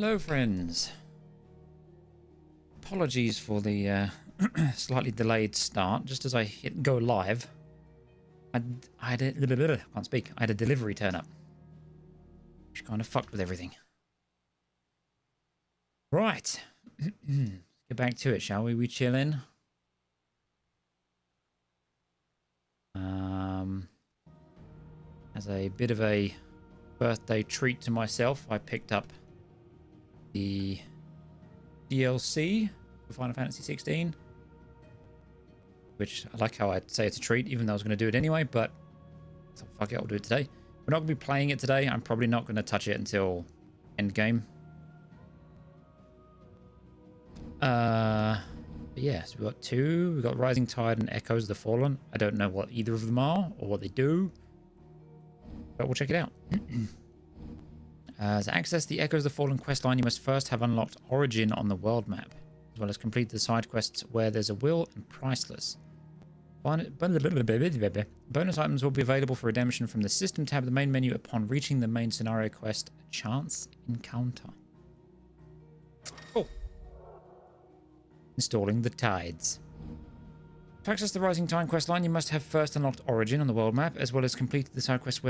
Hello, friends. Apologies for the slightly delayed start. Just as I hit go live, I had a can't speak. I had a delivery turn up, which kind of fucked with everything. Right, get back to it, shall we? We chillin'. As a bit of a birthday treat to myself, I picked up the DLC for Final Fantasy 16, which I like how I say it's a treat, even though I was going to do it anyway, but so fuck it, I'll do it today. We're not going to be playing it today. I'm probably not going to touch it until endgame. Yeah, so we've got two. We've got Rising Tide and Echoes of the Fallen. I don't know what either of them are or what they do, but we'll check it out. To access the Echoes of the Fallen questline, you must first have unlocked Origin on the world map, as well as complete the side quests Where There's a Will and Priceless. Bonus items will be available for redemption from the System tab of the main menu upon reaching the main scenario quest, Chance Encounter. Oh. Installing the Tides. To access the Rising Tide questline, you must have first unlocked Origin on the world map, as well as completed the side quest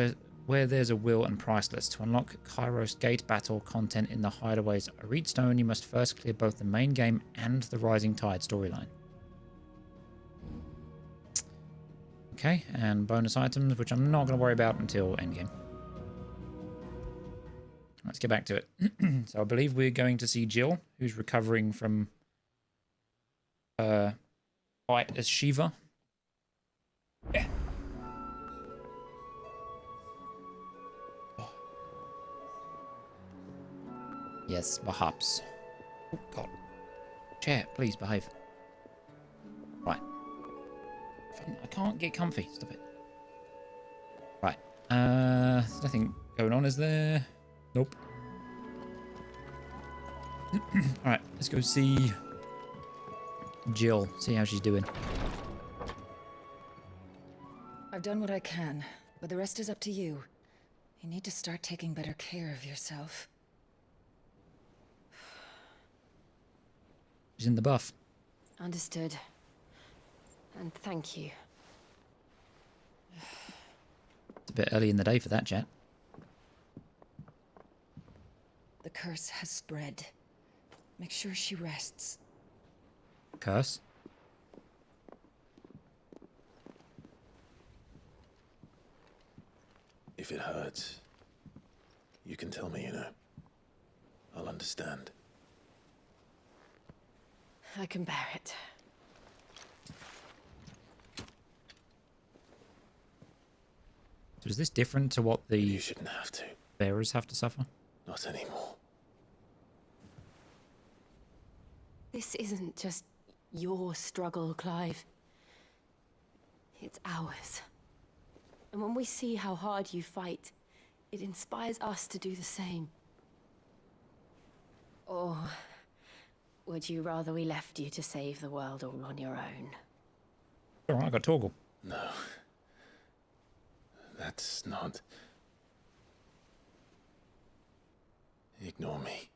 Where There's a Will and Priceless. To unlock Kairos Gate battle content in the Hideaway's Aretstone, you must first clear both the main game and the Rising Tide storyline. Okay, and bonus items, which I'm not going to worry about until endgame. Let's get back to it. So I believe we're going to see Jill, who's recovering from fight as Shiva. Yeah. Yes, perhaps. Oh, God. Chair, please behave. Right. I can't get comfy. Stop it. Right. There's nothing going on, is there? Nope. Alright, let's go see Jill. See how she's doing. I've done what I can, but the rest is up to you. You need to start taking better care of yourself. She's in the buff. Understood. And thank you. It's a bit early in the day for that, chat. The curse has spread. Make sure she rests. Curse? If it hurts, you can tell me, I'll understand. I can bear it. So is this different to what the You shouldn't have to. bearers have to suffer? Not anymore. This isn't just your struggle, Clive. It's ours. And when we see how hard you fight, it inspires us to do the same. Or would you rather we left you to save the world all on your own? Alright, I got Torgal. No. That's not... Ignore me.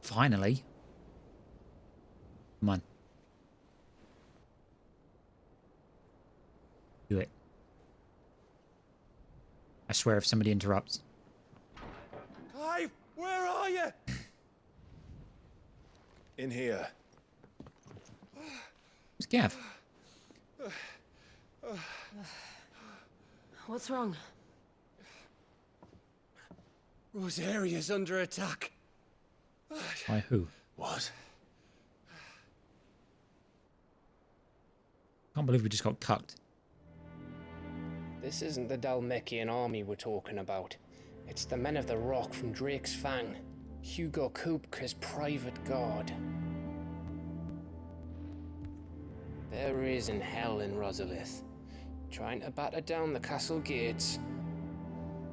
Finally. Come on. Do it. I swear if somebody interrupts. Clive, where are you? In here. It's Gav. What's wrong? Rosaria's under attack. By who? What? Can't believe we just got cucked. This isn't the Dalmekian army we're talking about. It's the men of the Rock from Drake's Fang. Hugo Kupka's private guard. There is in hell in Rosalith, trying to batter down the castle gates.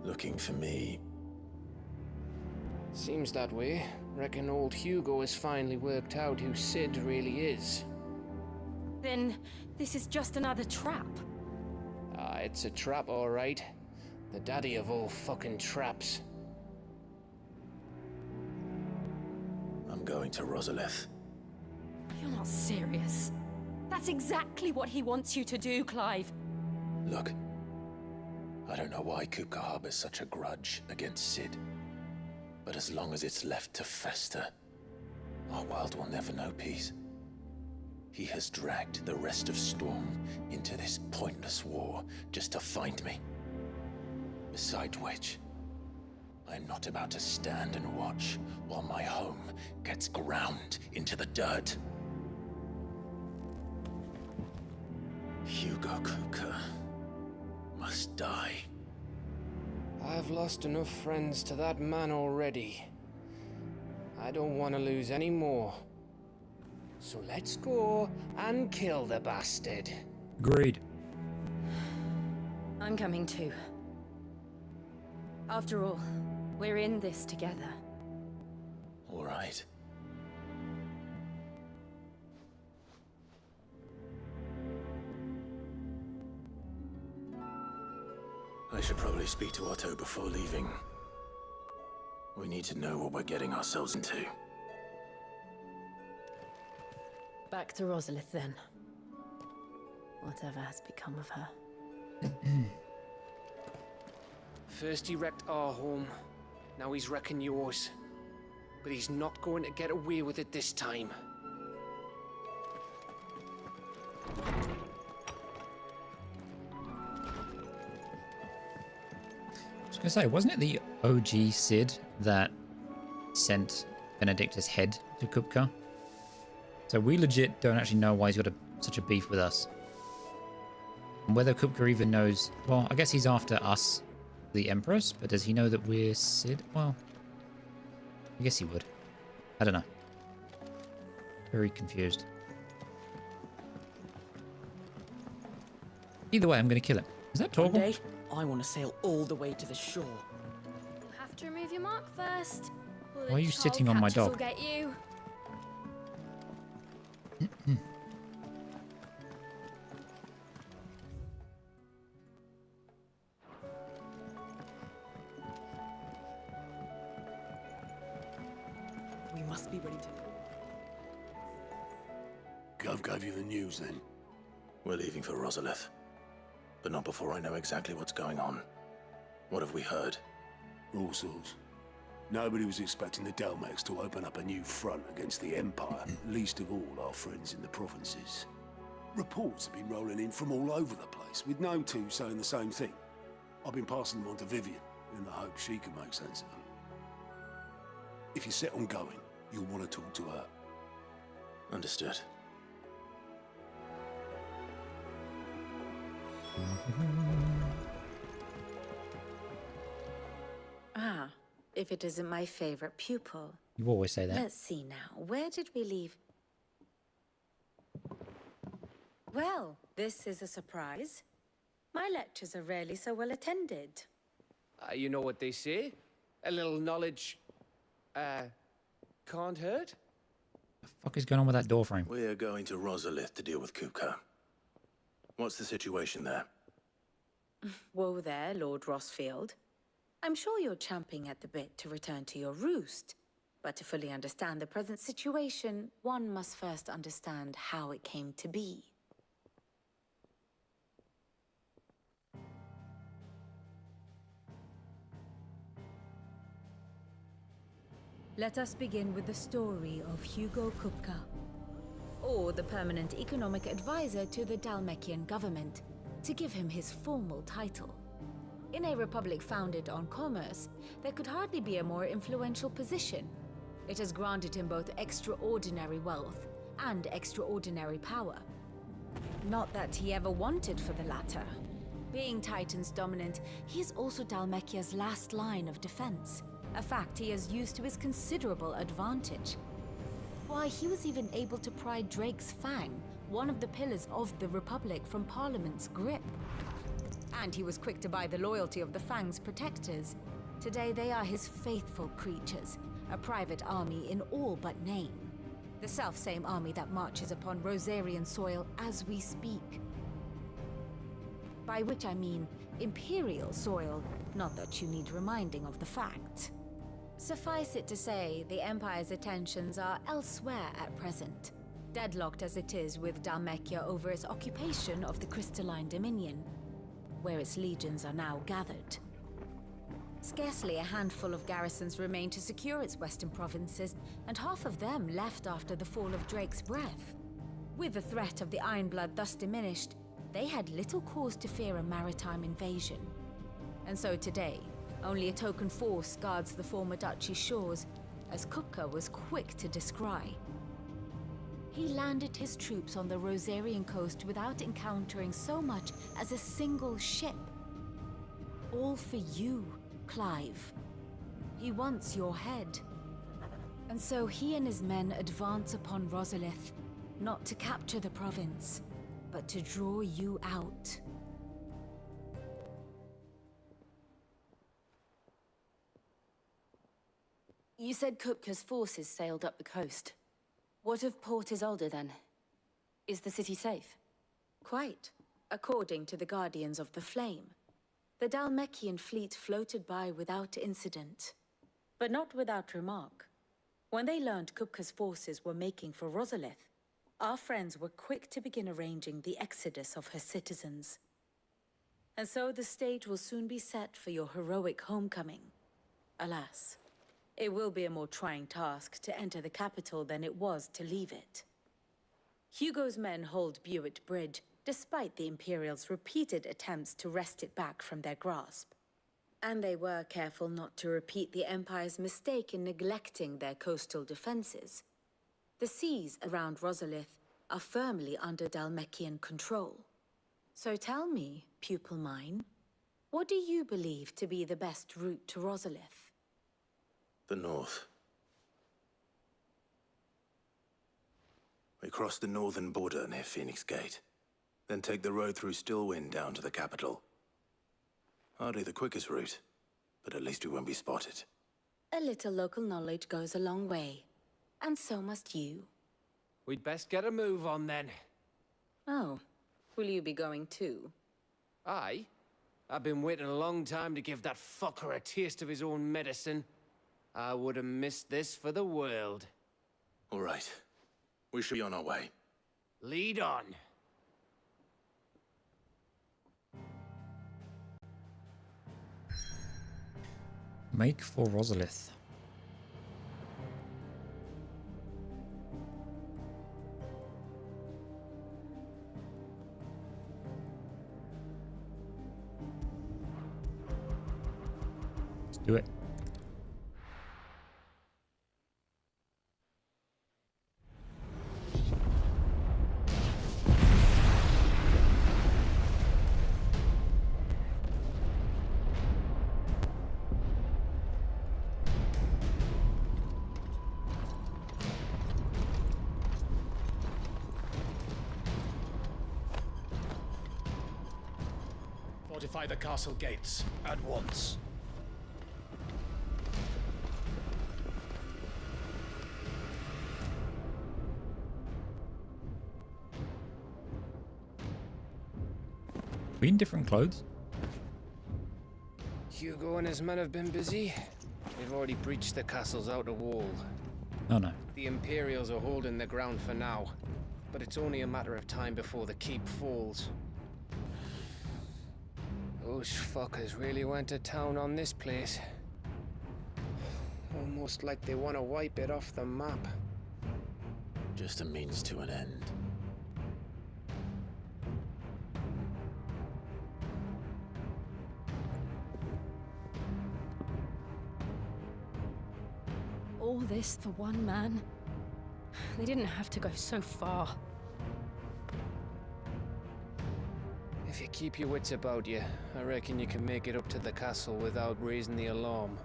Looking for me. Seems that way. Reckon old Hugo has finally worked out who Sid really is. Then this is just another trap. Ah, it's a trap, all right. The daddy of all fucking traps. to Rosalith. You're not serious. That's exactly what he wants you to do, Clive. Look, I don't know why Kupka harbors such a grudge against Sid. But as long as it's left to fester, our world will never know peace. He has dragged the rest of Storm into this pointless war just to find me. Besides which, I'm not about to stand and watch while my home gets ground into the dirt. Hugo Kupka must die. I've lost enough friends to that man already. I don't want to lose any more. So let's go and kill the bastard. Agreed. I'm coming too. After all, we're in this together. All right. I should probably speak to Otto before leaving. We need to know what we're getting ourselves into. Back to Rosalith then. Whatever has become of her. First he wrecked our home, now he's wrecking yours. But he's not going to get away with it this time. I was gonna say, wasn't it the OG Sid that sent Benedicta's head to Kupka? So we legit don't actually know why he's got such a beef with us. And whether Kupka even knows... Well, I guess he's after us, the Empress, but does he know that we're Sid? Well, I guess he would. I don't know. Very confused. Either way, I'm going to kill him. Is that One Torgal? day, I want to sail all the way to the shore. You'll have to remove your mark first. or the Why are you sitting on my child dog? Will get you. We must be ready to... Gov gave you the news then? We're leaving for Rosalith. But not before I know exactly what's going on. What have we heard? All sorts. Nobody was expecting the Delmex to open up a new front against the Empire, least of all our friends in the provinces. Reports have been rolling in from all over the place, with no two saying the same thing. I've been passing them on to Vivian, in the hope she can make sense of them. If you're set on going, you'll want to talk to her. Understood. Ah, if it isn't my favorite pupil. You always say that. Let's see now. Where did we leave? Well, this is a surprise. My lectures are rarely so well attended. You know what they say? A little knowledge, can't hurt? What the fuck is going on with that door frame? We're going to Rosalith to deal with Kupka. What's the situation there? Whoa there, Lord Rossfield. I'm sure you're champing at the bit to return to your roost. But to fully understand the present situation, one must first understand how it came to be. Let us begin with the story of Hugo Kupka, Or the permanent economic advisor to the Dalmekian government, to give him his formal title. In a republic founded on commerce, there could hardly be a more influential position. It has granted him both extraordinary wealth and extraordinary power. Not that he ever wanted for the latter. Being Titan's dominant, he is also Dalmekia's last line of defense, a fact he has used to his considerable advantage. Why, he was even able to pry Drake's Fang, one of the pillars of the Republic, from Parliament's grip. And he was quick to buy the loyalty of the Fang's protectors. Today they are his faithful creatures, a private army in all but name. The self-same army that marches upon Rosarian soil as we speak. By which I mean Imperial soil, not that you need reminding of the fact. Suffice it to say, the Empire's attentions are elsewhere at present, deadlocked as it is with Dhalmekia over its occupation of the Crystalline Dominion, where its legions are now gathered. Scarcely a handful of garrisons remain to secure its western provinces, and half of them left after the fall of Drake's Breath. With the threat of the Ironblood thus diminished, they had little cause to fear a maritime invasion. And so today, only a token force guards the former duchy's shores, as Kupka was quick to descry. He landed his troops on the Rosarian coast without encountering so much as a single ship. All for you, Clive. He wants your head. And so he and his men advance upon Rosalith, not to capture the province, but to draw you out. You said Kupka's forces sailed up the coast. What of Port Isolde then? Is the city safe? Quite, according to the Guardians of the Flame. The Dhalmekian fleet floated by without incident, but not without remark. When they learned Kupka's forces were making for Rosalith, our friends were quick to begin arranging the exodus of her citizens. And so the stage will soon be set for your heroic homecoming. Alas, it will be a more trying task to enter the capital than it was to leave it. Hugo's men hold Buet Bridge, despite the Imperials' repeated attempts to wrest it back from their grasp. And they were careful not to repeat the Empire's mistake in neglecting their coastal defenses. The seas around Rosalith are firmly under Dhalmekian control. So tell me, pupil mine, what do you believe to be the best route to Rosalith? The north. We cross the northern border near Phoenix Gate, then take the road through Stillwind down to the capital. Hardly the quickest route, but at least we won't be spotted. A little local knowledge goes a long way, and so must you. We'd best get a move on then. Oh, will you be going too? Aye. I've been waiting a long time to give that fucker a taste of his own medicine. I would have missed this for the world. All right. We should be on our way. Lead on. Make for Rosalith. Let's do it. Fortify the castle gates at once. We in different clothes? Hugo and his men have been busy. They've already breached the castle's outer wall. Oh no. The Imperials are holding the ground for now, but it's only a matter of time before the keep falls. Those fuckers really went to town on this place. Almost like they want to wipe it off the map. Just a means to an end. All this for one man? They didn't have to go so far. If you keep your wits about you, I reckon you can make it up to the castle without raising the alarm.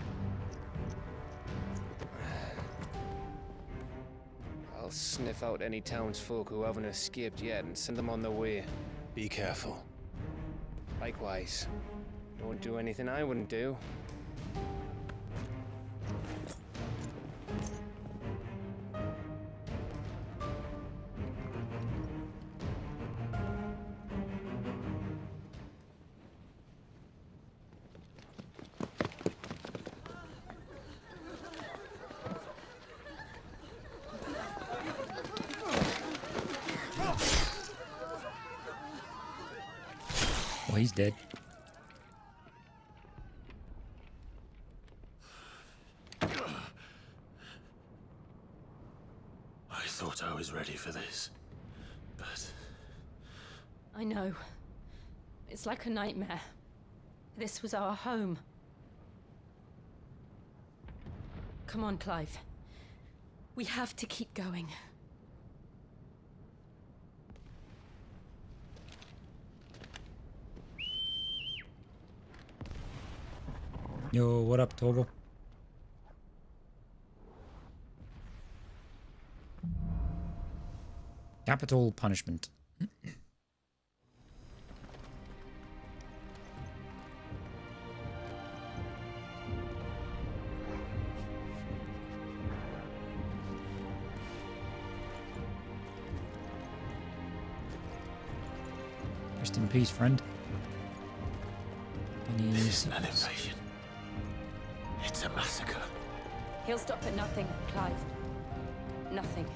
I'll sniff out any townsfolk who haven't escaped yet and send them on their way. Be careful. Likewise. Don't do anything I wouldn't do. he's dead. I thought I was ready for this, but I know. It's like a nightmare. This was our home. Come on, Clive. We have to keep going. Yo, what up, Torgal? Capital punishment. Rest in peace, friend. this isn't an invasion. It's a massacre. He'll stop at nothing, Clive. Nothing.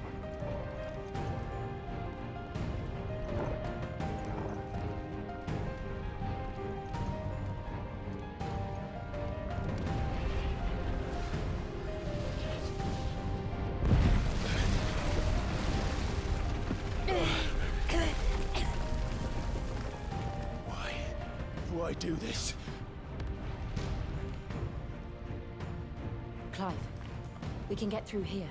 Why do this? Clive, we can get through here.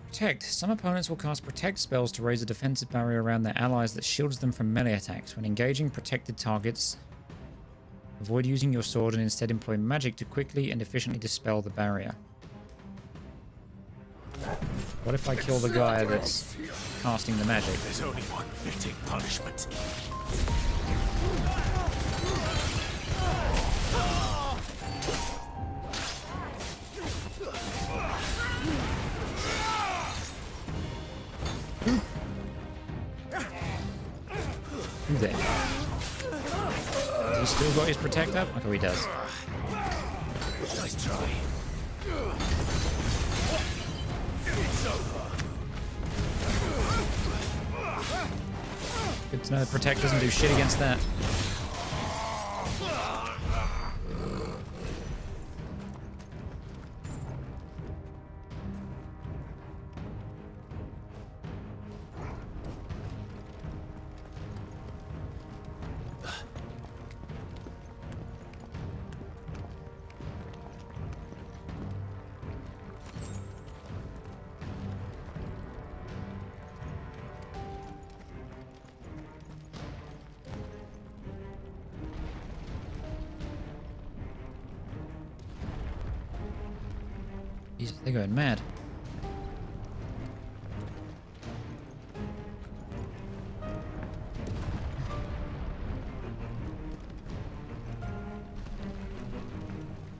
Protect. Some opponents will cast protect spells to raise a defensive barrier around their allies that shields them from melee attacks. When engaging protected targets, avoid using your sword and instead employ magic to quickly and efficiently dispel the barrier. What if I kill the guy that's casting the magic? There's only one fitting punishment. Who's there? Has he still got his protect up? Okay, he does. Nice try. It's over. Good to know the protect doesn't do shit against that. They're going mad.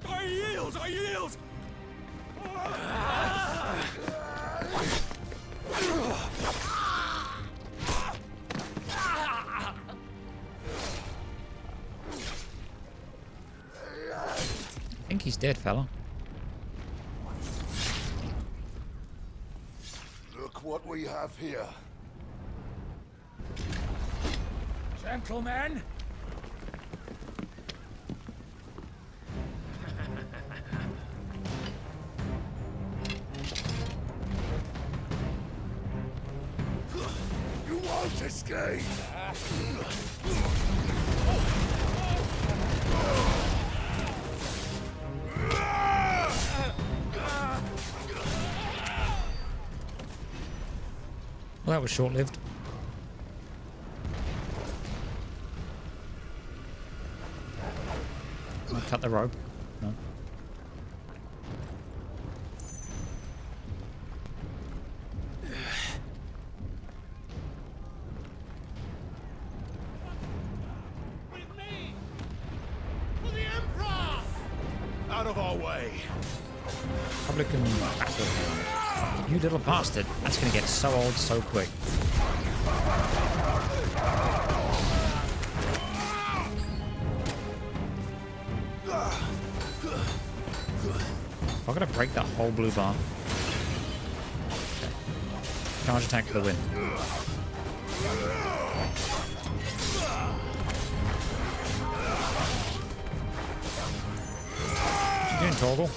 I yield! I yield! I think he's dead, fella. Look what we have here. Gentlemen! You won't escape! Well, that was short-lived. I'll cut the rope. No. With me! For the Emperor! Out of our way! Republican battlefield. You little bastard. That's gonna get so old so quick. I'm gonna break that whole blue bar. Okay. Charge attack for the win. What you doing, Torgal?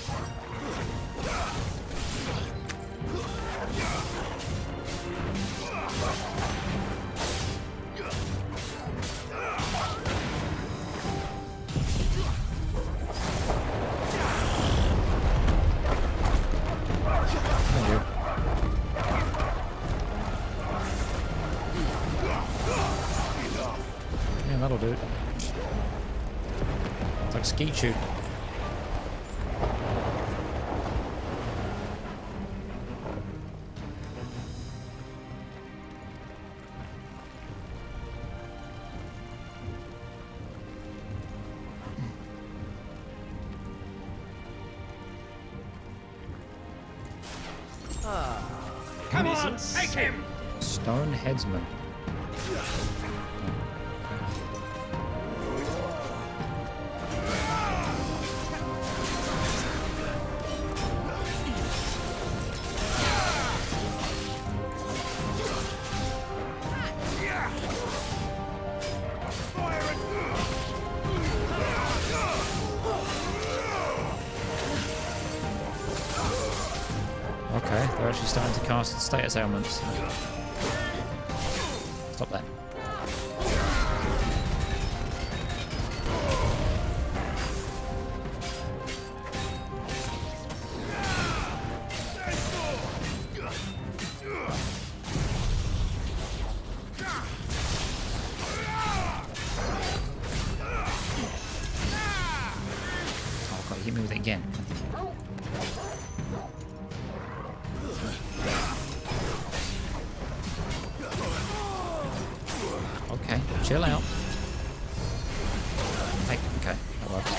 That'll do it. It's like skeet shoot. Come on, take him! Stone headsman. Okay, they're actually starting to cast status ailments. Stop that. Oh god, hit me with it again. Okay, chill out. Hey, okay, that works.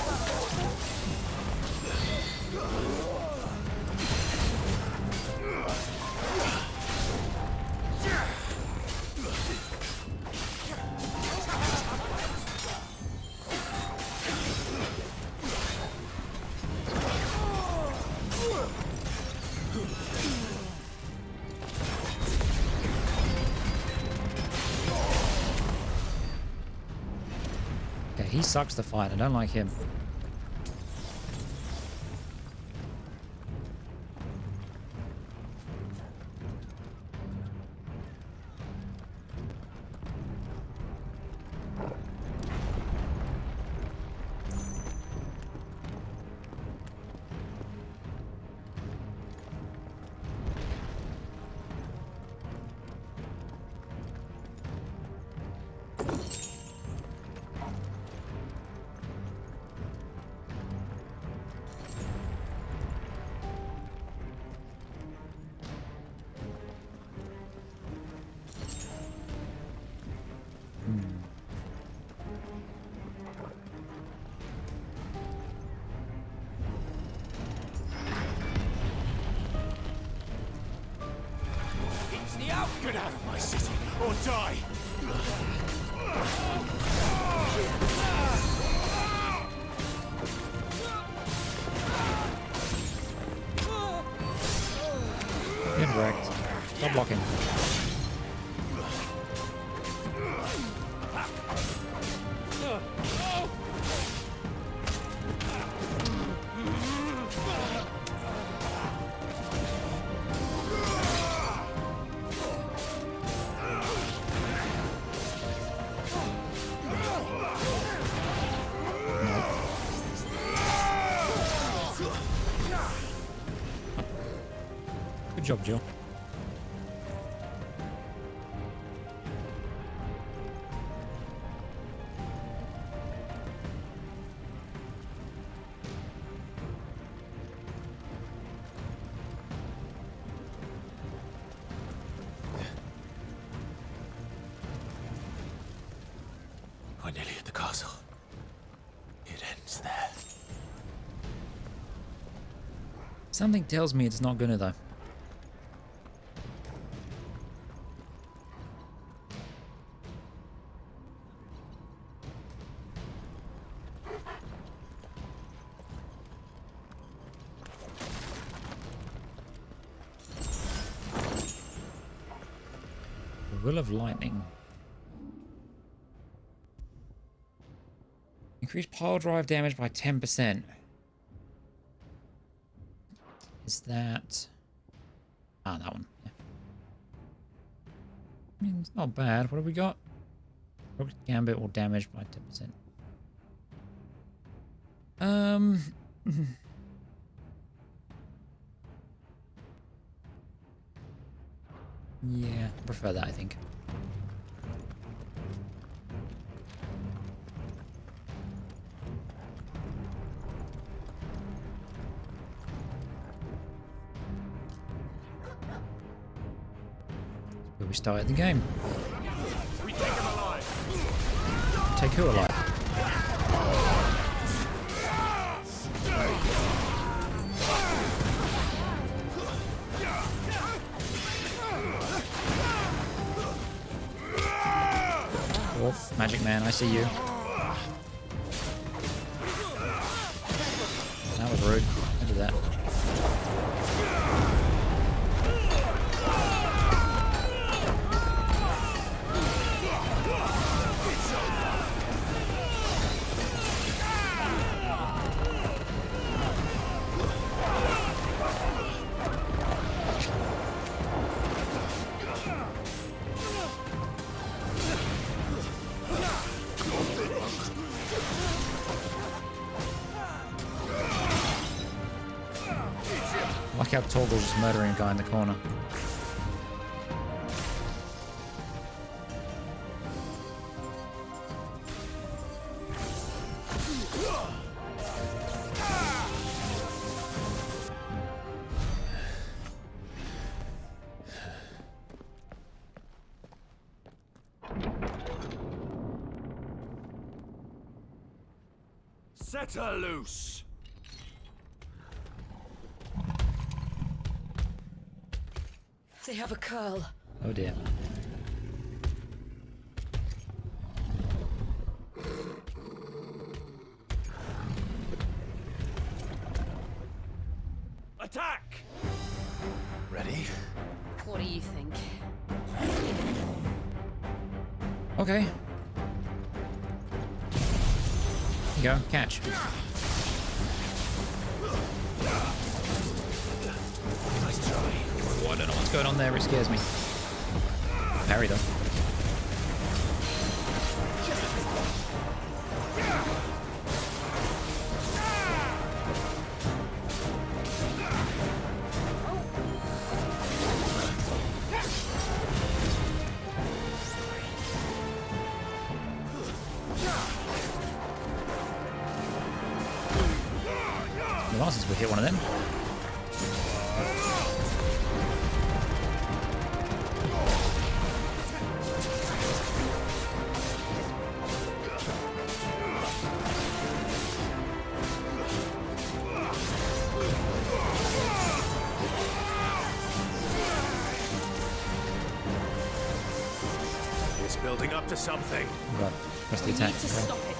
Okay, he sucks to fight. I don't like him. Get out of my city, or die! Get wrecked. Stop blocking. Good job, Jill. We're nearly at the castle. It ends there. Something tells me it's not gonna though. Will of Lightning. Increase pile drive damage by 10%. Is that... Ah, that one. Yeah. I mean, it's not bad. What have we got? Rocket Gambit will damage by 10%. Yeah, I prefer that, I think. Where we started the game. We take him alive. Take who alive? Oh, Magic Man, I see you. That was rude. I did that. Like how Torgal's just murdering a guy in the corner. Set her loose. They have a curl. Oh dear. Attack! Ready? What do you think? Okay. Here you go, catch. Nice try. Oh, I don't know what's going on there, it scares me. Parry though. The Masters would hit one of them. It's building up to something. Right, press the We attack. need to stop it.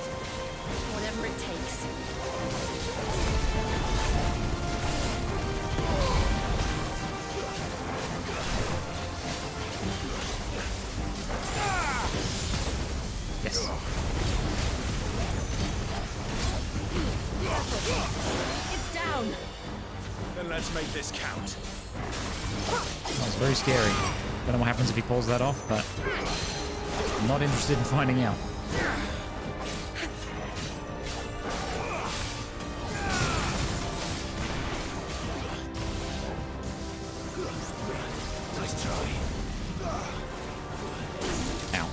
Whatever it takes. Yes. It's down. Then let's make this count. That was very scary. Don't know what happens if he pulls that off, but I'm not interested in finding out. Nice try. Ow.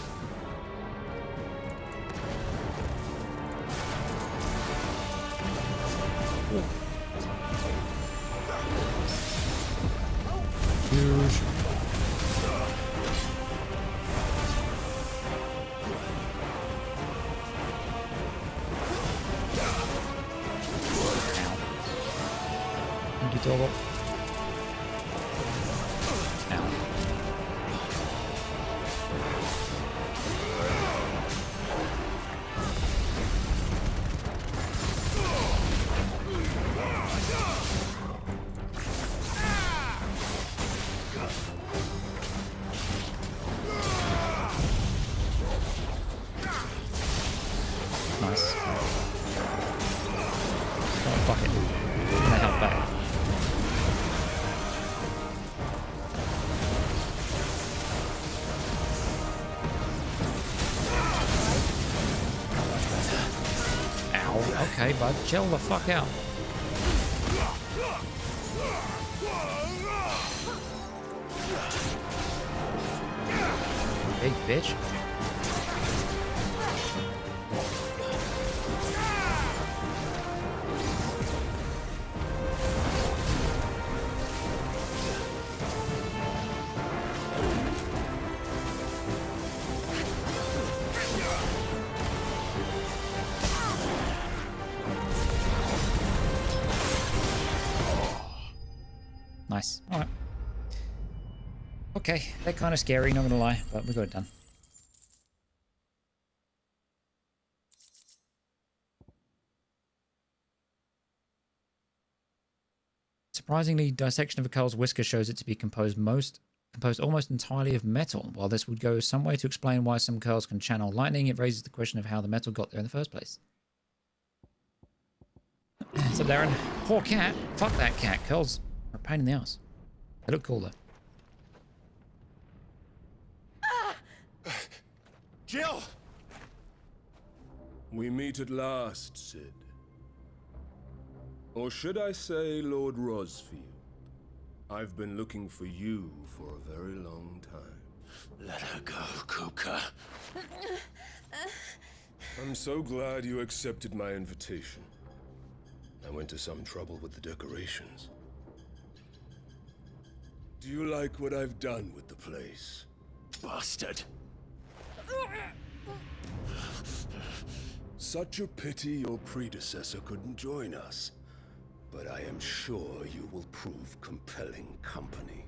Huge. Thank you, Torgal. Ow. fuck it. I'm gonna help back. Ow. Okay, bud. Chill the fuck out. Big bitch. Nice. All right. Okay, they're kind of scary, not gonna lie, but we got it done. Surprisingly, dissection of a Curl's whisker shows it to be composed almost entirely of metal. While this would go some way to explain why some Curls can channel lightning, it raises the question of how the metal got there in the first place. So Darren, poor cat. Fuck that cat. Curls are a pain in the ass. They look cool though. Jill! We meet at last, Sid. Or should I say Lord Rosfield? I've been looking for you for a very long time. Let her go, Kuka. I'm so glad you accepted my invitation. I went to some trouble with the decorations. Do you like what I've done with the place? Bastard. Such a pity your predecessor couldn't join us. But I am sure you will prove compelling company.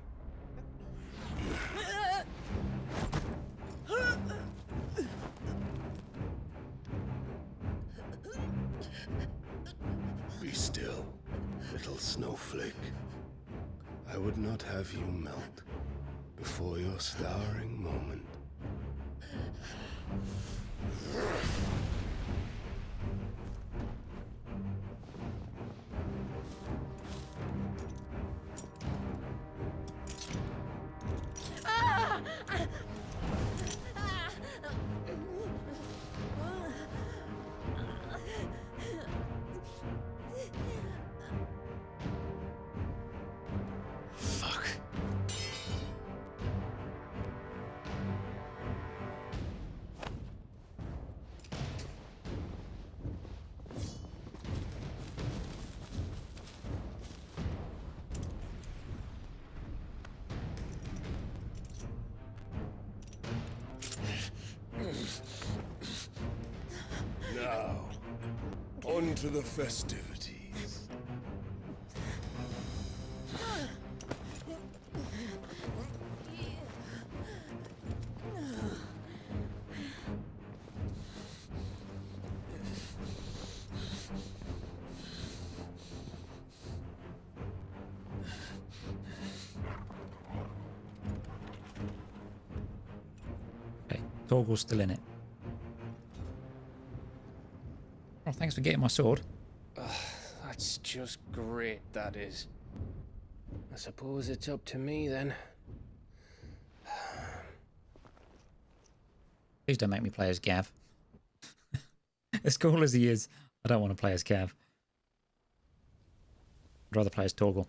Be still, little snowflake. I would not have you melt before your starring moment. Fuck. Now, on to the festivities. Okay, Torgal's still in it. Oh, thanks for getting my sword. That's just great, that is. I suppose it's up to me then. Please don't make me play as Gav. As cool as he is, I don't want to play as Gav. I'd rather play as Torgal.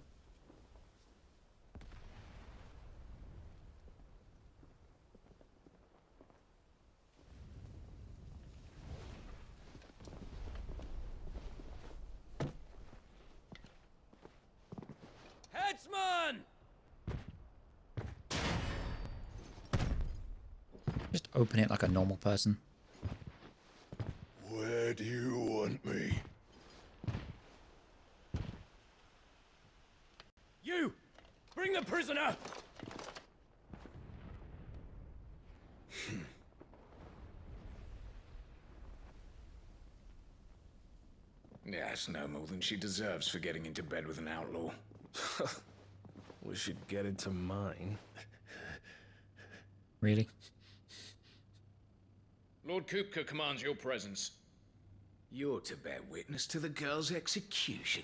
Headsman! Just open it like a normal person. Where do you want me? You! Bring the prisoner! Yes, no more than she deserves for getting into bed with an outlaw. We should get into mine. Really? Lord Kupka commands your presence. You're to bear witness to the girl's execution.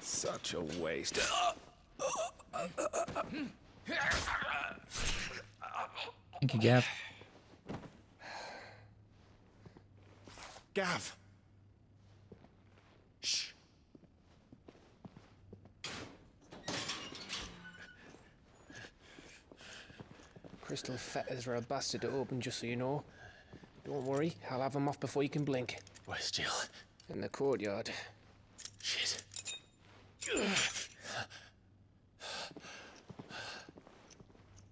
Such a waste. Thank you, Gav. Gav! Shh. Crystal fetters are a bastard to open, just so you know. Don't worry, I'll have them off before you can blink. Where's Jill? In the courtyard. Shit.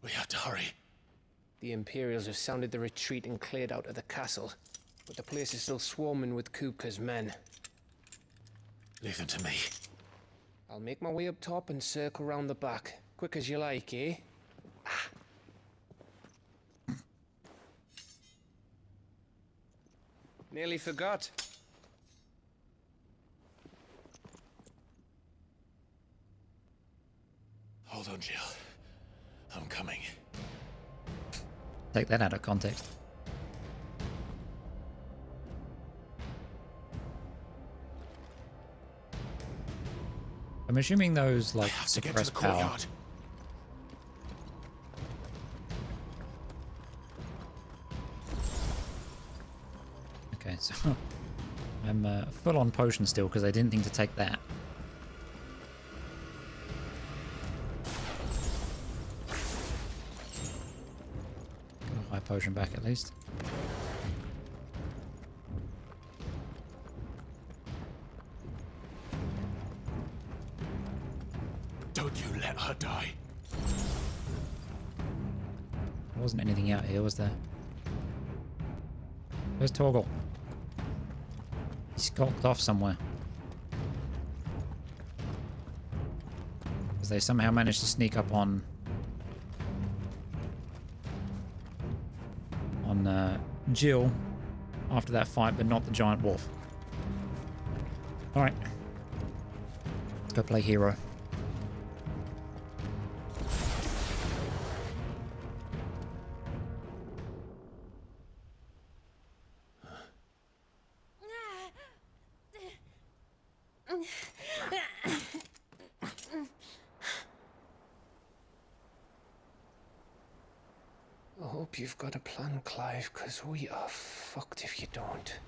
We have to hurry. The Imperials have sounded the retreat and cleared out of the castle, but the place is still swarming with Kupka's men. Leave them to me. I'll make my way up top and circle round the back. Quick as you like, eh? Nearly forgot. Hold on, Jill. I'm coming. Take that out of context. I'm assuming those like suppress power. Okay, so I'm full on potion still because I didn't think to take that. Got a high potion back at least. Don't you let her die. There wasn't anything out here, was there? Where's Torgal? He skulked off somewhere. Because they somehow managed to sneak up on Jill after that fight, but not the giant wolf. Alright. Let's go play hero. I hope you've got a plan, Clive, because we are fucked if you don't.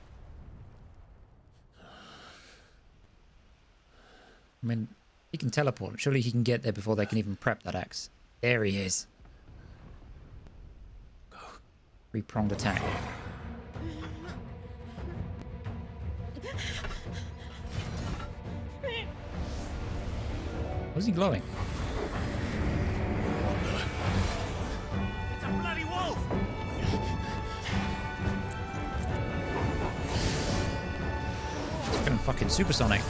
I mean, he can teleport. Surely he can get there before they can even prep that axe. There he is. Go. Three-pronged attack. What is he glowing? It's a bloody wolf! It's going fucking supersonic.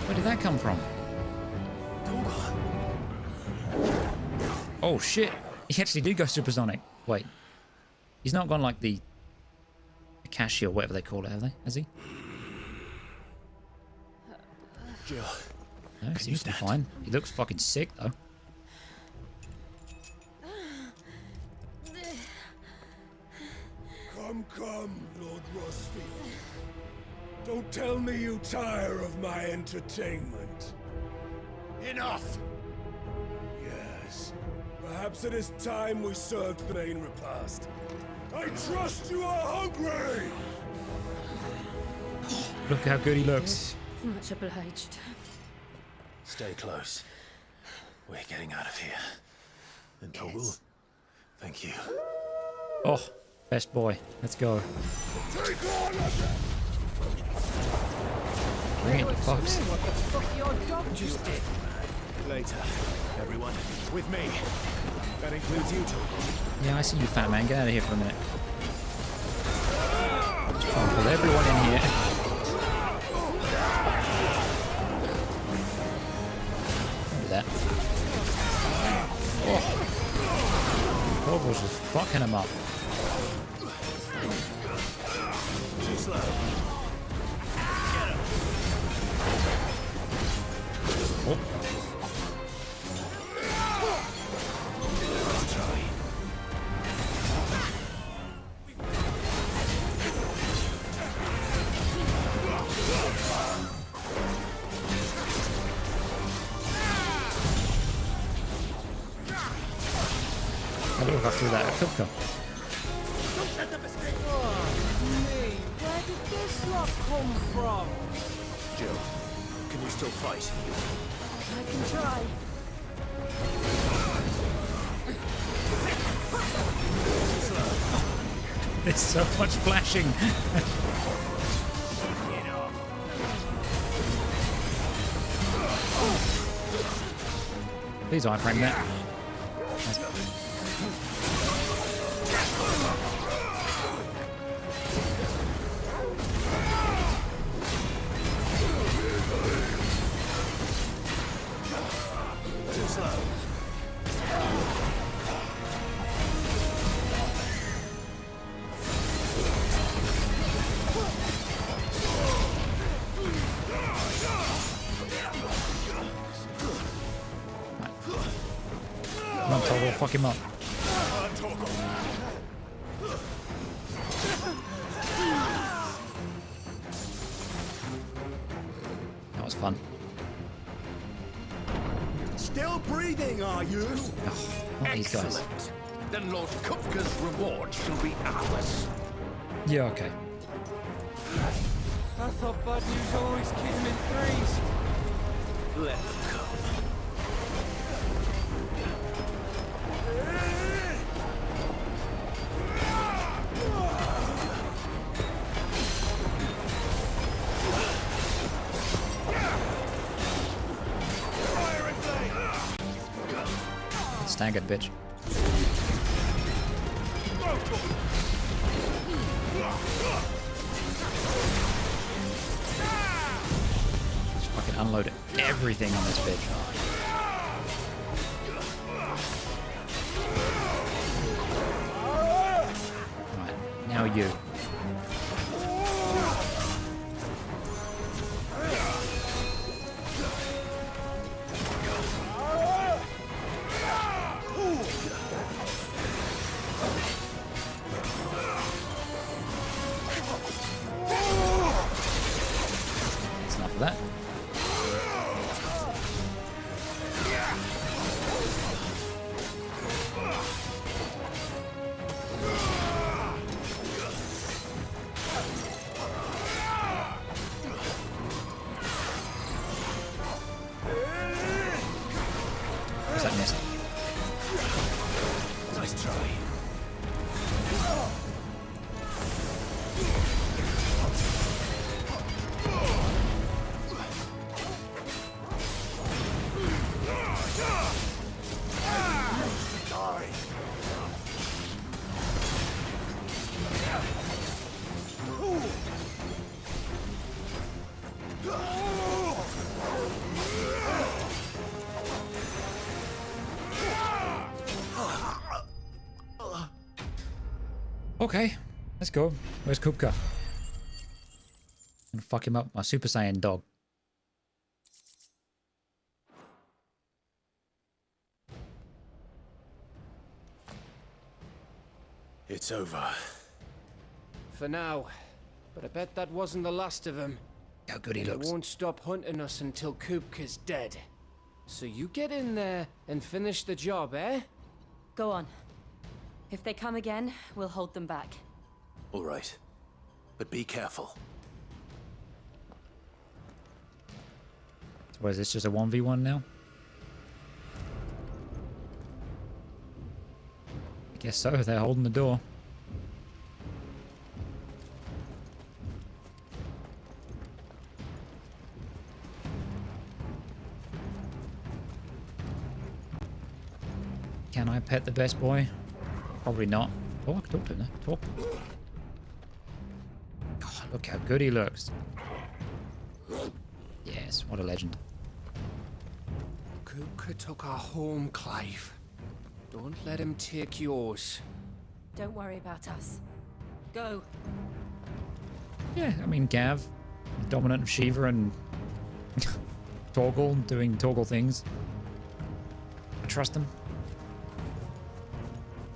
Where did that come from? Oh shit! He actually did go supersonic. Wait. He's not gone like the Akashi or whatever they call it, have they? Has he? Jill. No, he seems to be fine. He looks fucking sick though. Come, Lord Rosfield. Don't tell me you tire of my entertainment. Enough! Yes. Perhaps it is time we served the main repast. I trust you are hungry! Look how good he looks. Much obliged. Stay close. We're getting out of here. And Torgal, thank you. Oh, best boy. Let's go. Take on Bring it, folks. What the fuck your dog just did? Later, everyone. With me. That includes you, Torgal. Yeah, I see you, fat man. Get out of here for a minute. Trying to pull everyone in here. Don't do that. Oh. Torval's just fucking him up. Too slow. Oh. I look through that Kupka. Where did this lot come from? Jill, can you still fight? I can try. There's so much flashing. Please iframe that. Too slow. Come on, Toggle, fuck him up. That was fun. Still breathing, are you? Oh, not these guys. Excellent. Then Lord Kupka's reward shall be ours. Yeah, okay. I thought bad news always came in threes. Let them come. Staggered, bitch. Just fucking unload everything on this bitch. Right, now you. That's enough of that. What's that missed? Nice try. Okay, let's go. Where's Kupka? And fuck him up, my Super Saiyan dog. It's over. For now. But I bet that wasn't the last of him. How good he They looks. won't stop hunting us until Kupka's dead. So you get in there and finish the job, eh? Go on. If they come again, we'll hold them back. All right. But be careful. What is this, just a 1v1 now? I guess so, they're holding the door. Can I pet the best boy? Probably not. Talk to him. Talk. God, look how good he looks. Yes, what a legend. Kupka took our home, Clive. Don't let him take yours. Don't worry about us. Go. Yeah, I mean, Gav, dominant of Shiva, and Torgal doing Torgal things. I trust him.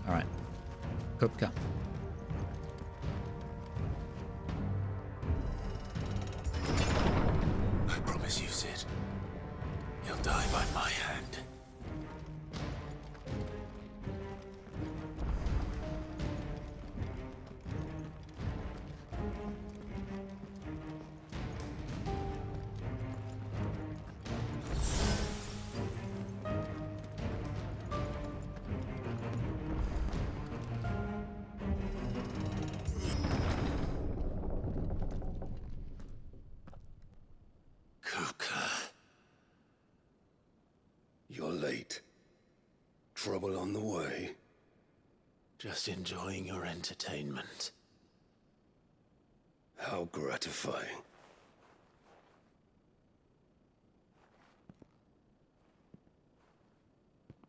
Alright. Kupka. I promise you, Sid. You'll die by my hand. trouble on the way? Just enjoying your entertainment. How gratifying.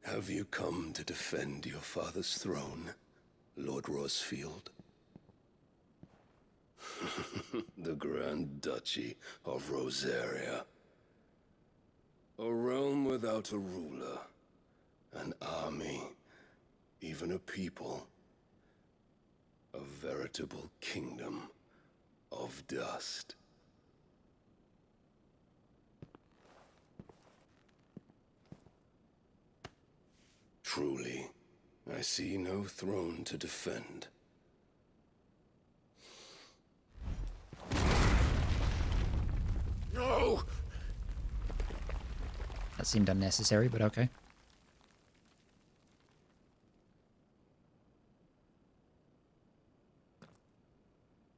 Have you come to defend your father's throne, Lord Rosfield? The Grand Duchy of Rosaria. A realm without a ruler, an army, even a people. A veritable kingdom of dust. Truly, I see no throne to defend. No! That seemed unnecessary, but okay.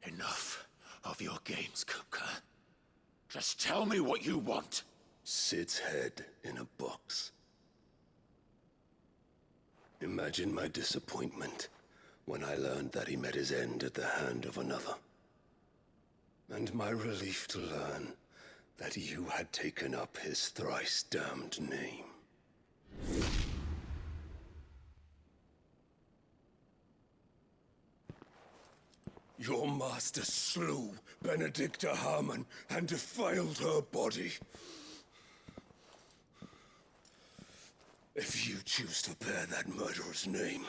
Enough of your games, Kupka. Just tell me what you want. Sid's head in a box. Imagine my disappointment when I learned that he met his end at the hand of another. And my relief to learn that you had taken up his thrice damned name. Your master slew Benedicta Harmon and defiled her body. If you choose to bear that murderer's name,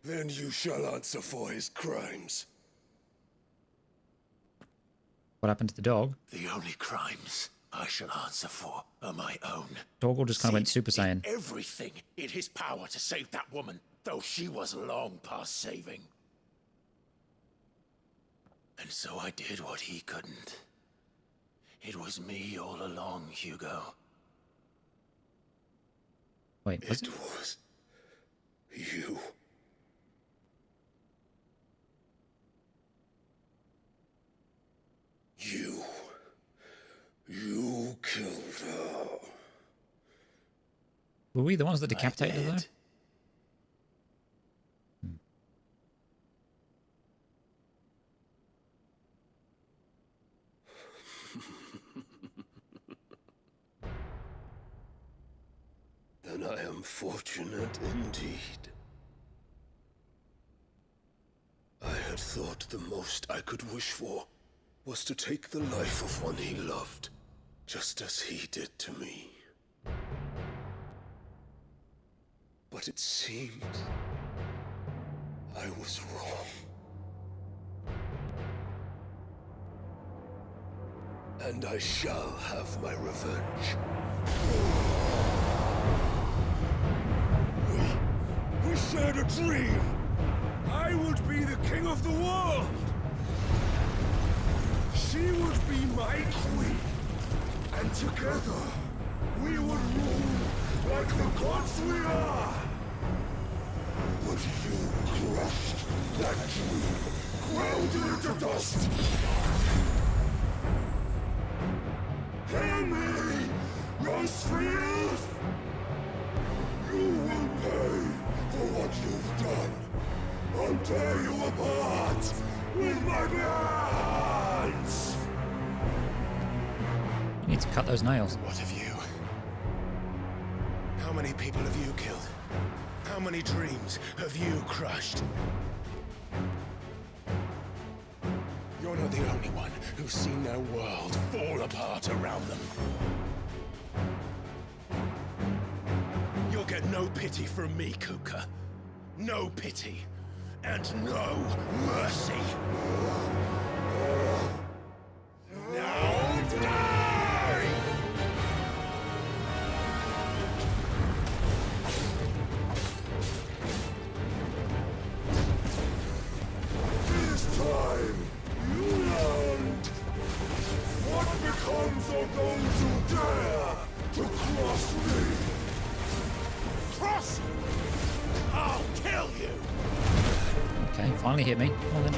then you shall answer for his crimes. What happened to the dog? The only crimes I shall answer for are my own. Torgal just kind of went Super Saiyan. Everything in his power to save that woman, though she was long past saving. And so I did what he couldn't. It was me all along, Hugo. Wait, it was you. You killed her. Were we the ones that decapitated her? Then I am fortunate indeed. I had thought the most I could wish for was to take the life of one he loved, just as he did to me. But it seems I was wrong. And I shall have my revenge. We shared a dream. I would be the king of the world. She would be my queen. And together, we would rule like the gods we are. But you crushed that dream, ground it into dust. Hear me, Rosefield! You will pay for what you've done. I'll tear you apart with my bare hands! You need to cut those nails. What have you? How many people have you killed? How many dreams have you crushed? You're not the only one who's seen their world fall apart around them. You'll get no pity from me, Kuka. No pity. And no mercy. Now die! This time, you learned what becomes of those who dare to cross me. Cross! I'll kill you! Okay, finally hit me. Well then.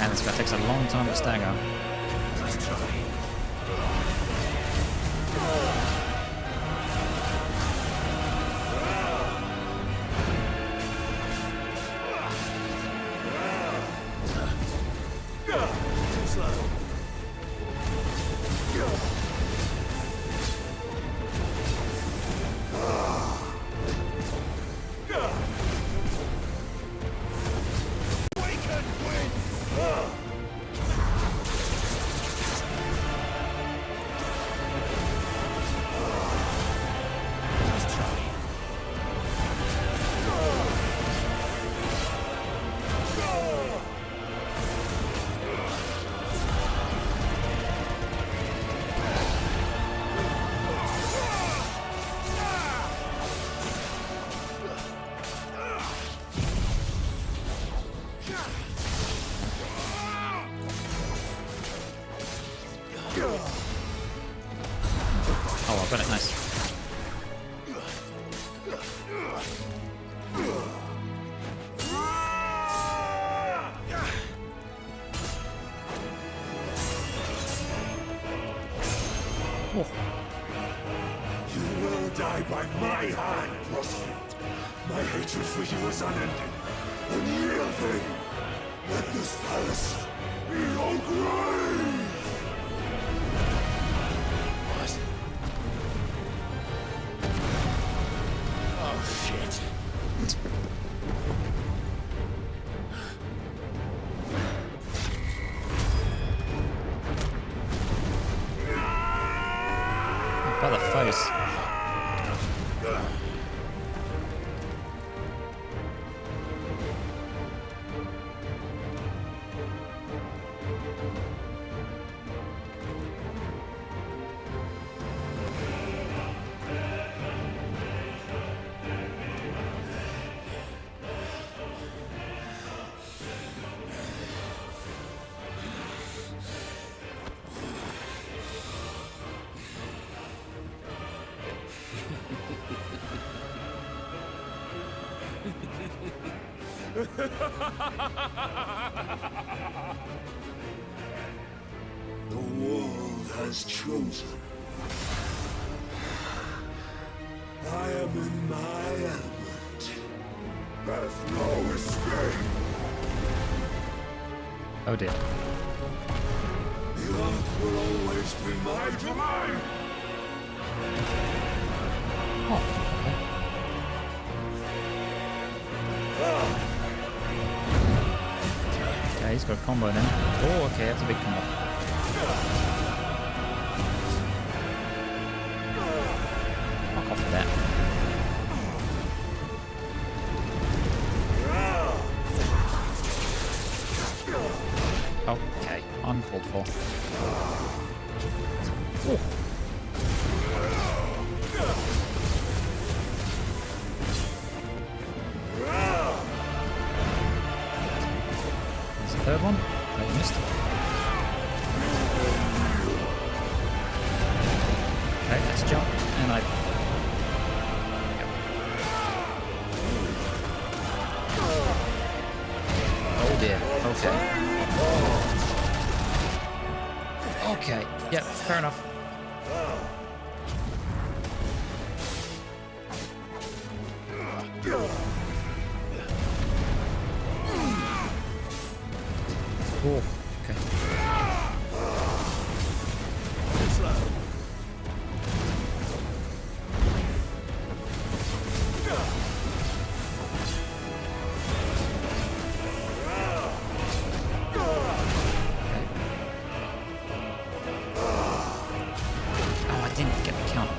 Man, this guy takes a long time to stagger. Oh, I got it, nice. Oh. You will die by my hand, Prospect. My hatred for you is unending. Unyielding. Let this palace be your grave! What? Oh, shit. By the face. The world has chosen. I am in my element. There's no escape. Oh dear. The earth will always be my domain. Oh, okay, he's got a combo then. Oh, okay, that's a big combo. Fuck off with that. Okay, uncalled for. Oh. There's the third one. Oh, you missed. Okay, let's jump. And I... Yep. Oh dear. Okay. Okay. Yep, fair enough. Oh, okay. Oh, I didn't get the count.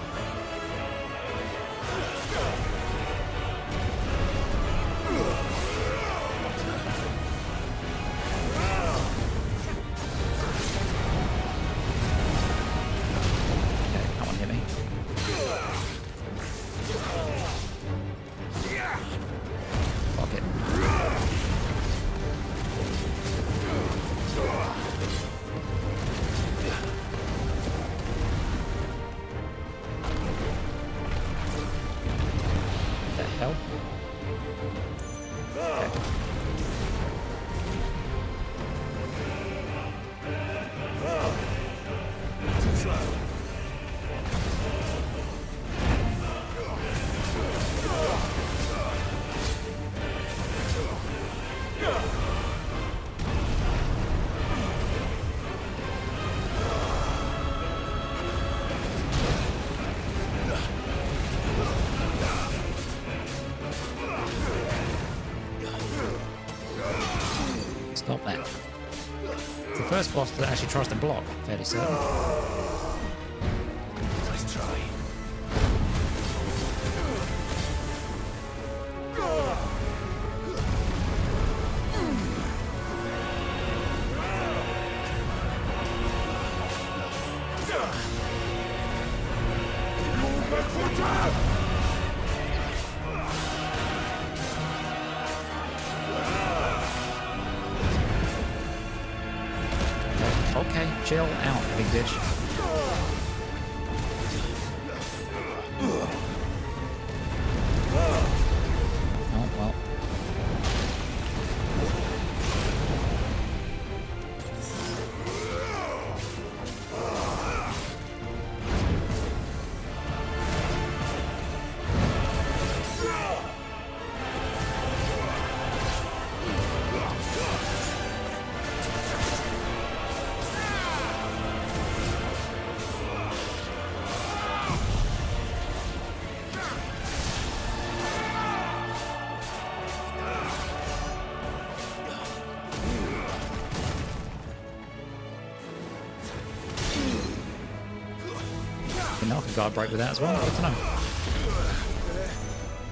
Okay, that one hit me. Fuck it. The hell? Okay. Stop that. It's the first boss that actually tries to block, fairly certain. Nice try. Okay, chill out, big bitch. Oh, well. I could guard break with that as well. Good to know.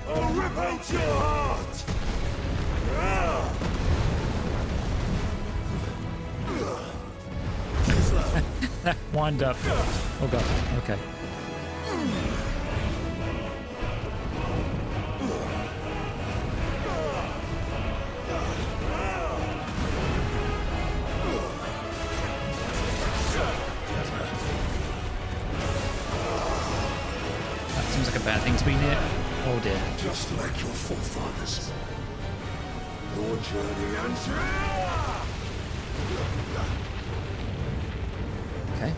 I'll rip out your heart! Wind up. Oh god. Okay. That seems like a bad thing to be near. Oh dear. Just like your forefathers. Your journey ends here! Okay.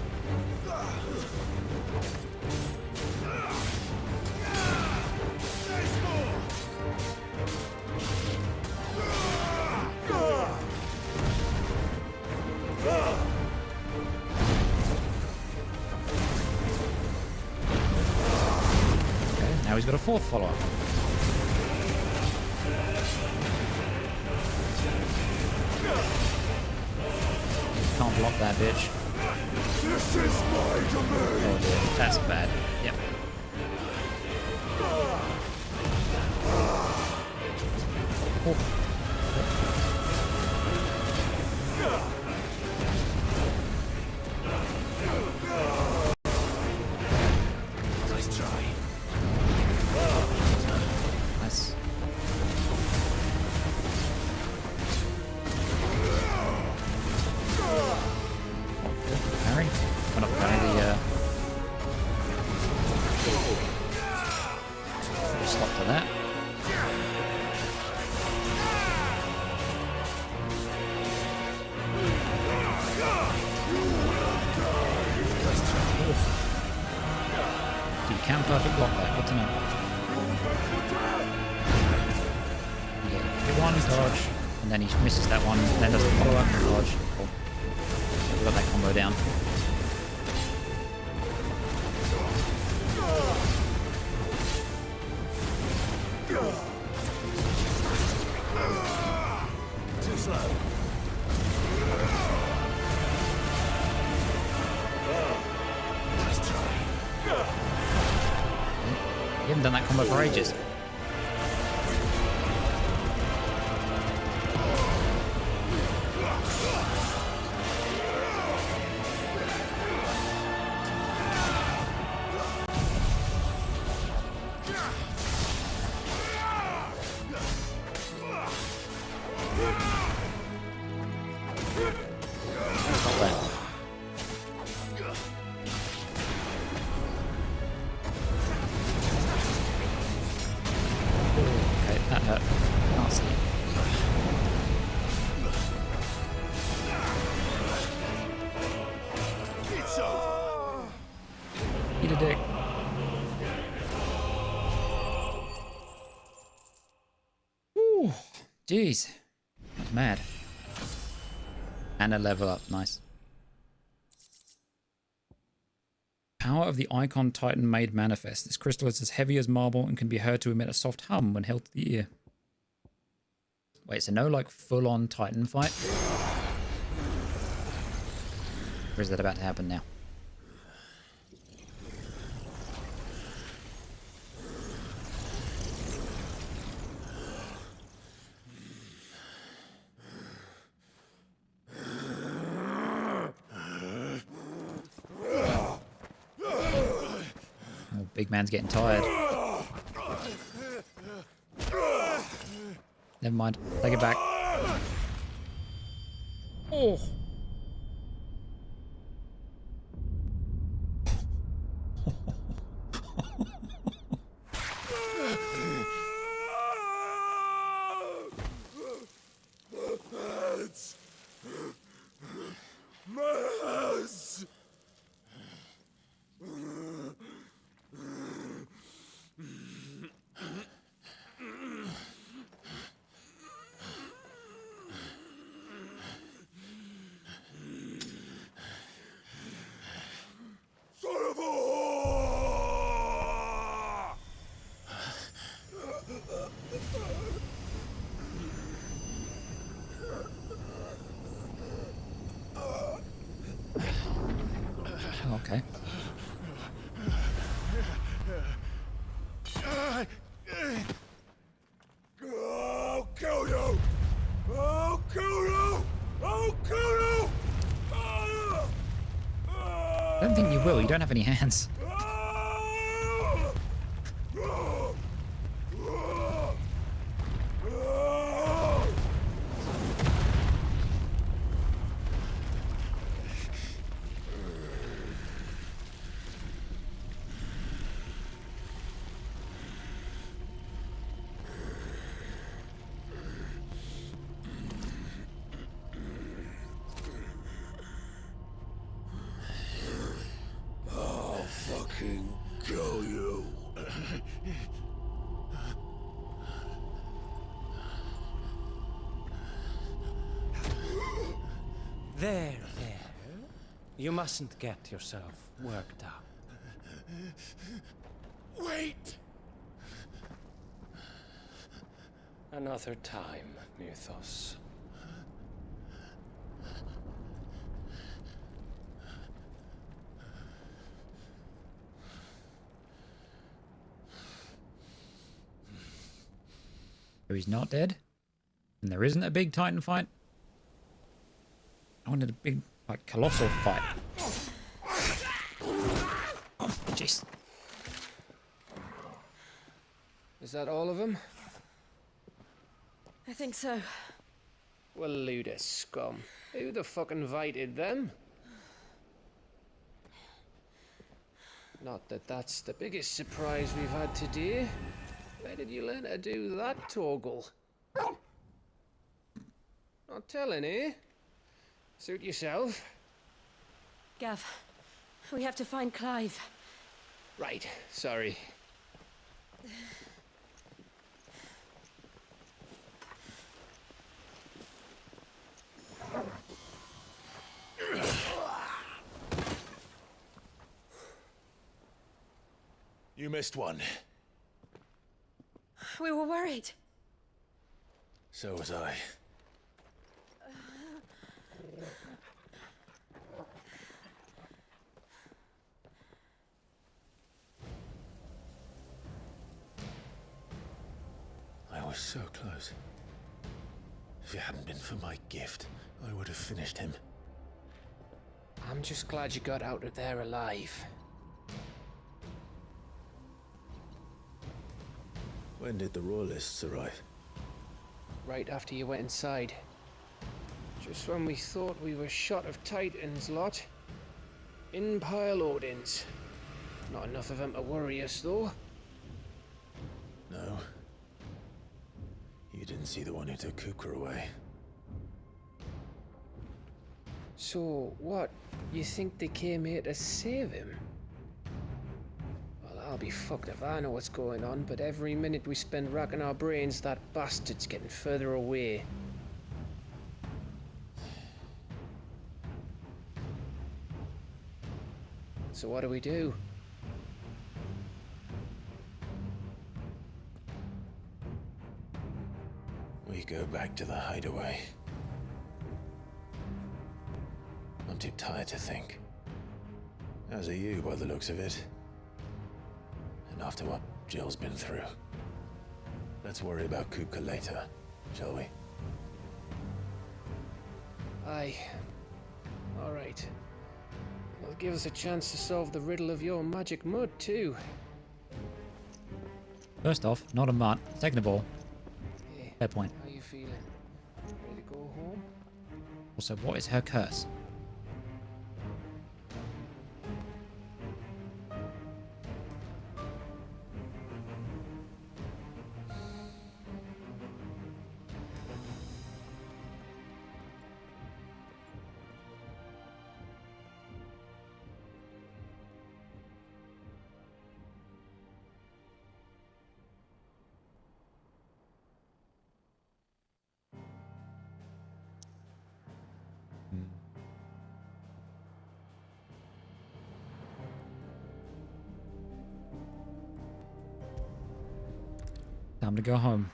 Now he's got a fourth follow-up. Can't block that bitch. This is my domain! Oh dear, that's bad. Yep. Oh. Nice try. Nice. Parry? Why not parry the stop to that. You can perfect block that, good to know. Yeah, hit one, dodge, and then he misses that one, and then does the follow-up and dodge. Cool. We got that combo down. Too slow. Nice try. You haven't done that combo for ages. Not bad. Okay, that hurt. Can't see it. It's over. Eat a dick. Ooh, jeez. That's mad. And a level up, nice. Power of the Icon Titan made manifest. This crystal is as heavy as marble and can be heard to emit a soft hum when held to the ear. Wait, so no like full-on Titan fight? Or is that about to happen now? Oh, big man's getting tired. Never mind. Take it back. Oh. Okay. I'll kill you! I'll kill you! I'll kill you! I don't think you will. You don't have any hands. Kill you. There. You mustn't get yourself worked up. Wait! Another time, Mythos. So he's not dead? And there isn't a big Titan fight? I wanted a big, like, colossal fight. Oh, jeez. Is that all of them? I think so. Well, load of scum. Who the fuck invited them? Not that that's the biggest surprise we've had today. Where did you learn to do that, Torgal? Not telling, eh? Suit yourself. Gav, we have to find Clive. Right, sorry. You missed one. We were worried. So was I. I was so close. If it hadn't been for my gift, I would have finished him. I'm just glad you got out of there alive. When did the Royalists arrive? Right after you went inside. Just when we thought we were shot of Titans, lot. In pile Odins. Not enough of them to worry us, though. No. You didn't see the one who took Kupka away. So, what? You think they came here to save him? Well, I'll be fucked if I know what's going on, but every minute we spend racking our brains, that bastard's getting further away. So what do we do? We go back to the hideaway. I'm too tired to think. As are you, by the looks of it. And after what Jill's been through. Let's worry about Kupka later, shall we? Aye. All right. It'll give us a chance to solve the riddle of your magic mud, too. First off, not a mutt. Second of all, Hey, fair point. how you feeling? Ready to go home? Also, what is her curse? Time to go home.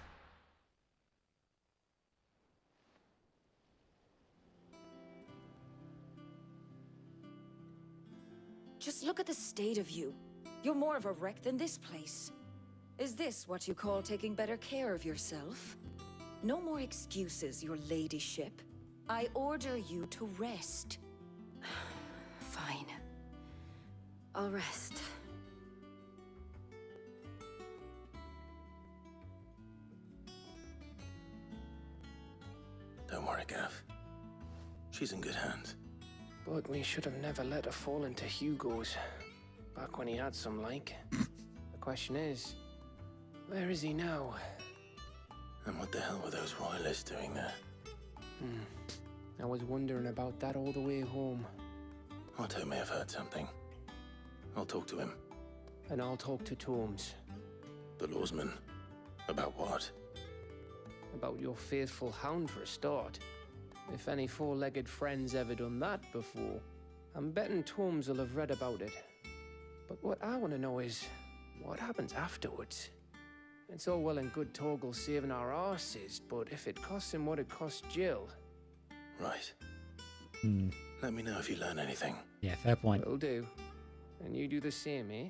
Just look at the state of you. You're more of a wreck than this place. Is this what you call taking better care of yourself? No more excuses, your ladyship. I order you to rest. Fine. I'll rest. Don't worry, Gav. She's in good hands. But we should have never let her fall into Hugo's. Back when he had some like. The question is, where is he now? And what the hell were those royalists doing there? I was wondering about that all the way home. Otto may have heard something. I'll talk to him. And I'll talk to Tomes. The lawsman. About what? About your faithful hound for a start. If any four-legged friend's ever done that before, I'm betting Tomes will have read about it. But what I want to know is, what happens afterwards? It's all well and good Torgal saving our arses, but if it costs him what it cost Jill... Right. Let me know if you learn anything. Yeah, fair point. Will do. And you do the same, eh?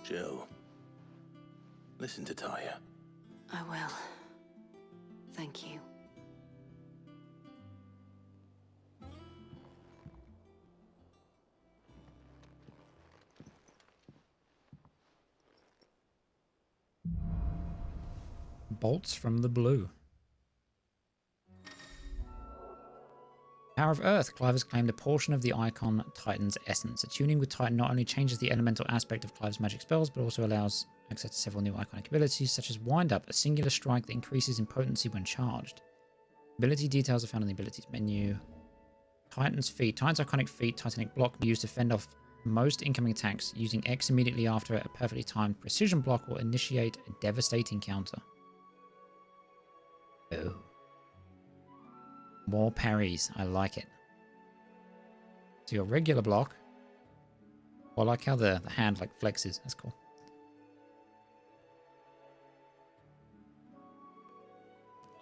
Jill. Listen to Taya. I will. Thank you. Bolts from the blue. Power of Earth. Clive has claimed a portion of the icon Titan's essence. Attuning with Titan not only changes the elemental aspect of Clive's magic spells, but also allows access to several new iconic abilities, such as Wind Up, a singular strike that increases in potency when charged. Ability details are found in the abilities menu. Titan's feat. Titan's iconic feat, Titanic Block, can be used to fend off most incoming attacks. Using X immediately after it, a perfectly timed precision block will initiate a devastating counter. Oh. More parries. I like it. So your regular block. I like how the hand like flexes. That's cool.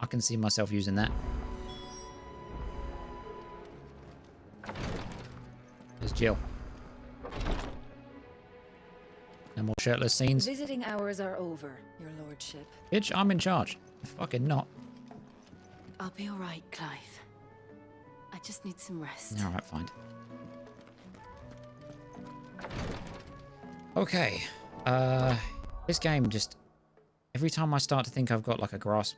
I can see myself using that. There's Jill. No more shirtless scenes. Visiting hours are over, your lordship. Bitch, I'm in charge. Fucking not. I'll be all right, Clive. I just need some rest. All right, fine. Okay. This game just... Every time I start to think I've got like a grasp...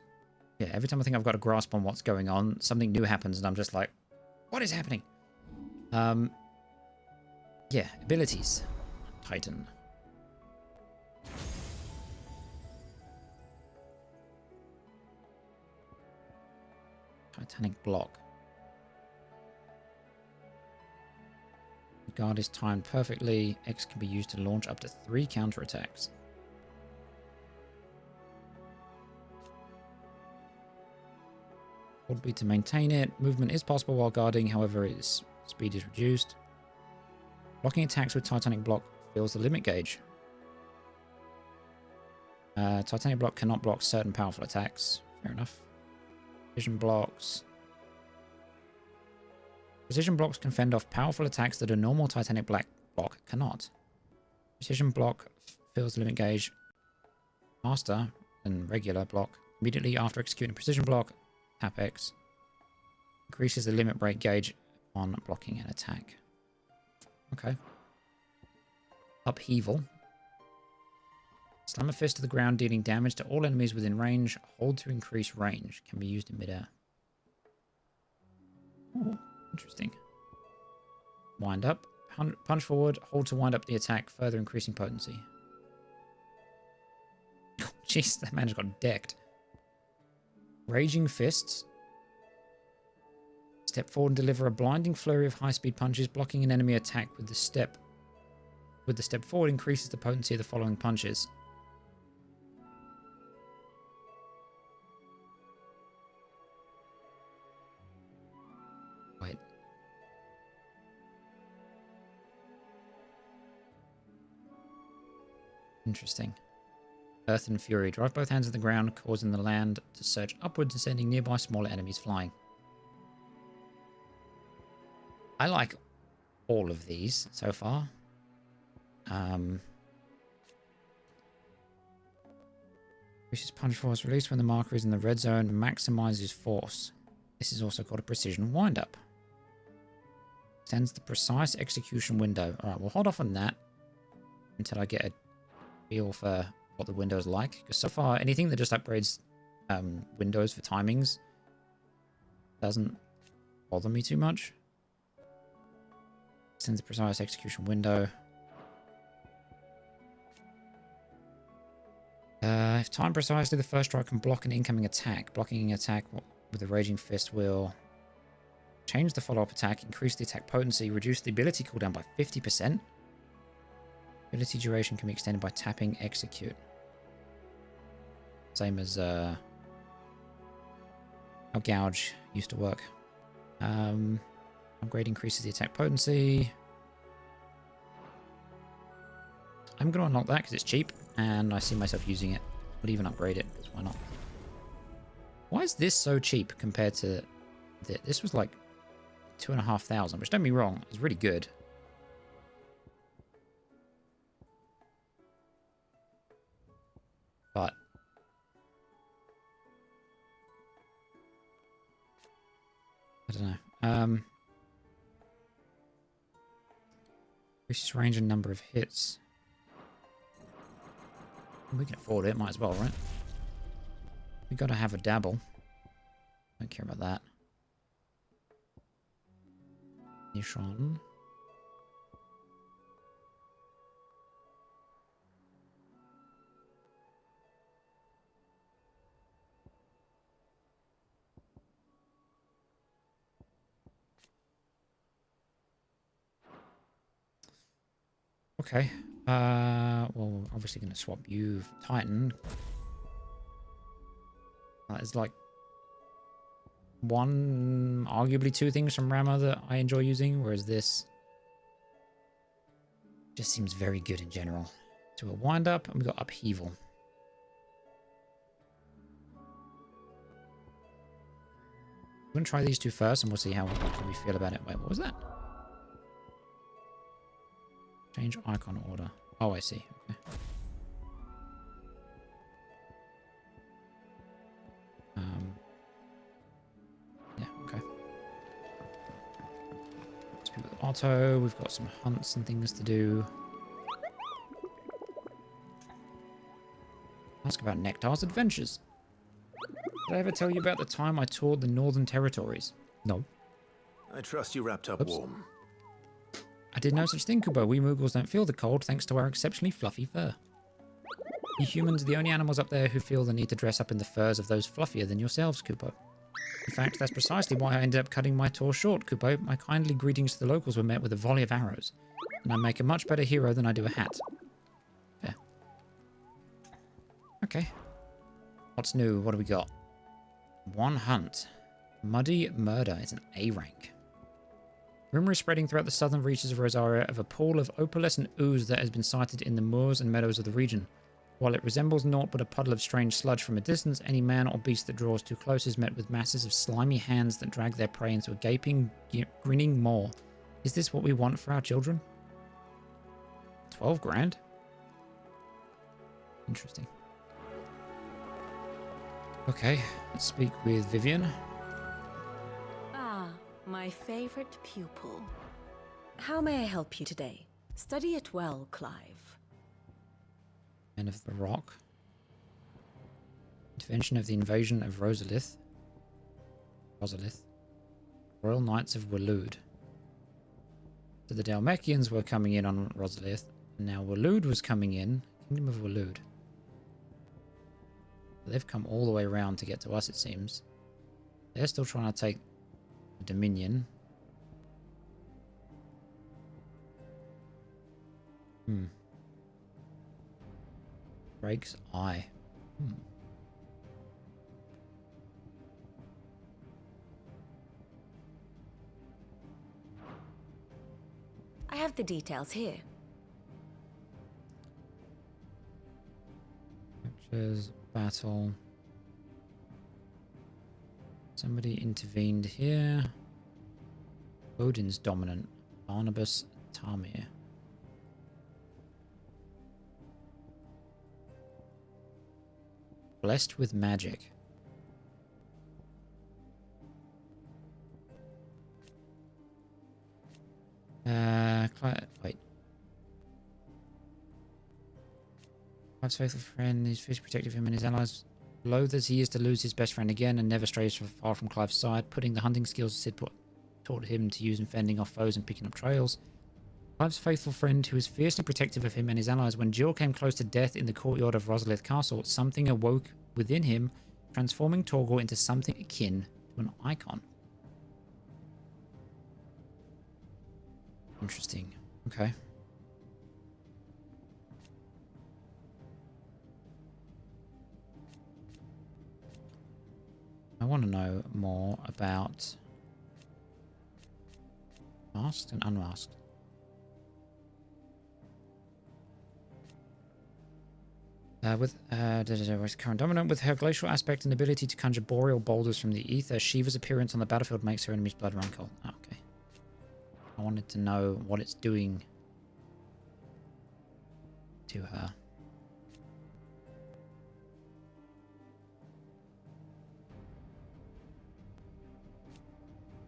Yeah, every time I think I've got a grasp on what's going on, something new happens and I'm just like, what is happening? Yeah, abilities. Titan. Titanic Block. The guard is timed perfectly. X can be used to launch up to 3 counterattacks. Would be to maintain it. Movement is possible while guarding, however, its speed is reduced. Blocking attacks with Titanic Block fills the limit gauge. Titanic block cannot block certain powerful attacks. Fair enough. Precision blocks. Precision blocks can fend off powerful attacks that a normal Titanic block cannot. Precision block fills the limit gauge faster than regular block. Immediately after executing precision block, tap X. Increases the limit break gauge on blocking an attack. Okay. Upheaval. Slam a fist to the ground, dealing damage to all enemies within range. Hold to increase range. Can be used in midair. Ooh, interesting. Wind up. Punch forward. Hold to wind up the attack, further increasing potency. Jeez, that man just got decked. Raging fists. Step forward and deliver a blinding flurry of high-speed punches, blocking an enemy attack with the step. With the step forward increases the potency of the following punches. Wait. Interesting. Earth and Fury. Drive both hands to the ground, causing the land to surge upwards and sending nearby smaller enemies flying. I like all of these so far. Increases punch force release when the marker is in the red zone. Maximizes force. This is also called a precision wind-up. Extends the precise execution window. Alright, we'll hold off on that until I get a feel for what the window is like. Because so far, anything that just upgrades windows for timings doesn't bother me too much. Extends the precise execution window. If timed precisely, the first strike can block an incoming attack. Blocking an attack with a Raging Fist will change the follow-up attack, increase the attack potency, reduce the ability cooldown by 50%. Ability duration can be extended by tapping execute. Same as how Gouge used to work. Upgrade increases the attack potency. I'm going to unlock that because it's cheap and I see myself using it. I'll even upgrade it because why not? Why is this so cheap compared to this? This was like 2,500, which don't be wrong, is really good. But I don't know. Increases range and number of hits. We can afford it, might as well, right? We gotta have a dabble. Don't care about that. Nishon. Okay. Well, we're obviously going to swap you for Titan. That is like one, arguably two things from Rama that I enjoy using, whereas this just seems very good in general. So a wind up, and we've got upheaval. We're going to try these two first, and we'll see how we feel about it. Wait, what was that? Change icon order. Oh, I see. Okay. Yeah, okay. Let's pick up auto. We've got some hunts and things to do. Ask about Nectar's adventures. Did I ever tell you about the time I toured the Northern Territories? No. I trust you wrapped up warm. I did no such thing, Kubo. We Moogles don't feel the cold thanks to our exceptionally fluffy fur. You humans are the only animals up there who feel the need to dress up in the furs of those fluffier than yourselves, Kubo. In fact, that's precisely why I ended up cutting my tour short, Kubo. My kindly greetings to the locals were met with a volley of arrows. And I make a much better hero than I do a hat. Fair. Okay. What's new? What do we got? One hunt. Muddy Murder is an A rank. Rumour is spreading throughout the southern reaches of Rosaria of a pool of opalescent ooze that has been sighted in the moors and meadows of the region. While it resembles naught but a puddle of strange sludge from a distance, any man or beast that draws too close is met with masses of slimy hands that drag their prey into a gaping, grinning maw. Is this what we want for our children? 12 grand? Interesting. Okay, let's speak with Vivian. Ah, my favorite pupil. How may I help you today? Study it well, Clive. Men of the Rock. Intervention of the invasion of Rosalith. Royal Knights of Waloed. So the Dalmekians were coming in on Rosalith, and now Waloed was coming in. Kingdom of Waloed. They've come all the way around to get to us, it seems. They're still trying to take Dominion. Drake's Eye. I have the details here. Captures, battle. Somebody intervened here. Odin's dominant. Barnabas Tamir. Blessed with magic. Wait. Clive's faithful friend, his fierce protective him and his allies. Loath as he is to lose his best friend again and never strays far from Clive's side, putting the hunting skills Sid taught him to use in fending off foes and picking up trails. Clive's faithful friend, who is fiercely protective of him and his allies, when Jill came close to death in the courtyard of Rosalith Castle, something awoke within him, transforming Torgal into something akin to an icon. Interesting. Okay. I want to know more about masked and unmasked. With current dominant, with her glacial aspect and ability to conjure boreal boulders from the ether, Shiva's appearance on the battlefield makes her enemy's blood run cold. Oh, okay. I wanted to know what it's doing to her.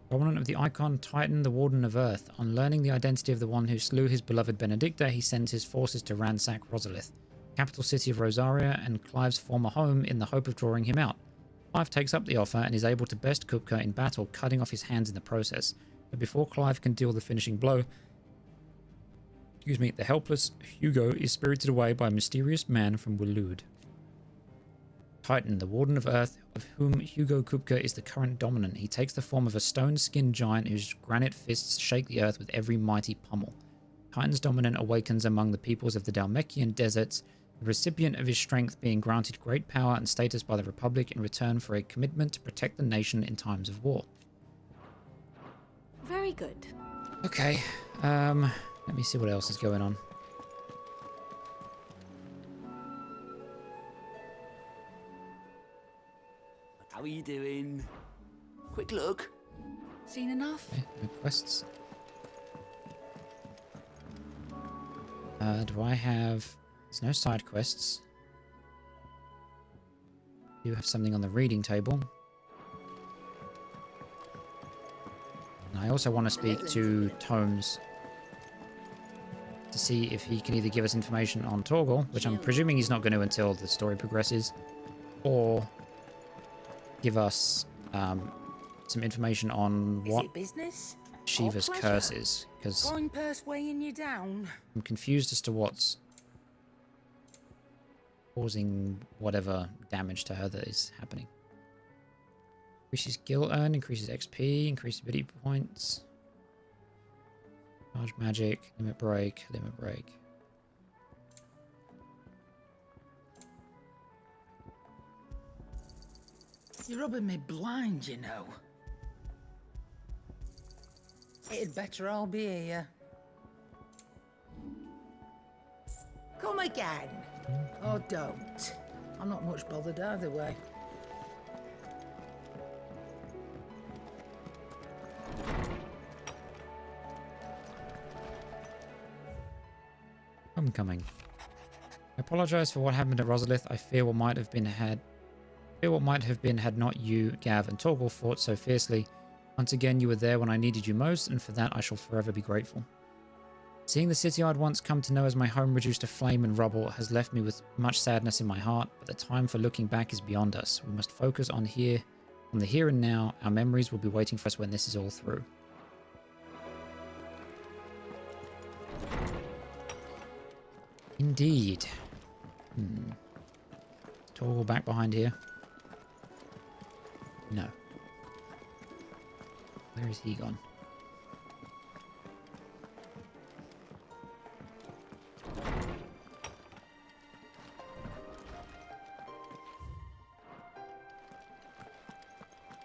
Dominant of the icon, Titan, the Warden of Earth. On learning the identity of the one who slew his beloved Benedicta, he sends his forces to ransack Rosalith, capital city of Rosaria and Clive's former home, in the hope of drawing him out. Clive takes up the offer and is able to best Kupka in battle, cutting off his hands in the process. But before Clive can deal the finishing blow, the helpless Hugo is spirited away by a mysterious man from Waloed. Titan, the Warden of Earth, of whom Hugo Kupka is the current dominant. He takes the form of a stone-skinned giant whose granite fists shake the earth with every mighty pummel. Titan's dominant awakens among the peoples of the Dalmekian deserts, the recipient of his strength being granted great power and status by the Republic in return for a commitment to protect the nation in times of war. Very good. Okay, let me see what else is going on. How are you doing? Quick look. Seen enough? Okay, no quests. Do I have... There's no side quests. You have something on the reading table. And I also want to speak to Tomes to see if he can either give us information on Torgal, which I'm presuming he's not going to until the story progresses, or give us some information on what Shiva's curse is, because I'm confused as to what's causing whatever damage to her that is happening. Increases skill earn, increases XP, increases ability points. Charge magic, limit break, limit break. You're rubbing me blind, you know. It'd better all be here. Come again. Or don't. I'm not much bothered either way. Homecoming. I apologize for what happened at Rosalith. I fear what might have been had not you, Gav, and Torgal fought so fiercely. Once again, you were there when I needed you most, and for that I shall forever be grateful. Seeing the city I'd once come to know as my home reduced to flame and rubble has left me with much sadness in my heart, but the time for looking back is beyond us. We must focus on the here and now. Our memories will be waiting for us when this is all through. Indeed. Torgal back behind here? No. Where is he gone?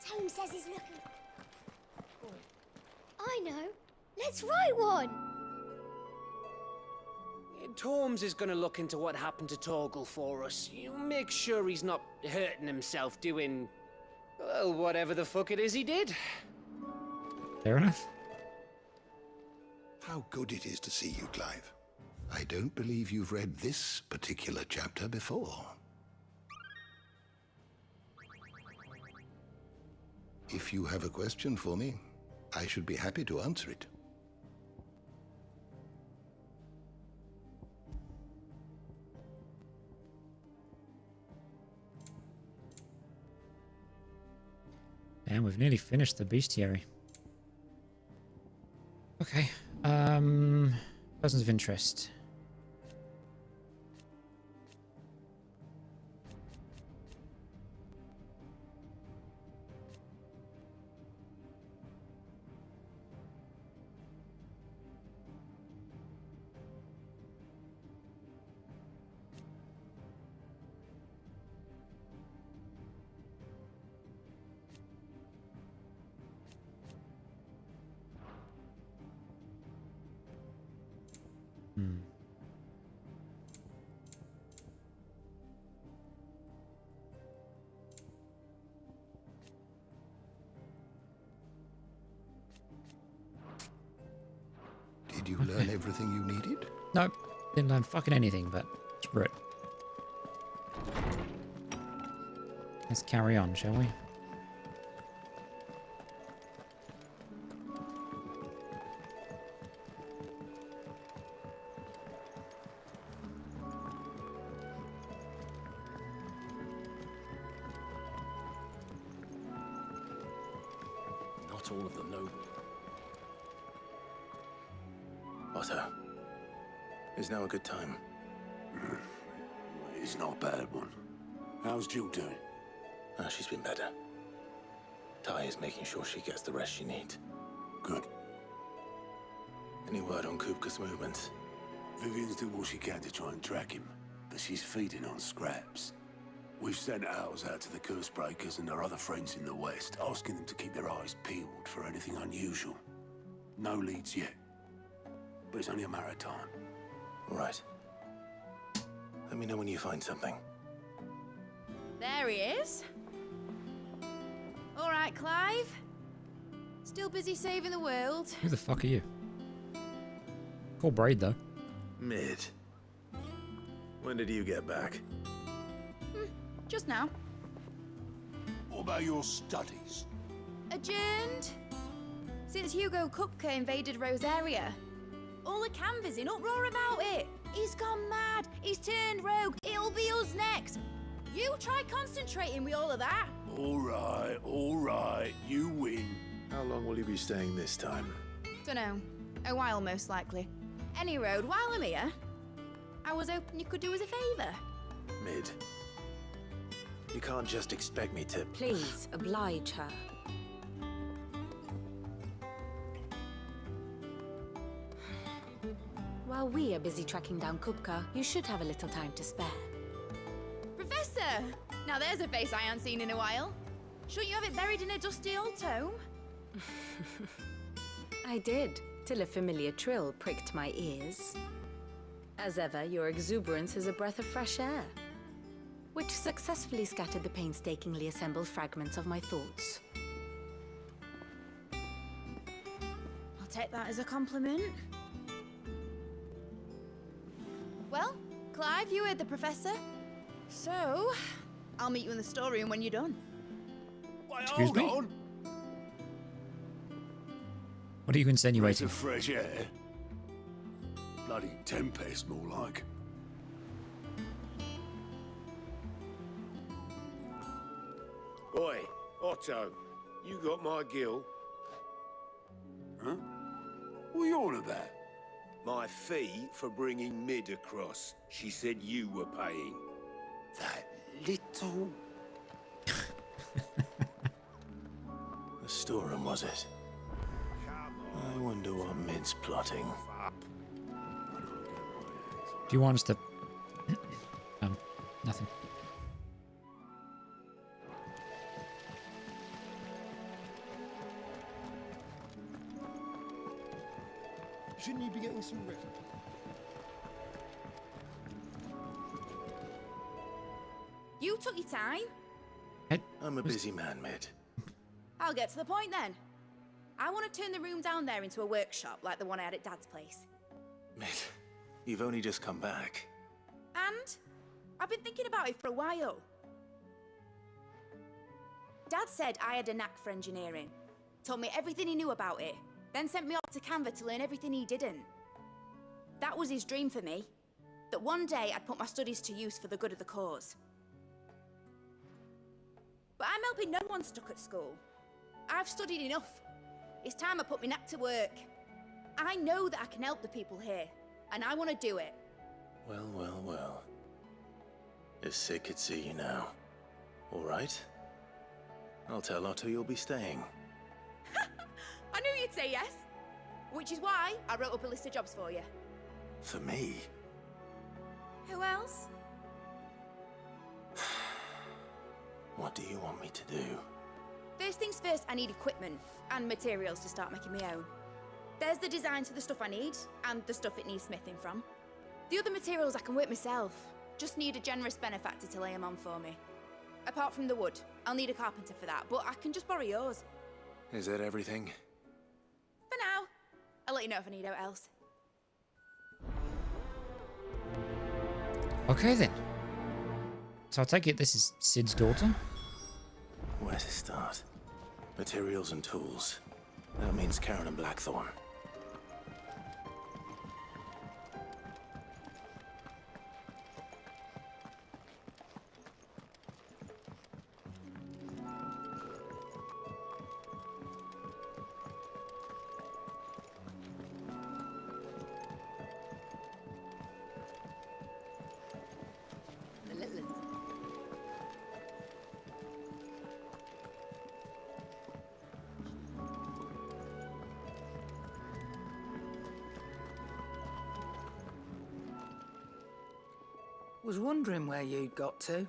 Tome says he's looking. I know. Let's write one. Torms is gonna look into what happened to Torgal for us. You make sure he's not hurting himself doing, well, whatever the fuck it is he did. Fair enough. How good it is to see you, Clive. I don't believe you've read this particular chapter before. If you have a question for me, I should be happy to answer it. And we've nearly finished the bestiary. Okay. Persons of interest. Did you learn everything you needed? Nope. Didn't learn fucking anything, but screw it. Let's carry on, shall we? Not all of them know. Otto, is now a good time? It's not a bad one. How's Jill doing? Ah, she's been better. Ty is making sure she gets the rest she needs. Good. Any word on Kupka's movements? Vivian's doing what she can to try and track him, but she's feeding on scraps. We've sent ours out to the curse breakers and our other friends in the west, asking them to keep their eyes peeled for anything unusual. No leads yet, but it's only a matter of time. Right. Let me know when you find something. There he is. All right, Clive. Still busy saving the world. Who the fuck are you? Cool braid, though. Mid. When did you get back? Just now. What about your studies? Adjourned. Since Hugo Kupka invaded Rosaria. All the canvas in uproar about it. He's gone mad. He's turned rogue. It'll be us next. You try concentrating with all of that. All right. You win. How long will you be staying this time? Dunno. A while, most likely. Any road, while I'm here, I was hoping you could do us a favour. Mid. You can't just expect me to... Please, oblige her. While we are busy tracking down Kupka, you should have a little time to spare. Professor! Now there's a face I haven't seen in a while. Shouldn't you have it buried in a dusty old tome? I did, till a familiar trill pricked my ears. As ever, your exuberance is a breath of fresh air, which successfully scattered the painstakingly assembled fragments of my thoughts. I'll take that as a compliment. Well, Clive, you heard the professor. So, I'll meet you in the storeroom when you're done. Wait, Excuse hold me? on. What are you insinuating? Breath of fresh air. Bloody tempest, more like. Oi, Otto, you got my gill? Huh? What are you on about? My fee for bringing Mid across. She said you were paying. That little... The storeroom, was it? I wonder what Mid's plotting. Do you want us to... nothing. Shouldn't you be getting some rest? You took your time. I'm a busy man, Mid. I'll get to the point then. I want to turn the room down there into a workshop like the one I had at Dad's place. Mid, you've only just come back. And I've been thinking about it for a while. Dad said I had a knack for engineering. Told me everything he knew about it. Then sent me off to Canva to learn everything he didn't. That was his dream for me. That one day I'd put my studies to use for the good of the cause. But I'm helping no one stuck at school. I've studied enough. It's time I put my knack to work. I know that I can help the people here, and I want to do it. Well, well, well. If Sid could see you now. All right. I'll tell Otto you'll be staying. I knew you'd say yes. Which is why I wrote up a list of jobs for you. For me? Who else? What do you want me to do? First things first, I need equipment and materials to start making my own. There's the designs for the stuff I need, and the stuff it needs smithing from. The other materials I can work myself. Just need a generous benefactor to lay them on for me. Apart from the wood, I'll need a carpenter for that, but I can just borrow yours. Is that everything? For now. I'll let you know if I need out else. Okay then. So I take it this is Sid's daughter? Where to start? Materials and tools. That means Karen and Blackthorn. Was wondering where you'd got to.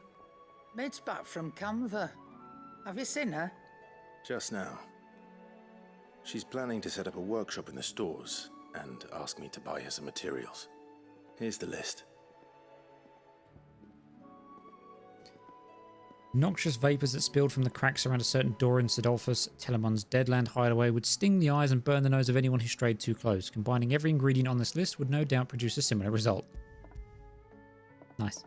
Mid's back from Canva. Have you seen her? Just now. She's planning to set up a workshop in the stores and ask me to buy her some materials. Here's the list. Noxious vapors that spilled from the cracks around a certain door in Sidolphus Telemon's Deadland hideaway would sting the eyes and burn the nose of anyone who strayed too close. Combining every ingredient on this list would no doubt produce a similar result. Nice.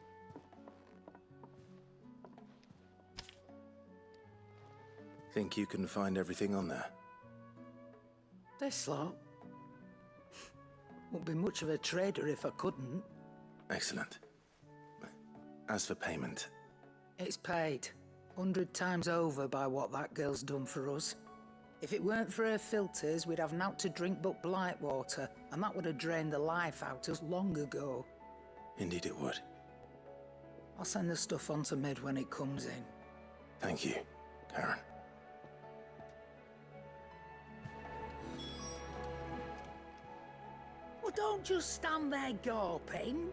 Think you can find everything on there? This lot. Wouldn't be much of a trader if I couldn't. Excellent. As for payment... It's paid. 100 times over by what that girl's done for us. If it weren't for her filters, we'd have naught to drink but blight water, and that would have drained the life out us long ago. Indeed it would. I'll send the stuff on to Mid when it comes in. Thank you, Karen. Well, don't just stand there gawping.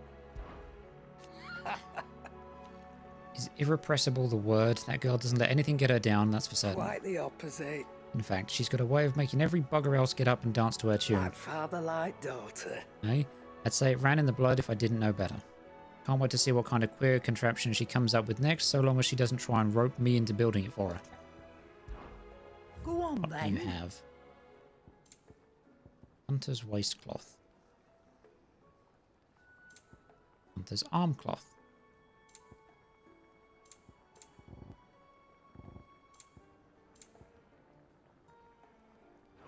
Is irrepressible the word? That girl doesn't let anything get her down, that's for certain. Quite the opposite. In fact, she's got a way of making every bugger else get up and dance to her tune. Like father, like daughter. Eh? I'd say it ran in the blood if I didn't know better. Can't wait to see what kind of queer contraption she comes up with next, so long as she doesn't try and rope me into building it for her. Go on, What then. do you have? Hunter's waistcloth. Hunter's arm cloth.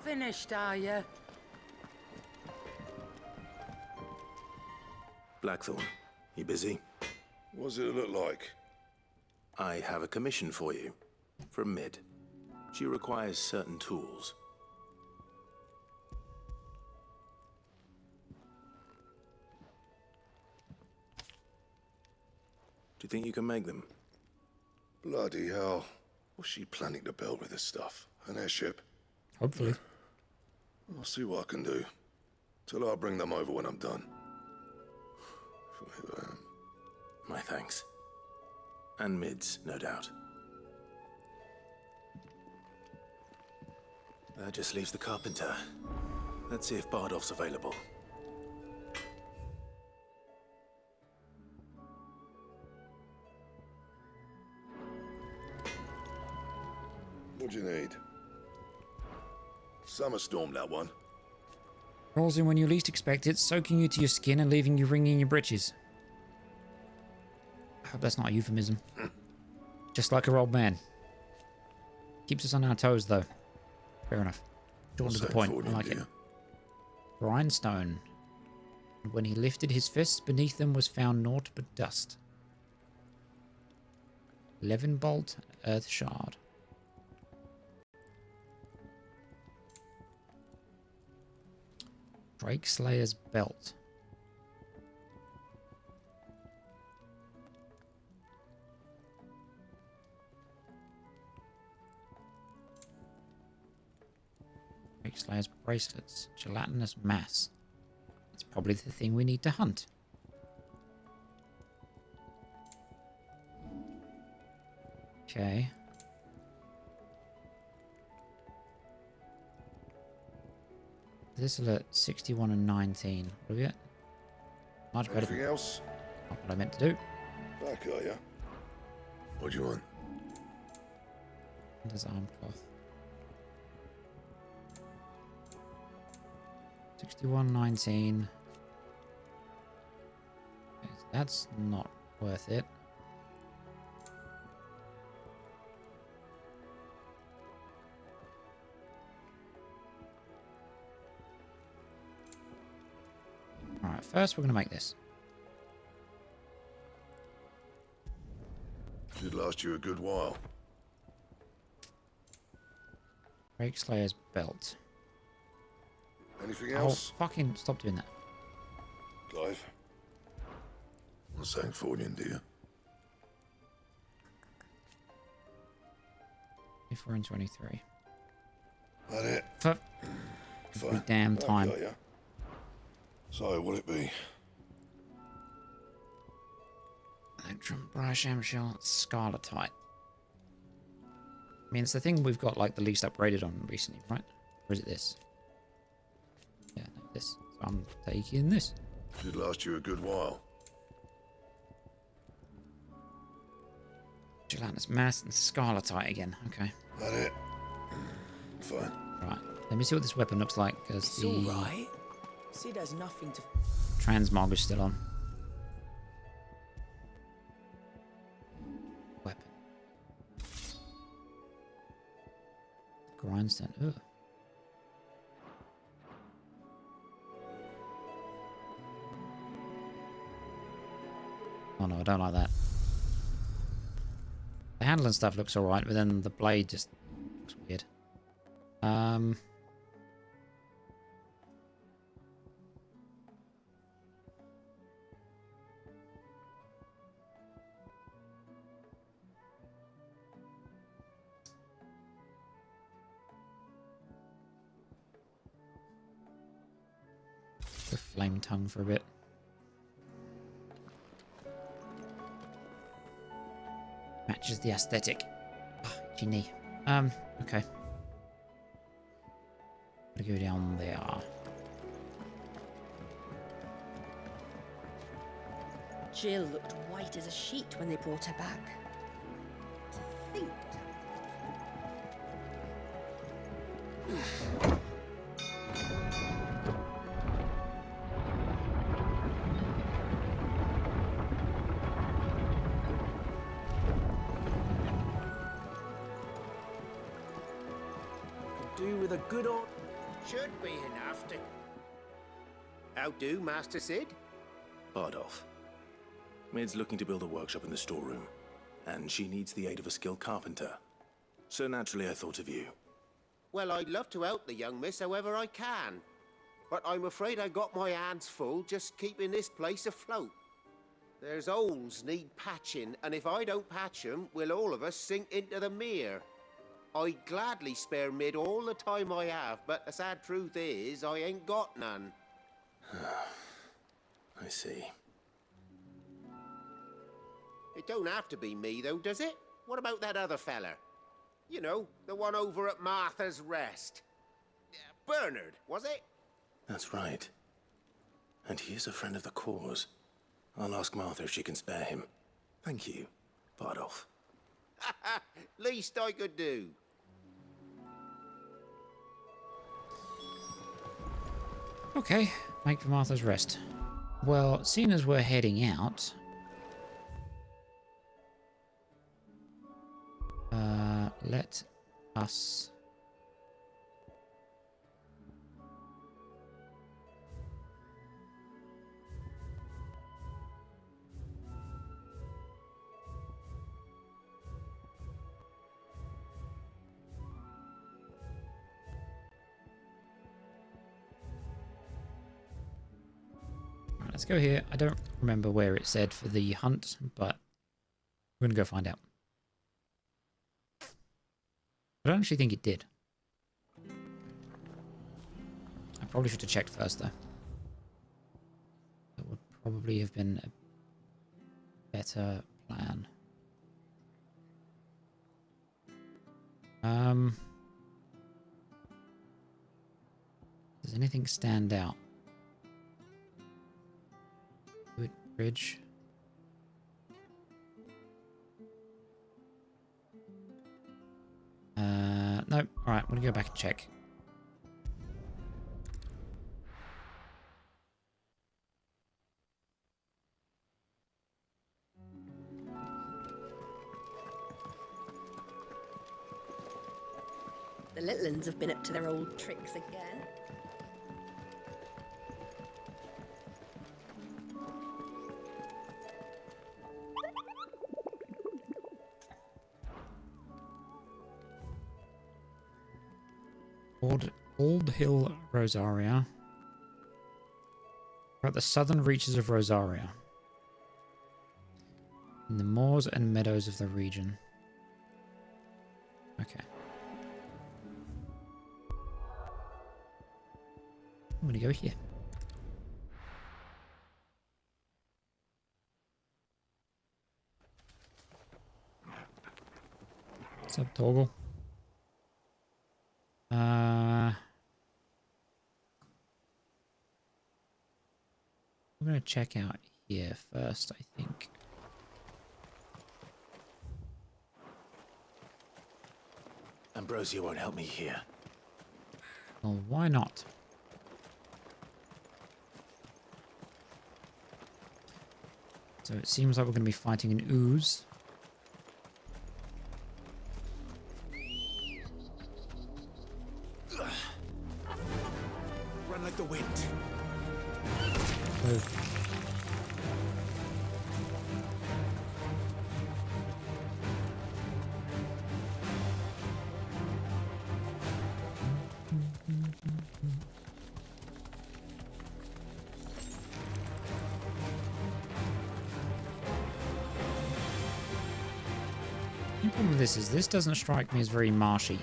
Finished, are you? Blackthorn, you busy? What's it look like? I have a commission for you. From Mid. She requires certain tools. Do you think you can make them? Bloody hell. What's she planning to build with this stuff? An airship? Hopefully. I'll see what I can do. Till I'll bring them over when I'm done. My thanks. And Mid's, no doubt. That just leaves the carpenter. Let's see if Bardolph's available. What do you need? Summer storm, that one. Rolls in when you least expect it, soaking you to your skin and leaving you wringing your britches. I hope that's not a euphemism. Just like her old man. Keeps us on our toes, though. Fair enough. Drawn to the point. I like it. Grindstone. And when he lifted his fists, beneath them was found naught but dust. 11 bolt, earth shard. Drake Slayer's belt. Drake Slayer's bracelets. Gelatinous mass. It's probably the thing we need to hunt. Okay. This is at 61 and 19. What do we get? Much better. Anything else? Not what I meant to do. Back, are ya? What do you want? There's arm cloth. 61.19. Okay, so that's not worth it. Alright, first we're going to make this. Should last you a good while. Drake Slayer's belt. Anything else? Oh, fucking stop doing that. Clive? I'm saying for you, dear. 24 and 23. That it? For every damn time. Okay, yeah. So, what'll it be? Electrum, Brush, Amshell, Scarletite. I mean, it's the thing we've got like the least upgraded on recently, right? Or is it this? Yeah, no, this. So I'm taking this. Should last you a good while. Gelatinous mass and Scarletite again. Okay. That it? Fine. Right. Let me see what this weapon looks like, because It's the alright. See, there's nothing to... transmog is still on. Weapon. Grindstone. Ugh. Oh no, I don't like that. The handle and stuff looks alright, but then the blade just looks weird. The flame tongue for a bit. Matches the aesthetic. Ah, genie. Okay. Gotta go down there. Jill looked white as a sheet when they brought her back. To think. Could do with a good old... Should be enough to... How do, Master Sid? Bardolph. Mid's looking to build a workshop in the storeroom, and she needs the aid of a skilled carpenter. So naturally I thought of you. Well, I'd love to help the young miss however I can. But I'm afraid I got my hands full just keeping this place afloat. There's holes need patching, and if I don't patch them, we'll all of us sink into the mere. I'd gladly spare Mid all the time I have, but the sad truth is, I ain't got none. I see. It don't have to be me, though, does it? What about that other fella? You know, the one over at Martha's Rest. Bernard, was it? That's right. And he is a friend of the cause. I'll ask Martha if she can spare him. Thank you, Bardolph. Least I could do. Okay, make for Martha's Rest. Well, seeing as we're heading out... let us... Let's go here. I don't remember where it said for the hunt, but we're going to go find out. I don't actually think it did. I probably should have checked first, though. That would probably have been a better plan. Does anything stand out? Good bridge. Nope. Alright, I'm gonna go back and check. The little uns have been up to their old tricks again. Old Hill Rosaria. We're at the southern reaches of Rosaria. In the moors and meadows of the region. Okay. I'm gonna go here. What's up, Toggle? I'm gonna check out here first, I think. Ambrosia won't help me here. Well, why not? So it seems like we're going to be fighting an ooze. Run like the wind. Move. The problem with this is this doesn't strike me as very marshy.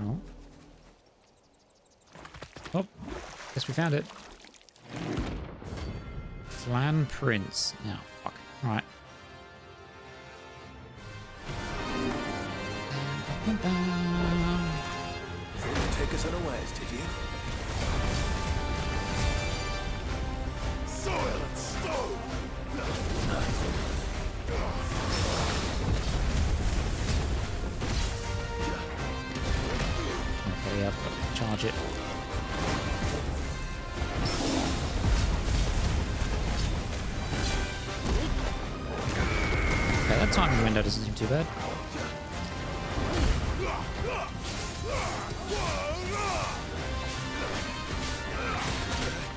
Oh. Oh, guess we found it. Flan Prince. Yeah, fuck. Alright. Take us unawares, did you? Soil and stone! Okay, yeah, I've got to charge it. Okay, that timing window doesn't seem too bad.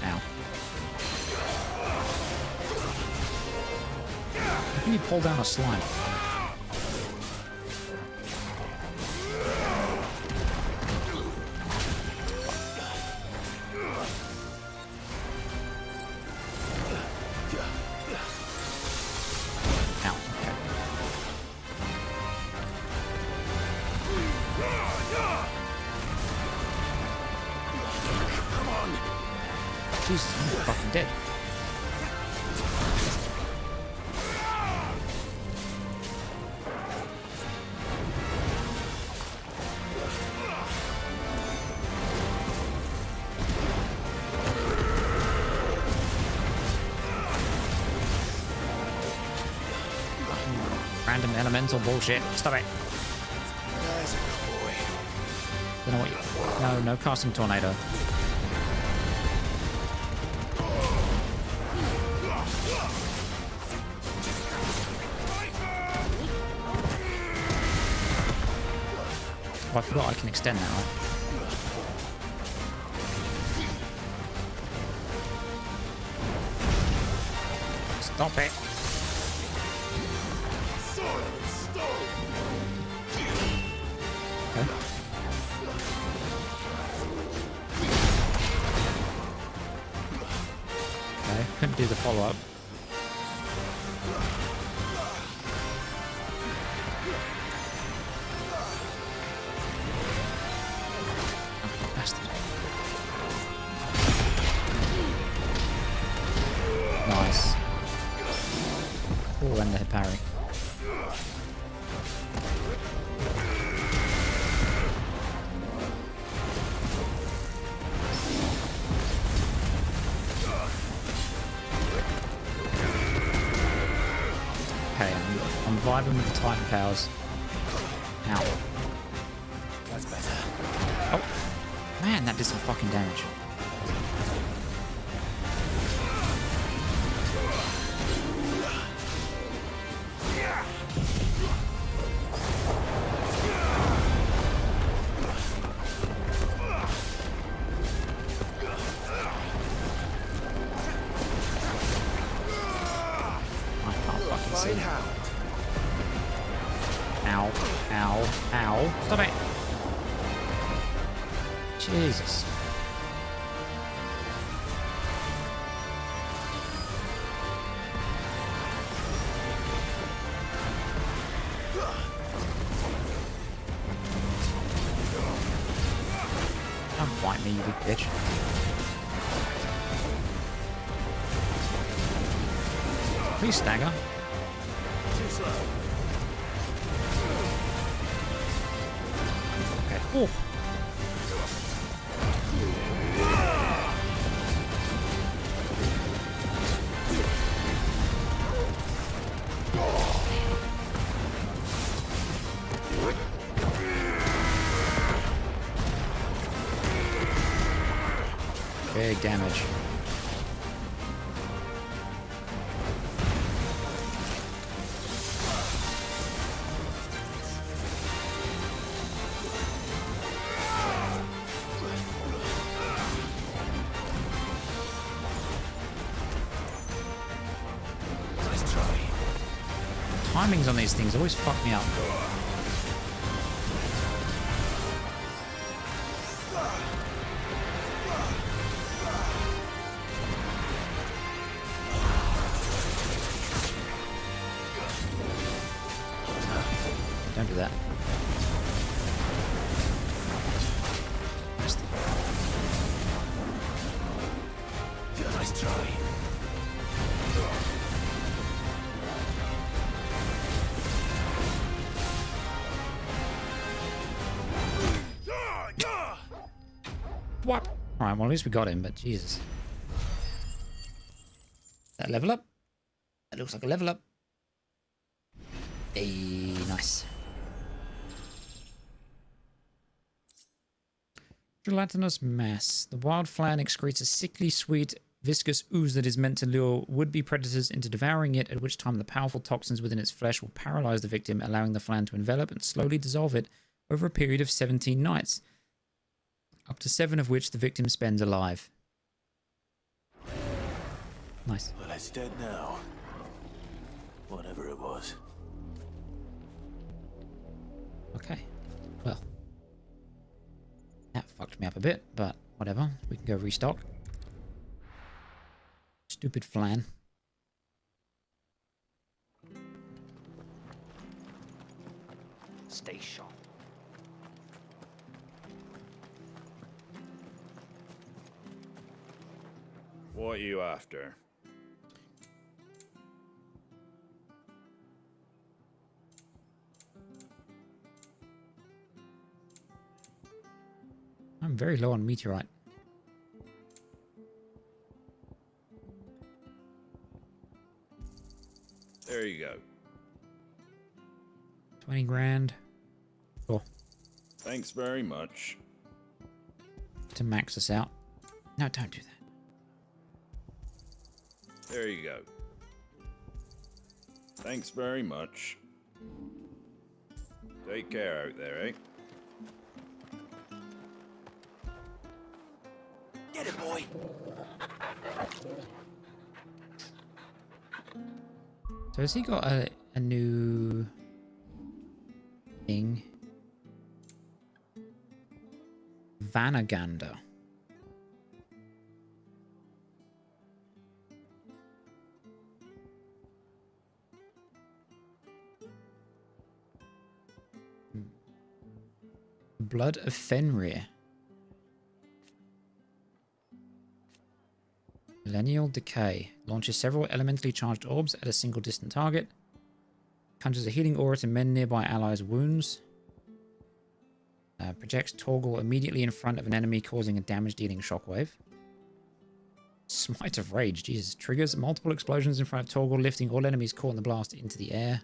Ow. How can you pull down a slime? Ow, okay. Jesus, I'm fucking dead. Random elemental bullshit. Stop it. There's a good boy. Don't know what you... No casting tornado. Oh, I forgot I can extend that, right? Stop it. Okay. Okay, couldn't do the follow-up. Oh, bastard. Nice. Oh, and the parry. Okay, I'm vibing with the Titan powers. Ow. That's better. Oh, man, that did some fucking damage. I can't fucking see. Fine hound. Ow, ow, ow. Stop it. Jesus. Don't bite me, you big bitch. Please stagger. Too slow. Okay. Oh. Big damage. Nice try. Timings on these things always fuck me up. Don't do that. Nice try. Alright, well at least we got him, but Jesus. That level up? That looks like a level up. Hey, nice. Gelatinous mass. The wild flan excretes a sickly sweet viscous ooze that is meant to lure would-be predators into devouring it, at which time the powerful toxins within its flesh will paralyze the victim, allowing the flan to envelop and slowly dissolve it over a period of 17 nights, up to 7 of which the victim spends alive. Nice. Well, it's dead now. Whatever it was. Okay. Well. That fucked me up a bit, but whatever. We can go restock. Stupid flan. Stay sharp. What are you after? I'm very low on meteorite. There you go. 20 grand. Cool. Thanks very much. To max us out. No, don't do that. There you go. Thanks very much. Take care out there, eh? Get it, boy. So has he got a new thing? Vanagander. Blood of Fenrir. Millennial Decay. Launches several elementally charged orbs at a single distant target. Conjures a healing aura to mend nearby allies' wounds. Projects Torgal immediately in front of an enemy, causing a damage-dealing shockwave. Smite of Rage. Jesus. Triggers multiple explosions in front of Torgal, lifting all enemies caught in the blast into the air.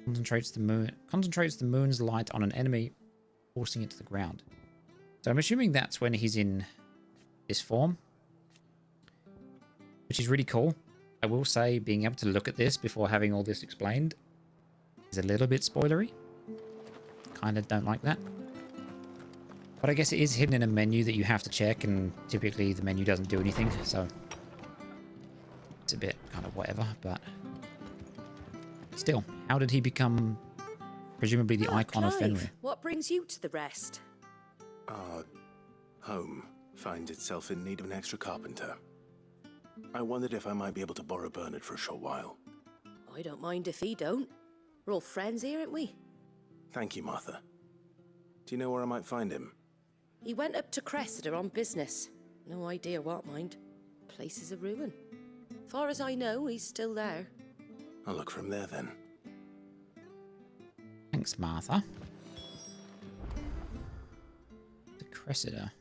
Concentrates the moon's light on an enemy, forcing it to the ground. So I'm assuming that's when he's in this form, which is really cool. I will say being able to look at this before having all this explained is a little bit spoilery. Kind of don't like that. But I guess it is hidden in a menu that you have to check, and typically the menu doesn't do anything, so it's a bit kind of whatever, but still, how did he become presumably the icon of Fenrir? What brings you to the rest? Our home finds itself in need of an extra carpenter. I wondered if I might be able to borrow Bernard for a short while. I don't mind if he don't. We're all friends here, aren't we? Thank you, Martha. Do you know where I might find him? He went up to Cressida on business. No idea what, mind. Place is a ruin. Far as I know, he's still there. I'll look from there then. Thanks, Martha. The Cressida.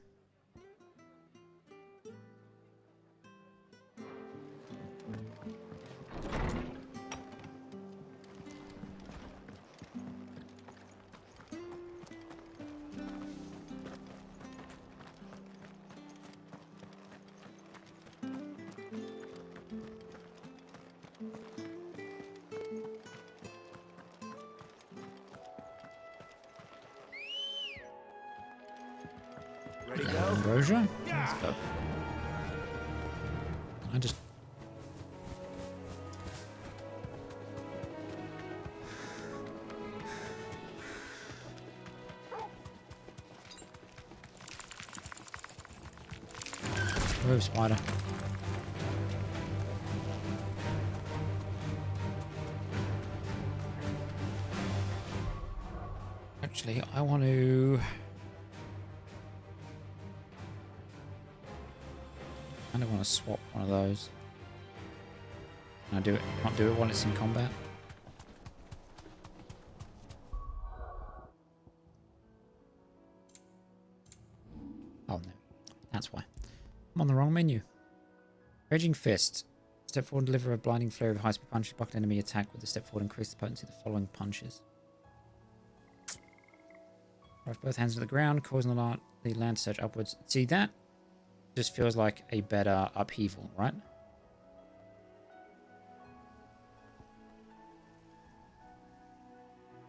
Ready to go? Ambrosia? Let's go. I just... Move, spider. Actually, I want to... I don't want to swap one of those. Can I do it? Can't do it while it's in combat. That's why. I'm on the wrong menu. Raging Fist. Step forward and deliver a blinding flurry of high-speed punches. Block an enemy attack with the step forward. Increase the potency of the following punches. Drive both hands to the ground, causing the land to surge upwards. See, that just feels like a better upheaval, right?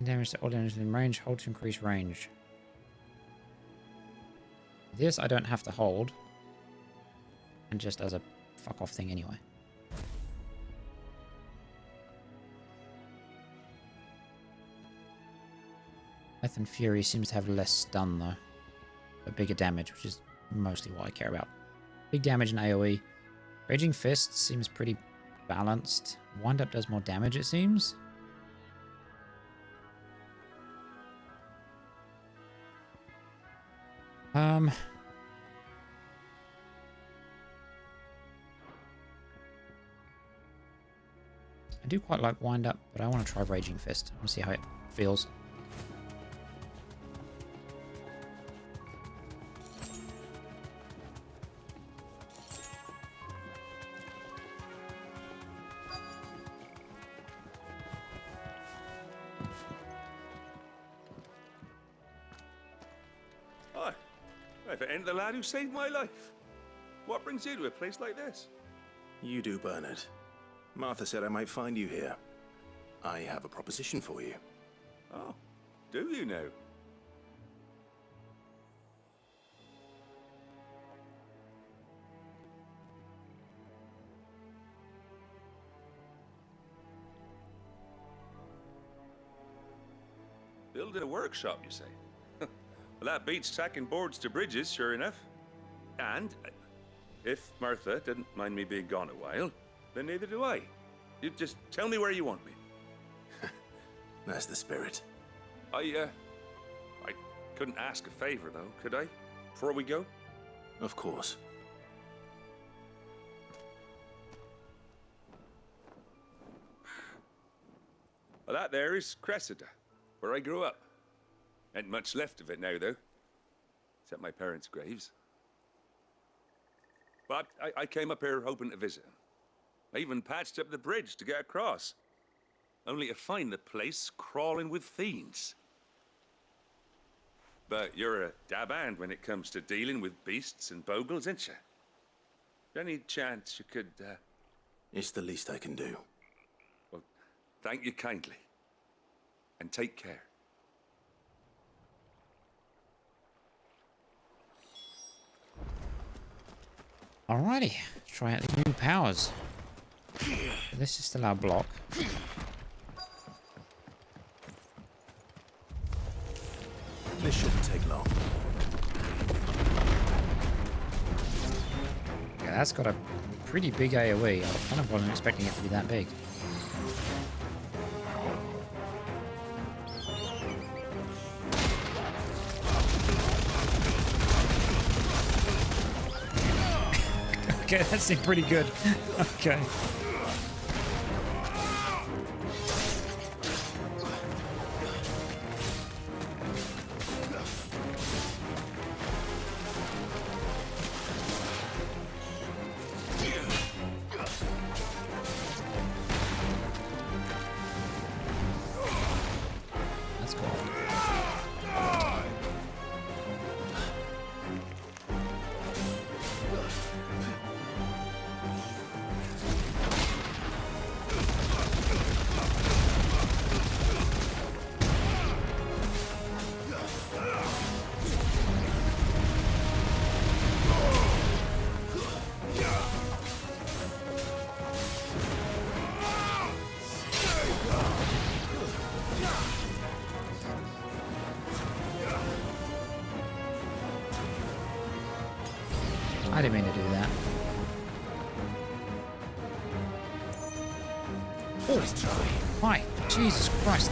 Damage to all enemies in range. Hold to increase range. This I don't have to hold. And just as a fuck off thing anyway. Death and Fury seems to have less stun though. But bigger damage, which is mostly what I care about. Big damage in AoE. Raging Fist seems pretty balanced. Wind Up does more damage, it seems. I do quite like Wind Up, but I want to try Raging Fist. I want to see how it feels. Hi. If it ain't the lad who saved my life. What brings you to a place like this? You do, Bernard. Martha said I might find you here. I have a proposition for you. Oh, do you now? Building a workshop, you say? Well, that beats tacking boards to bridges, sure enough. And if Martha didn't mind me being gone a while, then neither do I. You just tell me where you want me. That's the spirit. I couldn't ask a favor, though, could I? Before we go? Of course. Well, that there is Cressida, where I grew up. Ain't much left of it now, though. Except my parents' graves. But I came up here hoping to visit them. I even patched up the bridge to get across. Only to find the place crawling with fiends. But you're a dab hand when it comes to dealing with beasts and bogles, ain't you? Any chance you could, It's the least I can do. Well, thank you kindly. And take care. Alrighty, try out the new powers. This is still our block. This shouldn't take long. Yeah, that's got a pretty big AoE. I kind of wasn't expecting it to be that big. Okay, that seemed pretty good. Okay. That's cool. I didn't mean to do that. Oh, hi. Jesus Christ.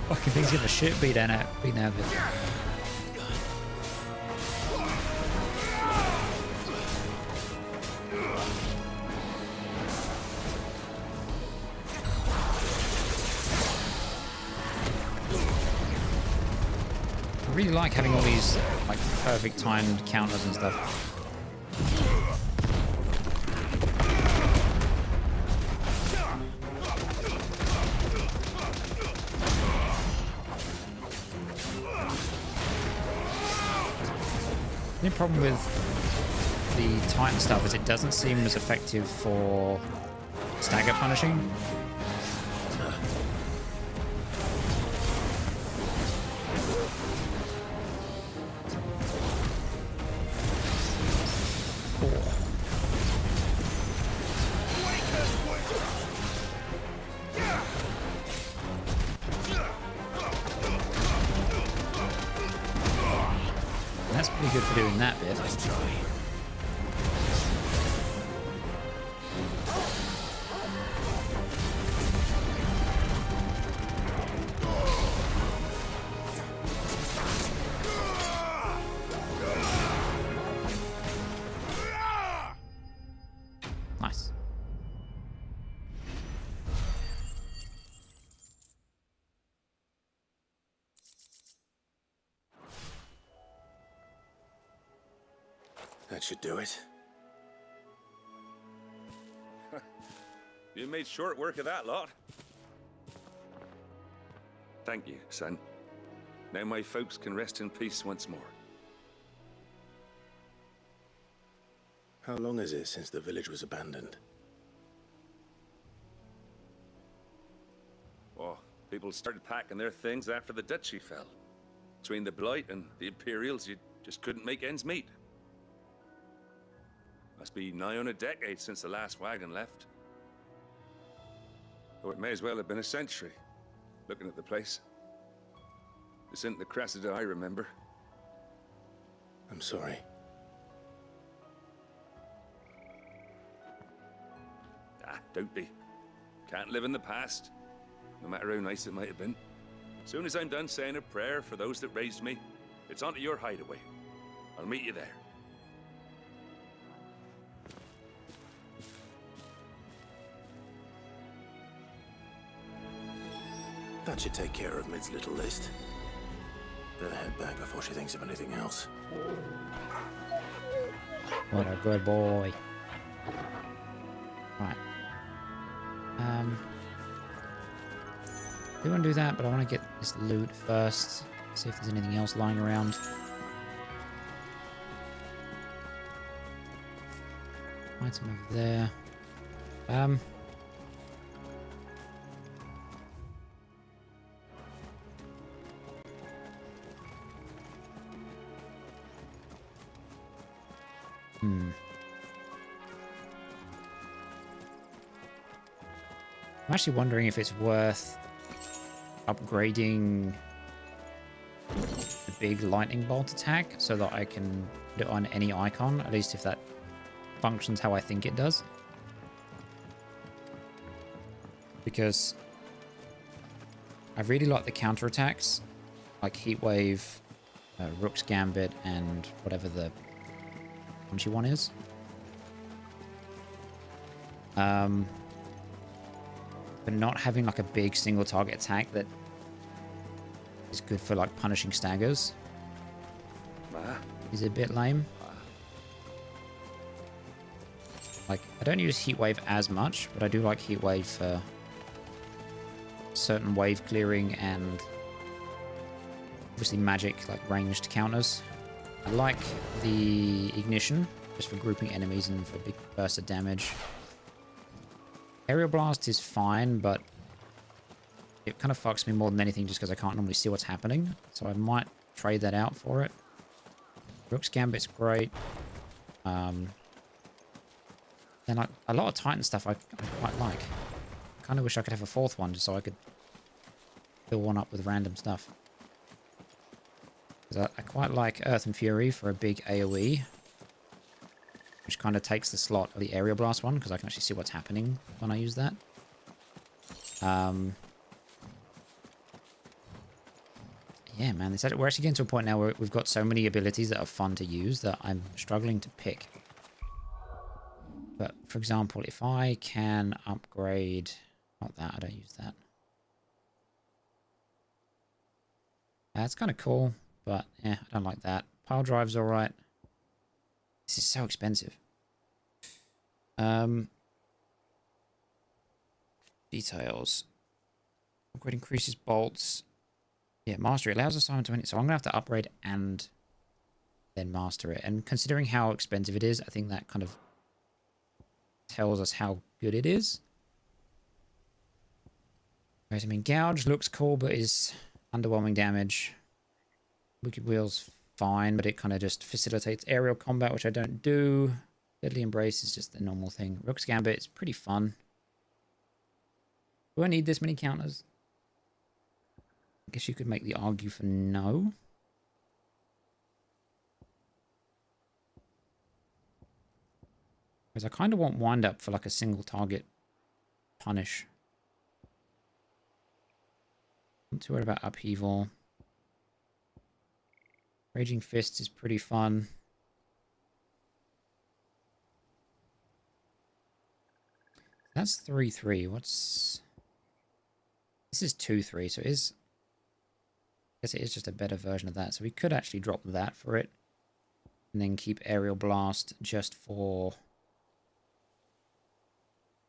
Fucking things get the shit beat out of it. really like having all these like perfect timed counters and stuff. The only problem with the Titan stuff is it doesn't seem as effective for stagger punishing. That's pretty good for doing that bit. Let's try. Nice. That should do it. You made short work of that lot. Thank you, son. Now my folks can rest in peace once more. How long is it since the village was abandoned? Oh, people started packing their things after the duchy fell. Between the Blight and the Imperials, you just couldn't make ends meet. Must be nigh on a decade since the last wagon left. Oh, it may as well have been a century, looking at the place. This isn't the Cressida I remember. I'm sorry. Ah, don't be. Can't live in the past, no matter how nice it might have been. Soon as I'm done saying a prayer for those that raised me, it's onto your hideaway. I'll meet you there. That should take care of Mid's little list. Better head back before she thinks of anything else. What a good boy. Right. Do want to do that, but I want to get this loot first. See if there's anything else lying around. Item over there. I'm actually wondering if it's worth upgrading the big lightning bolt attack so that I can put it on any icon, at least if that functions how I think it does. Because I really like the counterattacks, like Heat Wave, Rook's Gambit, and whatever the punchy one is. But not having like a big single target attack that is good for like punishing staggers is a bit lame. Like, I don't use Heat Wave as much, but I do like Heat Wave for certain wave clearing and obviously magic, like ranged counters. I like the Ignition, just for grouping enemies and for big bursts of damage. Aerial Blast is fine, but it kind of fucks me more than anything just because I can't normally see what's happening. So I might trade that out for it. Rook's Gambit's great. Then a lot of Titan stuff I quite like. I kind of wish I could have a fourth one just so I could fill one up with random stuff. Because I quite like Earth and Fury for a big AoE. Which kind of takes the slot of the Aerial Blast one, because I can actually see what's happening when I use that. Yeah, man, we're actually getting to a point now where we've got so many abilities that are fun to use that I'm struggling to pick. But, for example, if I can upgrade... Not that, I don't use that. That's kind of cool. but yeah, I don't like that. Pile drive's alright. This is so expensive. Details. Upgrade increases bolts. Yeah, mastery allows assignment to any. So I'm going to have to upgrade and then master it. And considering how expensive it is, I think that kind of tells us how good it is. Whereas, I mean, Gouge looks cool, but is underwhelming damage. Wicked Wheel's fine, but it kind of just facilitates aerial combat, which I don't do. Deadly Embrace is just the normal thing. Rook's Gambit is pretty fun. Do I need this many counters? I guess you could make the argue for no. Because I kind of want Wind Up for like a single target punish. Not too worried about Upheaval. Raging Fist is pretty fun. That's 3-3. What's... This is 2-3, so it is... I guess it is just a better version of that. So we could actually drop that for it. And then keep Aerial Blast just for...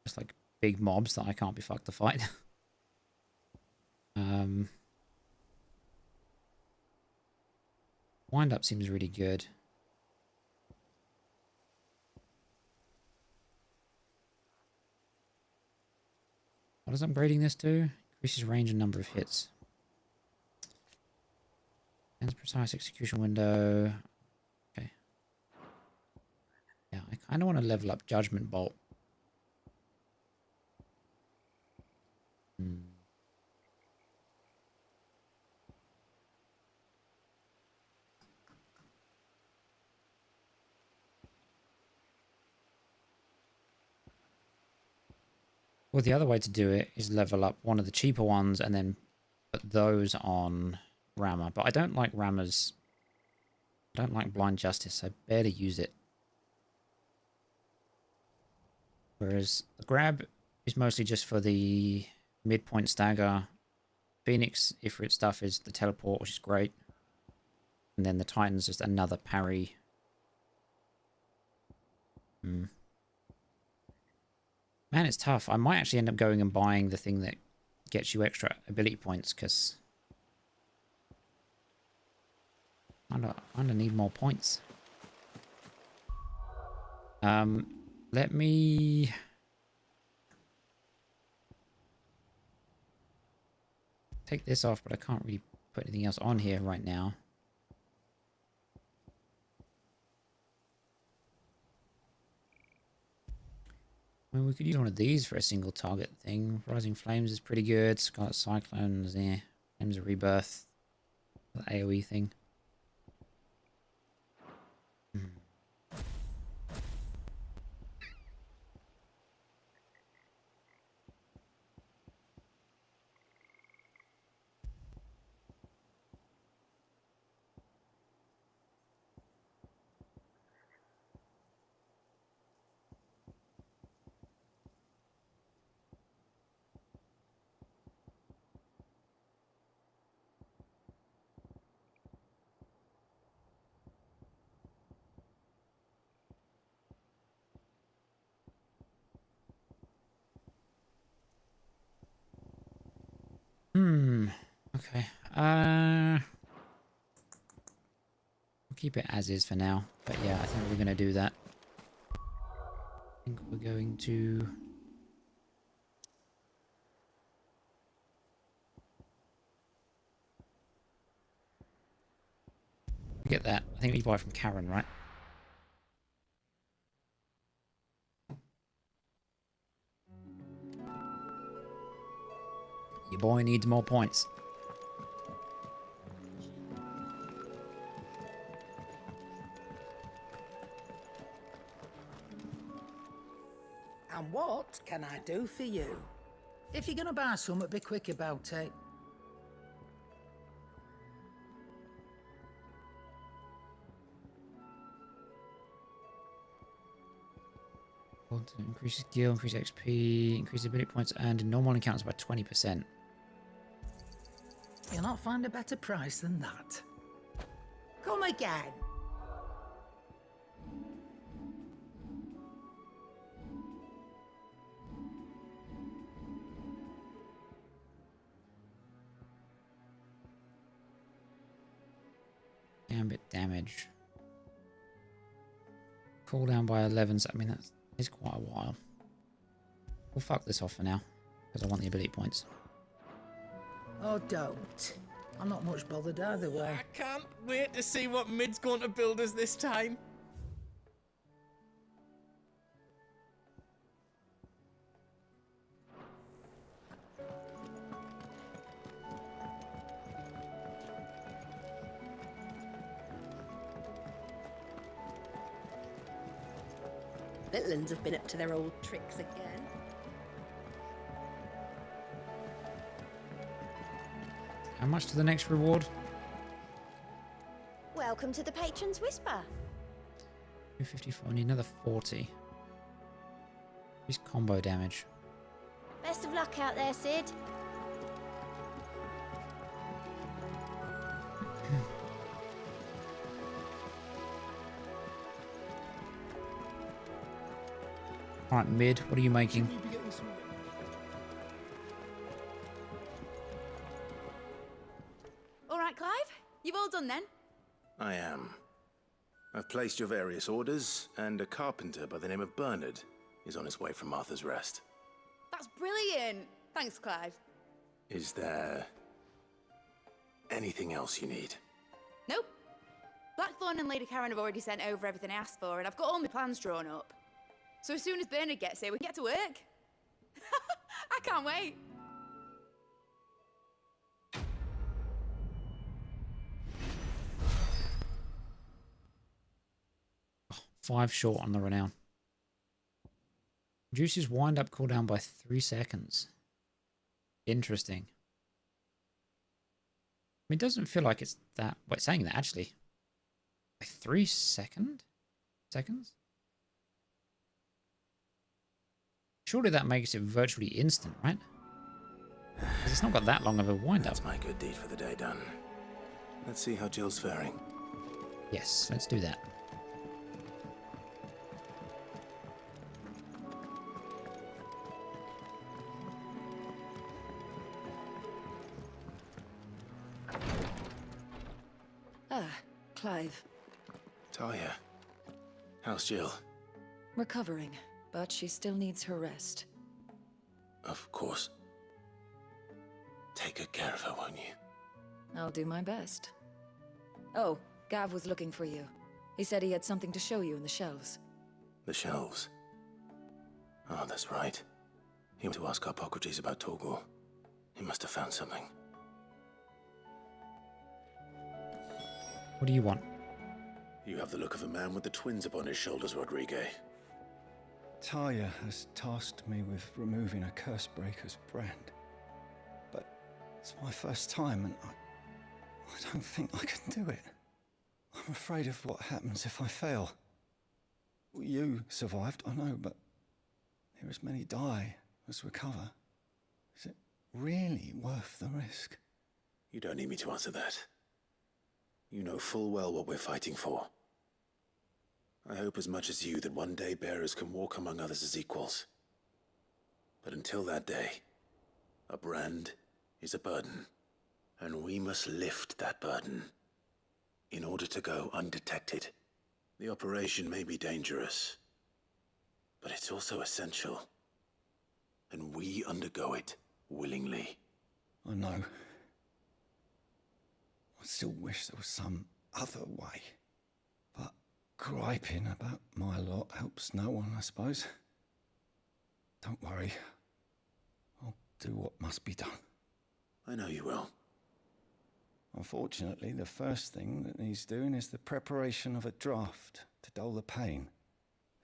Just like big mobs that I can't be fucked to fight. Wind Up seems really good. What is upgrading this to? Increases range and number of hits. Ends precise execution window. Okay. Yeah, I kind of want to level up Judgment Bolt. Well, the other way to do it is level up one of the cheaper ones and then put those on Rammer. But I don't like Rammers. I don't like Blind Justice. I barely use it. Whereas the Grab is mostly just for the midpoint stagger. Phoenix, Ifrit stuff, is the teleport, which is great. And then the Titan's just another parry. Man, it's tough. I might actually end up going and buying the thing that gets you extra ability points, because I kind of need more points. Let me... take this off, but I can't really put anything else on here right now. I mean, we could use one of these for a single target thing. Rising Flames is pretty good. Scarlet Cyclones, yeah. Flames of Rebirth. The AoE thing. Okay. We'll keep it as is for now. But yeah, I think we're going to do that. I think we're going to... get that. I think we buy from Karen, right? Your boy needs more points. And what can I do for you? If you're gonna buy something, be quick about it. Increase skill, increase XP, increase ability points, and in normal encounters by 20%. You'll not find a better price than that. Come again. Gambit damage. Cooldown by 11. So, I mean, that is quite a while. We'll fuck this off for now, because I want the ability points. Oh, don't. I'm not much bothered either way. I can't wait to see what Mid's going to build us this time. Bitlands have been up to their old tricks again. How much to the next reward? Welcome to the Patron's Whisper. 254. I need another 40. Increase combo damage. Best of luck out there, Sid. Alright, Mid, what are you making? All right, Clive? You've all done then? I am. I've placed your various orders, and a carpenter by the name of Bernard is on his way from Martha's Rest. That's brilliant. Thanks, Clive. Is there anything else you need? Nope. Blackthorn and Lady Karen have already sent over everything I asked for, and I've got all my plans drawn up. So as soon as Bernard gets here, we get to work. I can't wait. Oh, 5 short on the renown. Reduces wind-up cooldown by 3 seconds. Interesting. I mean, it doesn't feel like it's that... Wait, saying that, actually. By 3 seconds? Surely that makes it virtually instant, right? Because it's not got that long of a wind-up. That's my good deed for the day done. Let's see how Jill's faring. Yes, let's do that. Ah, Clive. Talia, how's Jill? Recovering, but she still needs her rest. Of course. Take good care of her, won't you? I'll do my best. Oh, Gav was looking for you. He said he had something to show you in the shelves. The shelves. Oh, that's right. He went to ask Harpocrates about Torgor. He must have found something. What do you want? You have the look of a man with the twins upon his shoulders, Rodrigue. Talia has tasked me with removing a Cursebreaker's brand. But it's my first time, and I don't think I can do it. I'm afraid of what happens if I fail. You survived, I know, but near as many die as recover. Is it really worth the risk? You don't need me to answer that. You know full well what we're fighting for. I hope as much as you that one day bearers can walk among others as equals. But until that day, a brand is a burden, and we must lift that burden in order to go undetected. The operation may be dangerous, but it's also essential, and we undergo it willingly. I know. I still wish there was some other way. But griping about my lot helps no one, I suppose. Don't worry. I'll do what must be done. I know you will. Unfortunately, the first thing that needs doing is the preparation of a draft to dull the pain.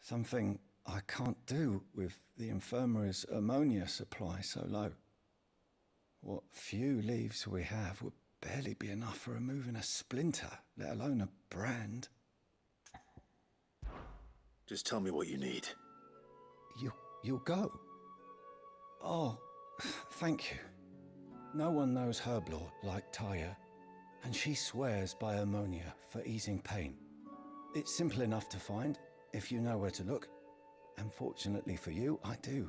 Something I can't do with the infirmary's ammonia supply so low. What few leaves we have would barely be enough for removing a splinter, let alone a brand. Just tell me what you need. You'll go? Oh, thank you. No one knows Herblore like Talia. and she swears by ammonia for easing pain. It's simple enough to find if you know where to look, and fortunately for you, I do.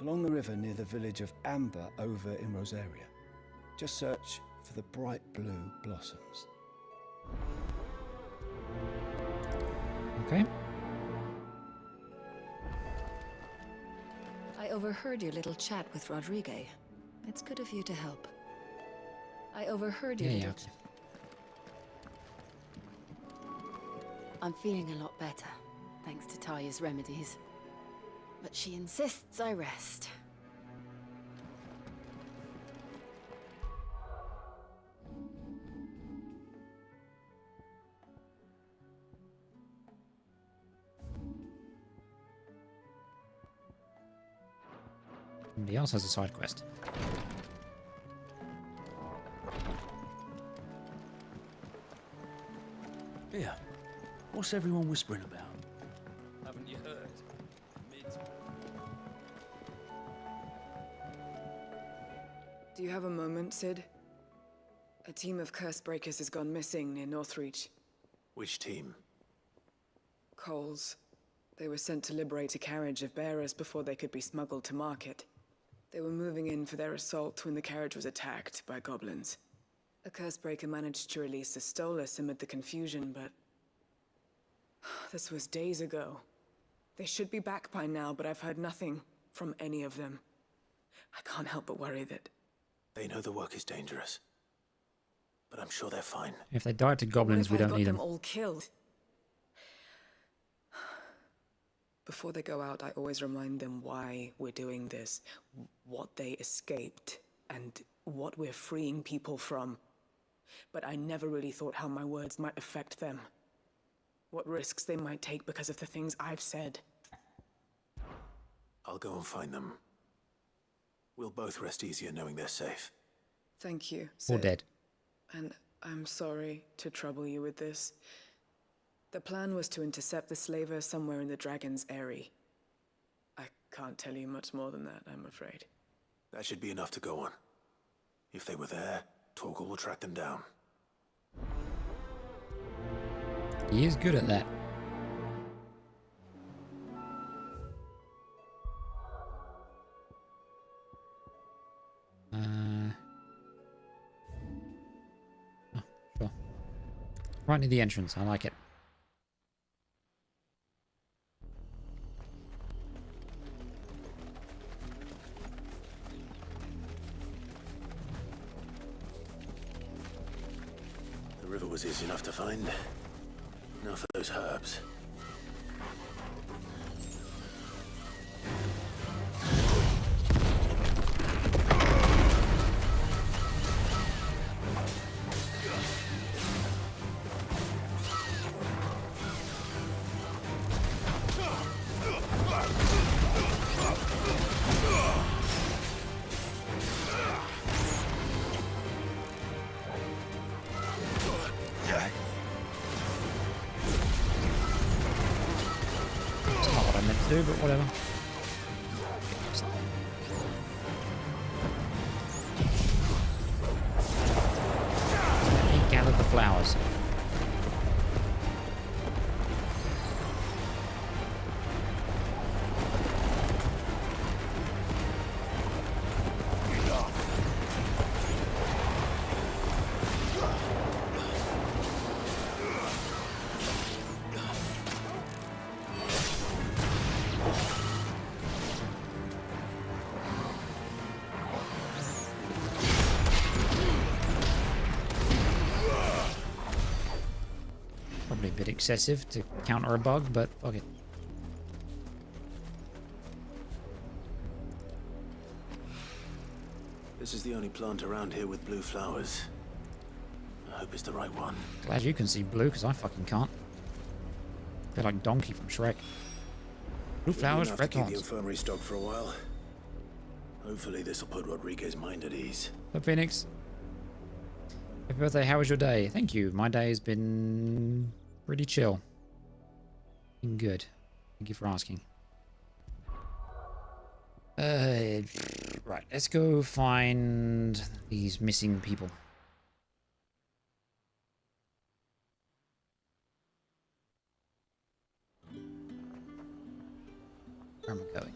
Along the river near the village of Amber over in Rosaria. Just search for the bright blue blossoms. Okay. I overheard your little chat with Rodrigue. It's good of you to help. I overheard your little... I'm feeling a lot better, thanks to Taya's remedies. But she insists I rest. Somebody else has a side quest. Yeah. What's everyone whispering about? Haven't you heard? Do you have a moment, Sid? A team of curse breakers has gone missing near Northreach. Which team? Coles. They were sent to liberate a carriage of bearers before they could be smuggled to market. They were moving in for their assault when the carriage was attacked by goblins. A curse breaker managed to release a Stolas amid the confusion, but... this was days ago. They should be back by now, but I've heard nothing from any of them. I can't help but worry that... They know the work is dangerous. But I'm sure they're fine. If they died to goblins, we don't need them. All killed. Before they go out, I always remind them why we're doing this, what they escaped, and what we're freeing people from. But I never really thought how my words might affect them. What risks they might take because of the things I've said. I'll go and find them. We'll both rest easier knowing they're safe. Thank you, Or dead. And I'm sorry to trouble you with this. The plan was to intercept the slaver somewhere in the Dragon's Eyrie. I can't tell you much more than that, I'm afraid. That should be enough to go on. If they were there, Torgal will track them down. He is good at that. Oh, sure. Right near the entrance. I like it. The river was easy enough to find. Now for those herbs. But whatever. Let me gather the flowers. Probably a bit excessive to counter a bug, but fuck it. This is the only plant around here with blue flowers. I hope it's the right one. Glad you can see blue, because I fucking can't. Feel like Donkey from Shrek. Blue flowers, Enough red to keep the plants. infirmary stocked for a while. Hopefully this will put Rodriguez's mind at ease. So Phoenix. Happy birthday, how was your day? Thank you. My day has been pretty chill. Been good. Thank you for asking. Right, let's go find these missing people. Where am I going?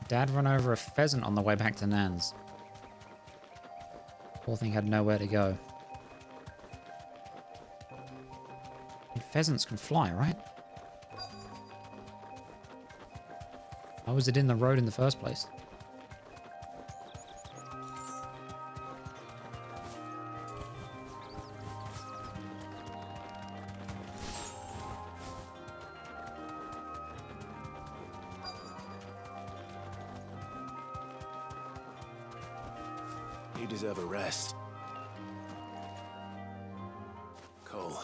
Dad run over a pheasant on the way back to Nan's. Poor thing had nowhere to go. And pheasants can fly, right? How was it in the road in the first place? You deserve a rest. Cole,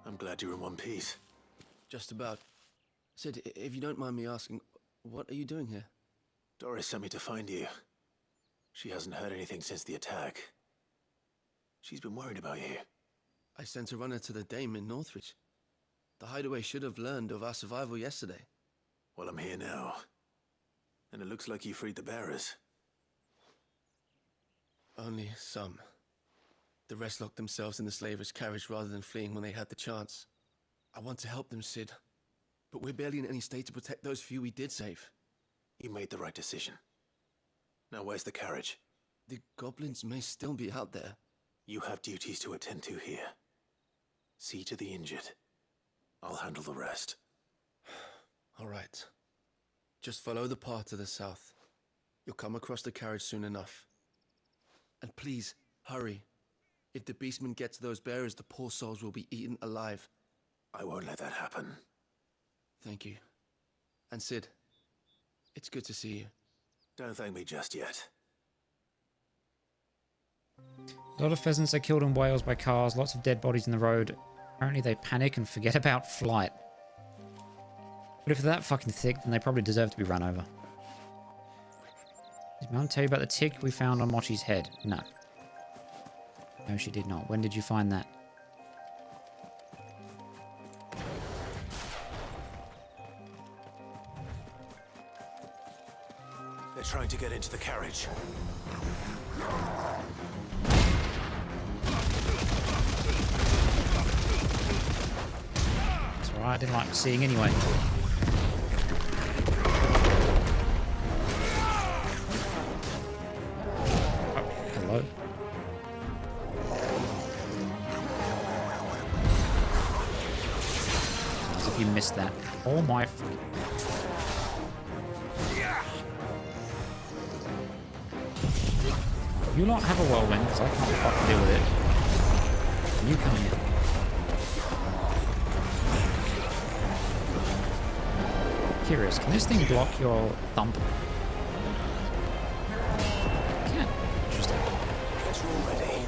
I'm glad you're in one piece. Just about. Sid, if you don't mind me asking, what are you doing here? Doris sent me to find you. She hasn't heard anything since the attack. She's been worried about you. I sent a runner to the Dame in Northridge. The hideaway should have learned of our survival yesterday. Well, I'm here now. And it looks like you freed the bearers. Only some. The rest locked themselves in the slavers' carriage rather than fleeing when they had the chance. I want to help them, Sid. But we're barely in any state to protect those few we did save. You made the right decision. Now where's the carriage? The goblins may still be out there. You have duties to attend to here. See to the injured. I'll handle the rest. All right. Just follow the path to the south. You'll come across the carriage soon enough. And please, hurry. If the beastmen get to those bearers, the poor souls will be eaten alive. I won't let that happen. Thank you. And Sid, it's good to see you. Don't thank me just yet. A lot of pheasants are killed in Wales by cars, lots of dead bodies in the road. Apparently they panic and forget about flight. But if they're that fucking thick, then they probably deserve to be run over. Did Mum tell you about the tick we found on Mochi's head? No. No, she did not. When did you find that? They're trying to get into the carriage. That's alright, I didn't like seeing anyway. Hello. As if you missed that. Oh my fucking... You lot have a whirlwind, because I can't fucking deal with it. You come here. Curious, can this thing block your thump? Can. Interesting. Guess we're all ready.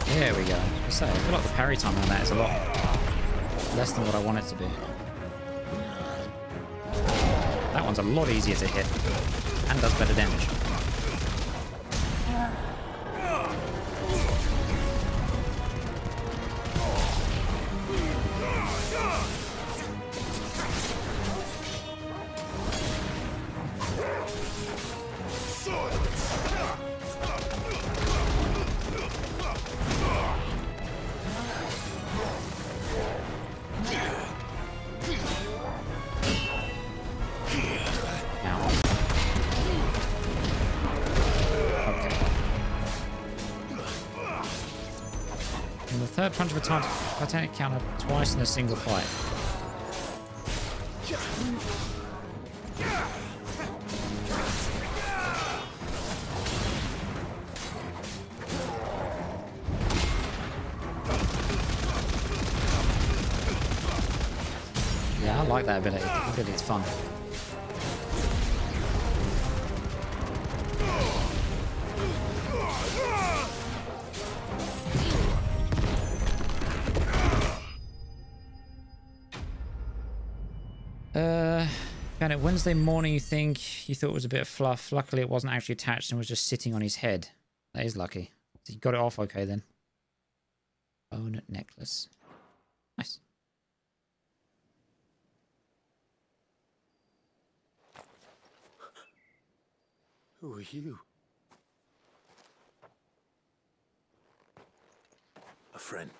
There we go. I was gonna say, I feel like the parry time on that is a lot less than what I want it to be. That one's a lot easier to hit and does better damage. Third punch of a Titanic counter twice in a single fight. Yeah, I like that ability. I think it's fun. Found it Wednesday morning, you think. You thought it was a bit of fluff. Luckily, it wasn't actually attached and was just sitting on his head. That is lucky. So you got it off okay then. Bone necklace. Nice. Who are you? A friend.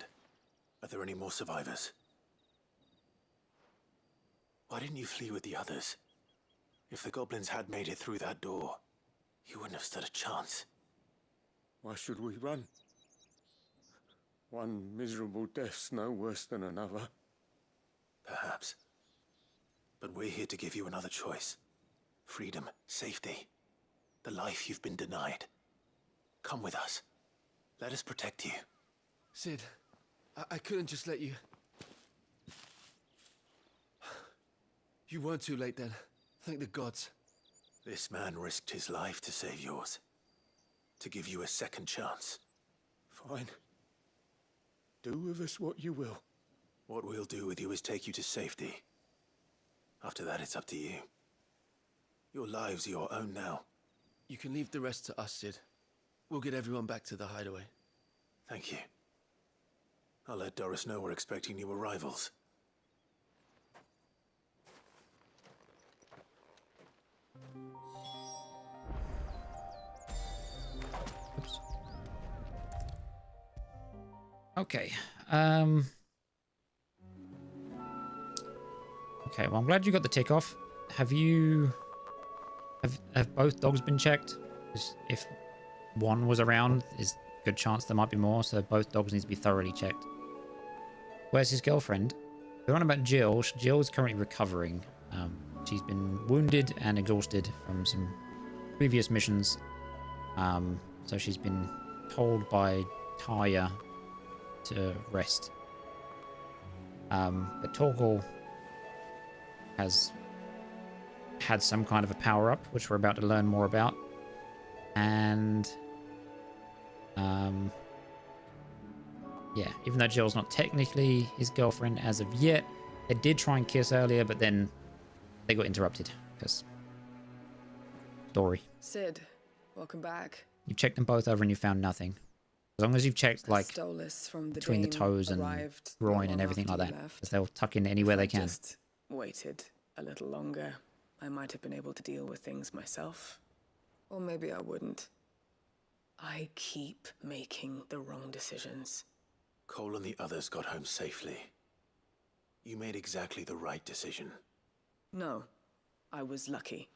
Are there any more survivors? Why didn't you flee with the others? If the goblins had made it through that door, you wouldn't have stood a chance. Why should we run? One miserable death's no worse than another. Perhaps. But we're here to give you another choice. Freedom, safety, the life you've been denied. Come with us. Let us protect you. Sid, I couldn't just let you... You weren't too late then. Thank the gods. This man risked his life to save yours. To give you a second chance. Fine. Do with us what you will. What we'll do with you is take you to safety. After that, it's up to you. Your lives are your own now. You can leave the rest to us, Sid. We'll get everyone back to the hideaway. Thank you. I'll let Doris know we're expecting new arrivals. Oops. Okay. Okay, well, I'm glad you got the tick off. Have both dogs been checked? 'Cause if one was around, there's a good chance there might be more, so both dogs need to be thoroughly checked. Where's his girlfriend? They're on about Jill. Jill is currently recovering. She's been wounded and exhausted from some previous missions. So she's been told by Taya to rest. But Torgal has had some kind of a power-up, which we're about to learn more about. And yeah, even though Jill's not technically his girlfriend as of yet, they did try and kiss earlier, but then they got interrupted because story. Sid, welcome back. You checked them both over and you found nothing. As long as you've checked like Stolas from the between the Dane toes and arrived groin not and long everything like after that, you left. because they'll tuck in anywhere they If I can. just waited a little longer, I might have been able to deal with things myself. Or maybe I wouldn't. I keep making the wrong decisions. Cole and the others got home safely. You made exactly the right decision. No, I was lucky.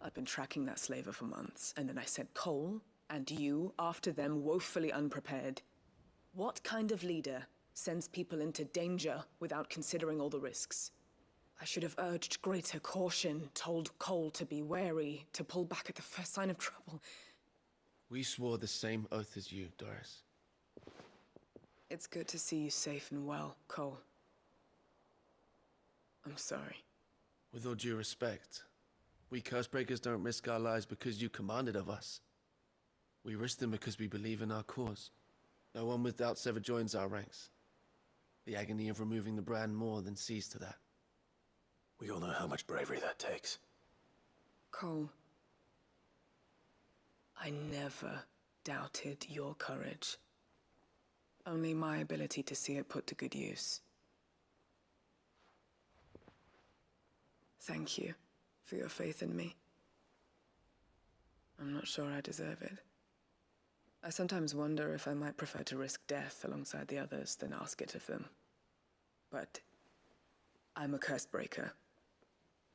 I've been tracking that slaver for months, and then I sent Cole and you after them, woefully unprepared. What kind of leader sends people into danger without considering all the risks? I should have urged greater caution, told Cole to be wary, to pull back at the first sign of trouble. We swore the same oath as you, Doris. It's good to see you safe and well, Cole. I'm sorry. With all due respect, we Cursebreakers don't risk our lives because you commanded of us. We risk them because we believe in our cause. No one with doubts ever joins our ranks. The agony of removing the brand more than sees to that. We all know how much bravery that takes. Cole, I never doubted your courage. Only my ability to see it put to good use. Thank you for your faith in me. I'm not sure I deserve it. I sometimes wonder if I might prefer to risk death alongside the others than ask it of them. But I'm a Cursebreaker.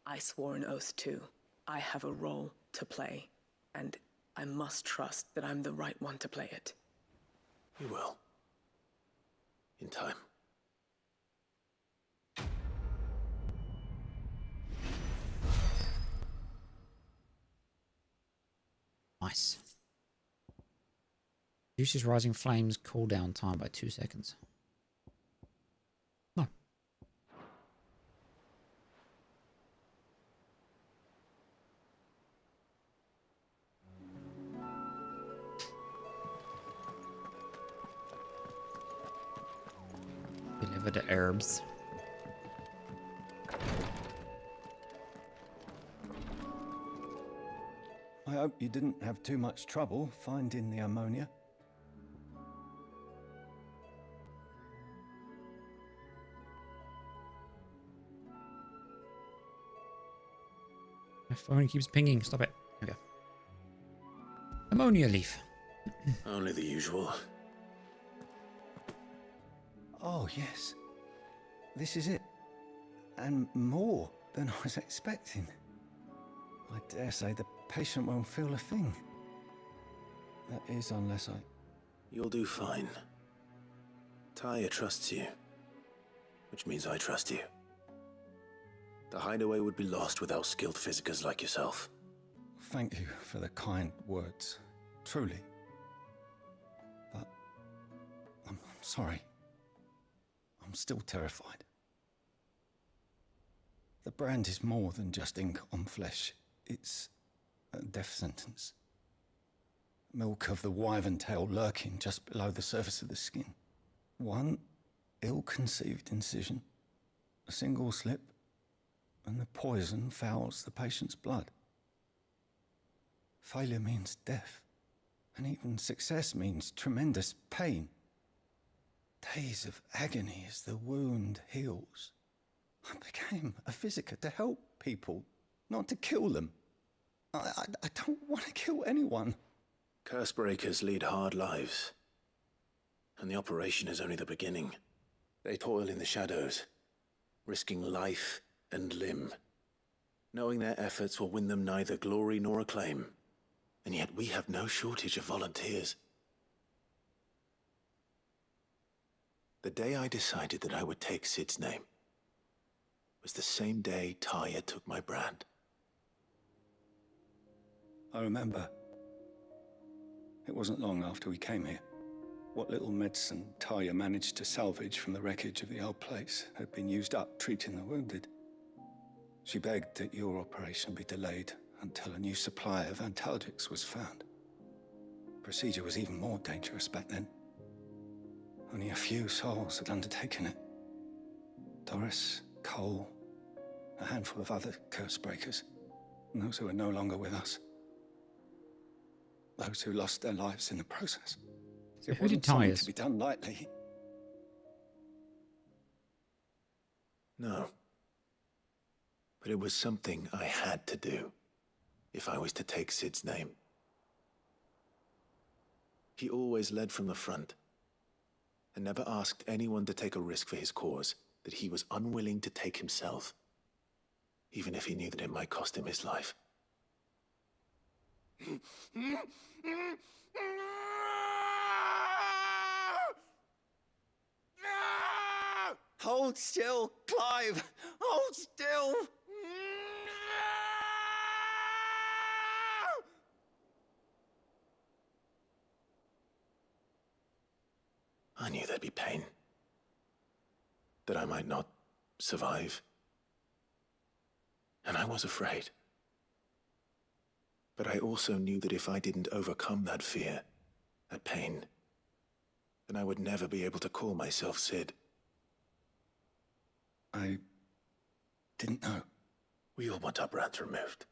I swore an oath too. I have a role to play, and I must trust that I'm the right one to play it. You will. In time. Nice. Reduces rising flames cooldown time by 2 seconds. No. Deliver the herbs. hope you didn't have too much trouble finding the ammonia. My phone keeps pinging. Stop it. There we go. Ammonia leaf. Only the usual. Oh, yes. This is it. And more than I was expecting. I dare say the patient won't feel a thing. That is, unless I... You'll do fine. Taya trusts you, which means I trust you. The hideaway would be lost without skilled physicers like yourself. Thank you for the kind words. Truly. But... I'm sorry. I'm still terrified. The brand is more than just ink on flesh. It's a death sentence. Milk of the wyvern tail lurking just below the surface of the skin. One ill-conceived incision, a single slip, and the poison fouls the patient's blood. Failure means death, and even success means tremendous pain. Days of agony as the wound heals. I became a physiker to help people, not to kill them. I don't want to kill anyone. Cursebreakers lead hard lives, and the operation is only the beginning. They toil in the shadows, risking life and limb, knowing their efforts will win them neither glory nor acclaim. And yet we have no shortage of volunteers. The day I decided that I would take Sid's name was the same day Taya took my brand. I remember. It wasn't long after we came here. What little medicine Taya managed to salvage from the wreckage of the old place had been used up treating the wounded. She begged that your operation be delayed until a new supply of antalgics was found. Procedure was even more dangerous back then. Only a few souls had undertaken it. Doris, Cole, a handful of other curse-breakers, and those who are no longer with us. Those who lost their lives in the process. So It who did wasn't something Tyres? to be done lightly. No. But it was something I had to do, if I was to take Sid's name. He always led from the front, and never asked anyone to take a risk for his cause that he was unwilling to take himself, even if he knew that it might cost him his life. Hold still, Clive! Hold still! I knew there'd be pain. That I might not survive. And I was afraid. But I also knew that if I didn't overcome that fear, that pain, then I would never be able to call myself Sid. I didn't know. We all want our brands removed.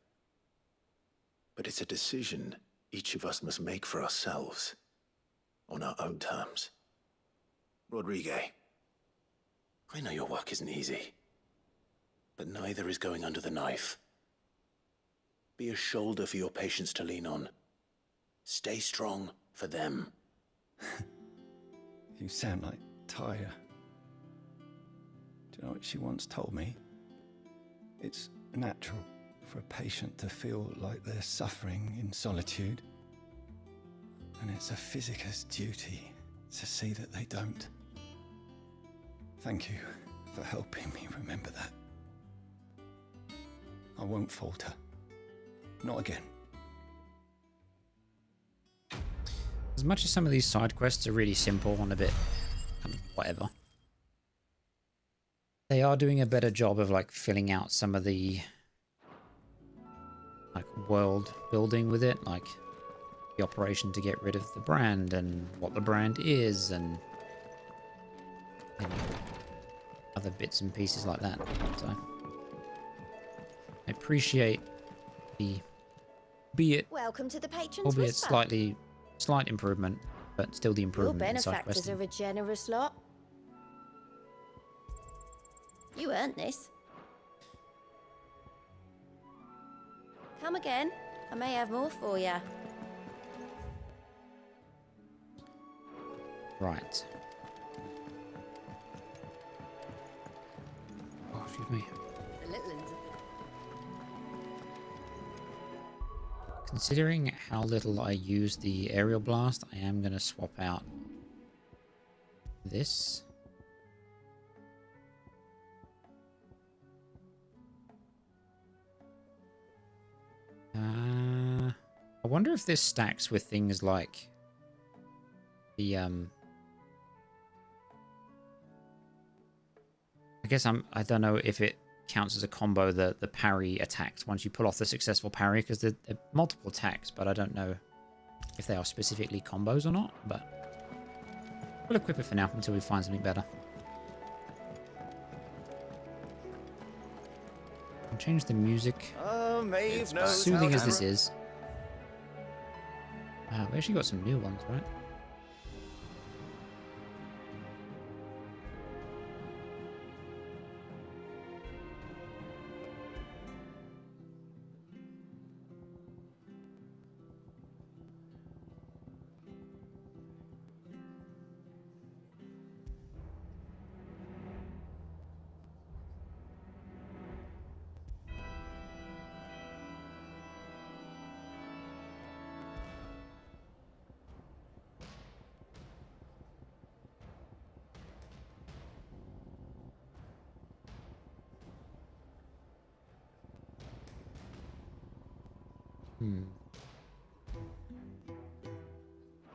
But it's a decision each of us must make for ourselves, on our own terms. Rodrigue, I know your work isn't easy, but neither is going under the knife. Be a shoulder for your patients to lean on. Stay strong for them. You sound like Taya. Do you know what she once told me? It's natural for a patient to feel like they're suffering in solitude. And it's a physiker's duty to see that they don't. Thank you for helping me remember that. I won't falter. Not again. As much as some of these side quests are really simple and a bit whatever, they are doing a better job of like filling out some of the like world building with it, like the operation to get rid of the brand and what the brand is and you know, other bits and pieces like that. So I appreciate the Welcome to the Patron's albeit Whisper. slight improvement, but still the Your improvement in side benefactors questing. are a generous lot. You earned this. Come again. I may have more for you. Right. Oh, excuse me. The little ones. Considering how little I use the aerial blast, I am going to swap out this. I wonder if this stacks with things like the I guess I don't know if it counts as a combo, the parry attacks once you pull off the successful parry, because they're multiple attacks, but I don't know if they are specifically combos or not, but we'll equip it for now until we find something better. I'll change the music. Maeve As soothing as this is. We actually got some new ones, right?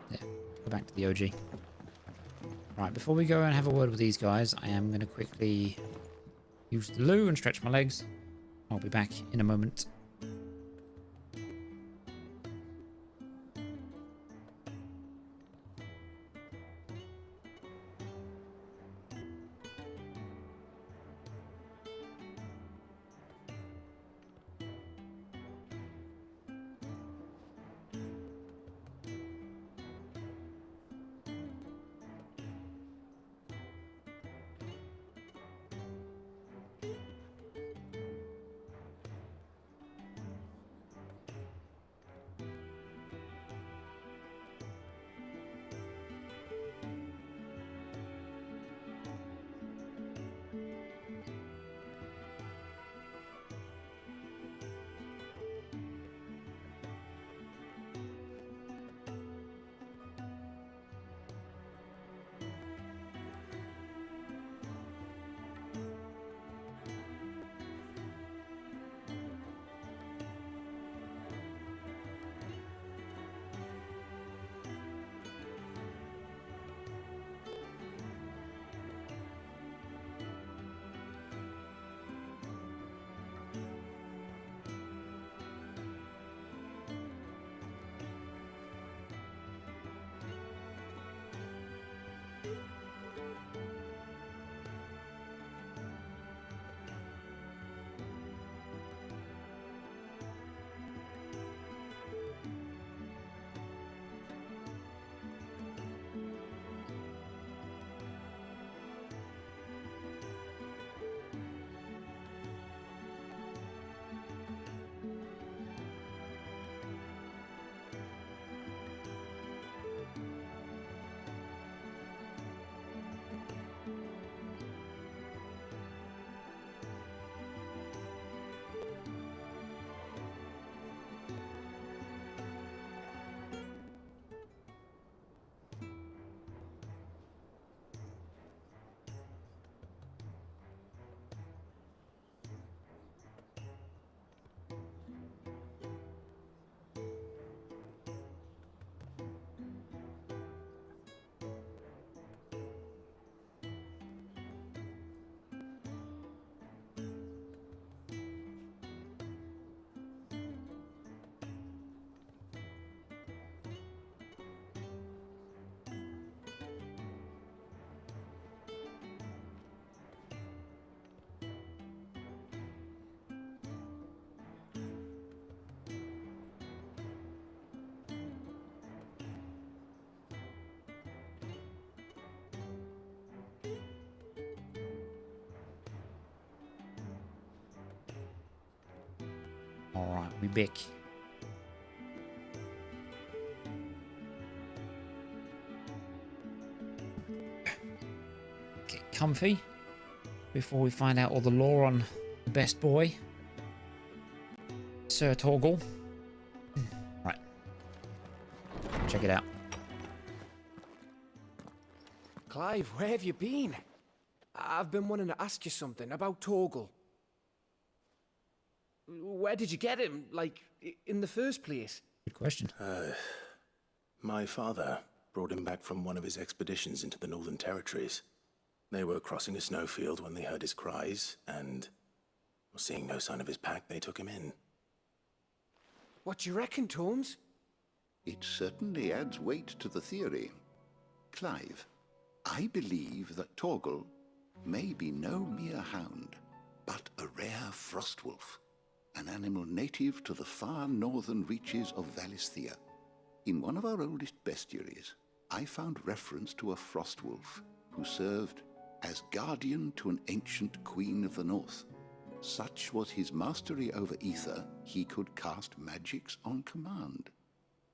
Yeah, go back to the OG. Right, before we go and have a word with these guys, I am going to quickly use the loo and stretch my legs. I'll be back in a moment. Alright, we back. Get comfy before we find out all the lore on the best boy, Sir Torgal. Right. Check it out. Clive, where have you been? I've been wanting to ask you something about Torgal. Where did you get him, like, in the first place? Good question. My father brought him back from one of his expeditions into the Northern Territories. They were crossing a snowfield when they heard his cries, and seeing no sign of his pack, they took him in. What do you reckon, Torms? It certainly adds weight to the theory. Clive, I believe that Torgal may be no mere hound, but a rare frostwolf, an animal native to the far northern reaches of Valisthea. In one of our oldest bestiaries, I found reference to a frostwolf who served as guardian to an ancient queen of the north. Such was his mastery over ether, he could cast magics on command.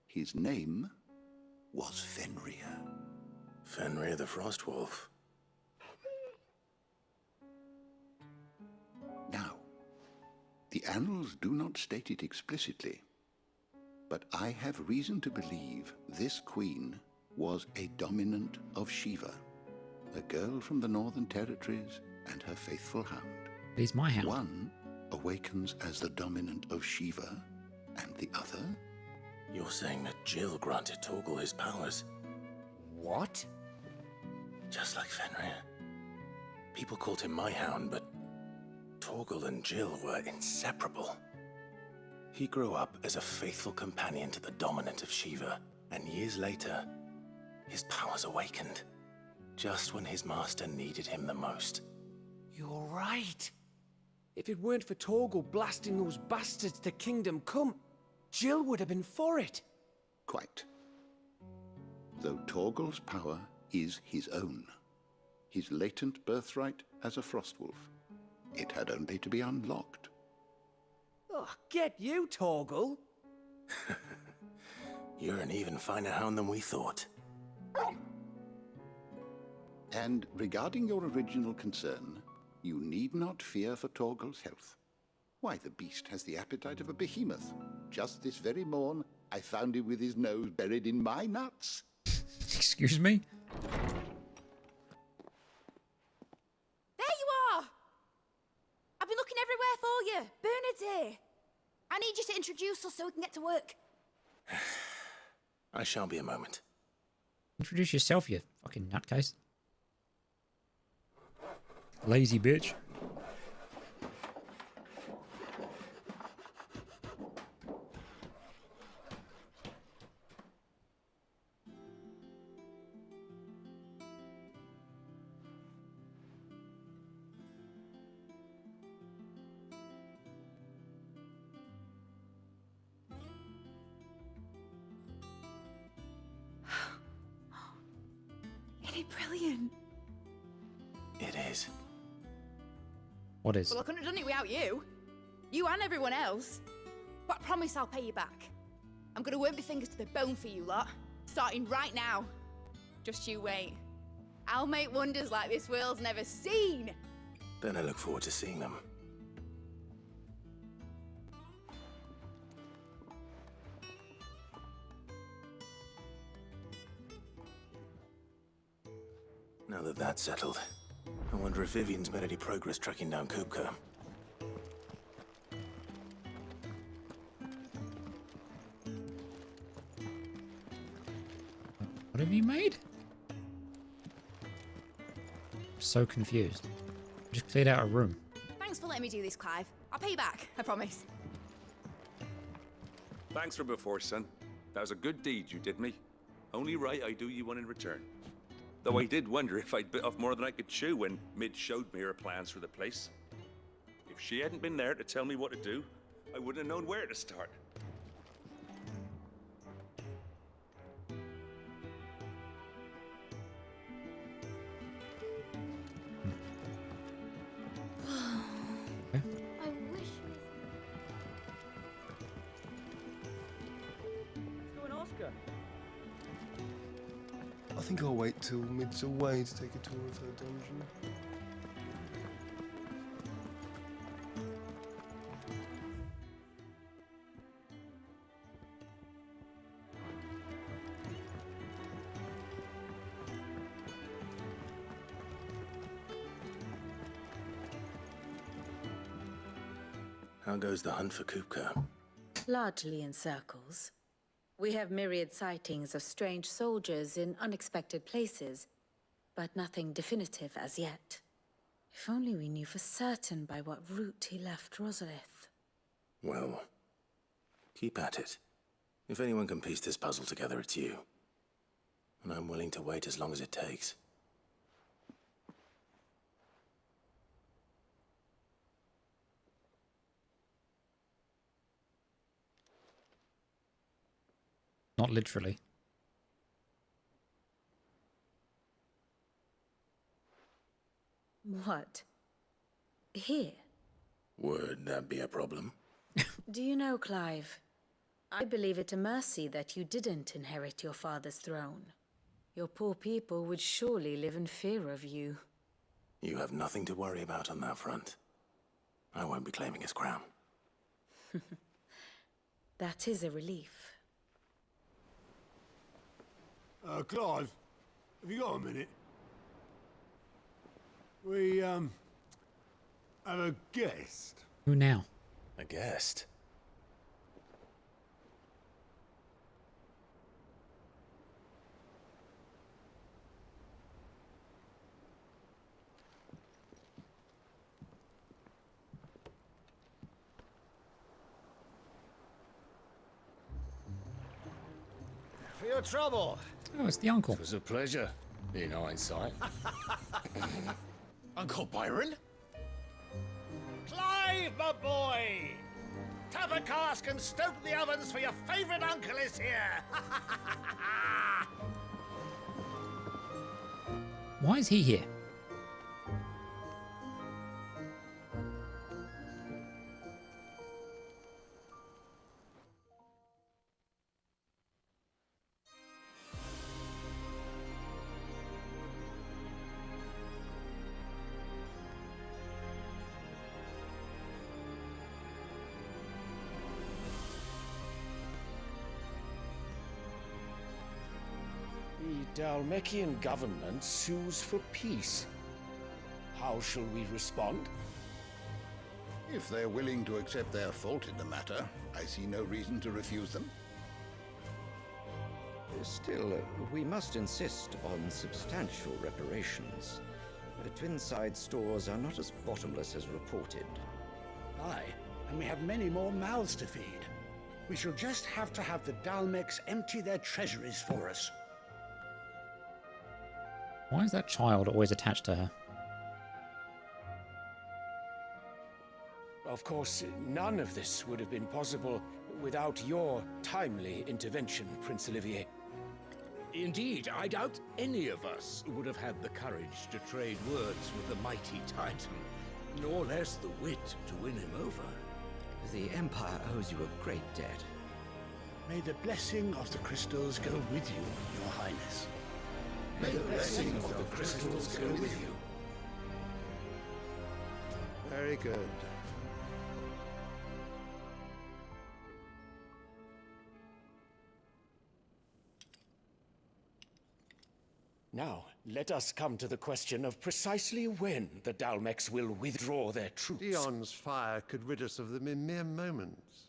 His name was Fenrir. Fenrir the Frostwolf. Now, the annals do not state it explicitly, but I have reason to believe this queen was a dominant of Shiva, a girl from the Northern Territories and her faithful hound. He's my hound. One awakens as the dominant of Shiva, and the other... You're saying that Jill granted Torgal his powers? What? Just like Fenrir. People called him my hound, but Torgal and Jill were inseparable. He grew up as a faithful companion to the dominant of Shiva, and years later, his powers awakened, just when his master needed him the most. You're right. If it weren't for Torgal blasting those bastards to Kingdom Come, Jill would have been for it. Quite. Though Torgal's power is his own, his latent birthright as a Frostwolf, it had only to be unlocked. Oh, get you, Torgal! You're an even finer hound than we thought. And regarding your original concern, you need not fear for Torgal's health. Why, the beast has the appetite of a behemoth. Just this very morn, I found him with his nose buried in my nuts. Excuse me? There you are! I've been looking everywhere for you. Bernard's here. I need you to introduce us so we can get to work. I shall be a moment. Introduce yourself, you fucking nutcase. Lazy bitch. Isn't it brilliant? It is. What is? Well, I couldn't have done it without you. You and everyone else. But I promise I'll pay you back. I'm gonna work my fingers to the bone for you lot, starting right now. Just you wait. I'll make wonders like this world's never seen. Then I look forward to seeing them. Now that that's settled, I wonder if Vivian's made any progress tracking down Kupka. What have you made? I'm so confused. Just cleared out a room. Thanks for letting me do this, Clive. I'll pay you back, I promise. Thanks from before, son. That was a good deed you did me. Only right I do you one in return. Though I did wonder if I'd bit off more than I could chew when Mid showed me her plans for the place. If she hadn't been there to tell me what to do, I wouldn't have known where to start. I wish I think I'll wait till Mid's away to take a tour of her dungeon. How goes the hunt for Kupka? Largely in circles. We have myriad sightings of strange soldiers in unexpected places, but nothing definitive as yet. If only we knew for certain by what route he left Rosalith. Well, keep at it. If anyone can piece this puzzle together, it's you. And I'm willing to wait as long as it takes. Not literally. What? Here? Would that be a problem? Do you know, Clive? I believe it a mercy that you didn't inherit your father's throne. Your poor people would surely live in fear of you. You have nothing to worry about on that front. I won't be claiming his crown. That is a relief. Clive, have you got a minute? We, have a guest. Who now? A guest? For your trouble. Oh, it's the uncle. It was a pleasure, in hindsight. Uncle Byron? Clive, my boy! Tap a cask and stoke the ovens, for your favourite uncle is here! Why is he here? The Dalmekian government sues for peace. How shall we respond? If they're willing to accept their fault in the matter, I see no reason to refuse them. Still, we must insist on substantial reparations. Twinside stores are not as bottomless as reported. Aye, and we have many more mouths to feed. We shall just have to have the Dalmecs empty their treasuries for us. Why is that child always attached to her? Of course, none of this would have been possible without your timely intervention, Prince Olivier. Indeed, I doubt any of us would have had the courage to trade words with the mighty Titan, nor less the wit to win him over. The Empire owes you a great debt. May the blessing of the crystals go with you, Your Highness. May the blessing of the crystals go with you. Very good. Now, let us come to the question of precisely when the Dalmecs will withdraw their troops. Dion's fire could rid us of them in mere moments.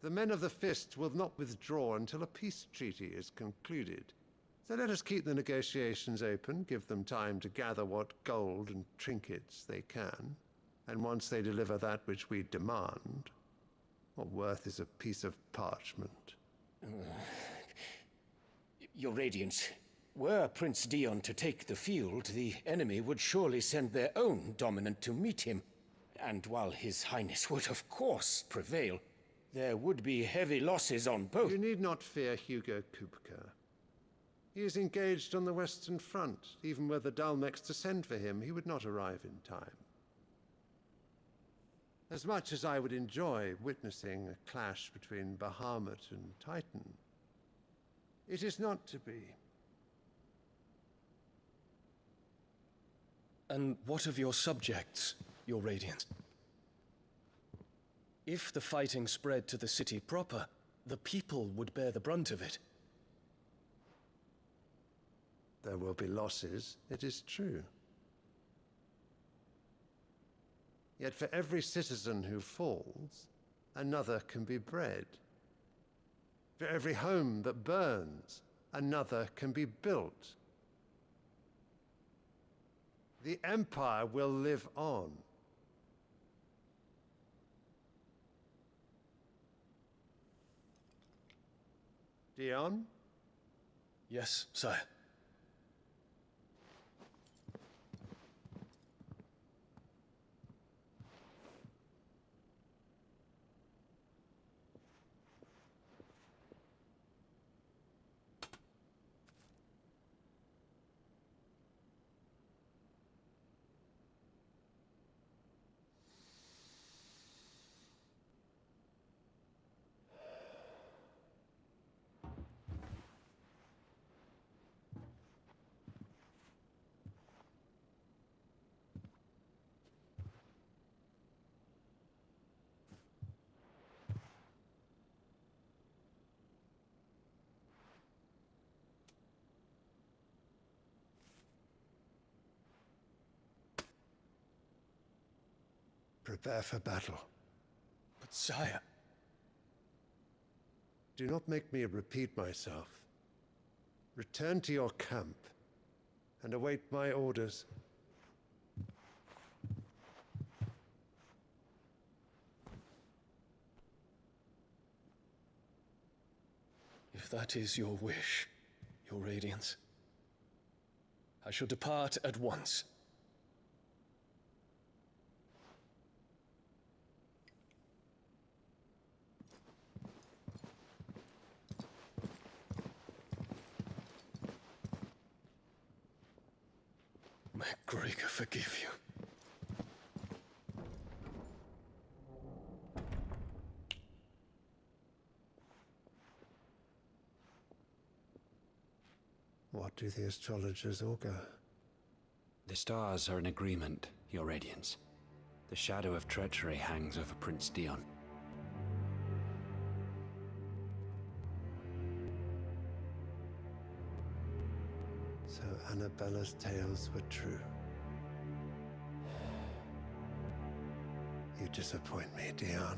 The men of the Fist will not withdraw until a peace treaty is concluded. So let us keep the negotiations open, give them time to gather what gold and trinkets they can, and once they deliver that which we demand, what worth is a piece of parchment? Your Radiance, were Prince Dion to take the field, the enemy would surely send their own dominant to meet him. And while His Highness would of course prevail, there would be heavy losses on both. You need not fear Hugo Kupka. He is engaged on the Western Front. Even were the Dalmecs to send for him, he would not arrive in time. As much as I would enjoy witnessing a clash between Bahamut and Titan, it is not to be. And what of your subjects, Your Radiance? If the fighting spread to the city proper, the people would bear the brunt of it. There will be losses, it is true. Yet for every citizen who falls, another can be bred. For every home that burns, another can be built. The Empire will live on. Dion? Yes, sire. Prepare for battle. But sire... Do not make me repeat myself. Return to your camp and await my orders. If that is your wish, Your Radiance, I shall depart at once. May Gregor forgive you. What do the astrologers augur? The stars are in agreement, Your Radiance. The shadow of treachery hangs over Prince Dion. So Annabella's tales were true. You disappoint me, Dion.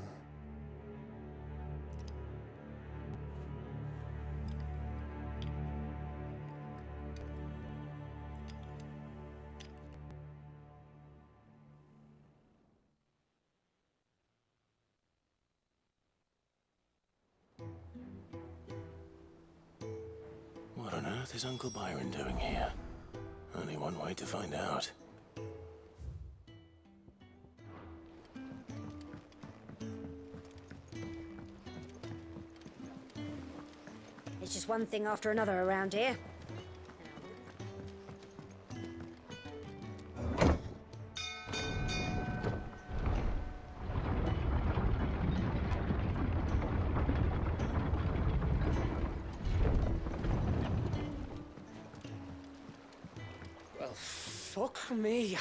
What on earth is Uncle Byron doing here? Only one way to find out. It's just one thing after another around here. Well, fuck me.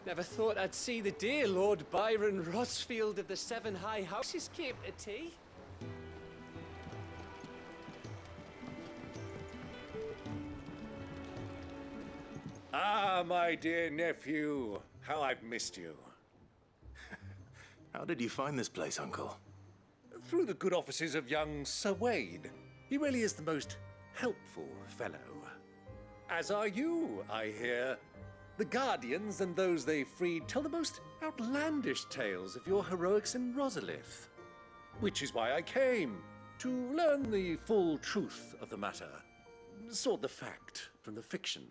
Never thought I'd see the dear Lord Byron Rosfield of the Seven High Houses came to tea. Ah, my dear nephew. How I've missed you. How did you find this place, Uncle? Through the good offices of young Sir Wade. He really is the most helpful fellow. As are you, I hear. The Guardians and those they freed tell the most outlandish tales of your heroics in Rosalith. Which is why I came, to learn the full truth of the matter. Sort the fact from the fiction,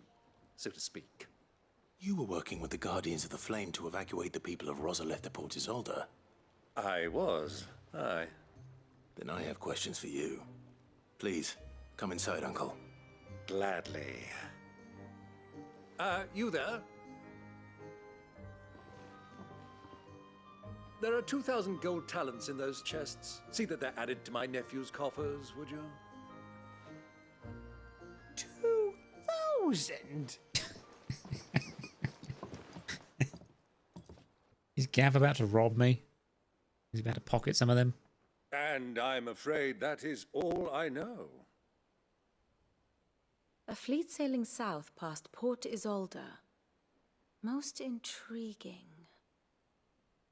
so to speak. You were working with the Guardians of the Flame to evacuate the people of Rosalith to Port Isolde. I was, aye. Then I have questions for you. Please, come inside, Uncle. Gladly. You there? There are 2,000 gold talents in those chests. See that they're added to my nephew's coffers, would you? 2,000? Is Gav about to rob me? He's about to pocket some of them. And I'm afraid that is all I know. A fleet sailing south past Port Isolde. Most intriguing.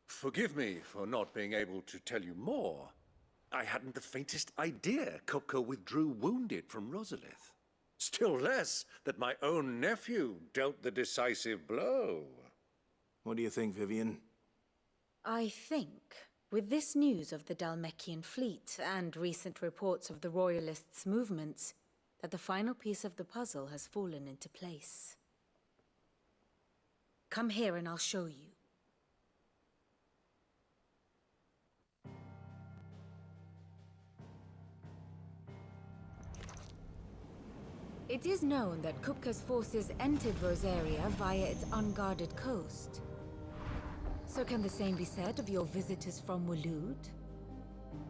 Forgive me for not being able to tell you more. I hadn't the faintest idea Kupka withdrew wounded from Rosalith. Still less that my own nephew dealt the decisive blow. What do you think, Vivian? I think, with this news of the Dhalmekian fleet and recent reports of the Royalists' movements, that the final piece of the puzzle has fallen into place. Come here and I'll show you. It is known that Kupka's forces entered Rosaria via its unguarded coast. So can the same be said of your visitors from Waloed?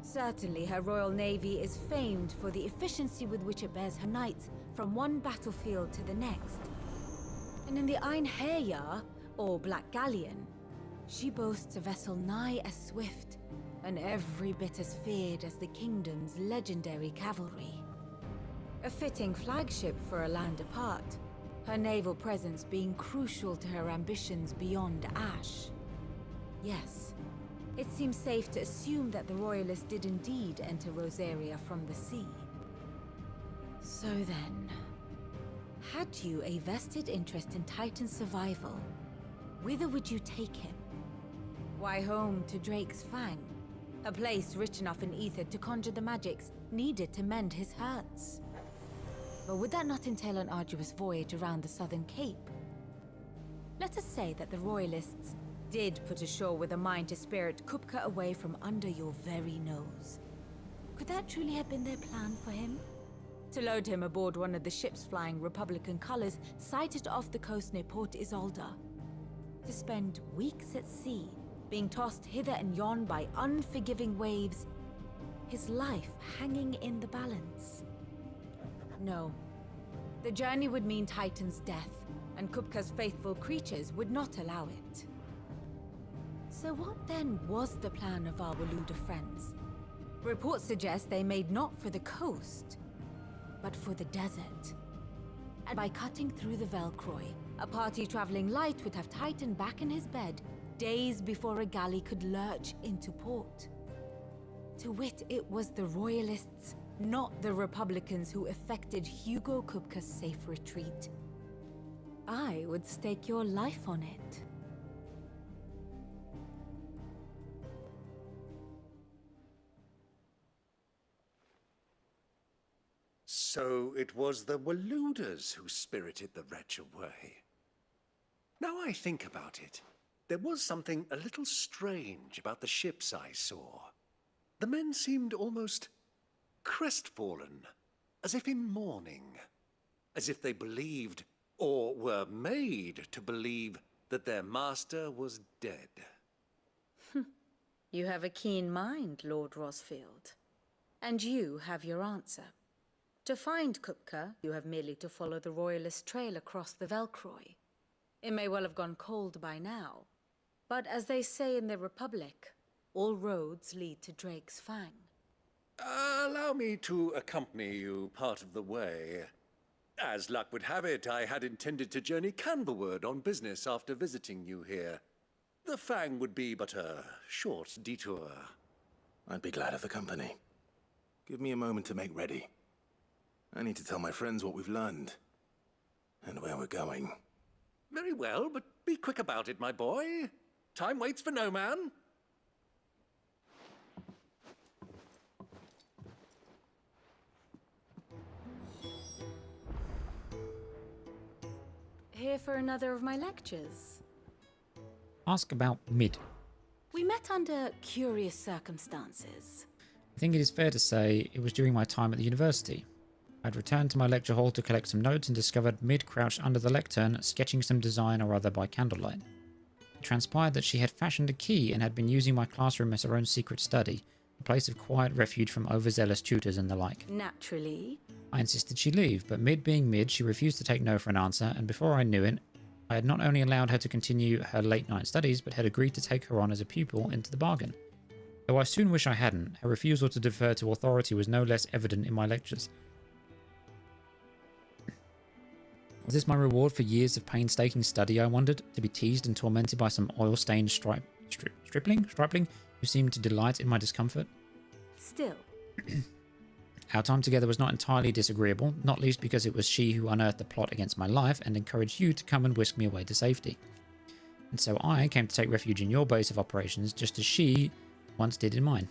Certainly her Royal Navy is famed for the efficiency with which it bears her knights from one battlefield to the next. And in the Einherjar, or Black Galleon, she boasts a vessel nigh as swift and every bit as feared as the kingdom's legendary cavalry. A fitting flagship for a land apart, her naval presence being crucial to her ambitions beyond Ash. Yes, it seems safe to assume that the Royalists did indeed enter Rosaria from the sea. So then, had you a vested interest in Titan's survival, whither would you take him? Why, home to Drake's Fang, a place rich enough in ether to conjure the magics needed to mend his hurts. But would that not entail an arduous voyage around the southern cape? Let us say that the Royalists did put ashore with a mind to spirit Kupka away from under your very nose. Could that truly have been their plan for him? To load him aboard one of the ships flying Republican colors sighted off the coast near Port Isolde. To spend weeks at sea, being tossed hither and yon by unforgiving waves, his life hanging in the balance. No. The journey would mean Titan's death, and Kupka's faithful creatures would not allow it. So what then was the plan of our Waloed friends? Reports suggest they made not for the coast, but for the desert. And by cutting through the Velcroy, a party traveling light would have Titan back in his bed days before a galley could lurch into port. To wit, it was the Royalists, not the Republicans, who effected Hugo Kupka's safe retreat. I would stake your life on it. So it was the Waloeders who spirited the wretch away. Now I think about it, there was something a little strange about the ships I saw. The men seemed almost crestfallen, as if in mourning, as if they believed, or were made to believe, that their master was dead. You have a keen mind, Lord Rosfield. And you have your answer. To find Kupka, you have merely to follow the Royalist trail across the Velcroy. It may well have gone cold by now, but as they say in the Republic, all roads lead to Drake's Fang. Allow me to accompany you part of the way. As luck would have it, I had intended to journey Canberward on business after visiting you here. The Fang would be but a short detour. I'd be glad of the company. Give me a moment to make ready. I need to tell my friends what we've learned, and where we're going. Very well, but be quick about it, my boy. Time waits for no man. Here for another of my lectures. Ask about Mid. We met under curious circumstances. I think it is fair to say it was during my time at the university. I'd returned to my lecture hall to collect some notes and discovered Mid crouched under the lectern, sketching some design or other by candlelight. It transpired that she had fashioned a key and had been using my classroom as her own secret study, a place of quiet refuge from overzealous tutors and the like. Naturally. I insisted she leave, but mid being mid, she refused to take no for an answer, and before I knew it, I had not only allowed her to continue her late-night studies, but had agreed to take her on as a pupil into the bargain. Though I soon wish I hadn't, her refusal to defer to authority was no less evident in my lectures. Was this my reward for years of painstaking study, I wondered, to be teased and tormented by some oil-stained stripling who seemed to delight in my discomfort? Still. Our time together was not entirely disagreeable, not least because it was she who unearthed the plot against my life and encouraged you to come and whisk me away to safety. And so I came to take refuge in your base of operations, just as she once did in mine.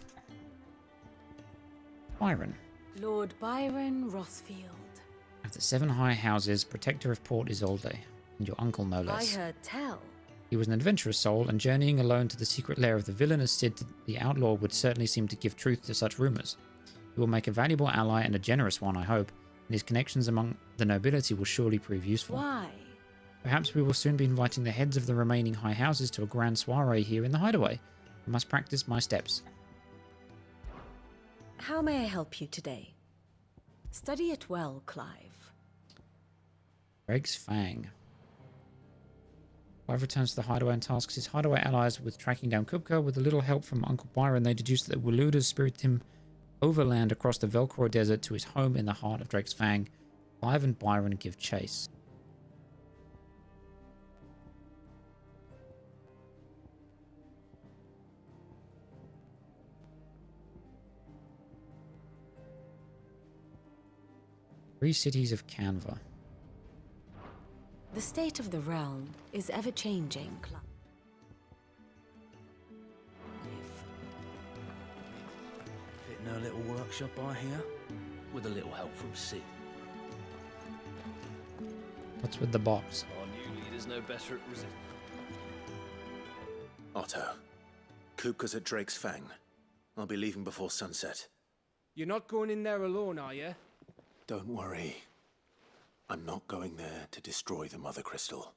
Byron. Lord Byron Rothfield. Of the 7 high houses, protector of Port Isolde, and your uncle no less. I heard tell. He was an adventurous soul, and journeying alone to the secret lair of the villainous Cid the Outlaw would certainly seem to give truth to such rumours. He will make a valuable ally and a generous one, I hope, and his connections among the nobility will surely prove useful. Why? Perhaps we will soon be inviting the heads of the remaining high houses to a grand soiree here in the hideaway. I must practice my steps. How may I help you today? Study it well, Clive. Drake's Fang. Clive returns to the hideaway and tasks his hideaway allies with tracking down Kupka. With a little help from Uncle Byron, they deduce that the Waludas spirited him overland across the Velcro Desert to his home in the heart of Drake's Fang. Clive and Byron give chase. Three cities of Canva. The state of the realm is ever-changing, Clive. Fitting her little workshop, I hear, with a little help from Sid. What's with the box? Our new leader's no better at resisting. Otto, Kupka's at Drake's Fang. I'll be leaving before sunset. You're not going in there alone, are you? Don't worry. I'm not going there to destroy the Mother Crystal.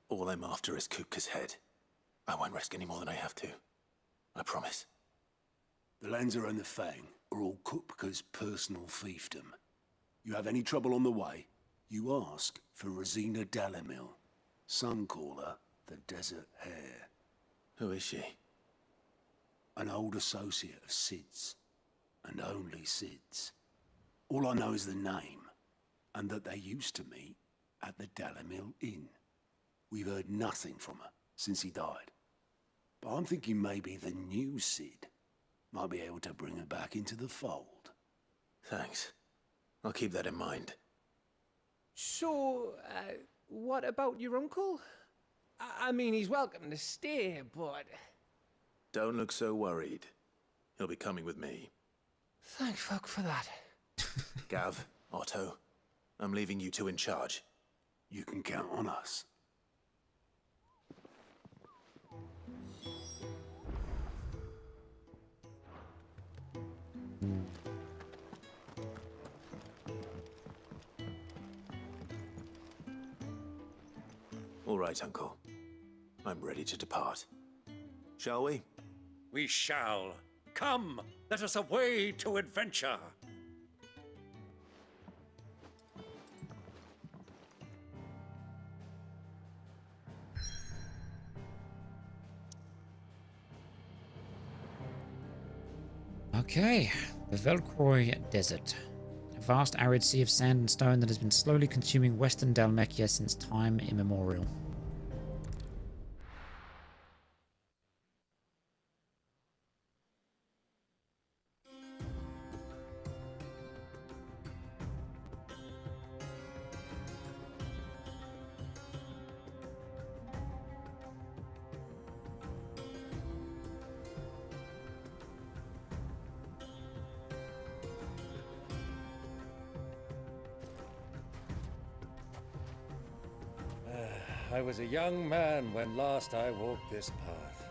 All I'm after is Kupka's head. I won't risk any more than I have to. I promise. The Lanza and the Fang are all Kupka's personal fiefdom. You have any trouble on the way, you ask for Rosina Dalamil, Suncaller, the Desert Hare. Who is she? An old associate of Sid's, and only Sid's. All I know is the name, and that they used to meet at the Dalamil Inn. We've heard nothing from her since he died. But I'm thinking maybe the new Sid might be able to bring her back into the fold. Thanks. I'll keep that in mind. So, what about your uncle? I mean, he's welcome to stay, but... Don't look so worried. He'll be coming with me. Thank fuck for that. Gav, Otto, I'm leaving you two in charge. You can count on us. All right, Uncle. I'm ready to depart. Shall we? We shall. Come, let us away to adventure. Okay, the Velcro Desert. A vast arid sea of sand and stone that has been slowly consuming western Dalmekia since time immemorial. I was a young man when last I walked this path.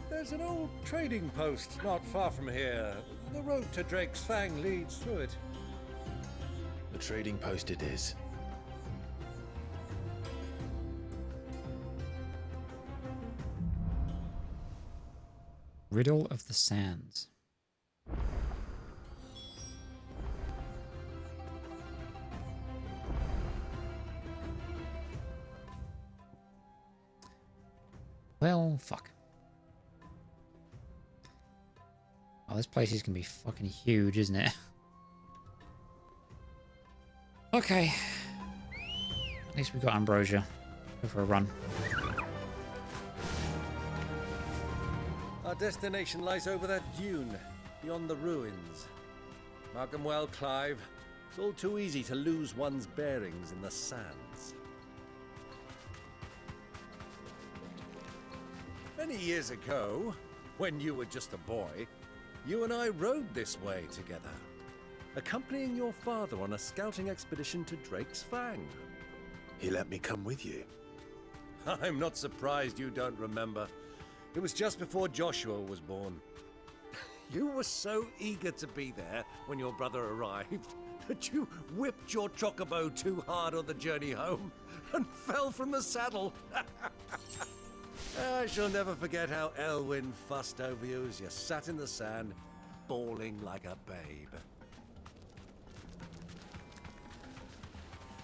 There's an old trading post not far from here. The road to Drake's Fang leads through it. trading post it is. Riddle of the Sands. Well, fuck. Oh, this place is gonna be fucking huge, isn't it? Okay. At least we got ambrosia. Go for a run. Our destination lies over that dune, beyond the ruins. Mark 'em well, Clive. It's all too easy to lose one's bearings in the sands. Many years ago, when you were just a boy, you and I rode this way together, accompanying your father on a scouting expedition to Drake's Fang. He let me come with you. I'm not surprised you don't remember. It was just before Joshua was born. You were so eager to be there when your brother arrived that you whipped your chocobo too hard on the journey home and fell from the saddle. I shall never forget how Elwyn fussed over you as you sat in the sand, bawling like a babe.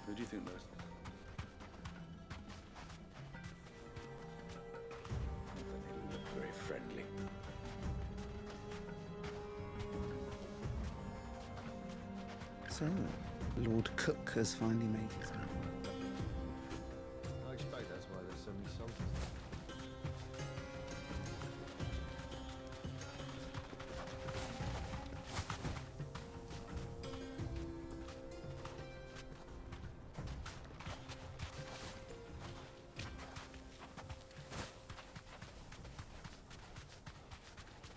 Who do you think most? They look very friendly. So, Lord Cook has finally made his move. I expect that's why there's so many soldiers.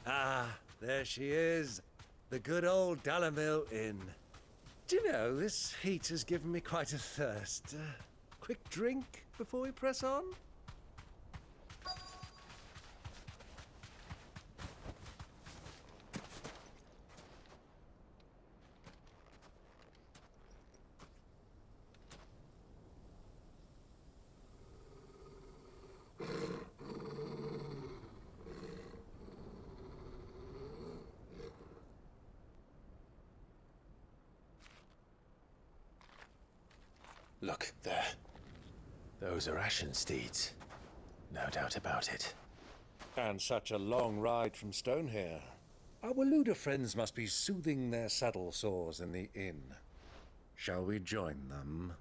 Ah, there she is. The good old Dalamil Inn. Do you know, this heat has given me quite a thirst. Quick drink before we press on? Look, there. Those are ashen steeds. No doubt about it. And such a long ride from Stonehair. Our Waluda friends must be soothing their saddle sores in the inn. Shall we join them?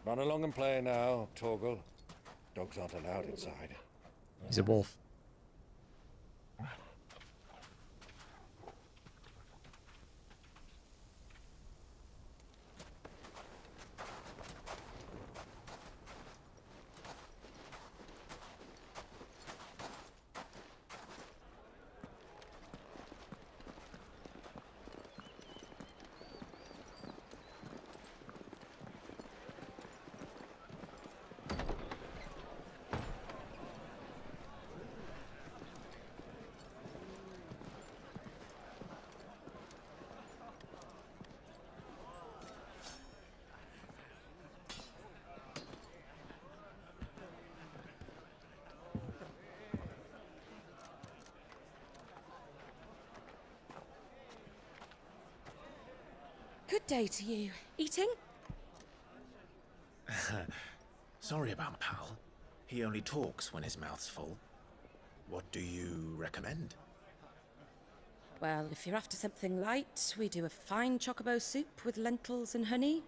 Run along and play now, Torgal. Dogs aren't allowed inside. He's a wolf. Good day to you. Eating? Sorry about Pal. He only talks when his mouth's full. What do you recommend? Well, if you're after something light, we do a fine chocobo soup with lentils and honey.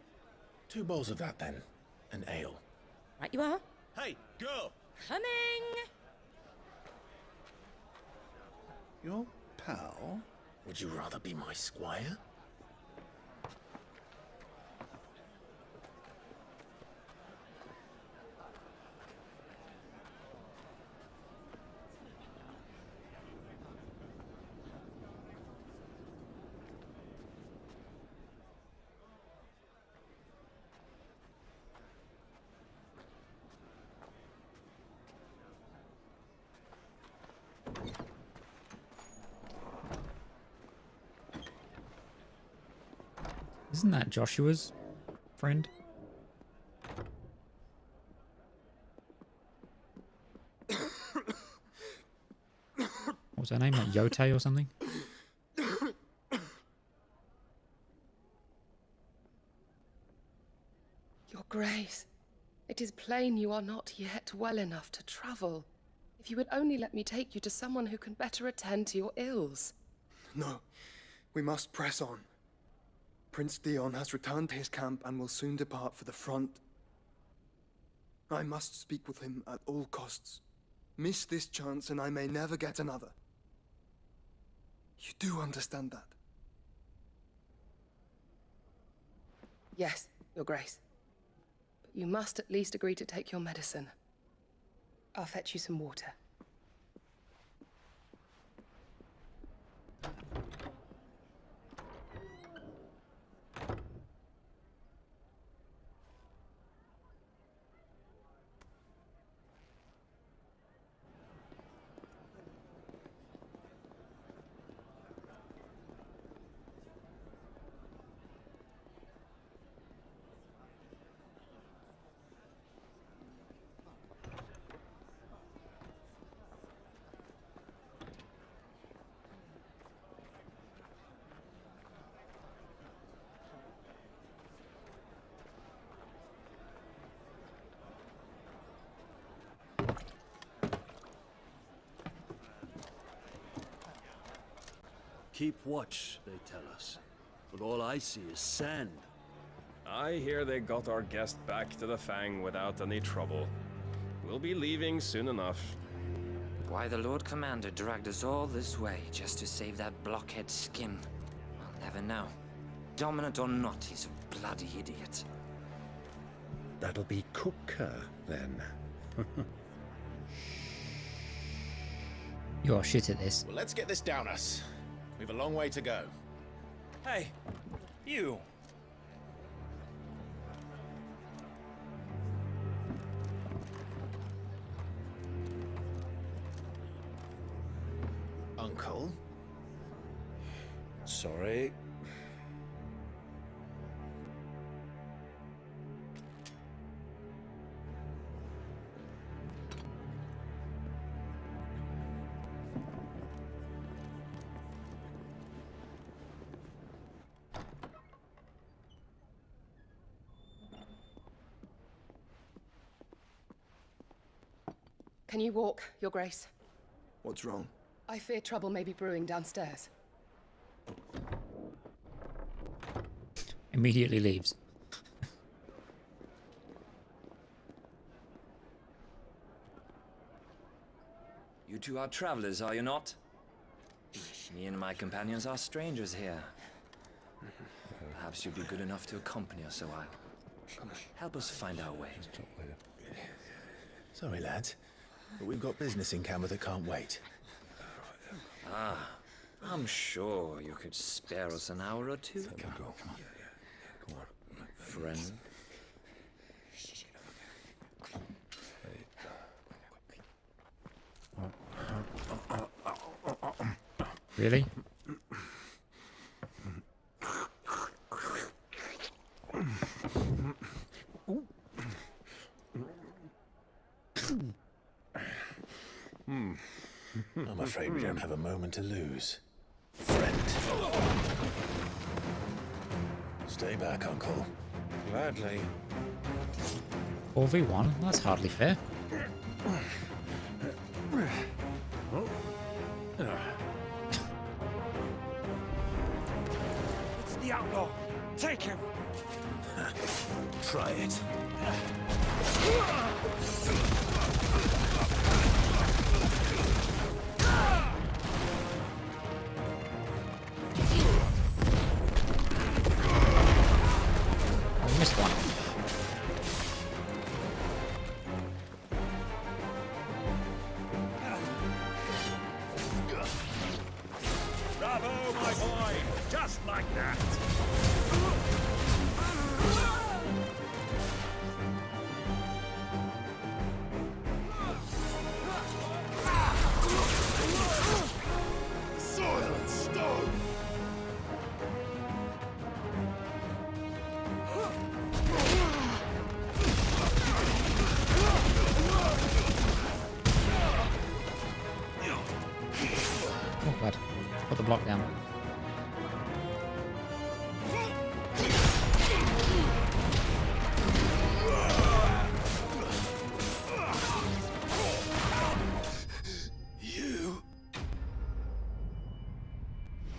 2 bowls of that then. An ale. Right you are. Hey, girl! Coming! Your pal? Would you rather be my squire? Isn't that Joshua's friend? What was her name? Like Yote or something? Your Grace, it is plain you are not yet well enough to travel. If you would only let me take you to someone who can better attend to your ills. No, we must press on. Prince Dion has returned to his camp and will soon depart for the front. I must speak with him at all costs. Miss this chance and I may never get another. You do understand that? Yes, Your Grace. But you must at least agree to take your medicine. I'll fetch you some water. Keep watch, they tell us. But all I see is sand. I hear they got our guest back to the Fang without any trouble. We'll be leaving soon enough. Why the Lord Commander dragged us all this way just to save that blockhead skin, I'll never know. Dominant or not, he's a bloody idiot. That'll be Cooker, then. You are shit at this. Well, let's get this down us. We've a long way to go. Hey, you. Uncle? Sorry. Can you walk, Your Grace? What's wrong? I fear trouble may be brewing downstairs. Immediately leaves. You two are travelers, are you not? Me and my companions are strangers here. Perhaps you'd be good enough to accompany us a while. Help us find our way. Sorry, lads, but we've got business in camera that can't wait. Ah, I'm sure you could spare us an hour or two. Come on. Friend. Really? I'm afraid we don't have a moment to lose. Friend. Stay back, Uncle. Gladly. 4v1? That's hardly fair. It's the outlaw. Take him. Try it. I missed one. Bravo, my boy. Just like that. Soil and stone! lockdown. You.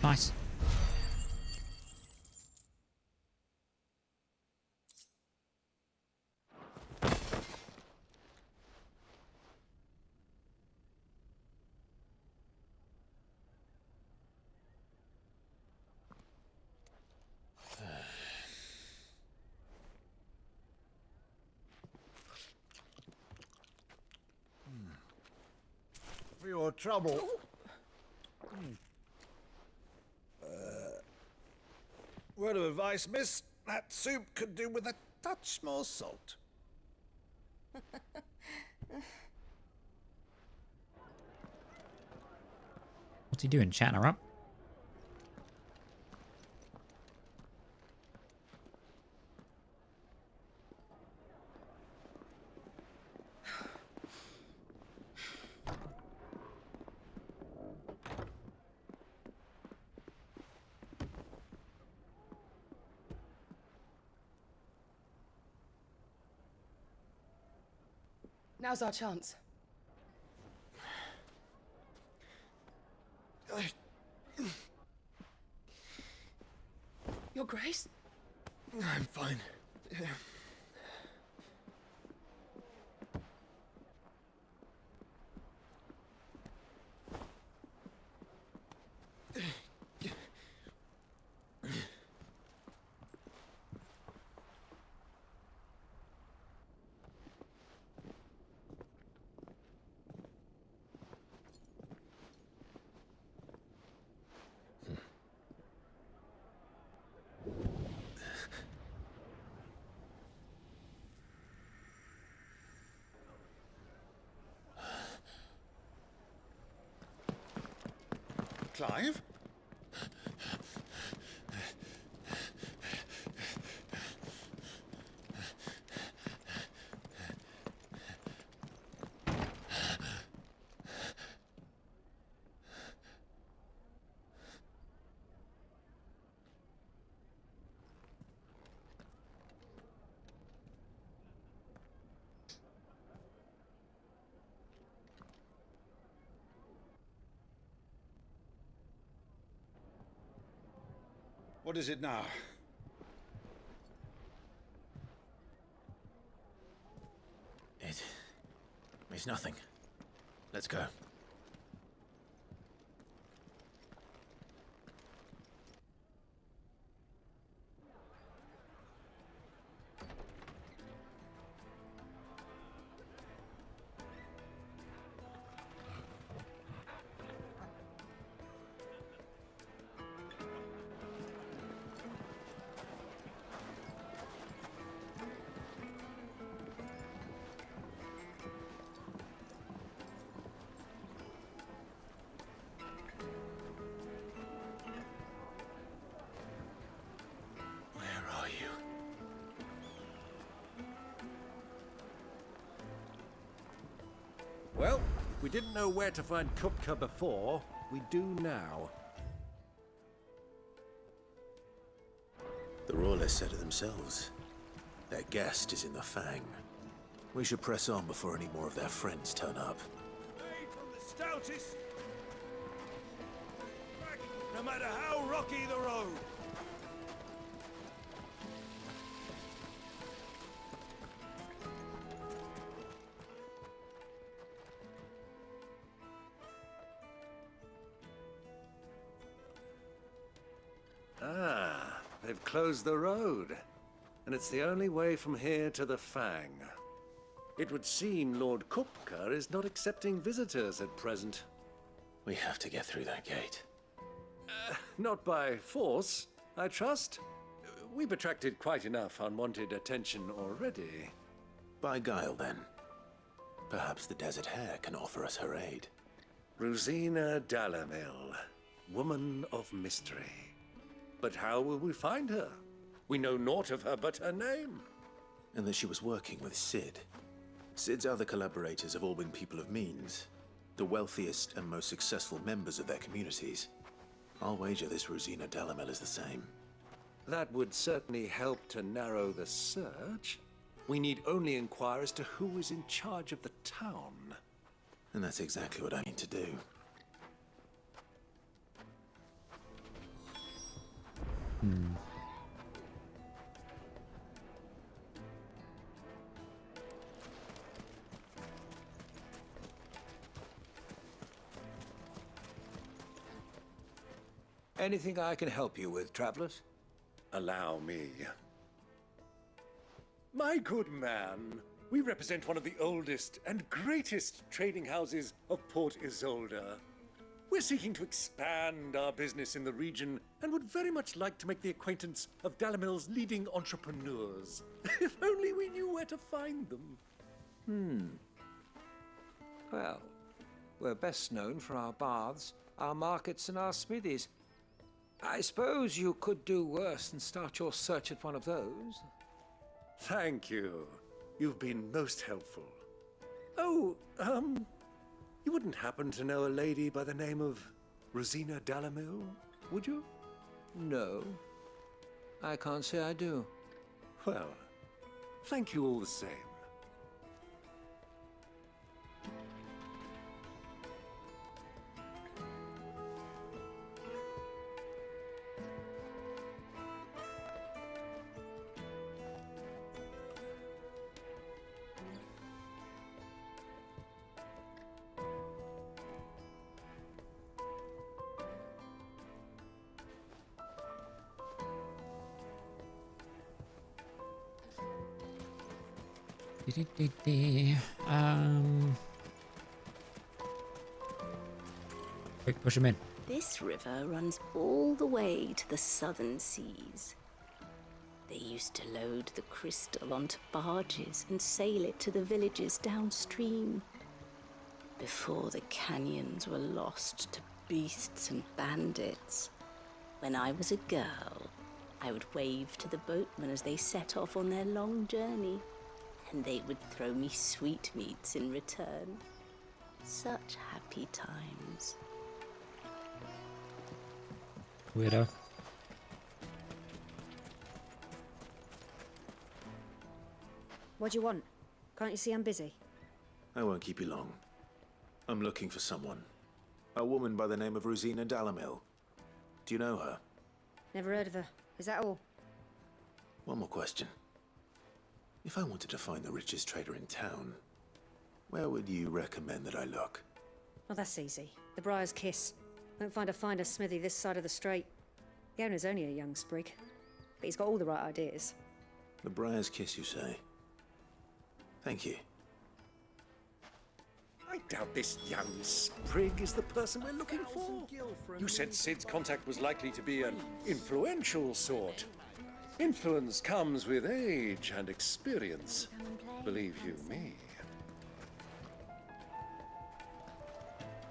Nice. For your trouble. Word of advice, miss. That soup could do with a touch more salt. What's he doing? Chatting her up? Now's our chance. Your Grace? I'm fine. Clive? What is it now? It's nothing. Let's go. Well, we didn't know where to find Kupka before. We do now. The Royalists said it themselves. Their guest is in the Fang. We should press on before any more of their friends turn up. Made from the stoutest, no matter how rocky the road. Ah, they've closed the road. And it's the only way from here to the Fang. It would seem Lord Kupka is not accepting visitors at present. We have to get through that gate. Not by force, I trust. We've attracted quite enough unwanted attention already. By guile, then. Perhaps the Desert Hare can offer us her aid. Rosina Dalamil, woman of mystery. But how will we find her? We know naught of her but her name. And that she was working with Sid. Sid's other collaborators have all been people of means, the wealthiest and most successful members of their communities. I'll wager this Rosina Delamel is the same. That would certainly help to narrow the search. We need only inquire as to who is in charge of the town. And that's exactly what I need to do. Anything I can help you with, travelers? Allow me. My good man, we represent one of the oldest and greatest trading houses of Port Isolde. We're seeking to expand our business in the region and would very much like to make the acquaintance of Dalamel's leading entrepreneurs. If only we knew where to find them. Well, we're best known for our baths, our markets, and our smithies. I suppose you could do worse than start your search at one of those. Thank you. You've been most helpful. Oh, you wouldn't happen to know a lady by the name of Rosina Delamel, would you? No, I can't say I do. Well, thank you all the same. Quick, push him in. This river runs all the way to the southern seas. They used to load the crystal onto barges and sail it to the villages downstream. Before the canyons were lost to beasts and bandits. When I was a girl, I would wave to the boatmen as they set off on their long journey, and they would throw me sweetmeats in return. Such happy times. Weirdo. What do you want? Can't you see I'm busy? I won't keep you long. I'm looking for someone. A woman by the name of Rosina Delamel. Do you know her? Never heard of her. Is that all? One more question. If I wanted to find the richest trader in town, where would you recommend that I look? Well, that's easy. The Briar's Kiss. Won't find a finer smithy this side of the strait. The owner's only a young sprig, but he's got all the right ideas. The Briar's Kiss, you say? Thank you. I doubt this young sprig is the person we're looking for. You said Sid's contact was likely to be an influential sort. Influence comes with age and experience, believe you me.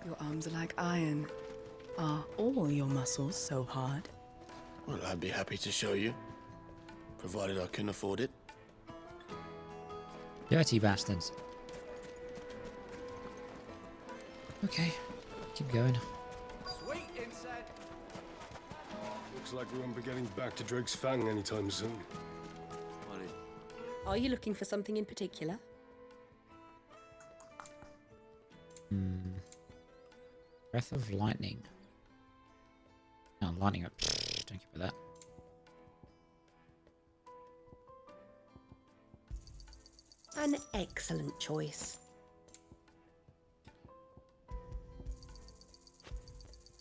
Your arms are like iron. Are all your muscles so hard? Well, I'd be happy to show you, provided I can afford it. Dirty bastards. Okay, keep going. Sweet inside. Looks like we won't be getting back to Drake's Fang anytime soon. Are you looking for something in particular? Breath of lightning. No, lightning. Thank you for that. An excellent choice.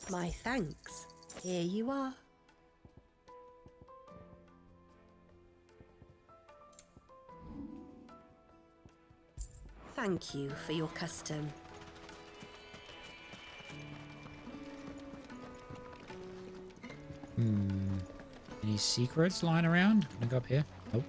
My thanks. Here you are. Thank you for your custom. Any secrets lying around? Can I go up here? Nope.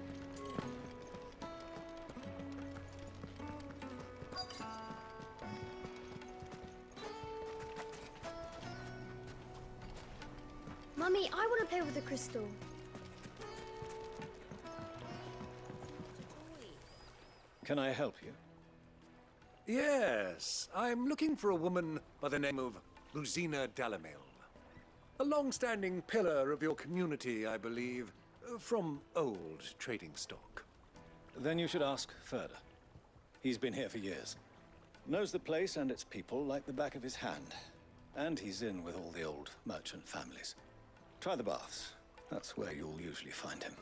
Mummy, I want to play with the crystal. Can I help you? Yes, I'm looking for a woman by the name of Rosina Delamel. A long-standing pillar of your community, I believe, from old trading stock. Then you should ask Ferda. He's been here for years. Knows the place and its people like the back of his hand. And he's in with all the old merchant families. Try the baths. That's where you'll usually find him.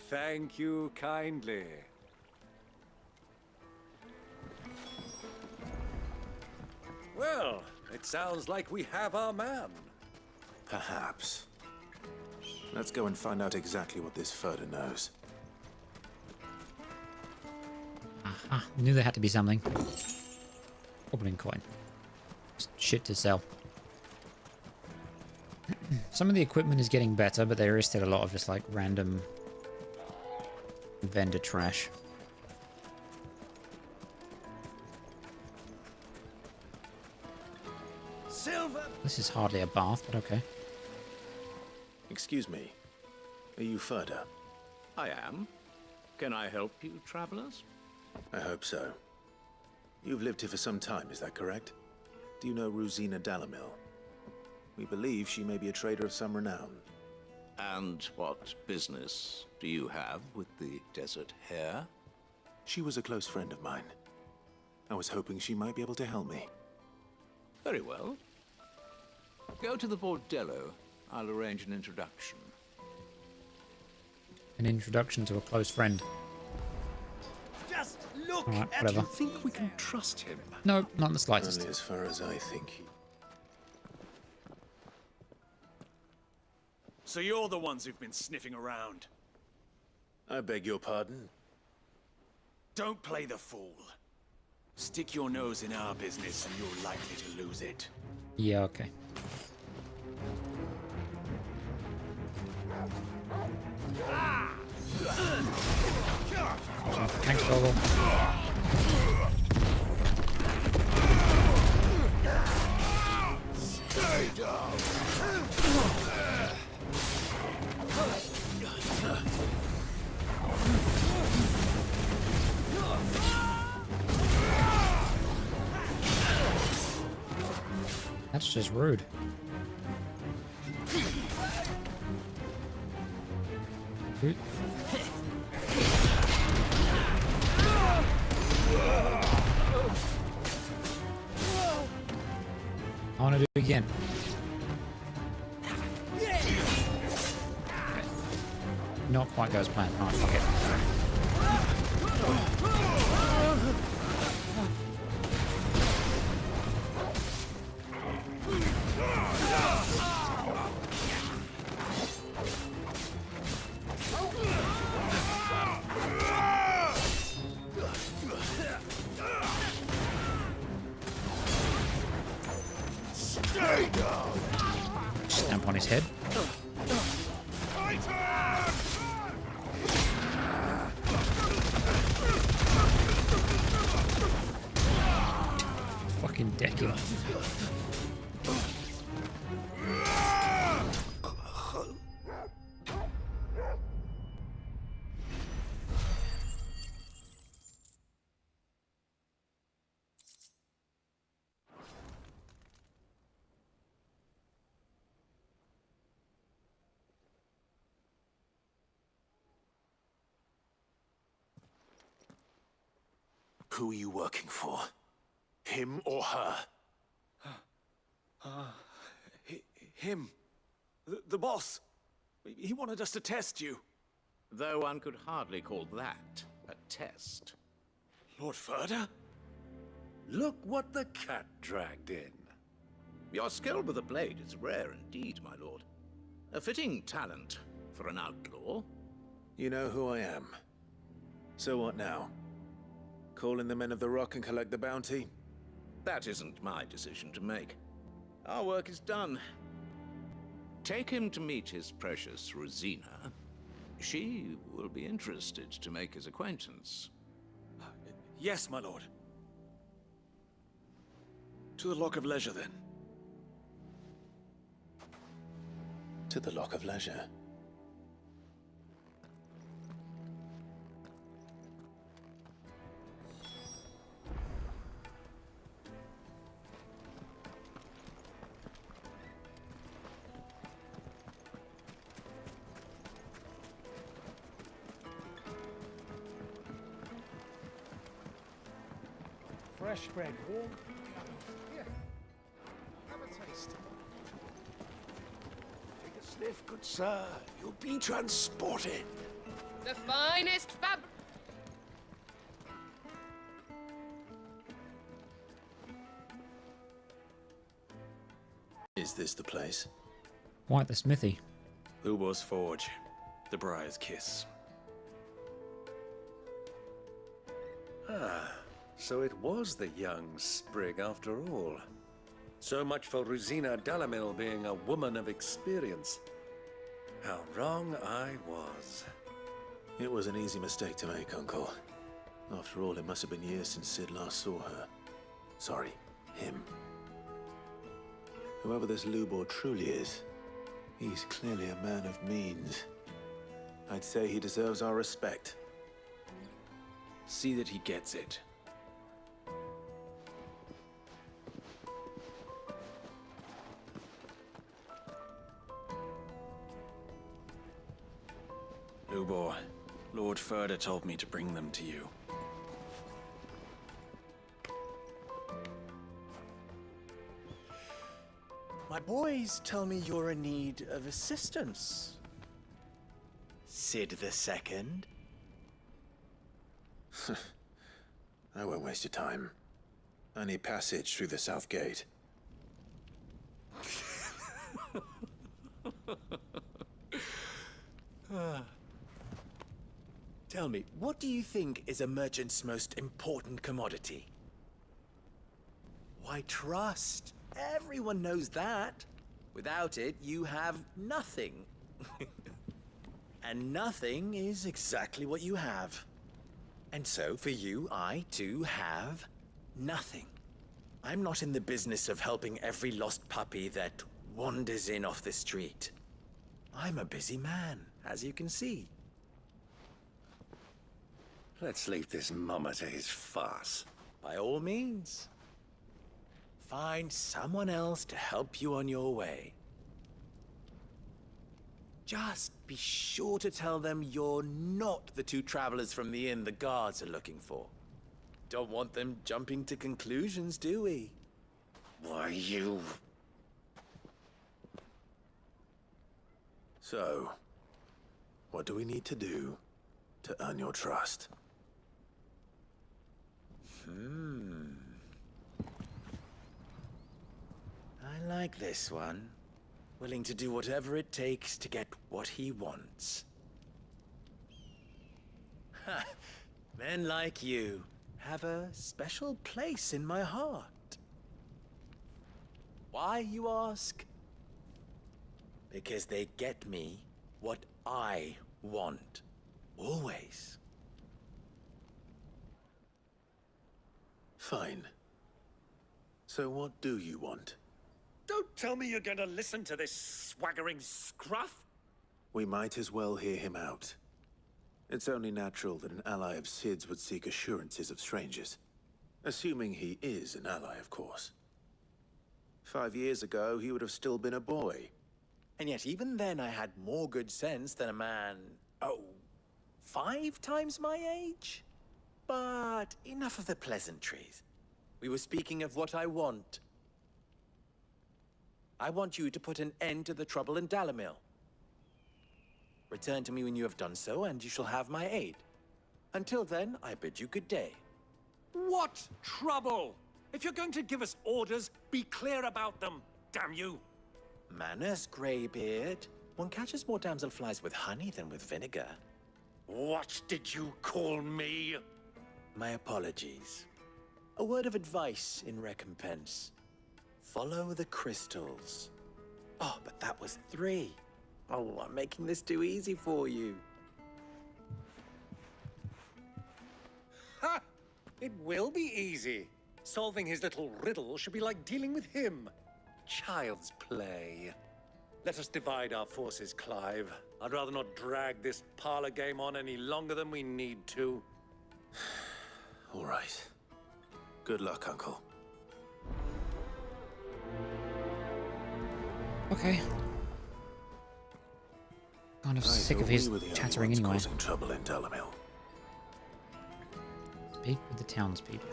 Thank you kindly. Well, it sounds like we have our man. Perhaps. Let's go and find out exactly what this Ferda knows. Aha, knew there had to be something. Goblin coin. Shit to sell. Some of the equipment is getting better, but there is still a lot of just like random vendor trash. Silver. This is hardly a bath, but okay. Excuse me. Are you Ferda? I am. Can I help you, travelers? I hope so. You've lived here for some time, is that correct? Do you know Rosina Dalamil? We believe she may be a trader of some renown. And what business do you have with the Desert Hare? She was a close friend of mine. I was hoping she might be able to help me. Very well. Go to the Bordello. I'll arrange an introduction. An introduction to a close friend. Just look All right, at whatever. you. Think we can trust him? No, not in the slightest. Only as far as I think he... So you're the ones who've been sniffing around. I beg your pardon? Don't play the fool. Stick your nose in our business and you're likely to lose it. Yeah, okay. Thanks, Goggle. Stay down. That's just rude. Dude. I want to do it again. Not quite goes planned. Alright, fuck it. Stay down. Stamp on his head. Fucking deck him. Who are you working for? Him or her? Him. The boss. He wanted us to test you. Though one could hardly call that a test. Lord Ferda? Look what the cat dragged in. Your skill with the blade is rare indeed, my lord. A fitting talent for an outlaw. You know who I am. So what now? Call in the Men of the Rock and collect the bounty? That isn't my decision to make. Our work is done. Take him to meet his precious Rosina. She will be interested to make his acquaintance. Yes, my lord. To the Lock of Leisure, then. To the Lock of Leisure. fresh bread, warm. Here, have a taste. Take a sniff, good sir. You'll be transported. The finest fab. Is this the place? Quite the smithy. Lubor's Forge. The Briar's Kiss. Ah, so it was the young sprig after all. So much for Rosina Dalamil being a woman of experience. How wrong I was. It was an easy mistake to make, Uncle. After all, it must have been years since Sid last saw her. Sorry, him. Whoever this Lubor truly is, he's clearly a man of means. I'd say he deserves our respect. See that he gets it. Lubor, Lord Furder told me to bring them to you. My boys tell me you're in need of assistance. Sid the Second? I won't waste your time. I need passage through the south gate. Tell me, what do you think is a merchant's most important commodity? Why, trust. Everyone knows that. Without it, you have nothing. And nothing is exactly what you have. And so, for you, I, too, have nothing. I'm not in the business of helping every lost puppy that wanders in off the street. I'm a busy man, as you can see. Let's leave this mummer to his farce. By all means. Find someone else to help you on your way. Just be sure to tell them you're not the two travelers from the inn the guards are looking for. Don't want them jumping to conclusions, do we? Why, you... So, what do we need to do to earn your trust? I like this one. Willing to do whatever it takes to get what he wants. Ha! Men like you have a special place in my heart. Why, you ask? Because they get me what I want. Always. Fine. So what do you want? Don't tell me you're going to listen to this swaggering scruff! We might as well hear him out. It's only natural that an ally of Sid's would seek assurances of strangers. Assuming he is an ally, of course. 5 years ago, he would have still been a boy. And yet even then I had more good sense than a man, 5 times my age? But enough of the pleasantries. We were speaking of what I want. I want you to put an end to the trouble in Dalamil. Return to me when you have done so, and you shall have my aid. Until then, I bid you good day. What trouble? If you're going to give us orders, be clear about them, damn you! Manners, Greybeard. One catches more damselflies with honey than with vinegar. What did you call me? My apologies. A word of advice in recompense. Follow the crystals. Oh, but that was 3. Oh, I'm making this too easy for you. Ha! It will be easy. Solving his little riddle should be like dealing with him. Child's play. Let us divide our forces, Clive. I'd rather not drag this parlor game on any longer than we need to. All right. Good luck, Uncle. Okay. Kind of sick of his chattering anyway. Causing trouble in Dalamil. Speak with the townspeople.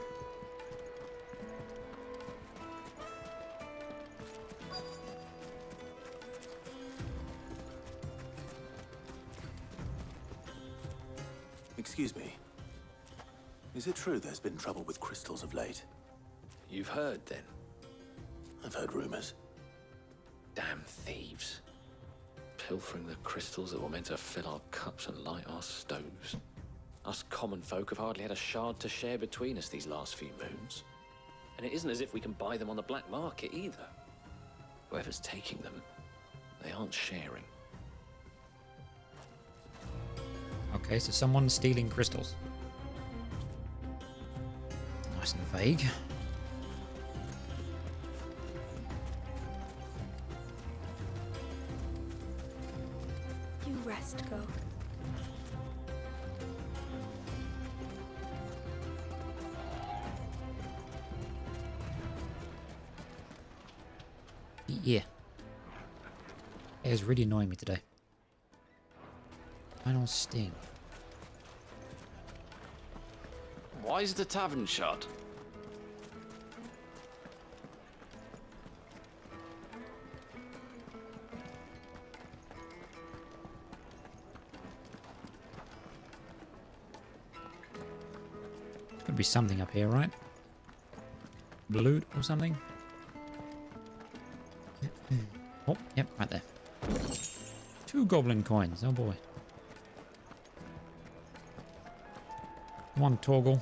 Excuse me. Is it true there's been trouble with crystals of late? You've heard, then? I've heard rumors. Damn thieves. Pilfering the crystals that were meant to fill our cups and light our stoves. Us common folk have hardly had a shard to share between us these last few moons. And it isn't as if we can buy them on the black market either. Whoever's taking them, they aren't sharing. Okay, so someone's stealing crystals. Nice and vague. You rest, girl. Yeah. It's really annoying me today. Final sting. Why is the tavern shut? Could be something up here, right? Loot or something? Oh, yep, right there. 2 goblin coins. Oh boy. Come on, Torgal.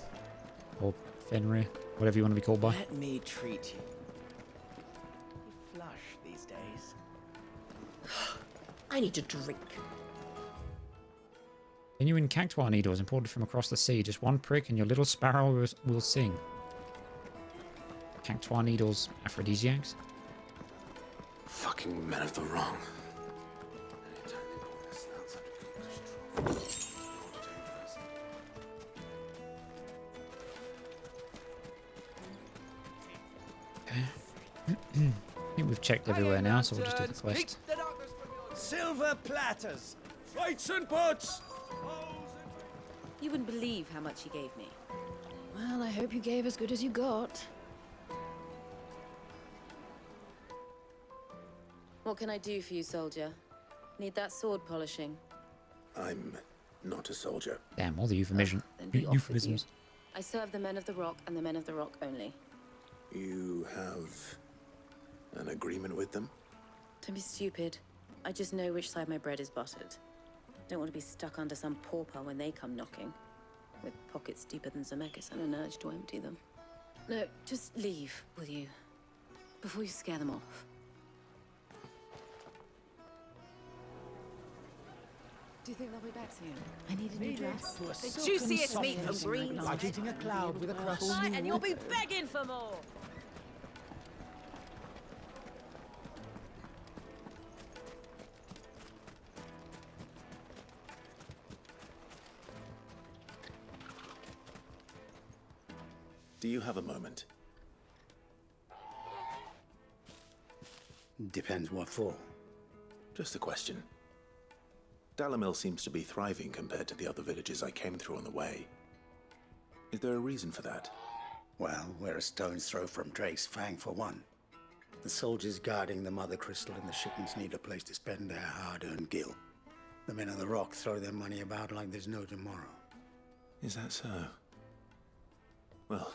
Or Fenrir. Whatever you want to be called by. Let me treat you. You flush these days. I need to drink. Genuine cactuar needles imported from across the sea. Just one prick and your little sparrow will sing. Cactuar needles, aphrodisiacs. Fucking men of the wrong. Okay. I think we've checked everywhere now, so we'll just do the quest. Silver platters, plates and pots. You wouldn't believe how much he gave me. Well, I hope you gave as good as you got. What can I do for you, soldier? Need that sword polishing? I'm not a soldier. Damn, all the euphemisms. Then be off with Euphemisms. you. I serve the men of the rock and the men of the rock only. You have an agreement with them? Don't be stupid. I just know which side my bread is buttered. Don't want to be stuck under some pauper when they come knocking. With pockets deeper than Zemeckis and an urge to empty them. No, just leave, will you? Before you scare them off. Do you think they'll be back soon? I need a new dress. The juiciest meat from Greens. Like eating a cloud with a crust. And you'll be begging for more. Do you have a moment? Depends what for. Just a question. Dalamil seems to be thriving compared to the other villages I came through on the way. Is there a reason for that? Well, we're a stone's throw from Drake's Fang for one. The soldiers guarding the Mother Crystal and the shipments need a place to spend their hard-earned gil. The men of the Rock throw their money about like there's no tomorrow. Is that so? Well,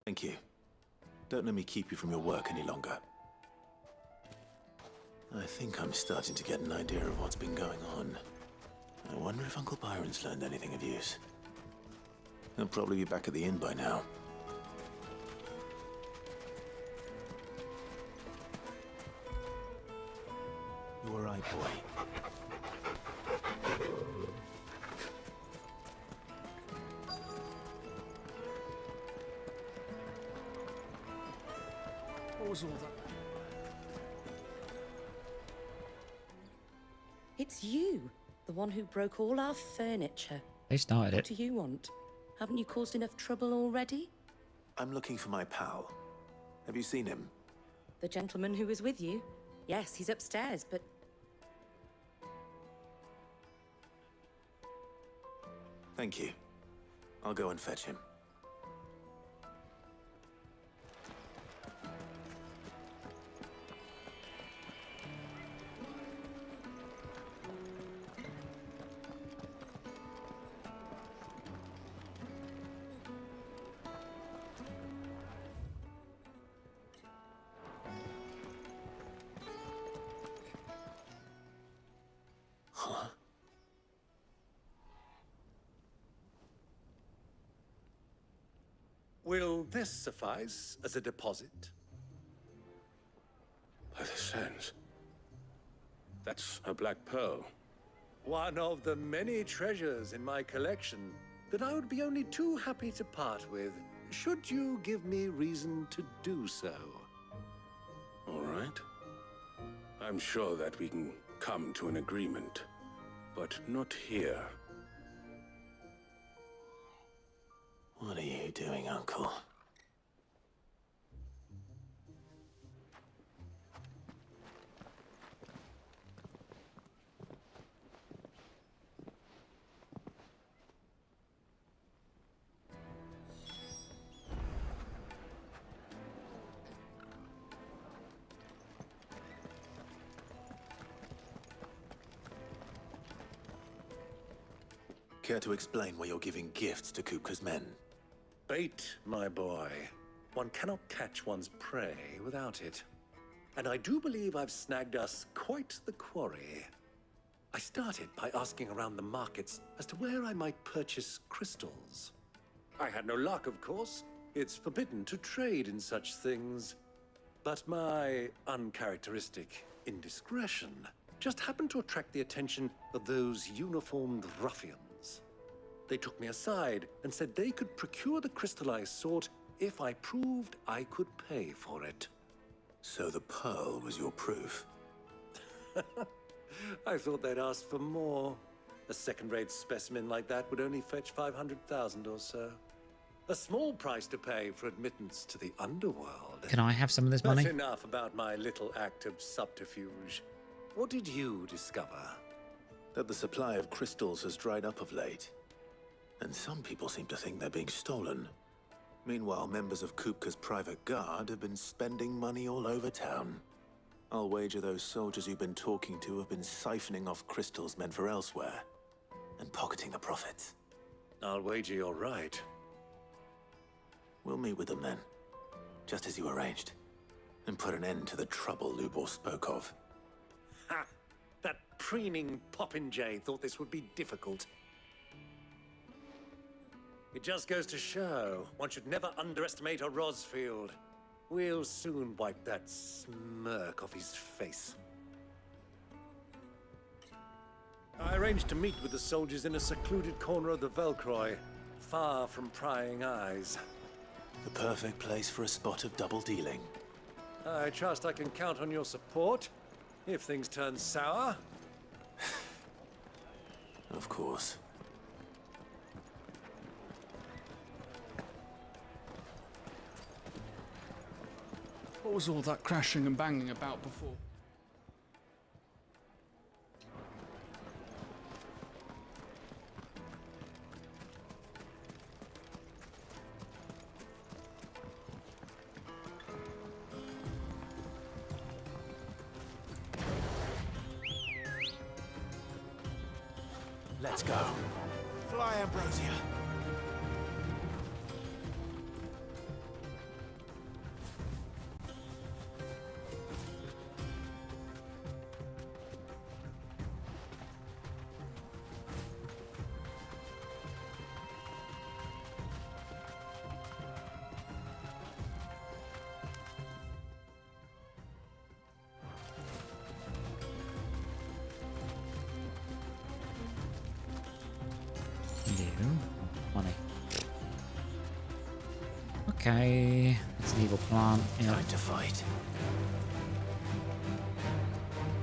thank you. Don't let me keep you from your work any longer. I think I'm starting to get an idea of what's been going on. I wonder if Uncle Byron's learned anything of use. He'll probably be back at the inn by now. You all right, boy? What was all that? It's you, the one who broke all our furniture. They started What it. do you want? Haven't you caused enough trouble already? I'm looking for my pal. Have you seen him? The gentleman who was with you? Yes, he's upstairs, but... Thank you. I'll go and fetch him. Will this suffice as a deposit? By the sands. That's a black pearl. One of the many treasures in my collection that I would be only too happy to part with, should you give me reason to do so. All right. I'm sure that we can come to an agreement, but not here. What are you doing, Uncle? Care to explain why you're giving gifts to Kupka's men? Bait, my boy. One cannot catch one's prey without it. And I do believe I've snagged us quite the quarry. I started by asking around the markets as to where I might purchase crystals. I had no luck, of course. It's forbidden to trade in such things. But my uncharacteristic indiscretion just happened to attract the attention of those uniformed ruffians. They took me aside and said they could procure the crystal I sought if I proved I could pay for it. So the pearl was your proof? I thought they'd ask for more. A second-rate specimen like that would only fetch 500,000 or so. A small price to pay for admittance to the underworld. Can I have some of this money? That's enough about my little act of subterfuge. What did you discover? That the supply of crystals has dried up of late. And some people seem to think they're being stolen. Meanwhile, members of Kupka's private guard have been spending money all over town. I'll wager those soldiers you've been talking to have been siphoning off crystals meant for elsewhere, and pocketing the profits. I'll wager you're right. We'll meet with them then, just as you arranged, and put an end to the trouble Lubor spoke of. Ha! That preening popinjay thought this would be difficult. It just goes to show one should never underestimate a Rosfield. We'll soon wipe that smirk off his face. I arranged to meet with the soldiers in a secluded corner of the Velcroy, far from prying eyes. The perfect place for a spot of double dealing. I trust I can count on your support, if things turn sour. Of course. What was all that crashing and banging about before? Let's go. Fly, Ambrosia. Money. Okay, it's an evil plant. Yeah. Time to fight.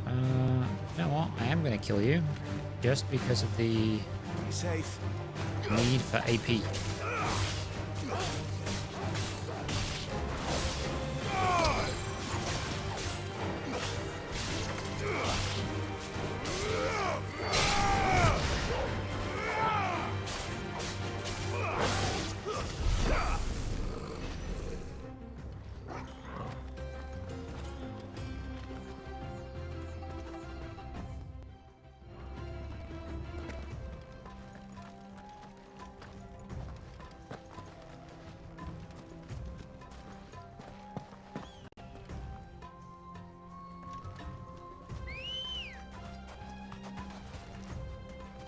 You know what? I am going to kill you, just because of the safe need for AP.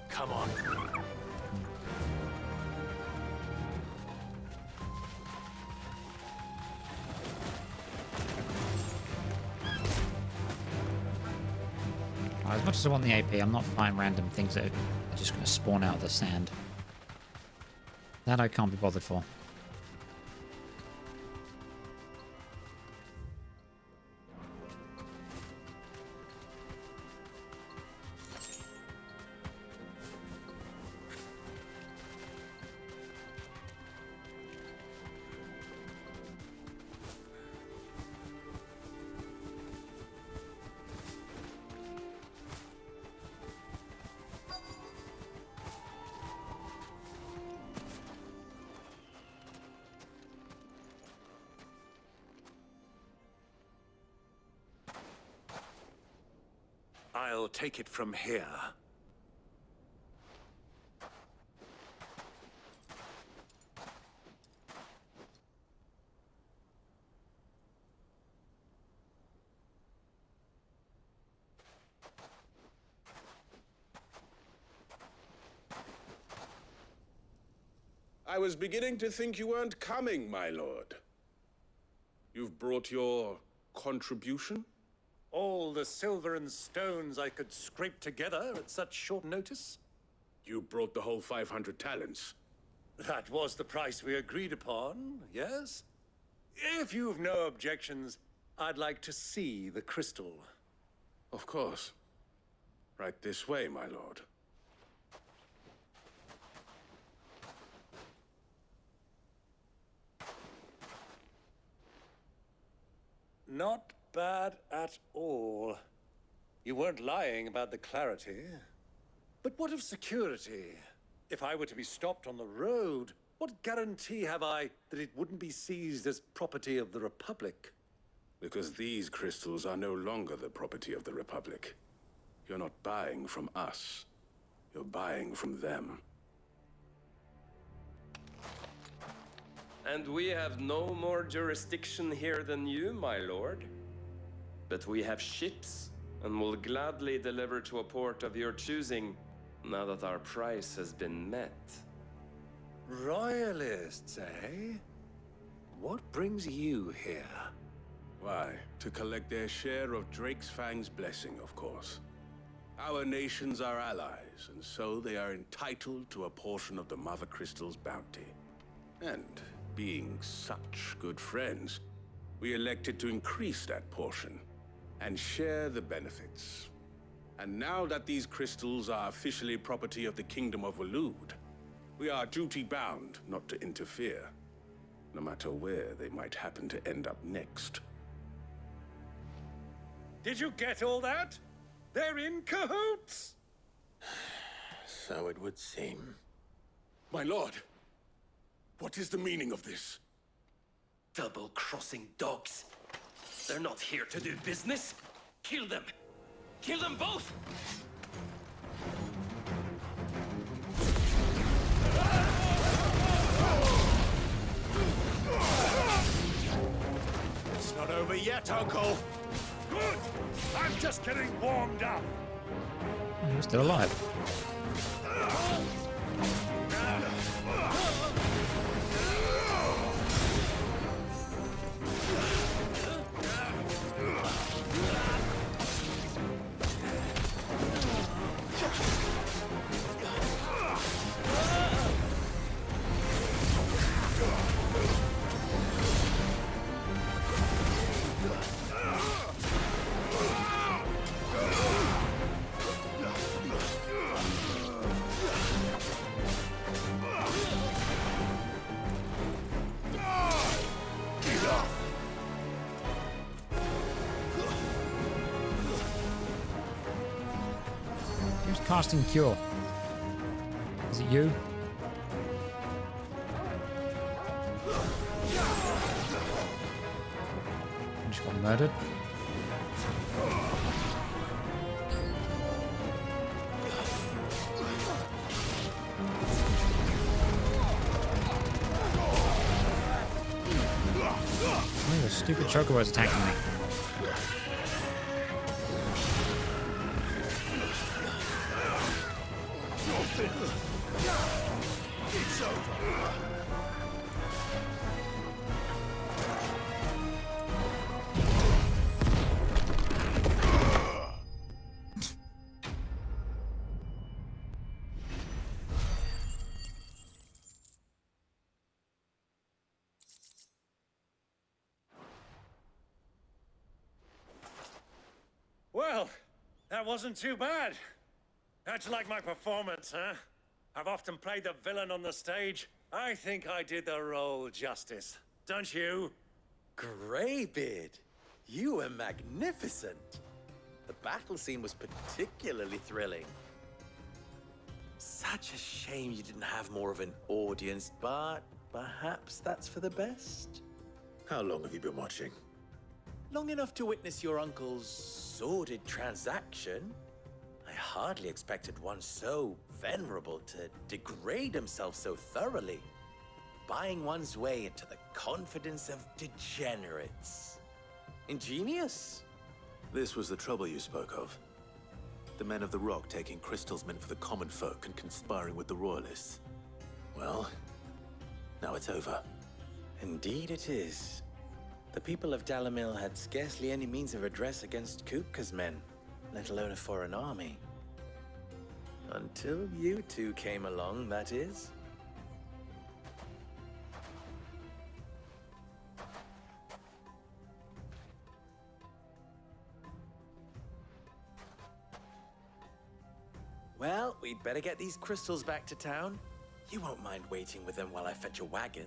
Come on. As much as I want the AP, I'm not fighting random things that are just going to spawn out of the sand. That I can't be bothered for. I'll take it from here. I was beginning to think you weren't coming, my lord. You've brought your contribution? All the silver and stones I could scrape together at such short notice? You brought the whole 500 talents. That was the price we agreed upon, yes? If you've no objections, I'd like to see the crystal. Of course. Right this way, my lord. Not bad at all. You weren't lying about the clarity. But what of security? If I were to be stopped on the road, what guarantee have I that it wouldn't be seized as property of the Republic? Because these crystals are no longer the property of the Republic. You're not buying from us. You're buying from them. And we have no more jurisdiction here than you, my lord. But we have ships, and will gladly deliver to a port of your choosing, now that our price has been met. Royalists, eh? What brings you here? Why, to collect their share of Drake's Fang's blessing, of course. Our nations are allies, and so they are entitled to a portion of the Mother Crystal's bounty. And being such good friends, we elected to increase that portion and share the benefits. And now that these crystals are officially property of the Kingdom of Waloed, we are duty-bound not to interfere, no matter where they might happen to end up next. Did you get all that? They're in cahoots! So it would seem. My lord, what is the meaning of this? Double-crossing dogs. They're not here to do business. Kill them! Kill them both! It's not over yet, Uncle. Good! I'm just getting warmed up. Oh, you're still alive. Casting Cure. Is it you? I just got murdered. Oh, the stupid chocobo's attacking me. It's over. Well, that wasn't too bad. How'd you like my performance, huh? I've often played the villain on the stage. I think I did the role justice. Don't you? Greybeard, you were magnificent. The battle scene was particularly thrilling. Such a shame you didn't have more of an audience, but perhaps that's for the best. How long have you been watching? Long enough to witness your uncle's sordid transaction. I hardly expected one so venerable to degrade himself so thoroughly, buying one's way into the confidence of degenerates. Ingenious. This was the trouble you spoke of. The men of the Rock taking crystals meant for the common folk and conspiring with the Royalists. Well, now it's over. Indeed it is. The people of Dalamil had scarcely any means of redress against Kupka's men, let alone a foreign army. Until you two came along, that is. Well, we'd better get these crystals back to town. You won't mind waiting with them while I fetch a wagon.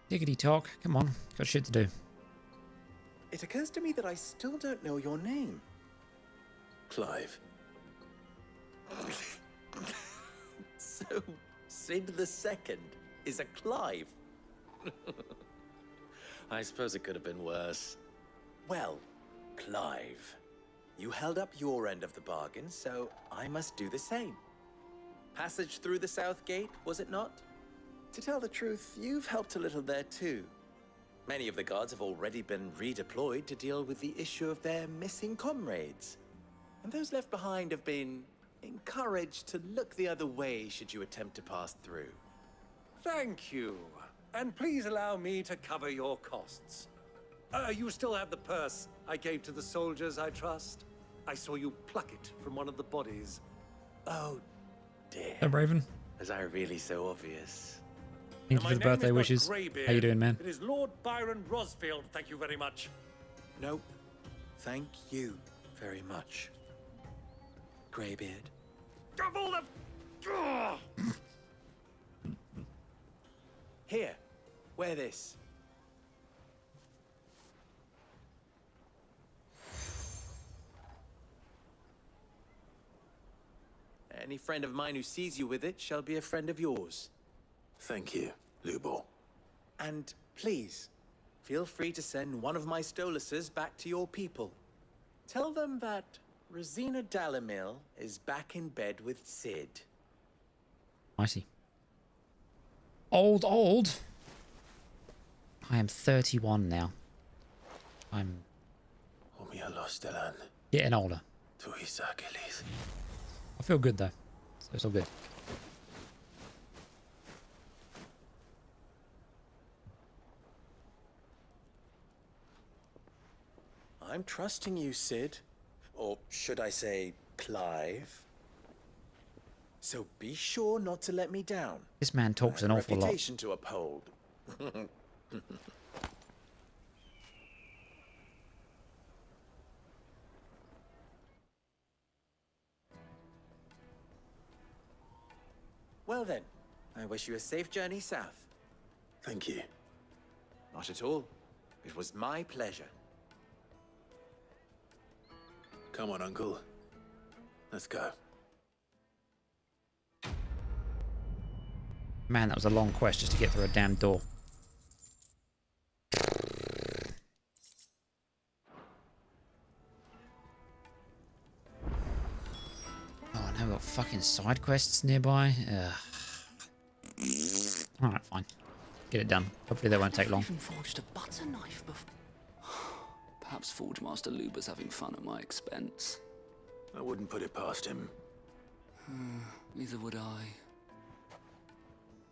Diggity talk. Come on. Got shit to do. It occurs to me that I still don't know your name. Clive. So, Sid the Second is a Clive. I suppose it could have been worse. Well, Clive, you held up your end of the bargain, so I must do the same. Passage through the South Gate, was it not? To tell the truth, you've helped a little there too. Many of the guards have already been redeployed to deal with the issue of their missing comrades. And those left behind have been encouraged to look the other way should you attempt to pass through. Thank you. And please allow me to cover your costs. You still have the purse I gave to the soldiers, I trust? I saw you pluck it from one of the bodies. Oh, dear. Hey, Raven. Was I really so obvious? Thank you for the birthday wishes. How you doing, man? It is Lord Byron Rosfield, thank you very much. No, thank you very much, Greybeard. Double the... Here, wear this. Any friend of mine who sees you with it shall be a friend of yours. Thank you, Lubor. And please, feel free to send one of my Stoluses back to your people. Tell them that Rosina Dalamil is back in bed with Sid. I see. Old. I am 31 now. I'm getting older. I feel good though, so it's all good. I'm trusting you, Sid. Or should I say, Clive. So be sure not to let me down. This man talks an awful lot. Reputation to uphold. Well then, I wish you a safe journey south. Thank you. Not at all. It was my pleasure. Come on, Uncle. Let's go. Man, that was a long quest just to get through a damn door. Oh, now we've got fucking side quests nearby. Alright, fine. Get it done. Hopefully they won't take long. Even forged a butter knife before. Perhaps Forge Master Luber's having fun at my expense. I wouldn't put it past him. Neither would I.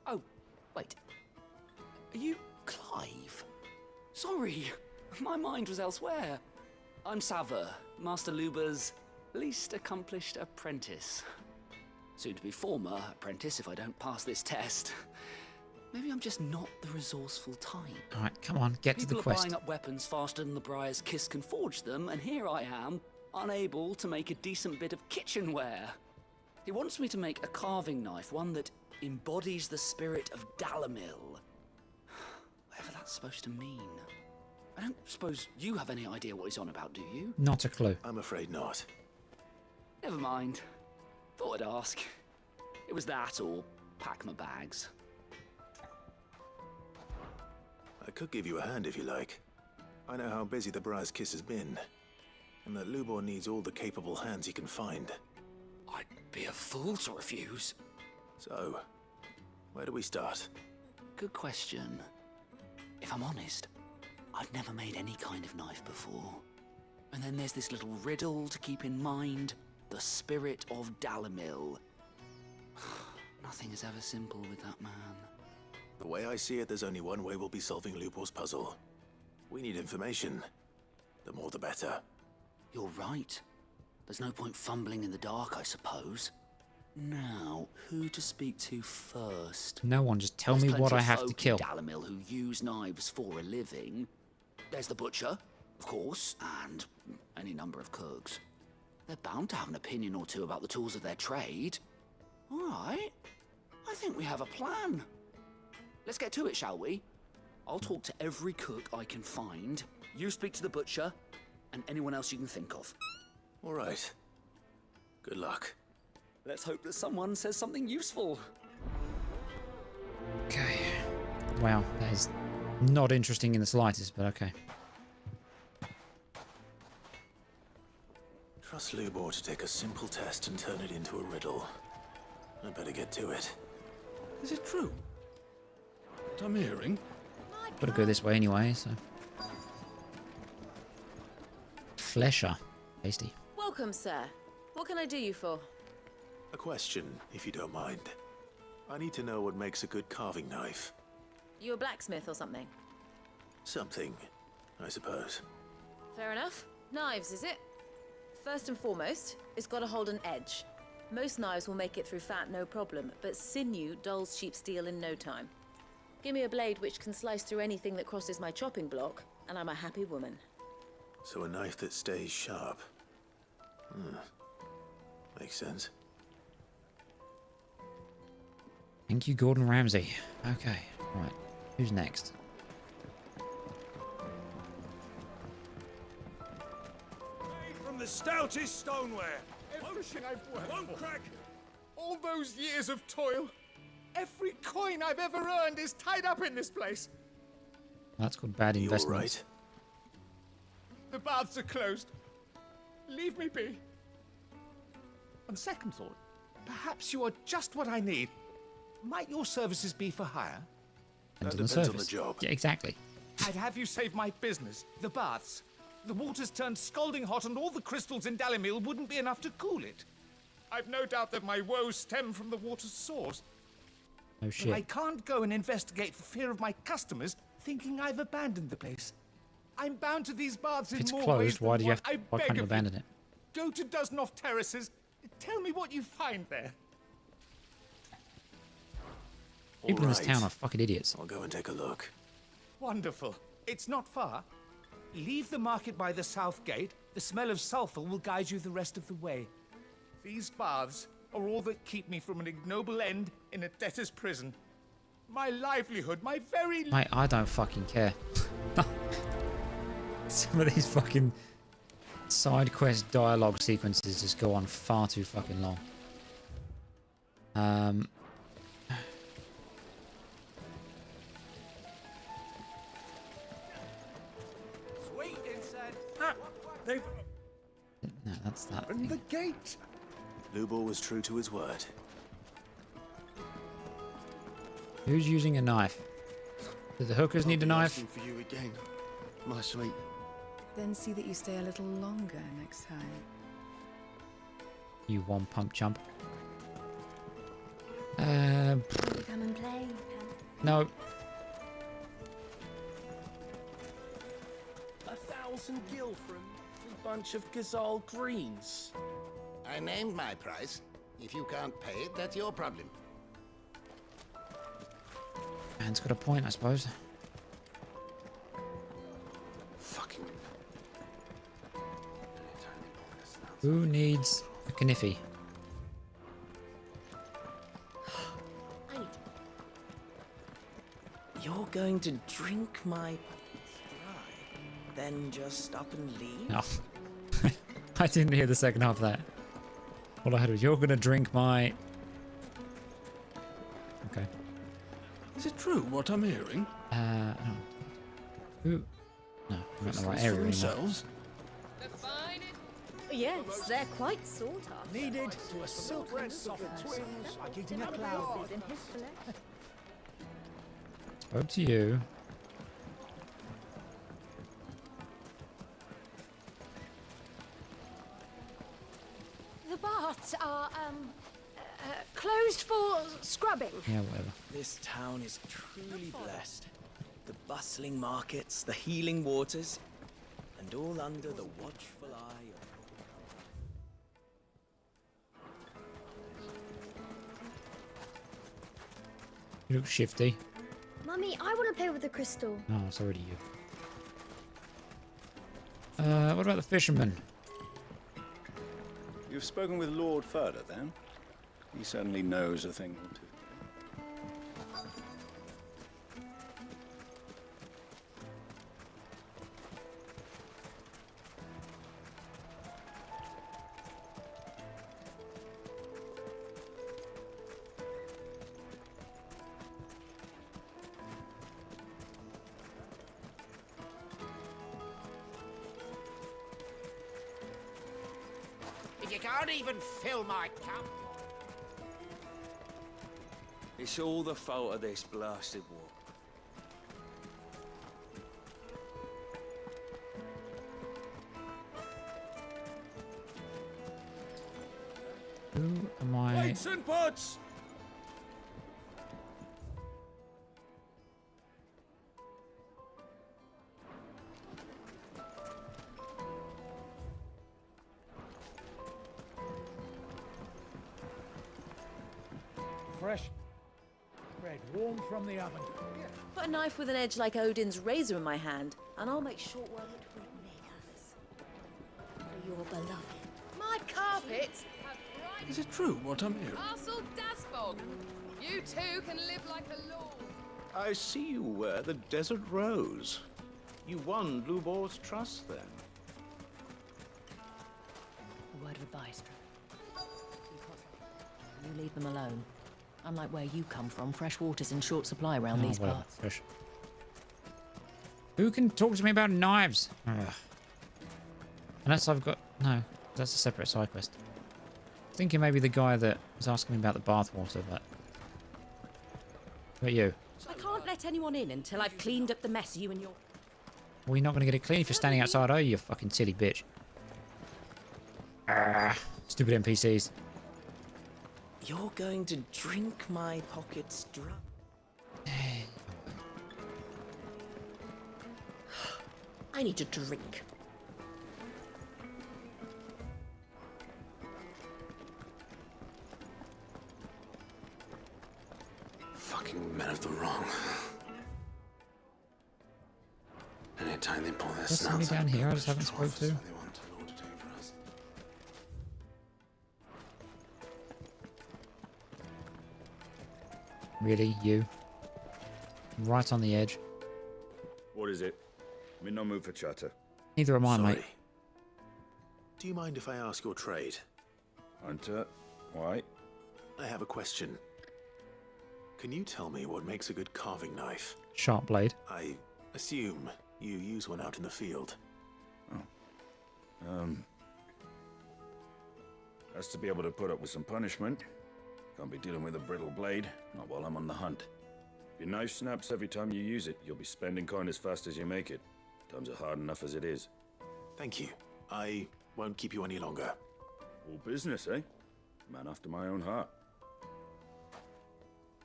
Oh, wait. Are you Clive? Sorry, my mind was elsewhere. I'm Sava, Master Luba's least accomplished apprentice. Soon to be former apprentice if I don't pass this test. Maybe I'm just not the resourceful type. Alright, come on, get to the People are quest. buying up weapons faster than the Briar's Kiss can forge them, and here I am, unable to make a decent bit of kitchenware. He wants me to make a carving knife, one that embodies the spirit of Dalamil. Whatever that's supposed to mean. I don't suppose you have any idea what he's on about, do you? Not a clue. I'm afraid not. Never mind. Thought I'd ask. It was that or pack my bags. I could give you a hand if you like. I know how busy the Briar's Kiss has been, and that Lubor needs all the capable hands he can find. I'd be a fool to refuse. So, where do we start? Good question. If I'm honest, I've never made any kind of knife before. And then there's this little riddle to keep in mind. The spirit of Dalamil. Nothing is ever simple with that man. The way I see it, there's only one way we'll be solving Lubor's puzzle. We need information. The more the better. You're right. There's no point fumbling in the dark, I suppose. Now, who to speak to first? No one, just tell me what I have to kill. Dalamil who use knives for a living. There's the butcher, of course, and any number of cooks. They're bound to have an opinion or two about the tools of their trade. All right, I think we have a plan. Let's get to it, shall we? I'll talk to every cook I can find. You speak to the butcher, and anyone else you can think of. All right. Good luck. Let's hope that someone says something useful. Okay. Wow, that is not interesting in the slightest, but okay. Trust Lubor to take a simple test and turn it into a riddle. I'd better get to it. Is it true? What I'm hearing? Gotta go this way anyway, so. Flesher. Tasty. Welcome, sir. What can I do you for? A question, if you don't mind. I need to know what makes a good carving knife. You a blacksmith or something? Something, I suppose. Fair enough. Knives, is it? First and foremost, it's got to hold an edge. Most knives will make it through fat, no problem, but sinew dulls cheap steel in no time. Give me a blade which can slice through anything that crosses my chopping block, and I'm a happy woman. So a knife that stays sharp. Makes sense. Thank you, Gordon Ramsay. Okay, right. Who's next? From the stoutest stoneware. Everything I've worked for. Crack. All those years of toil. Every coin I've ever earned is tied up in this place. That's called bad investments. Right. The baths are closed. Leave me be. On second thought, perhaps you are just what I need. Might your services be for hire? Depends on the job. Yeah, exactly. I'd have you save my business, the baths. The water's turned scalding hot and all the crystals in Dalamil wouldn't be enough to cool it. I've no doubt that my woes stem from the water's source. Oh shit. I can't go and investigate for fear of my customers thinking I've abandoned the place. I'm bound to these baths If in it's more closed, ways than why do you one. have? I Why beg can't you of abandon it? Go to Dusnoff Terraces. Tell me what you find there. People in this town are fucking idiots. I'll go and take a look. Wonderful. It's not far. Leave the market by the south gate. The smell of sulfur will guide you the rest of the way. These baths are all that keep me from an ignoble end in a debtor's prison. My livelihood, my very... Mate, I don't fucking care. Some of these fucking side quest dialogue sequences just go on far too fucking long. Sweet inside. No, that's that. Open the gate. Lubor was true to his word. Who's using a knife? Do the hookers need a knife? Asking for you again, my sweet. Then see that you stay a little longer next time. You one pump chump. Will you come and play? No. 1,000 gil from bunch of gazelle greens. I named my price. If you can't pay it, that's your problem. Man's got a point, I suppose. Fucking... Who needs a kniffy? You're going to drink my puppets dry, then just up and leave? Oh. I didn't hear the second half of that. All I heard was, you're gonna drink my... Okay. Is it true what I'm hearing? Oh. Who? No, I'm not in the right area anymore. Themselves? Yes, they're quite sought after. Needed to a silken soft twinge like eating a cloud. Spoke to you. The baths are, closed for scrubbing. Yeah, whatever. This town is truly blessed. The bustling markets, the healing waters, and all under the watchful eye of... You look shifty. Mummy, I want to play with the crystal. Oh, it's already you. What about the fisherman? You've spoken with Lord Furder, then? He certainly knows a thing or two. You can't even fill my cup. It's all the fault of this blasted war. Who am I? Weights and pots! Fresh bread, warm from the oven. Put a knife with an edge like Odin's razor in my hand, and I'll make short work for your beloved. My carpets have bright Is it true what I'm hearing? castle dasbog. You too can live like a lord. I see you wear the Desert Rose. You won Blue Ball's trust, then. A word of advice. You leave them alone. Unlike where you come from, fresh water's in short supply around these whatever. parts. Fish. Who can talk to me about knives? Ugh. Unless I've got... No, that's a separate side quest. Thinking maybe the guy that was asking me about the bathwater, but... What about you? I can't let anyone in until I've cleaned up the mess you and your... Well, you're not going to get it clean if you're standing outside, are you, you fucking silly bitch? Stupid NPCs. You're going to drink my pockets dry. I need to drink. Fucking men of the wrong. Anytime they pull their There's somebody snouts out, down here I just purpose haven't spoke to. they want to lord it over us. Really, you? Right on the edge. What is it? I'm in no mood for chatter. Neither am I, Sorry. mate. Do you mind if I ask your trade? Hunter, why? I have a question. Can you tell me what makes a good carving knife? Sharp blade. I assume you use one out in the field. Has to be able to put up with some punishment. Can't be dealing with a brittle blade, not while I'm on the hunt. If your knife snaps every time you use it, you'll be spending coin as fast as you make it. Times are hard enough as it is. Thank you. I won't keep you any longer. All business, eh? Man after my own heart.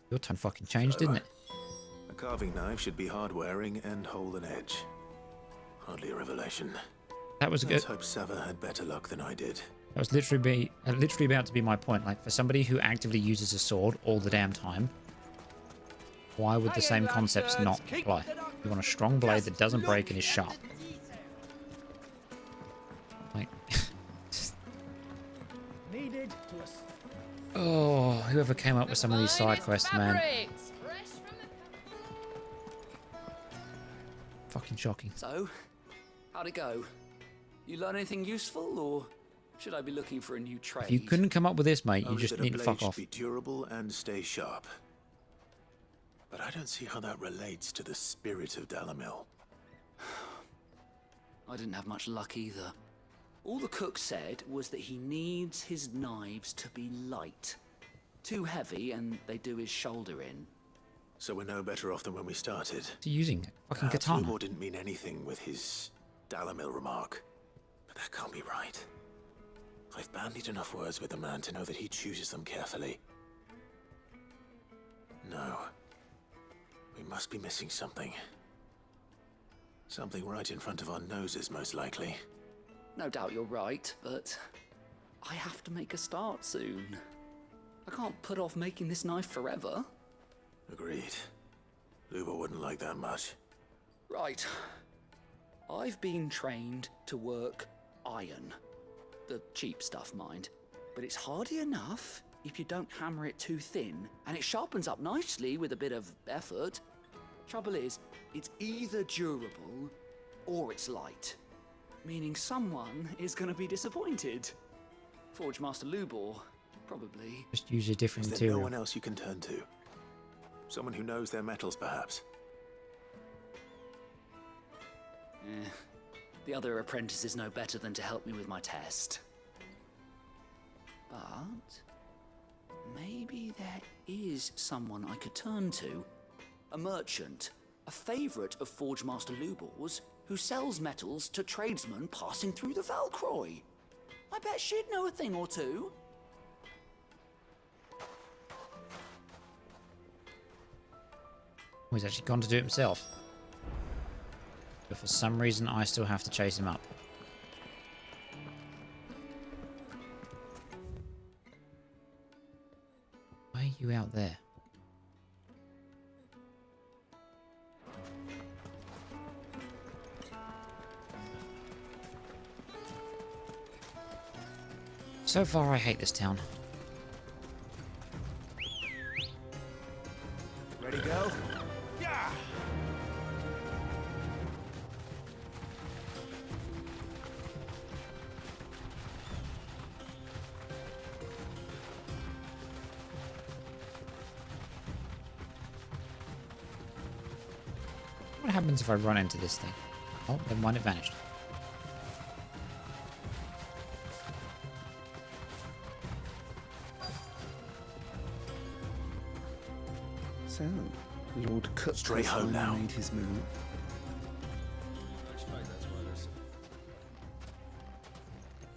Your tone fucking changed, didn't it? A carving knife should be hard-wearing and hold an edge. Hardly a revelation. That was Let's good. hope Sava had better luck than I did. That was literally about to be my point. Like, for somebody who actively uses a sword all the damn time, why would the same concepts not apply? You want a strong blade that doesn't break and is sharp. Like, Needed to us. oh, whoever came up with some of these side quests, man. Fucking shocking. So, how'd it go? You learn anything useful, or should I be looking for a new trade? If you couldn't come up with this, mate, you Only just that a need to blade fuck should off. be durable and stay sharp. But I don't see how that relates to the spirit of Dalamil. I didn't have much luck either. All the cook said was that he needs his knives to be light. Too heavy and they do his shoulder in. So we're no better off than when we started. What's he using? Fucking Perhaps katana. Lubor didn't mean anything with his Dalamil remark. But that can't be right. I've bandied enough words with the man to know that he chooses them carefully. No. We must be missing something. Something right in front of our noses, most likely. No doubt you're right, but I have to make a start soon. I can't put off making this knife forever. Agreed. Lubor wouldn't like that much. Right. I've been trained to work iron. The cheap stuff, mind. But it's hardy enough if you don't hammer it too thin, and it sharpens up nicely with a bit of effort. Trouble is, it's either durable or it's light. Meaning someone is gonna be disappointed. Forge Master Lubor, probably. Just use a different Is there material. no one else you can turn to? Someone who knows their metals, perhaps? The other apprentices know better than to help me with my test. But maybe there is someone I could turn to. A merchant, a favorite of Forge Master Lubor's, who sells metals to tradesmen passing through the Valcroy. I bet she'd know a thing or two. Oh, he's actually gone to do it himself. But for some reason, I still have to chase him up. Why are you out there? So far, I hate this town. Ready, go? Yeah! What happens if I run into this thing? Oh, never mind, it vanished. So, Lord Cook Straight has home finally now. made his move.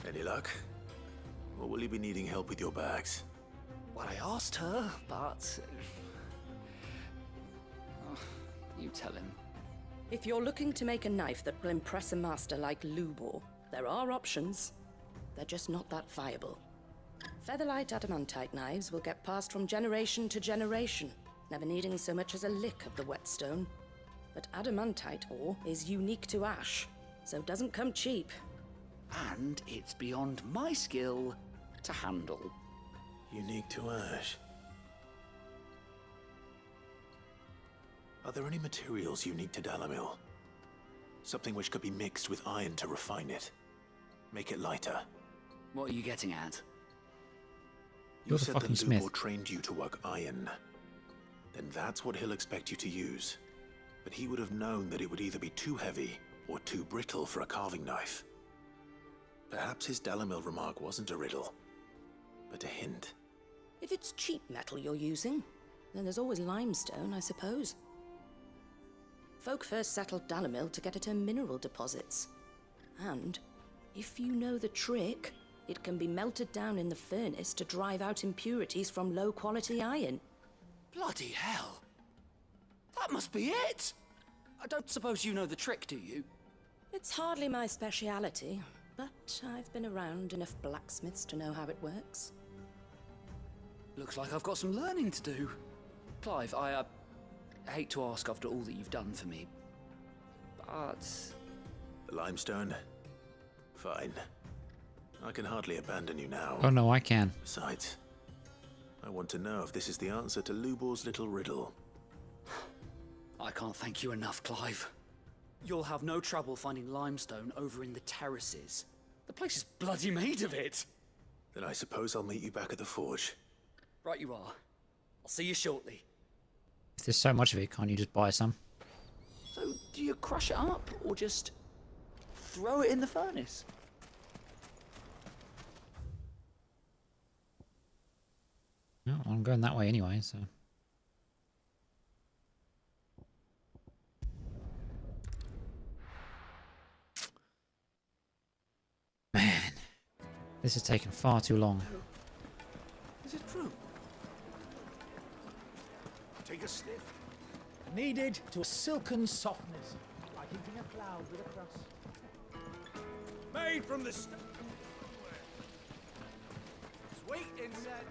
Any luck? Or will you be needing help with your bags? Well, I asked her, but... Oh, you tell him. If you're looking to make a knife that will impress a master like Lubor, there are options. They're just not that viable. Featherlight adamantite knives will get passed from generation to generation, never needing so much as a lick of the whetstone. But adamantite ore is unique to ash, so it doesn't come cheap. And it's beyond my skill to handle. Unique to ash. Are there any materials unique to Dalamil? Something which could be mixed with iron to refine it. Make it lighter. What are you getting at? You're the said fucking that smith. Lubor trained you to work iron. Then that's what he'll expect you to use. But he would have known that it would either be too heavy or too brittle for a carving knife. Perhaps his Dalamil remark wasn't a riddle, but a hint. If it's cheap metal you're using, then there's always limestone, I suppose. Folk first settled Dalamil to get at her mineral deposits. And, if you know the trick, it can be melted down in the furnace to drive out impurities from low-quality iron. Bloody hell! That must be it! I don't suppose you know the trick, do you? It's hardly my speciality, but I've been around enough blacksmiths to know how it works. Looks like I've got some learning to do. Clive, I hate to ask after all that you've done for me, but... The limestone? Fine. I can hardly abandon you now. Oh no, I can. Besides, I want to know if this is the answer to Lubor's little riddle. I can't thank you enough, Clive. You'll have no trouble finding limestone over in the terraces. The place is bloody made of it. Then I suppose I'll meet you back at the forge. Right you are. I'll see you shortly. If there's so much of it, can't you just buy some? So, do you crush it up, or just throw it in the furnace? No, I'm going that way anyway, so... Man, this has taken far too long. Is it true? Take a sniff. Kneaded to a silken softness, like eating a cloud with a crust. Made from the stuff. Sweet inside.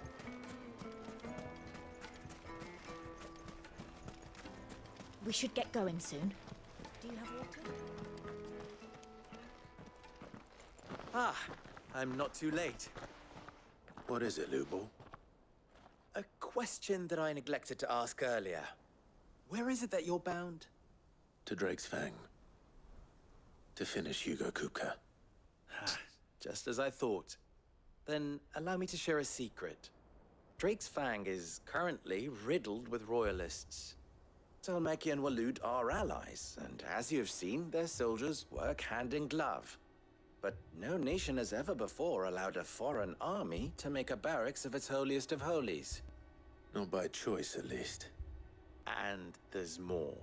We should get going soon. Do you have water? Ah, I'm not too late. What is it, Lubor? A question that I neglected to ask earlier. Where is it that you're bound? To Drake's Fang. To finish Hugo Kupka. Just as I thought. Then allow me to share a secret. Drake's Fang is currently riddled with royalists. Talmeki and Walud are allies, and as you have seen, their soldiers work hand in glove. But no nation has ever before allowed a foreign army to make a barracks of its holiest of holies. Not by choice, at least. And there's more.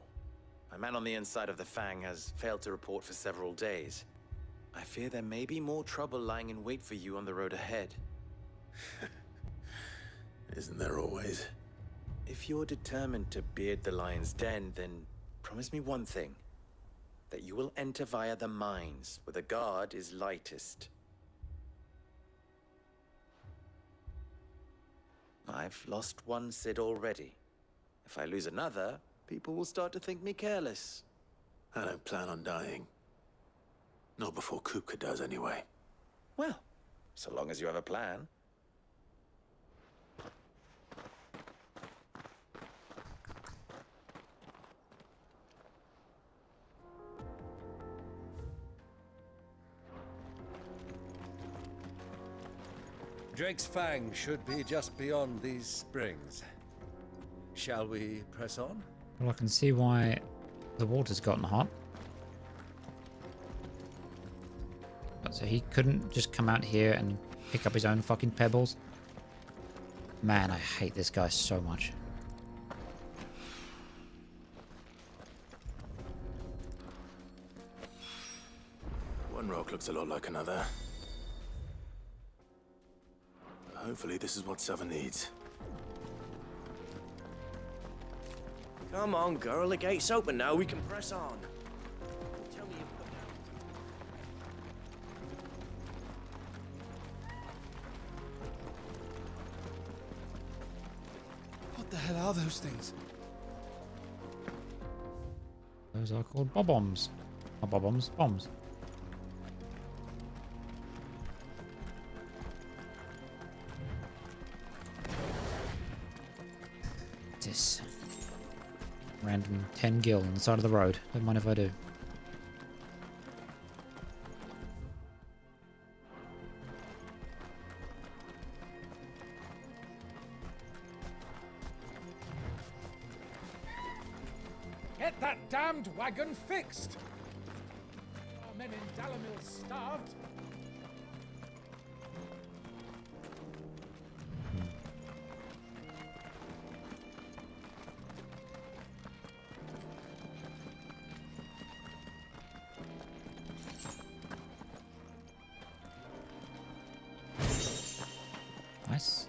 My man on the inside of the Fang has failed to report for several days. I fear there may be more trouble lying in wait for you on the road ahead. Isn't there always? If you're determined to beard the lion's den, then promise me one thing. That you will enter via the mines, where the guard is lightest. I've lost one Cid already. If I lose another, people will start to think me careless. I don't plan on dying. Not before Kupka does, anyway. Well, so long as you have a plan. Drake's Fang should be just beyond these springs. Shall we press on? Well, I can see why the water's gotten hot. But so he couldn't just come out here and pick up his own fucking pebbles? Man, I hate this guy so much. One rock looks a lot like another. Hopefully this is what Southern needs. Come on, girl. The gate's open now. We can press on. Tell me What the hell are those things? Those are called bob-bombs. Not bob-bombs, bombs. This random 10 gil on the side of the road. Don't mind if I do. Get that damned wagon fixed! Our men in Dalamil starved. Nice.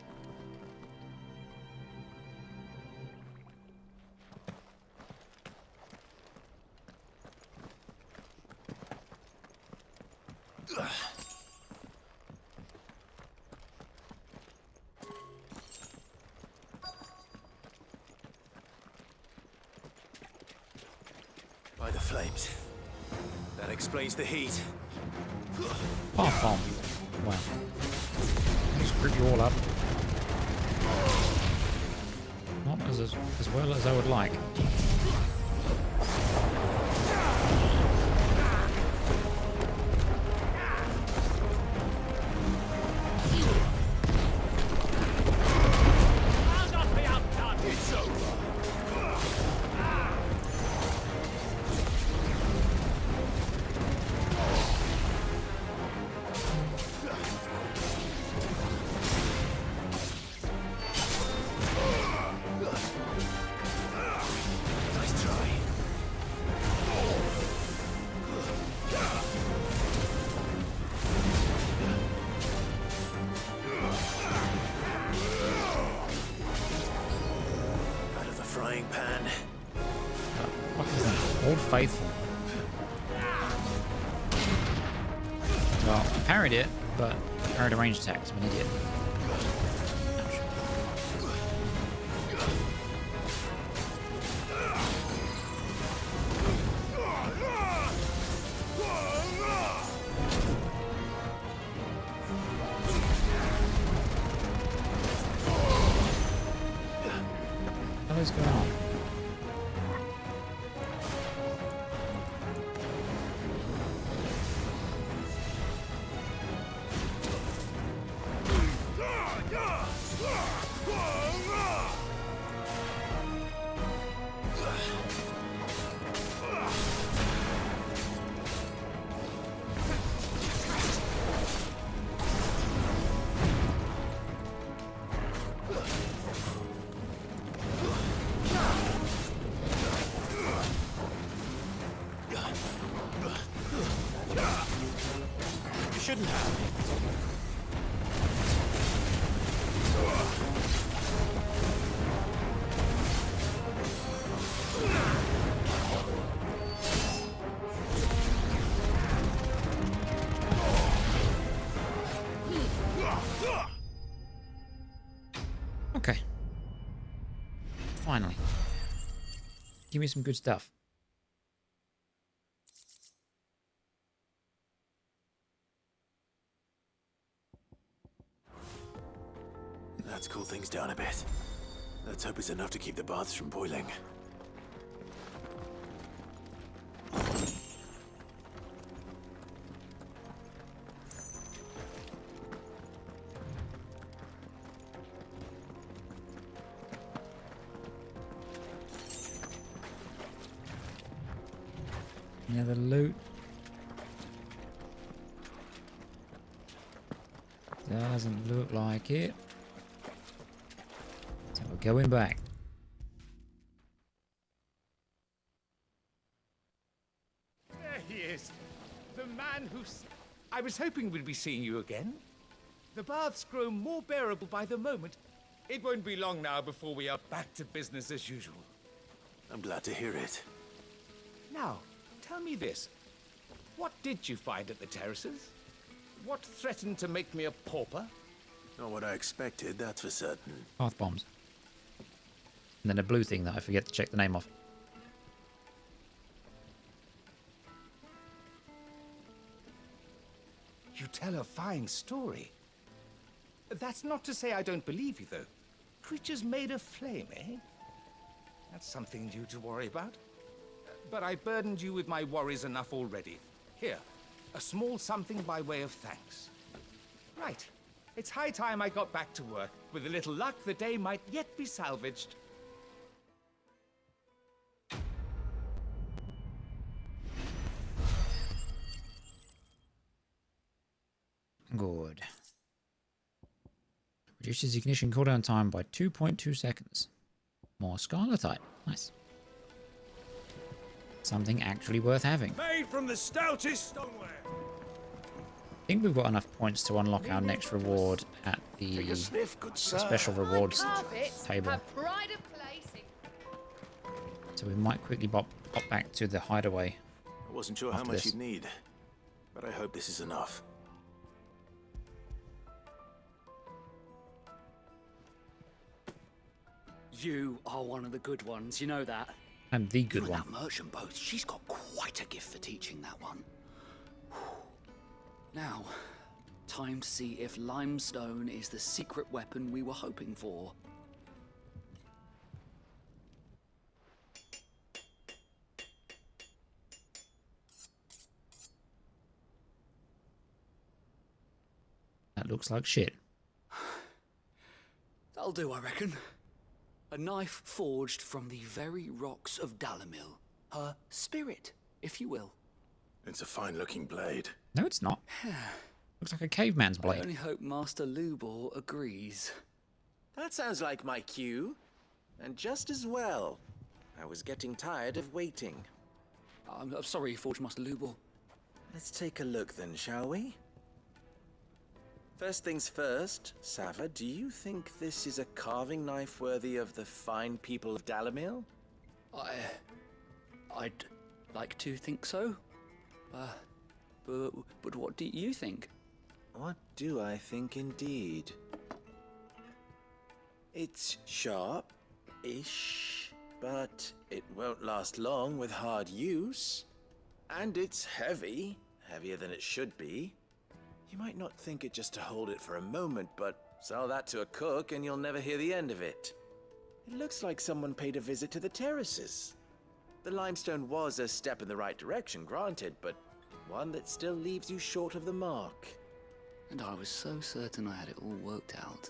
By the flames. That explains the heat. Path bomb. Wow. Just rip you all up. Not as well as I would like. Old Faithful. Well, I parried it, but I parried a ranged attack, so I'm an idiot. What is going on? Shouldn't have. Okay. Finally. Give me some good stuff. Let's cool things down a bit. Let's hope it's enough to keep the baths from boiling. Any other loot? Doesn't look like it. So we're going back. There he is. The man who's... I was hoping we'd be seeing you again. The baths grow more bearable by the moment. It won't be long now before we are back to business as usual. I'm glad to hear it. Now, tell me this. What did you find at the terraces? What threatened to make me a pauper? Not what I expected, that's for certain. Path bombs. And then a blue thing that I forget to check the name of. You tell a fine story. That's not to say I don't believe you, though. Creatures made of flame, eh? That's something new to worry about. But I burdened you with my worries enough already. Here, a small something by way of thanks. Right. It's high time I got back to work. With a little luck, the day might yet be salvaged. Good. Reduces ignition cooldown time by 2.2 seconds. More scarletite. Nice. Something actually worth having. Made from the stoutest stoneware. I think we've got enough points to unlock our next reward at the special rewards table. So we might quickly pop back to the hideaway. I wasn't sure how much you'd need, but I hope this is enough. You are one of the good ones, you know that. And the good You and one. that merchant both, she's got quite a gift for teaching, that one. Now, time to see if limestone is the secret weapon we were hoping for. That looks like shit. That'll do, I reckon. A knife forged from the very rocks of Dalamil. Her spirit, if you will. It's a fine-looking blade. No, it's not. Looks like a caveman's I blade. only hope Master Lubor agrees. That sounds like my cue. And just as well. I was getting tired of waiting. I'm sorry, Forge Master Lubor. Let's take a look then, shall we? First things first, Sava, do you think this is a carving knife worthy of the fine people of Dalamil? I'd like to think so. But what do you think? What do I think indeed? It's sharp-ish, but it won't last long with hard use. And it's heavy, heavier than it should be. You might not think it just to hold it for a moment, but sell that to a cook and you'll never hear the end of it. It looks like someone paid a visit to the terraces. The limestone was a step in the right direction, granted, but one that still leaves you short of the mark. And I was so certain I had it all worked out.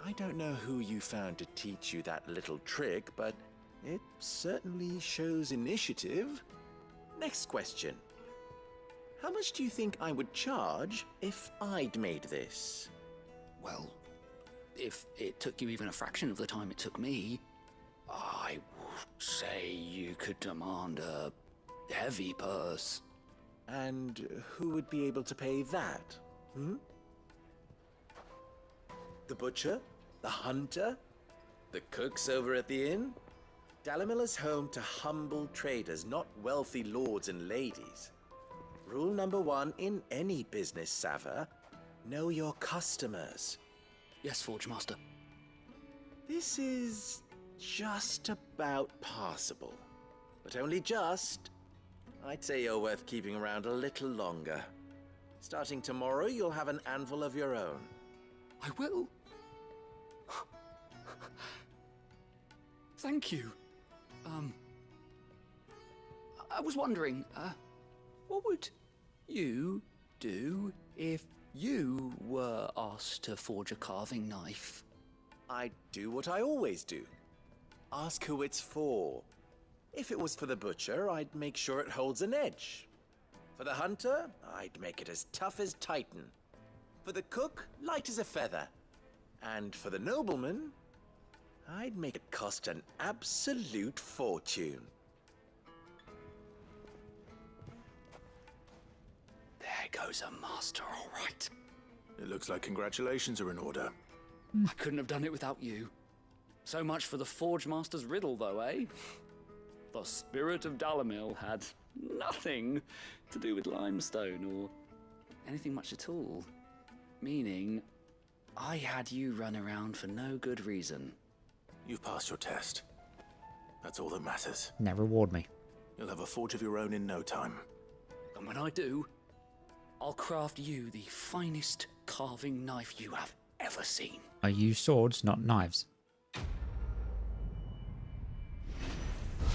I don't know who you found to teach you that little trick, but it certainly shows initiative. Next question. How much do you think I would charge if I'd made this? Well, if it took you even a fraction of the time it took me, I would say you could demand a heavy purse. And who would be able to pay that? The butcher? The hunter? The cooks over at the inn? Dalamil is home to humble traders, not wealthy lords and ladies. Rule number 1 in any business, Sava, know your customers. Yes, Forge Master. This is just about passable. But only just. I'd say you're worth keeping around a little longer. Starting tomorrow, you'll have an anvil of your own. I will. Thank you. I was wondering, what would you do if you were asked to forge a carving knife? I'd do what I always do. Ask who it's for. If it was for the butcher, I'd make sure it holds an edge. For the hunter, I'd make it as tough as Titan. For the cook, light as a feather. And for the nobleman, I'd make it cost an absolute fortune. There goes a master, all right. It looks like congratulations are in order. I couldn't have done it without you. So much for the Forge Master's riddle, though, eh? The spirit of Dalamil had nothing to do with limestone or anything much at all. Meaning, I had you run around for no good reason. You've passed your test. That's all that matters. Now reward me. You'll have a forge of your own in no time. And when I do, I'll craft you the finest carving knife you have ever seen. I use swords, not knives.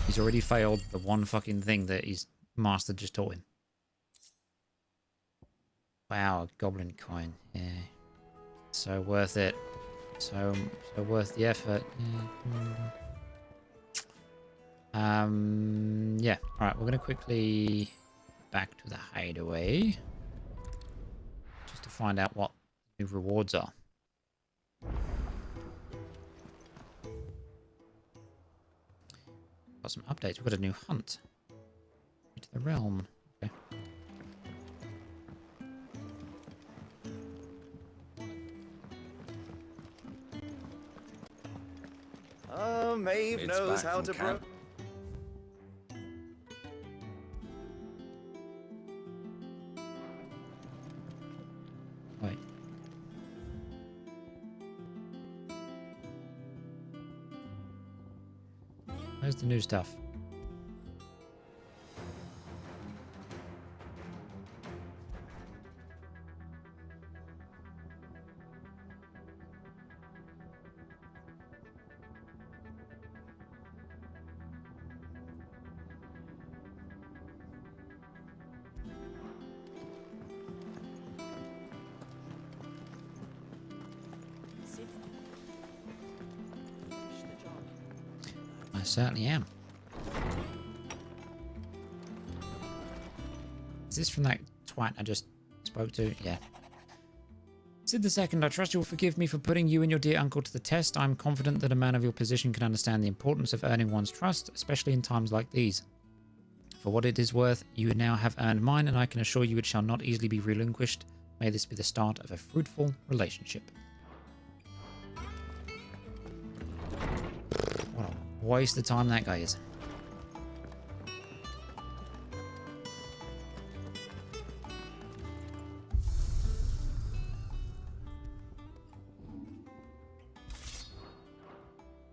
He's already failed the one fucking thing that his master just taught him. Wow, a goblin coin. Yeah. So worth it. So worth the effort. Yeah. Yeah. Alright, we're gonna quickly back to the hideaway. Just to find out what new rewards are. Got some updates. We've got a new hunt. Into the realm. Okay. Oh, Maeve It's knows back how from to camp. Wait. Where's the new stuff? certainly am. Is this from that twat I just spoke to? Yeah. Sid II, I trust you will forgive me for putting you and your dear uncle to the test. I'm confident that a man of your position can understand the importance of earning one's trust, especially in times like these. For what it is worth, you now have earned mine, and I can assure you it shall not easily be relinquished. May this be the start of a fruitful relationship. What a waste of time that guy is.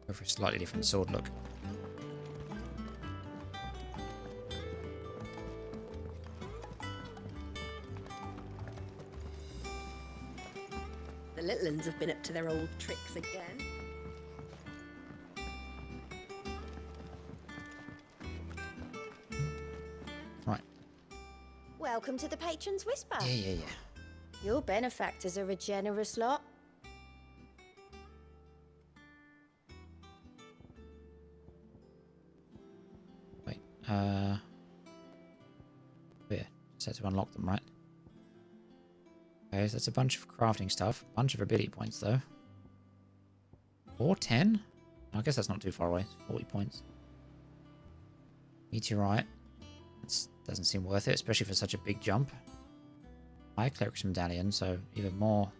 Go for a slightly different sword look. The little uns have been up to their old tricks again. Right. Welcome to the Patron's Whisper. Yeah. Your benefactors are a generous lot. Wait, yeah, set to unlock them, right? Okay, so that's a bunch of crafting stuff. Bunch of ability points, though. Or 10? I guess that's not too far away. 40 points. Meteorite. That doesn't seem worth it, especially for such a big jump. High Cleric's Medallion, so even more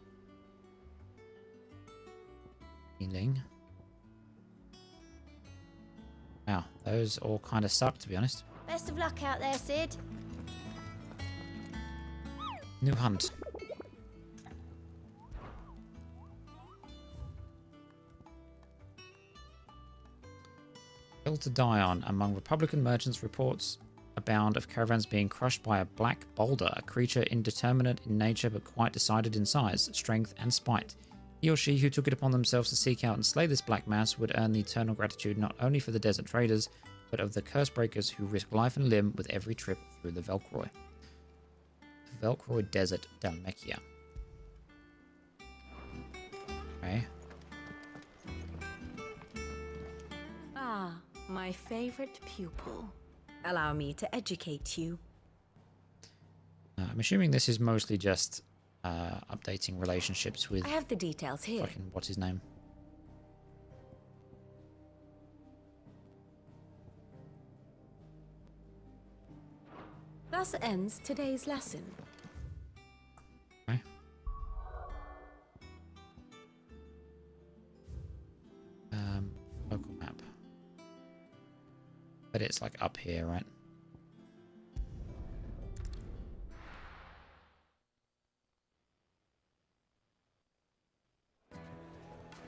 healing. Wow, those all kind of suck, to be honest. Best of luck out there, Sid. New hunt. Hill to die on. Among Republican merchants, reports abound of caravans being crushed by a black boulder, a creature indeterminate in nature but quite decided in size, strength, and spite. He or she who took it upon themselves to seek out and slay this black mass would earn the eternal gratitude not only for the desert traders, but of the curse breakers who risk life and limb with every trip through the Velcroy. Velcroy Desert, Dalmekia. Okay. Ah, my favorite pupil. Allow me to educate you. I'm assuming this is mostly just updating relationships with... I have the details here. Fucking, what's his name? Thus ends today's lesson. Okay. Local map. But it's like up here, right?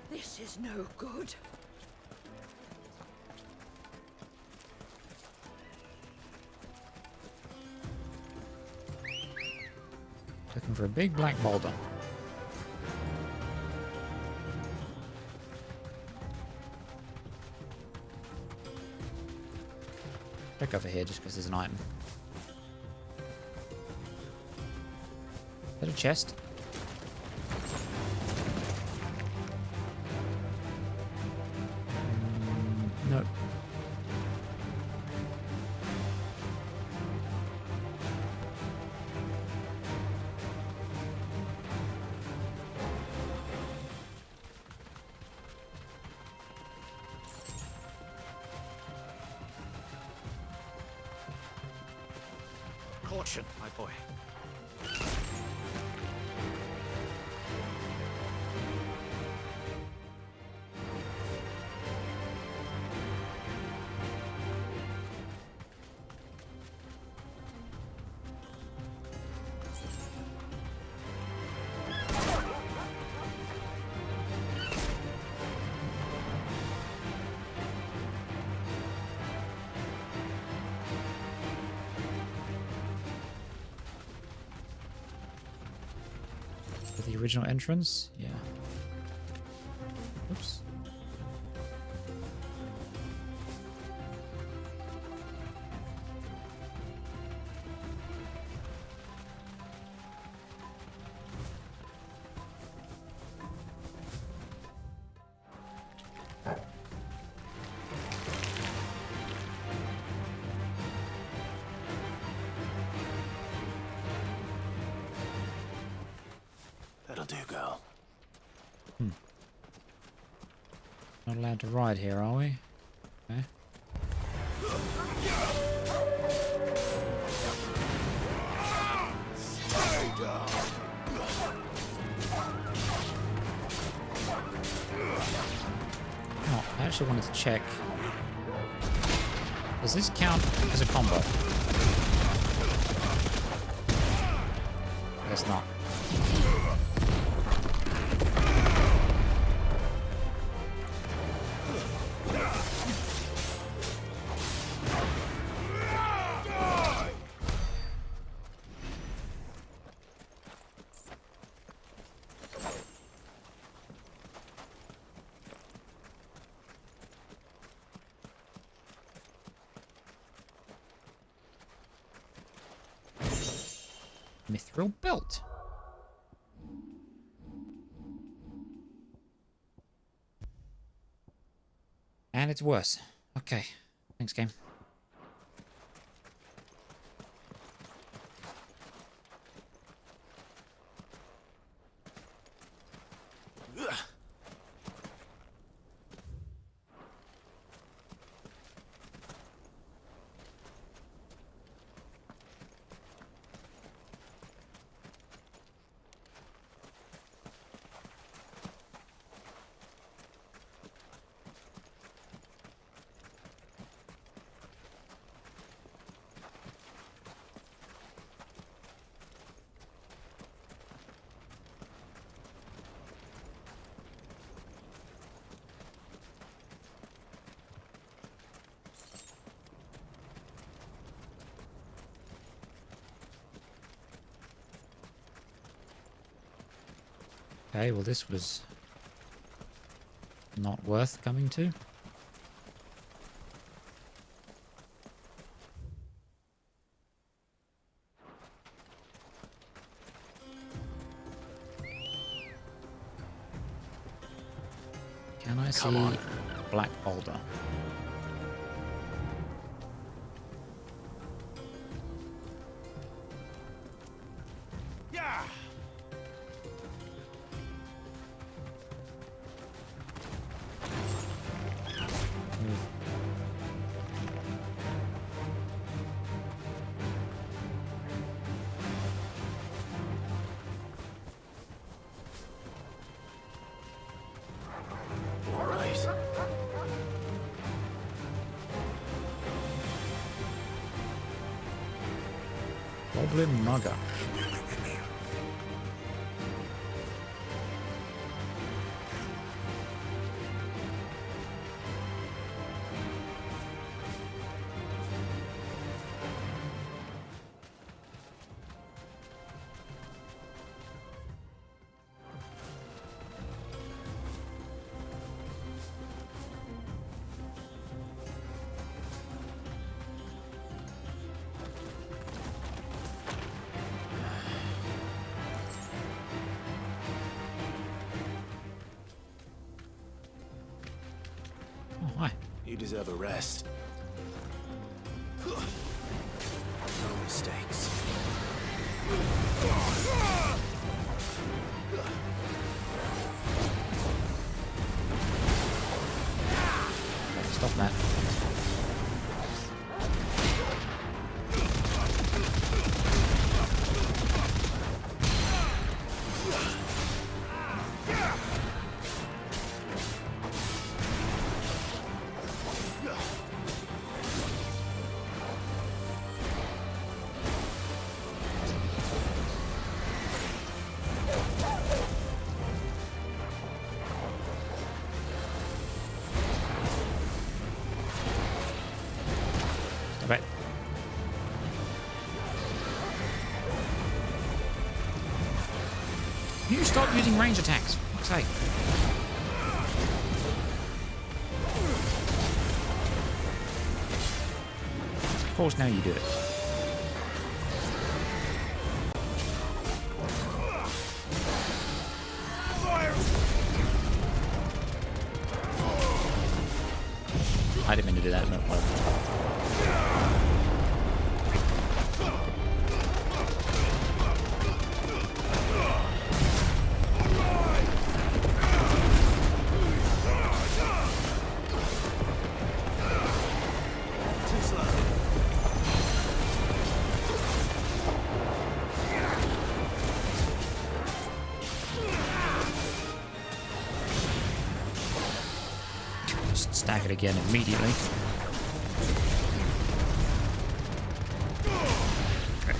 This is no good. Looking for a big black boulder. Check over here just because there's an item. Is that a chest? Nope. Caution, my boy. The original entrance? Yeah. Oops. girl. Not allowed to ride here, are we? Okay. Oh, I actually wanted to check. Does this count as a combo? Guess not. Mithril belt. And it's worse. Okay. Thanks, game. Okay, well this was not worth coming to. Can I see Black Boulder? Goblin Mugger. You deserve a rest. No mistakes. Stop that. Right. You stop using range attacks. For fuck's sake. Of course, now you do it. I didn't mean to do that. No, attack it again immediately. Okay.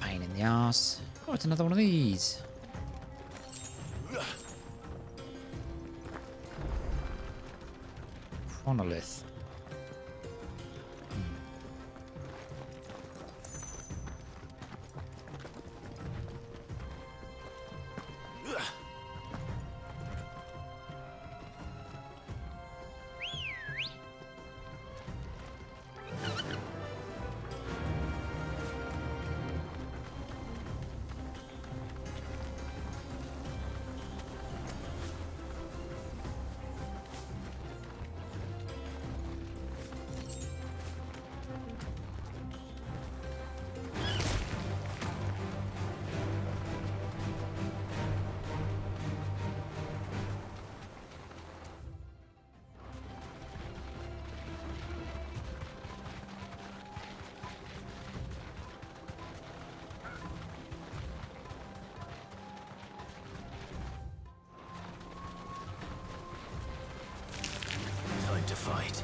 Pain in the ass. Oh, it's another one of these. Chronolith. Time to fight.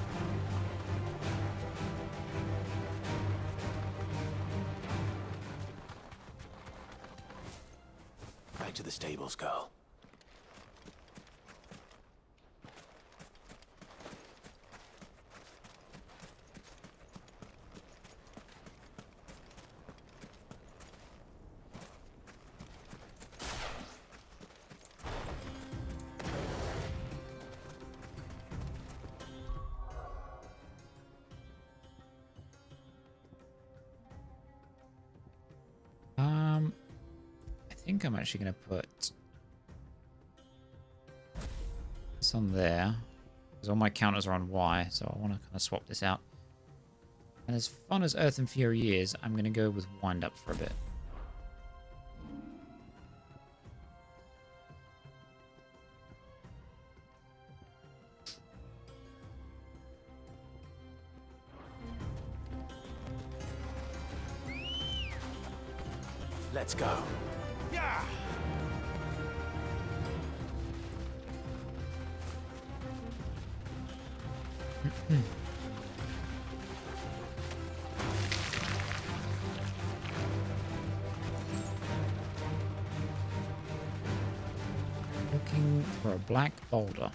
Back to the stables, girl. I think I'm actually going to put this on there because all my counters are on Y, so I want to kind of swap this out. And as fun as Earth and Fury is, I'm going to go with Wind Up for a bit. Let's go. Yeah. Looking for a black boulder.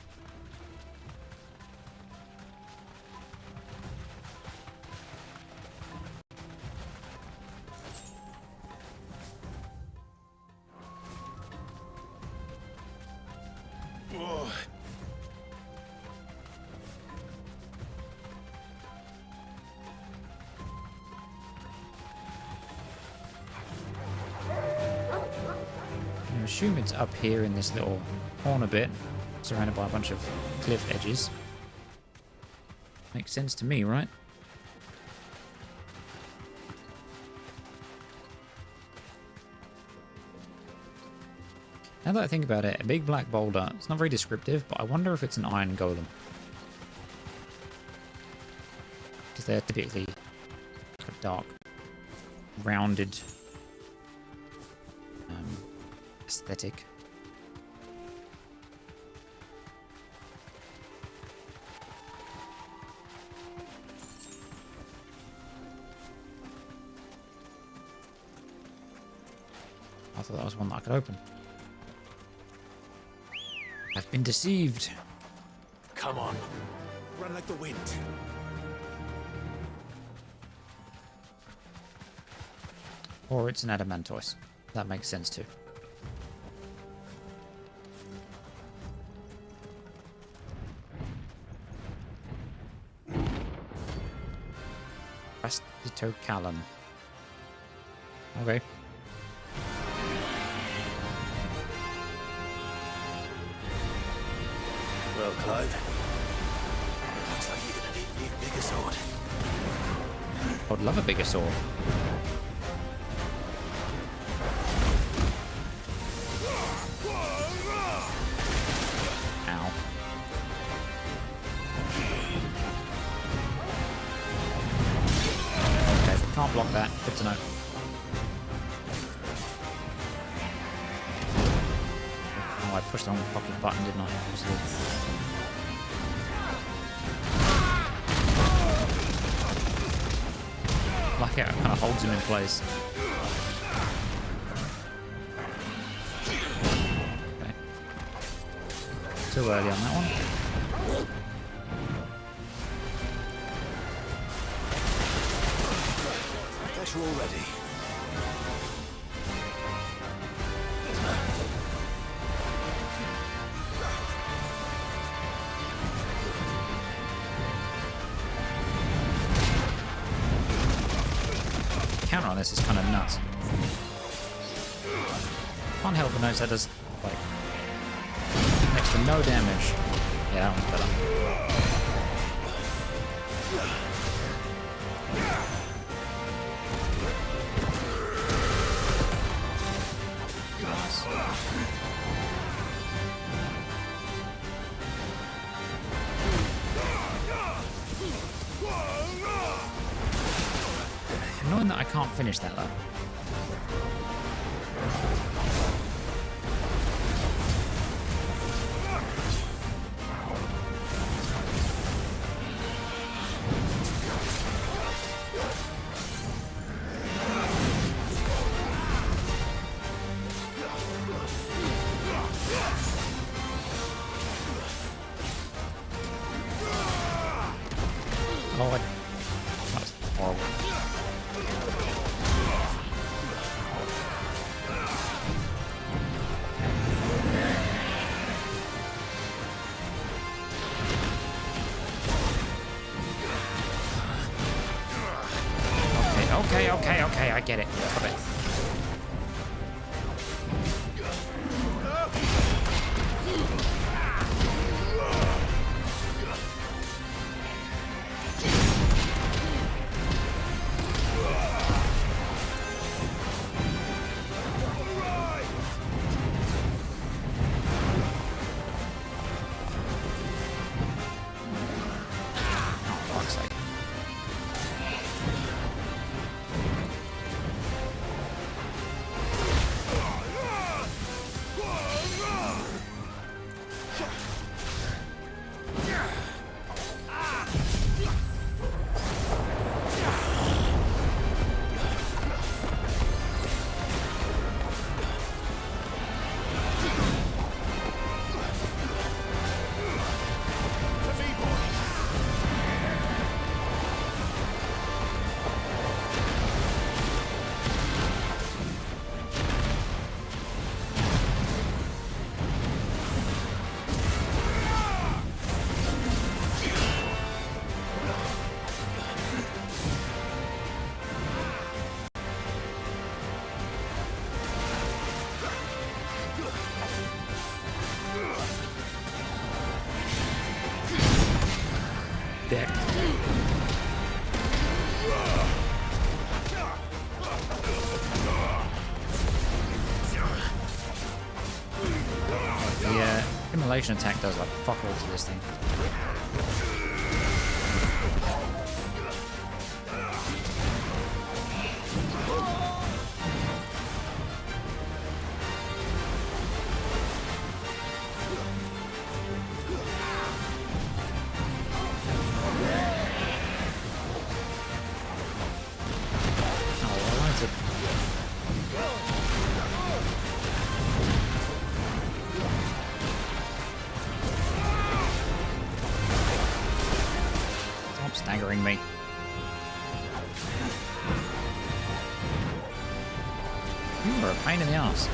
I assume it's up here in this little corner bit, surrounded by a bunch of cliff edges. Makes sense to me, right? Now that I think about it, a big black boulder, it's not very descriptive, but I wonder if it's an iron golem. Because they're typically a dark, rounded aesthetic. I thought that was one that I could open. I've been deceived. Come on. Run like the wind. Or it's an adamantoise. That makes sense too. Callan. Okay. Well, Clive. Looks like you're gonna need me a bigger sword. I'd love a bigger sword. Ow. Okay, can't block that. Good to know. Oh, I Pushed the wrong fucking button, didn't I? Like it kind of holds him in place. Okay. Too early on that one. Guess you're all ready. Counter on this is kind of nuts. Can't help but notice that does like next to no damage. Yeah, that one's better. Nice. Annoying that I can't finish that though. Oh, that's horrible. Okay, I get it. Stop it. Deck. The immolation attack does like fuck all to this thing. Staggering me. You are a pain in the ass.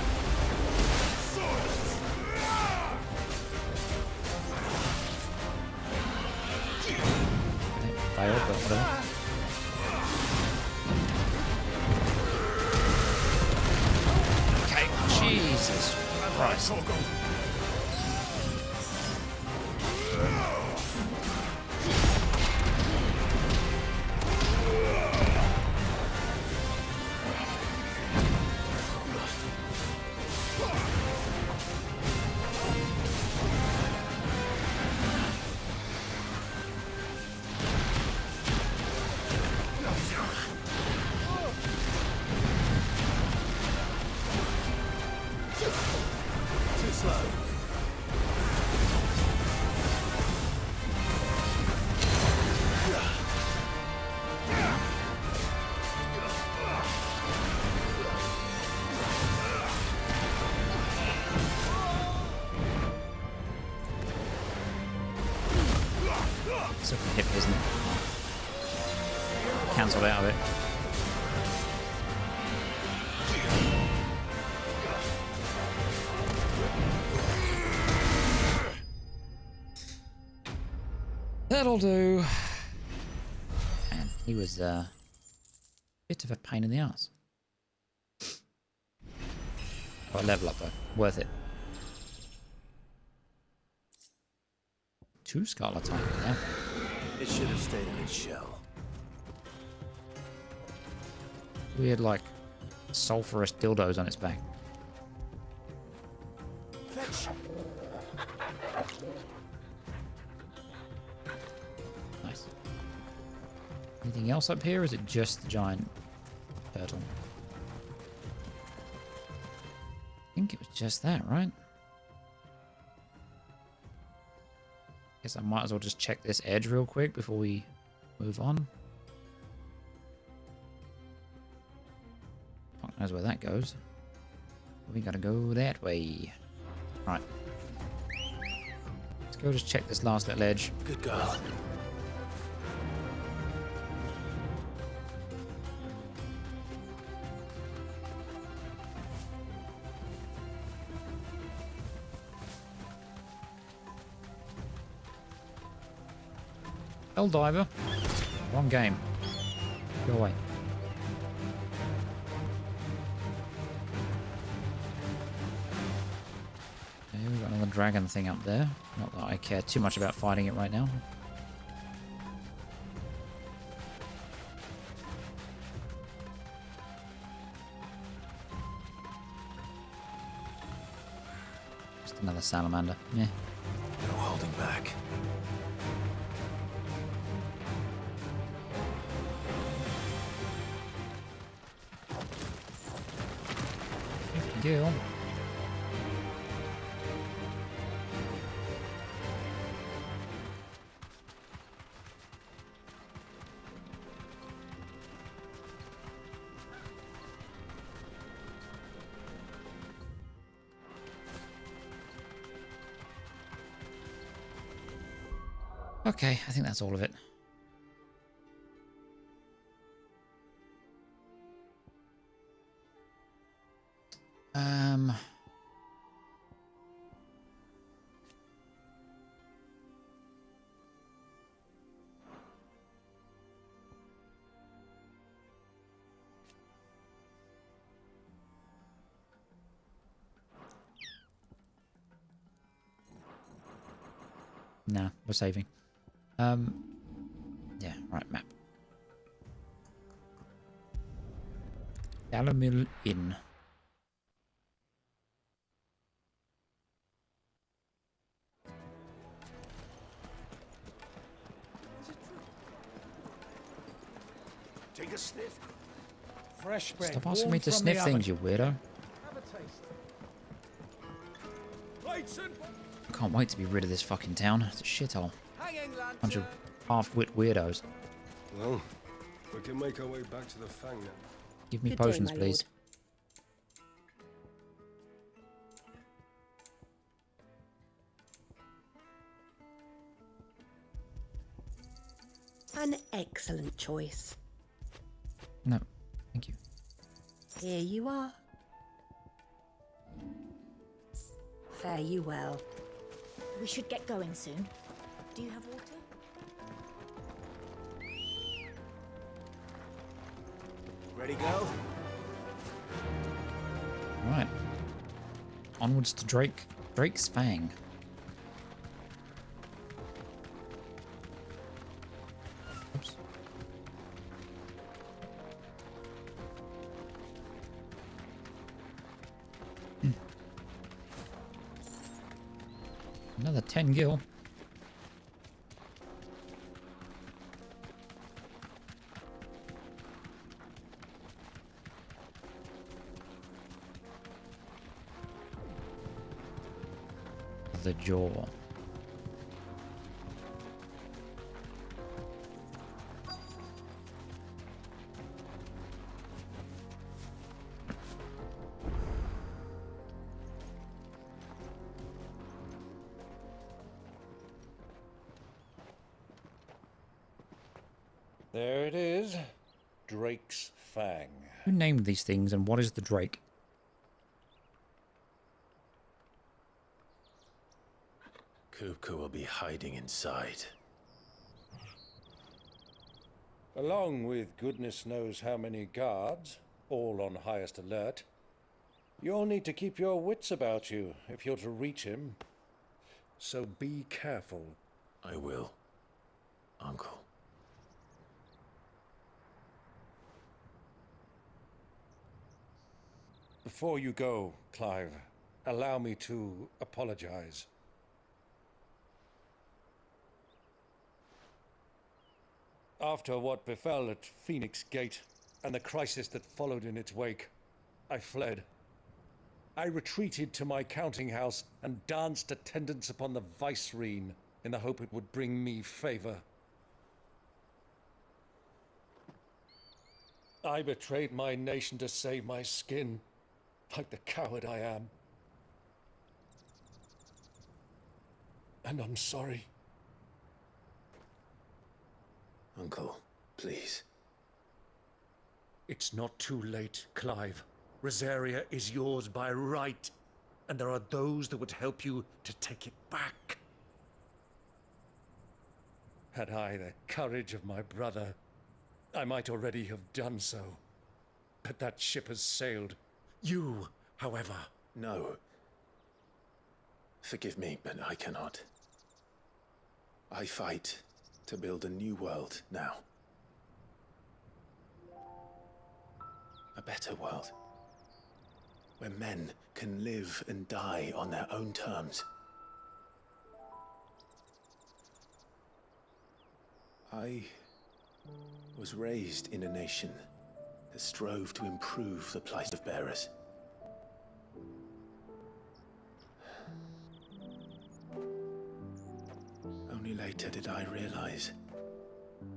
Failed, but whatever. Okay, Jesus Christ. Still can hit me, isn't it? Cancelled out of it. That'll do. Man, he was a bit of a pain in the ass. Got a level up though. Worth it. 2 Scarlet Titan now. It should have stayed in its shell. Weird, like, sulfurous dildos on its back. Fetch. Nice. Anything else up here, or is it just the giant turtle? I think it was just that, right? Guess I might as well just check this edge real quick before we move on. Fuck knows where that goes. We gotta go that way. Right. Let's go just check this last little edge. Good girl. Helldiver. Wrong game. Go away. Okay, we've got another dragon thing up there. Not that I care too much about fighting it right now. Just another salamander. Yeah. No holding back. Deal. Okay, I think that's all of it. Nah, we're saving. Yeah, right, map. Dalamil Inn. Take a sniff. Fresh bread. Stop asking warm me to from sniff the things, oven. you weirdo. Have a taste. I can't wait to be rid of this fucking town. It's a shithole. Bunch of half-wit weirdos. Well, we can make our way back to the Fang now. Give me Good day, potions, my please. An excellent choice. No, thank you. Here you are. Fare you well. We should get going soon. Do you have water? Ready, go? Right. Onwards to Drake's Fang. Oops. Another 10 gil. The jaw. There it is. Drake's Fang. Who named these things and what is the Drake? Kupka will be hiding inside. Along with goodness knows how many guards, all on highest alert. You'll need to keep your wits about you if you're to reach him. So be careful. I will, Uncle. Before you go, Clive, allow me to apologize. After what befell at Phoenix Gate and the crisis that followed in its wake, I fled. I retreated to my counting house and danced attendance upon the vicereine in the hope it would bring me favor. I betrayed my nation to save my skin, like the coward I am. And I'm sorry. Uncle, please. It's not too late, Clive. Rosaria is yours by right, and there are those that would help you to take it back. Had I the courage of my brother, I might already have done so. But that ship has sailed. You, however... No. Forgive me, but I cannot. I fight to build a new world now. A better world. Where men can live and die on their own terms. I was raised in a nation that strove to improve the plight of bearers. Only later did I realize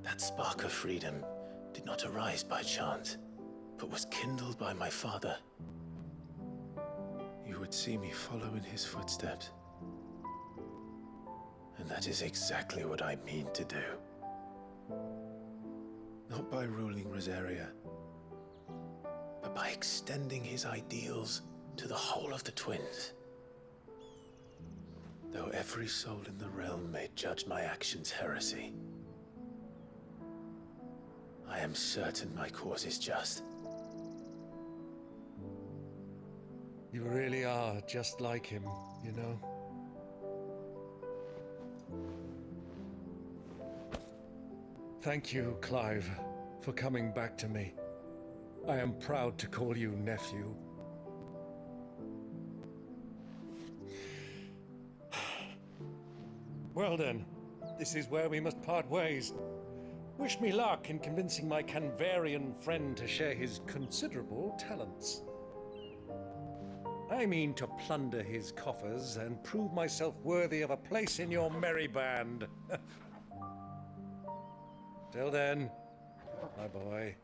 that spark of freedom did not arise by chance, but was kindled by my father. You would see me follow in his footsteps. And that is exactly what I mean to do. Not by ruling Rosaria, but by extending his ideals to the whole of the twins. Though every soul in the realm may judge my actions heresy, I am certain my cause is just. You really are just like him, you know? Thank you, Clive, for coming back to me. I am proud to call you nephew. Well then, this is where we must part ways. Wish me luck in convincing my Canvarian friend to share his considerable talents. I mean to plunder his coffers and prove myself worthy of a place in your merry band. Till then, my boy.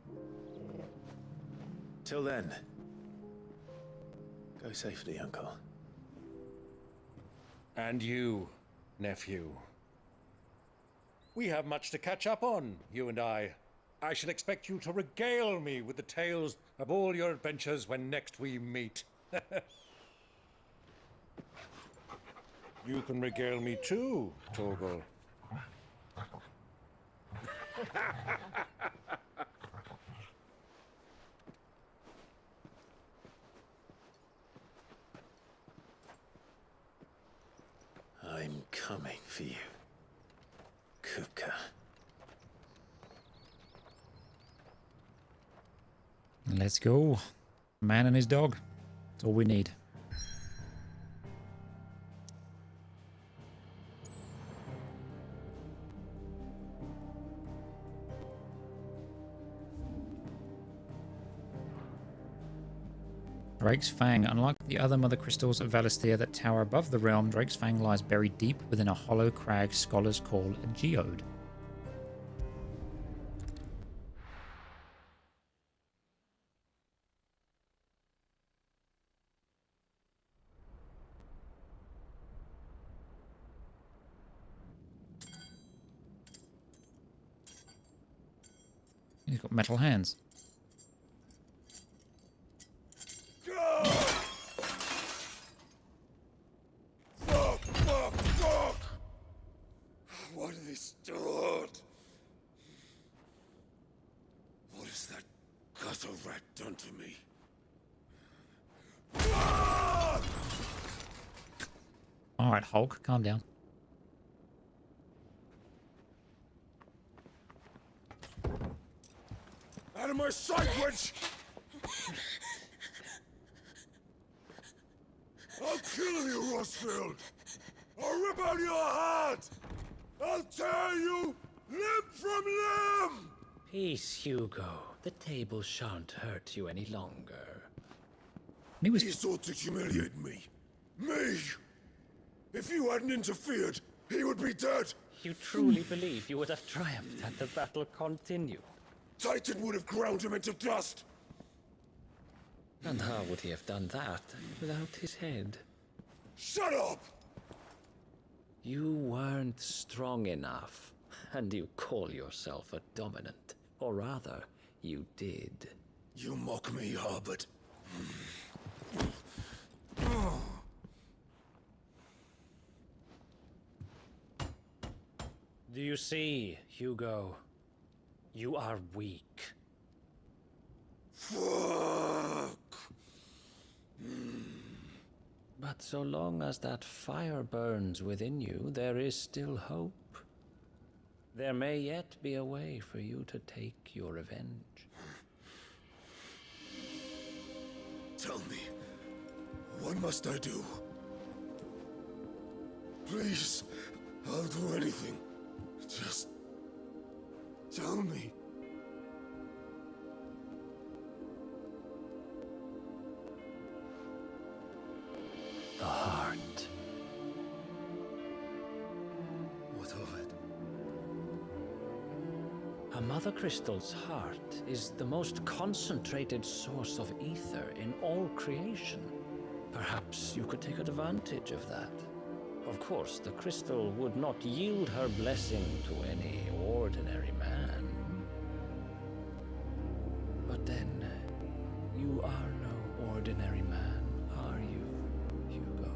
Till then, go safely, Uncle. And you, nephew. We have much to catch up on, you and I. I shall expect you to regale me with the tales of all your adventures when next we meet. You can regale me too, Torgal. I'm coming for you, Kupka. Let's go. Man and his dog. That's all we need. Drake's Fang. Unlike the other mother crystals of Valisthea that tower above the realm, Drake's Fang lies buried deep within a hollow crag scholars call a geode. He's got metal hands. Fuck! Why do they start? What has that gutter rat done to me? Alright, Hulk, calm down. Out of my sight, witch! I'll kill you, Rosfield! I'll rip out your heart! I'll tear you limb from limb! Peace, Hugo. The table shan't hurt you any longer. He sought to humiliate me. Me! If you hadn't interfered, he would be dead! You truly believe you would have triumphed had the battle continued? Titan would have ground him into dust! And how would he have done that without his head? Shut up! You weren't strong enough, and you call yourself a dominant. Or rather, you did. You mock me, Harbert. Do you see, Hugo? You are weak. Fuck! But so long as that fire burns within you, there is still hope. There may yet be a way for you to take your revenge. Tell me, what must I do? Please, I'll do anything. Just tell me. The heart. What of it? A Mother Crystal's heart is the most concentrated source of ether in all creation. Perhaps you could take advantage of that. Of course, the crystal would not yield her blessing to any ordinary man. But then, you are no ordinary man, are you, Hugo?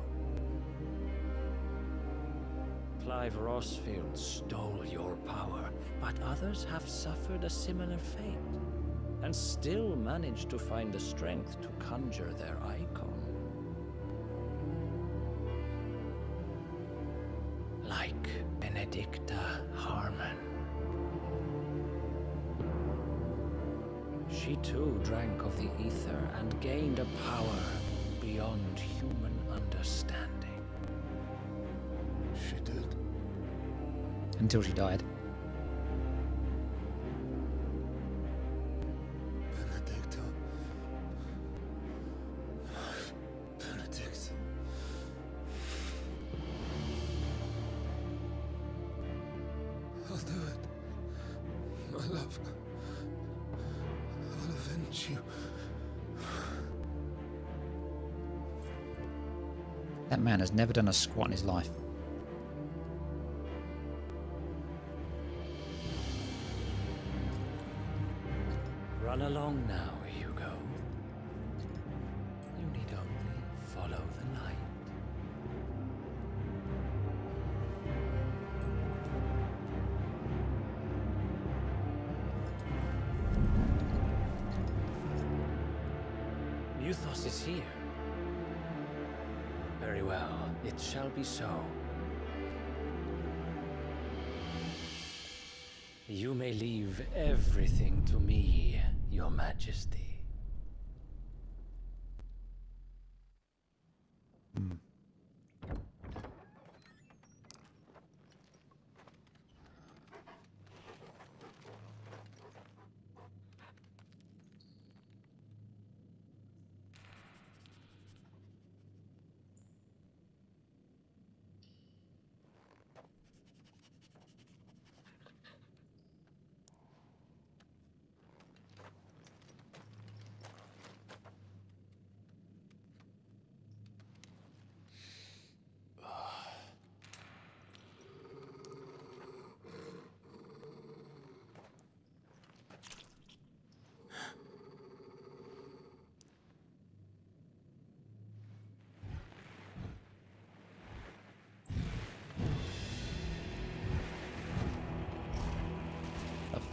Clive Rosfield stole your power, but others have suffered a similar fate, and still managed to find the strength to conjure their icon. Like Benedicta Harmon. She too drank of the ether and gained a power beyond human understanding. She did. Until she died. Benedicta. Benedict. I'll do it. My love. I'll avenge you. That man has never done a squat in his life. Run along now, Hugo. You need only follow the light. Muthos is here. Very well, it shall be so. You may leave everything to me, Your Majesty.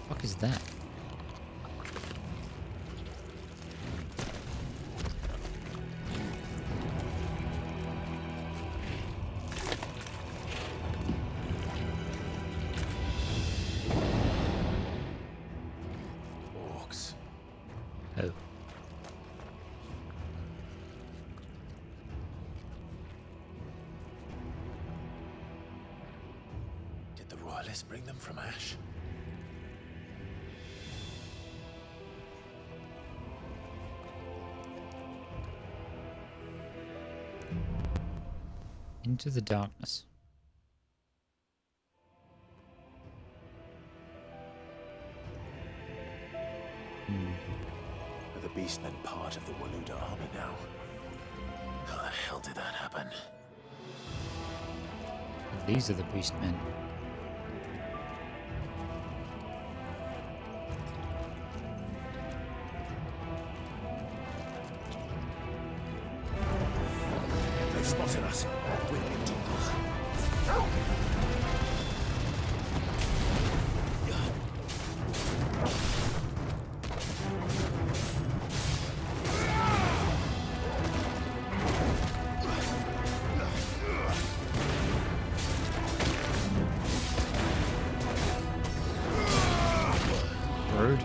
fuck is that? Orcs. Oh. Did the royalists bring them from Ash? Into the darkness. Are the Beastmen part of the Waluda army now? How the hell did that happen? These are the Beastmen. They've spotted us. We've been too Rude.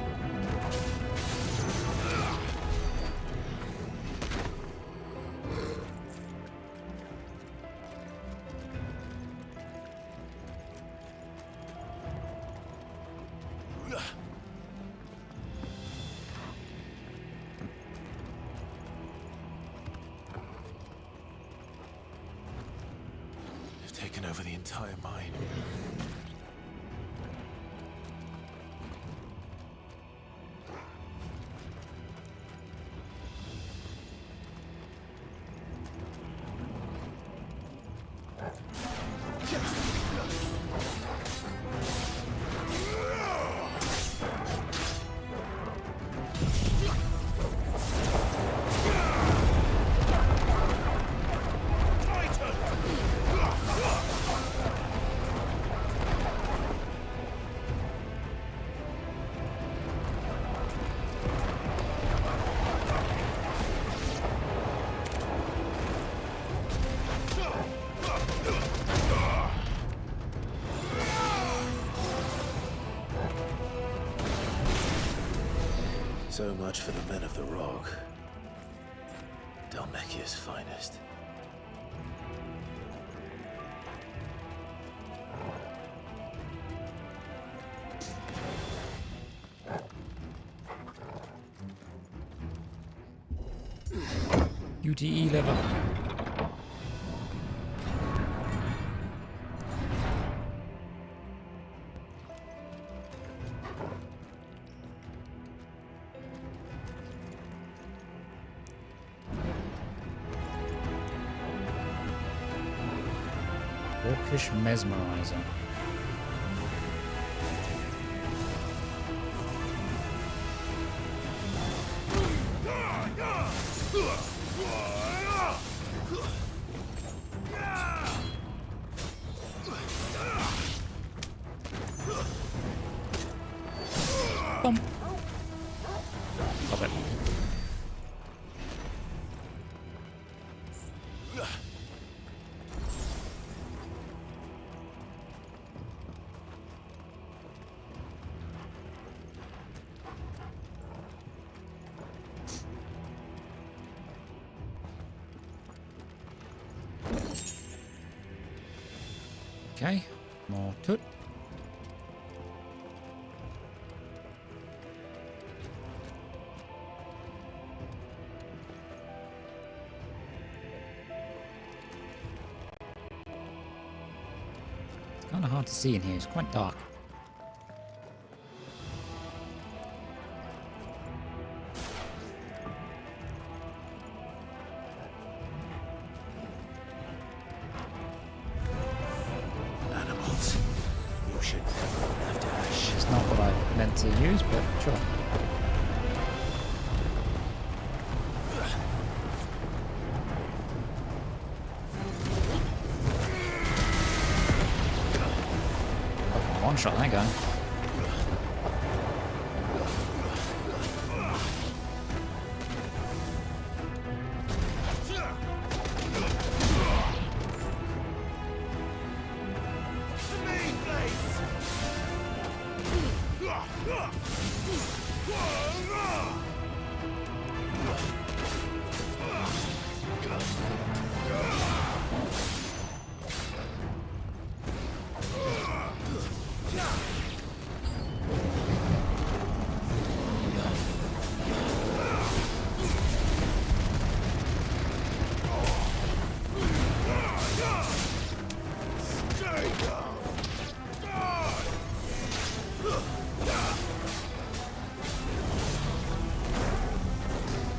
They've taken over the entire mine. So much for the men of the Rock. Dhalmekia's finest. UTE lever. Orcish mesmerizer. Bump. Stop it. Okay, more toot. It's kind of hard to see in here, it's quite dark. Animals. You should never have left Ash. It's not what I meant to use, but sure. One shot that guy.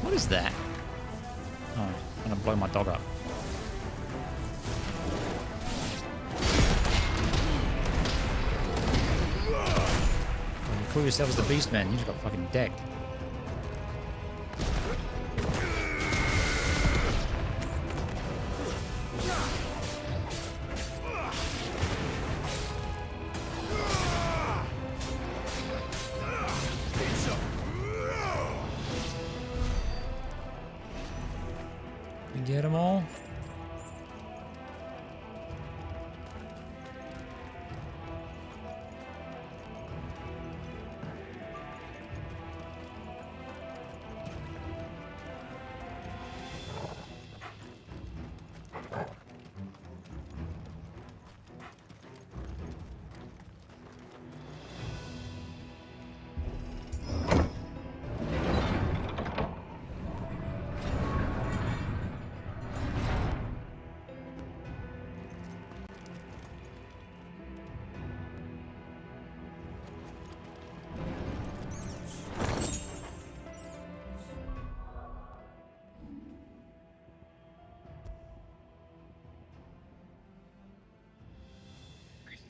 What is that? Oh, I'm gonna blow my dog up. Oh, you call yourselves the Beast Man, you just got fucking decked. We get them all.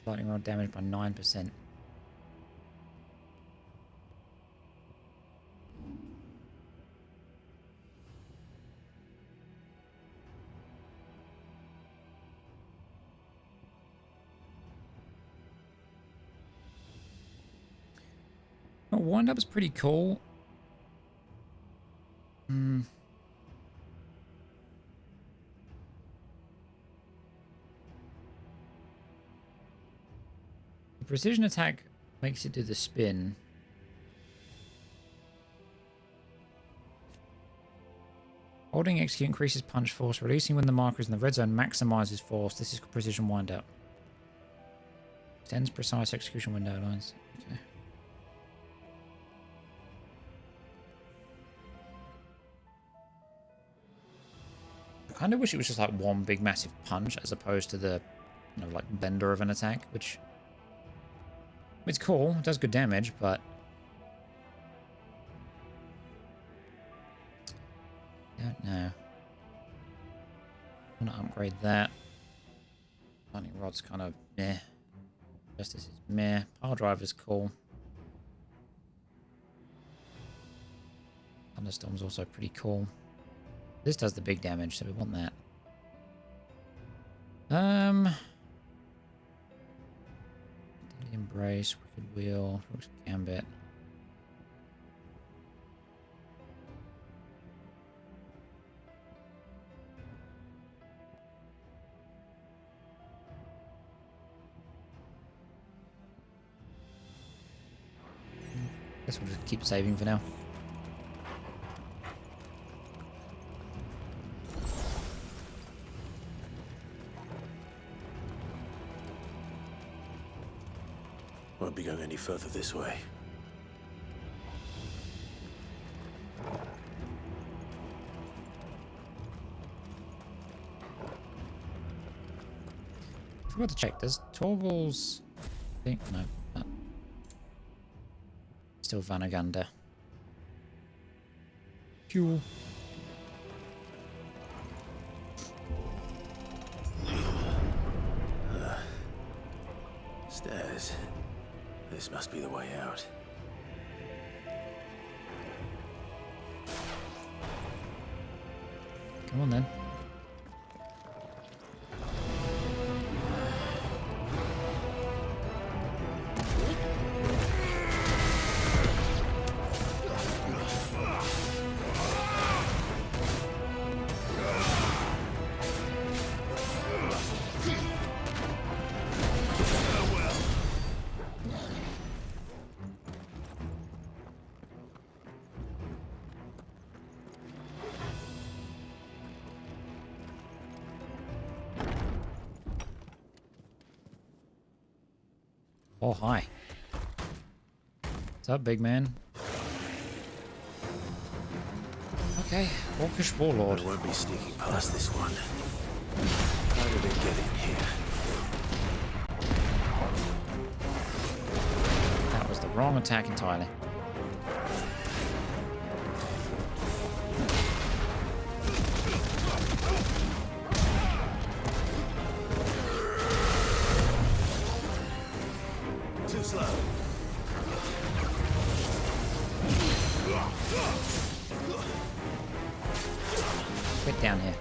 Lightning rod damage by 9%. Well, wind up's pretty cool. The precision attack makes it do the spin. Holding execute increases punch force. Releasing when the marker is in the red zone maximizes force. This is precision wind up. Extends precise execution window lines. Okay. I kind of wish it was just like one big massive punch as opposed to the, you know, like bender of an attack, which it's cool. It does good damage, but I don't know. I'm gonna upgrade that. Lightning rod's kind of meh. Justice is meh. Power drive is cool. Thunderstorm's also pretty cool. This does the big damage, so we want that. Deadly Embrace, Wicked Wheel, Rook's Gambit. Guess we'll just keep saving for now. Won't be going any further this way. I forgot to check. Does Torval's think? No. No. Still Vanaganda. Cool. Stairs. This must be the way out. Come on then. Oh, hi. What's up, big man? Okay, Orcish Warlord. I won't be sneaking past this one. How did it get in here? That was the wrong attack entirely. Too slow. Get down here.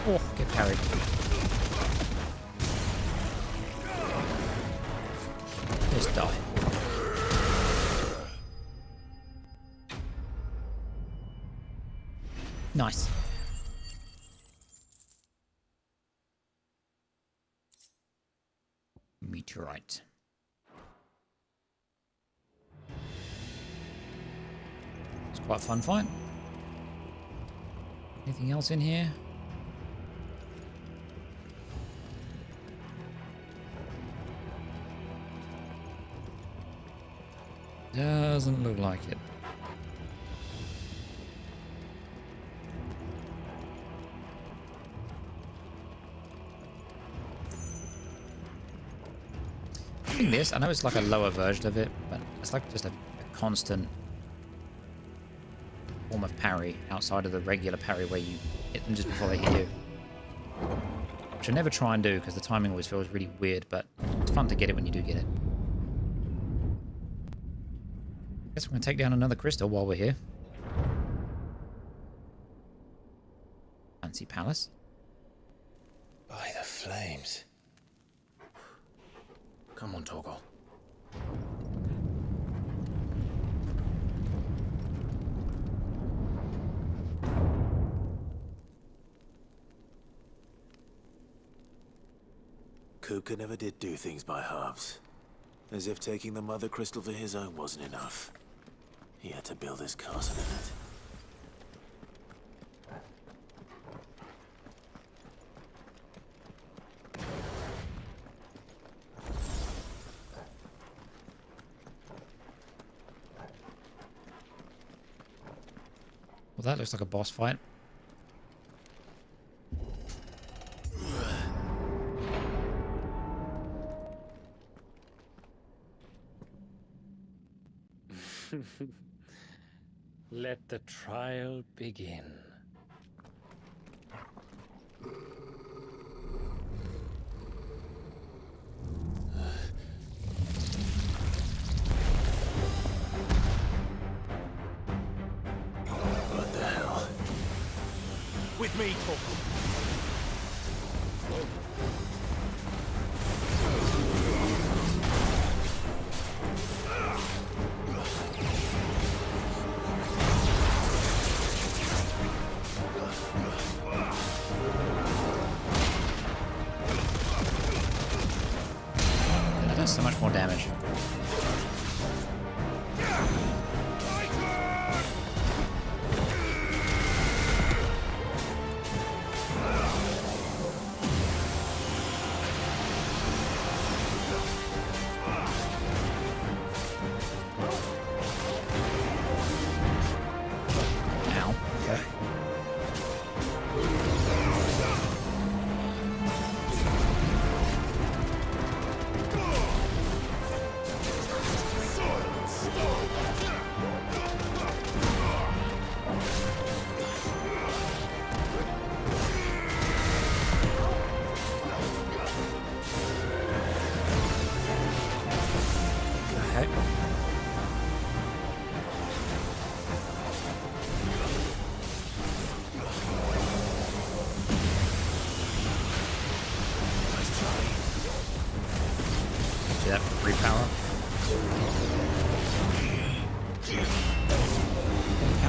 Oh, get parried. Just die. Nice. Meteorite. It's quite a fun fight. Anything else in here? Doesn't look like it. Doing this, I know it's like a lower version of it, but it's like just a constant form of parry outside of the regular parry where you hit them just before they hit you. Which I never try and do because the timing always feels really weird, but it's fun to get it when you do get it. Guess we're going to take down another crystal while we're here. Fancy palace. By the flames. Come on, Torgal. Kupka never did do things by halves. As if taking the mother crystal for his own wasn't enough. He had to build his castle in it. Well, that looks like a boss fight. Let the trial begin. What the hell? With me, Torgal. That does so much more damage.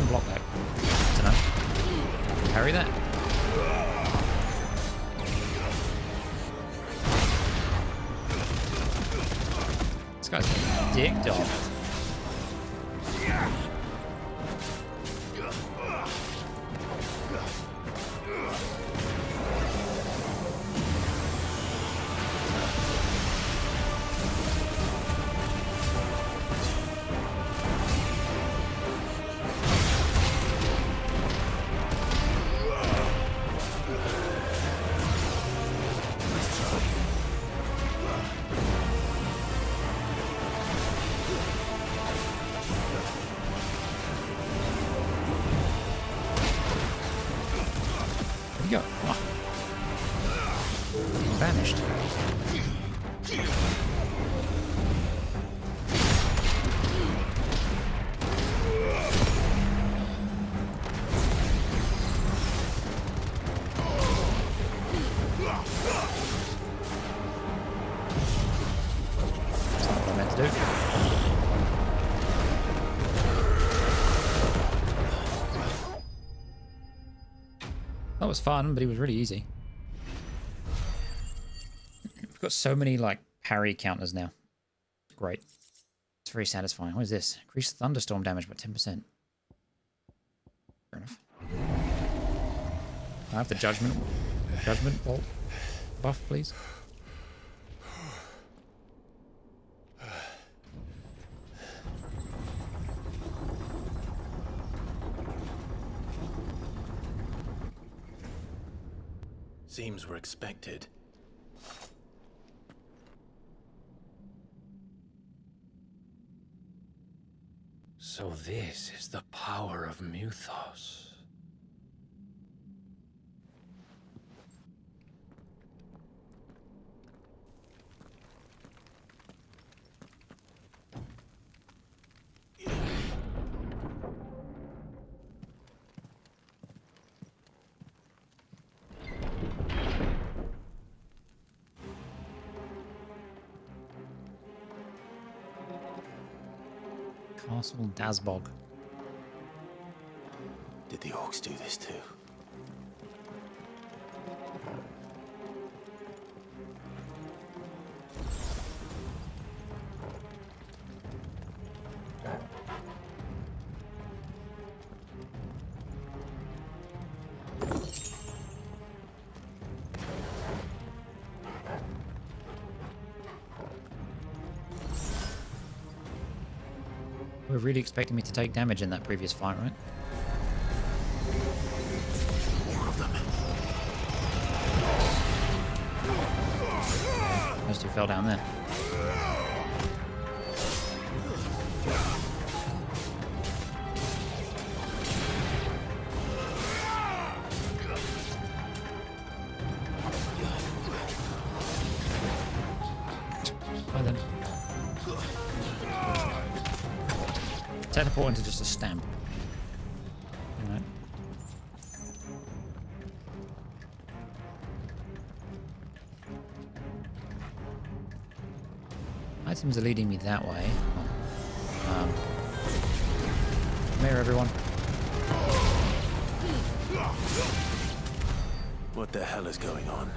block that? I don't know. Parry that? This guy's dicked off. Where'd he go? Oh. He vanished. That's not what I meant to do. That was fun, but it was really easy. We've got so many, like, parry counters now. Great. It's very satisfying. What is this? Increase thunderstorm damage by 10%. Fair enough. I have the judgment bolt buff, please. Seems we're expected. So this is the power of Muthos. Castle Dazbog. Did the orcs do this too? We're really expecting me to take damage in that previous fight, right? More of them. Those two fell down there. Bye then. Teleport into just a stamp. Alright. Items are leading me that way. Come here, everyone. What the hell is going on?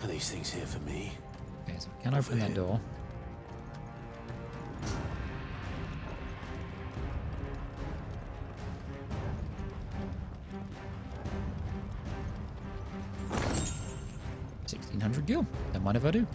Are these things here for me? Okay, so I can't open that door. $1,600 gil. Don't mind if I do.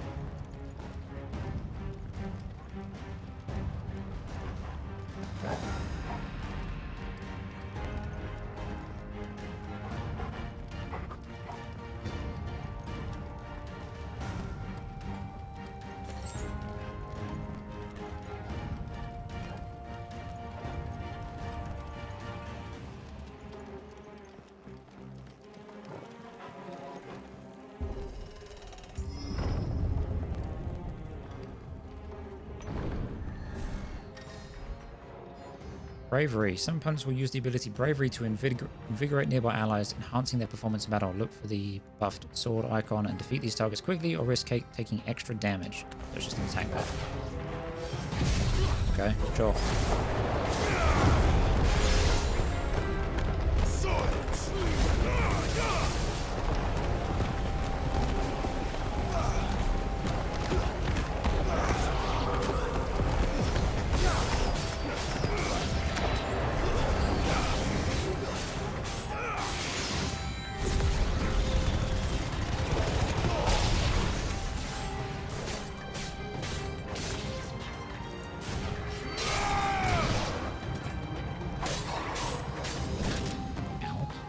Bravery. Some opponents will use the ability Bravery to invigorate nearby allies, enhancing their performance in battle. Look for the buffed sword icon and defeat these targets quickly or risk taking extra damage. So it's just an attack buff. Okay, sure.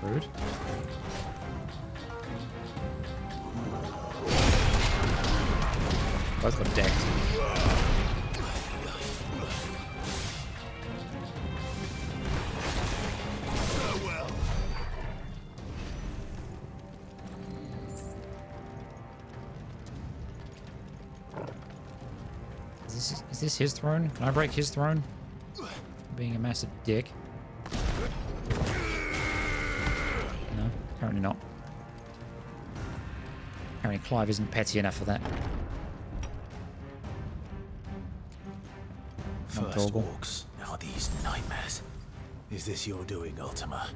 Rude. Both got decked. Is this his throne? Can I break his throne? Being a massive dick. No, apparently not. Apparently Clive isn't petty enough for that. First walks, now these nightmares. Is this your doing, Ultima?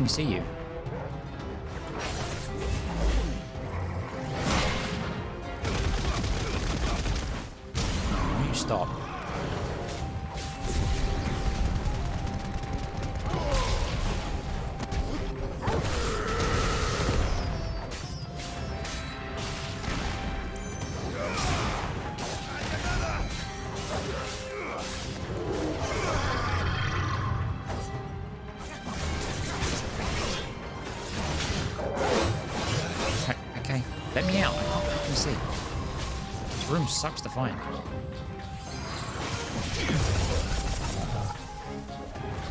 See you. You stop. Let me out. I can't fucking see. This room sucks to find.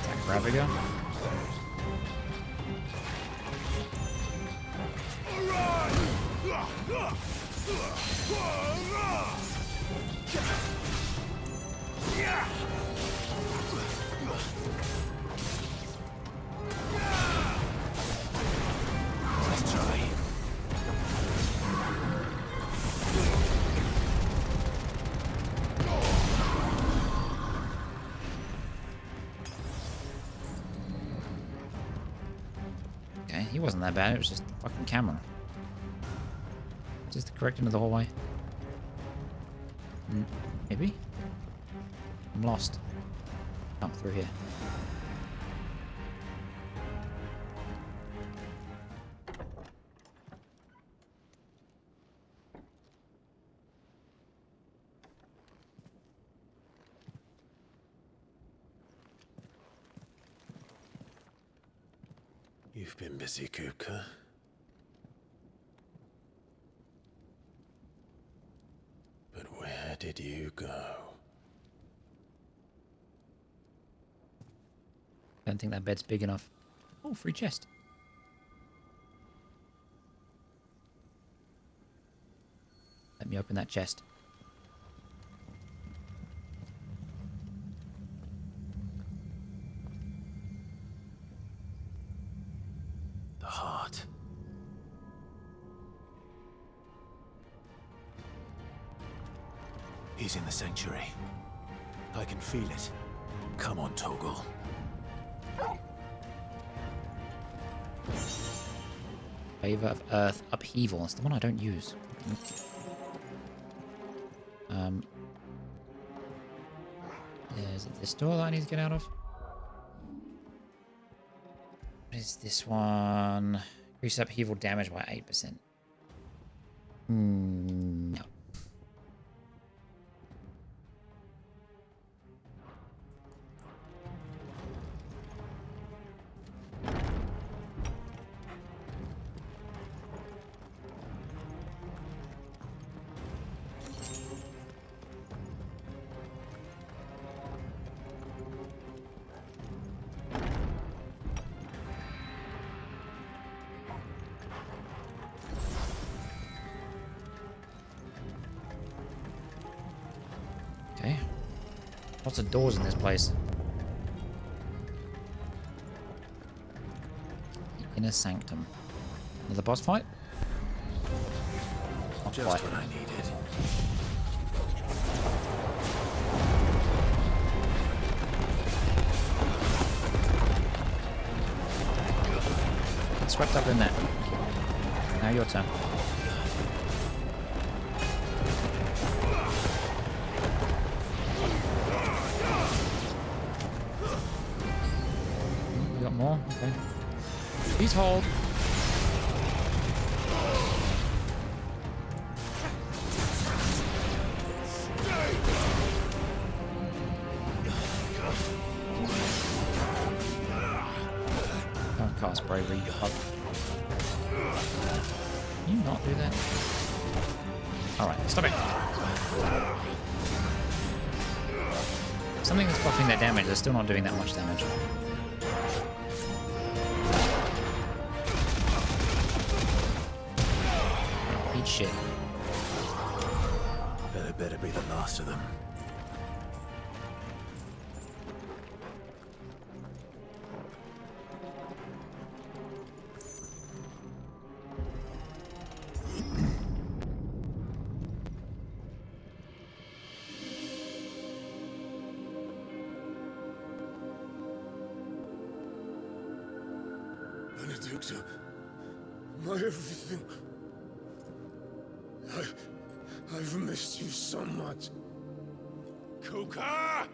Attack Ravager. Let's try. He wasn't that bad, it was just the fucking camera. Just the correct end of the hallway. Maybe? I'm lost. Oh, through here. You've been busy, Kupka. But where did you go? Don't think that bed's big enough. Oh, free chest. Let me open that chest. The heart. He's in the sanctuary. I can feel it. Come on, Toggle. Favor of Earth Upheaval. That's the one I don't use. Is it this door that I need to get out of? What is this one? Increase upheaval damage by 8%. No. Okay. Lots of doors in this place. Inner Sanctum. Another boss fight? Not Just quite. what I needed. Get swept up in there. Now your turn. We got more? Okay. Please hold. Don't cast bravery. Up. Can you not do that? Alright, stop it. Something that's buffing their damage, they're still not doing that much damage. Eat shit. That better be the last of them. Benedicta, my everything. I've missed you so much. Kuka!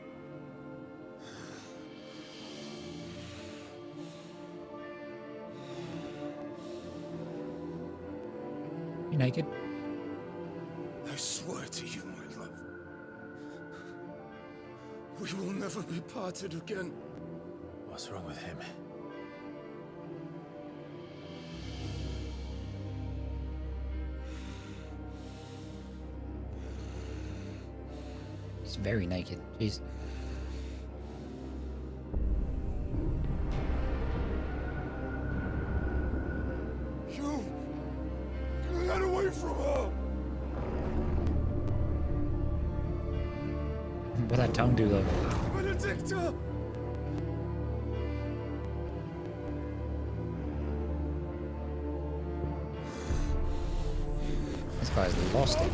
You naked? I swear to you, my love. We will never be parted again. What's wrong with him? He's very naked. Jeez. You! Get away from her! What'd that tongue do though? Benedicta! This guy's lost it.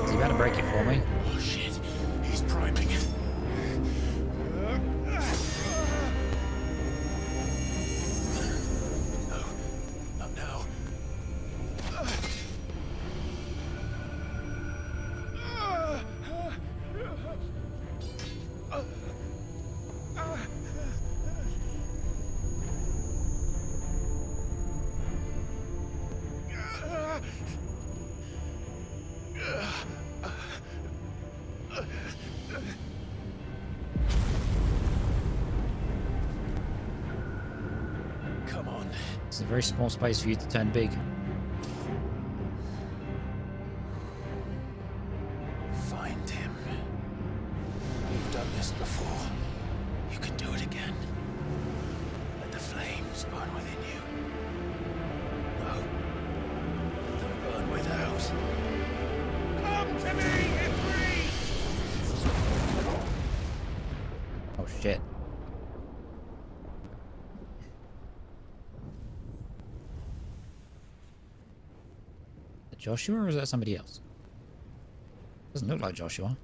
Is he about to break it for me? Oh shit, he's priming. No, not now. Come on. It's a very small space for you to turn big. Find him. You've done this before. You can do it again. Let the flames burn within you. No. Let them burn without. Come to me, Ifrit! Oh shit. Joshua, or is that somebody else? Doesn't look like Joshua.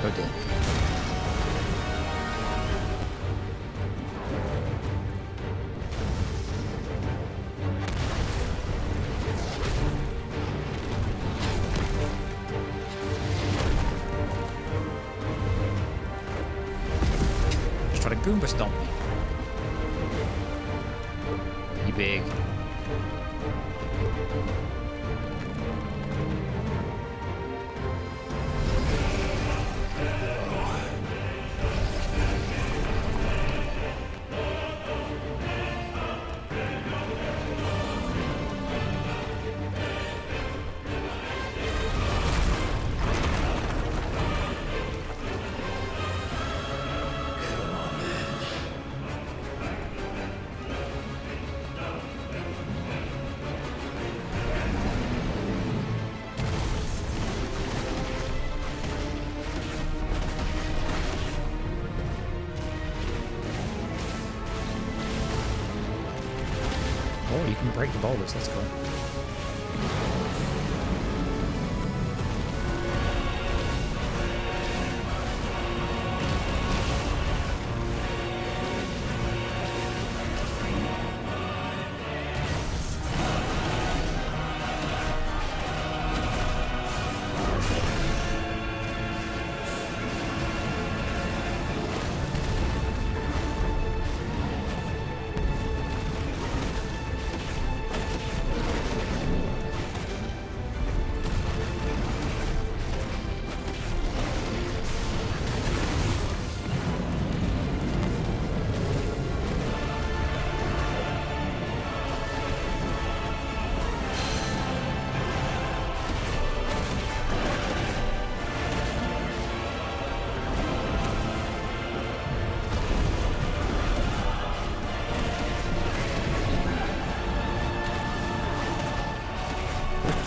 Oh dear. Try to Goomba stomp me. Pretty big. break the boulders. That's cool.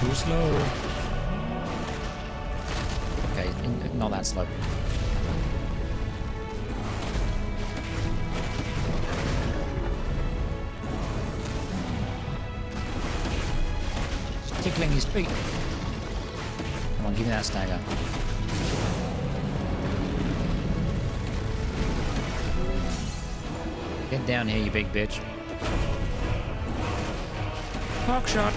Too slow. Okay, not that slow. Just tickling his feet. Come on, give me that stagger. Get down here, you big bitch. Cock shot.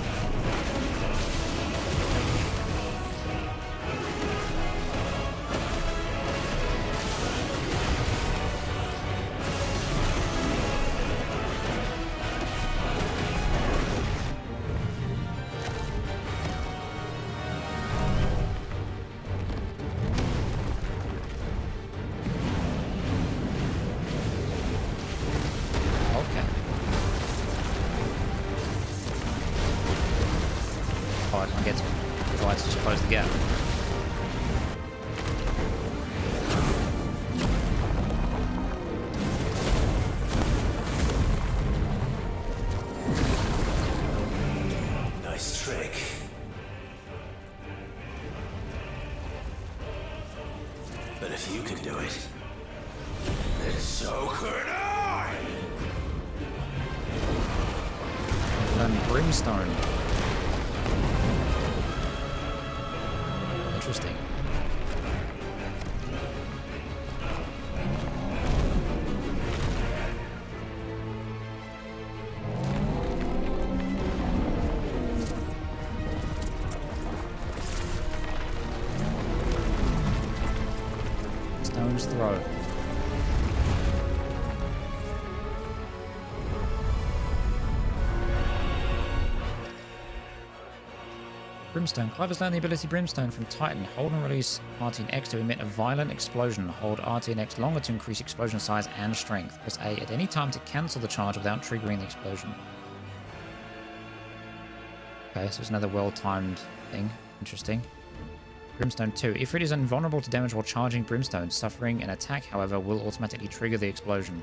Brimstone. Interesting. Stone's Throw. Brimstone. Clive learned the ability Brimstone from Titan. Hold and release RT and X to emit a violent explosion. Hold RT and X longer to increase explosion size and strength. Press A at any time to cancel the charge without triggering the explosion. Okay, so it's another well-timed thing. Interesting. Brimstone 2. If it is invulnerable to damage while charging Brimstone, suffering an attack, however, will automatically trigger the explosion.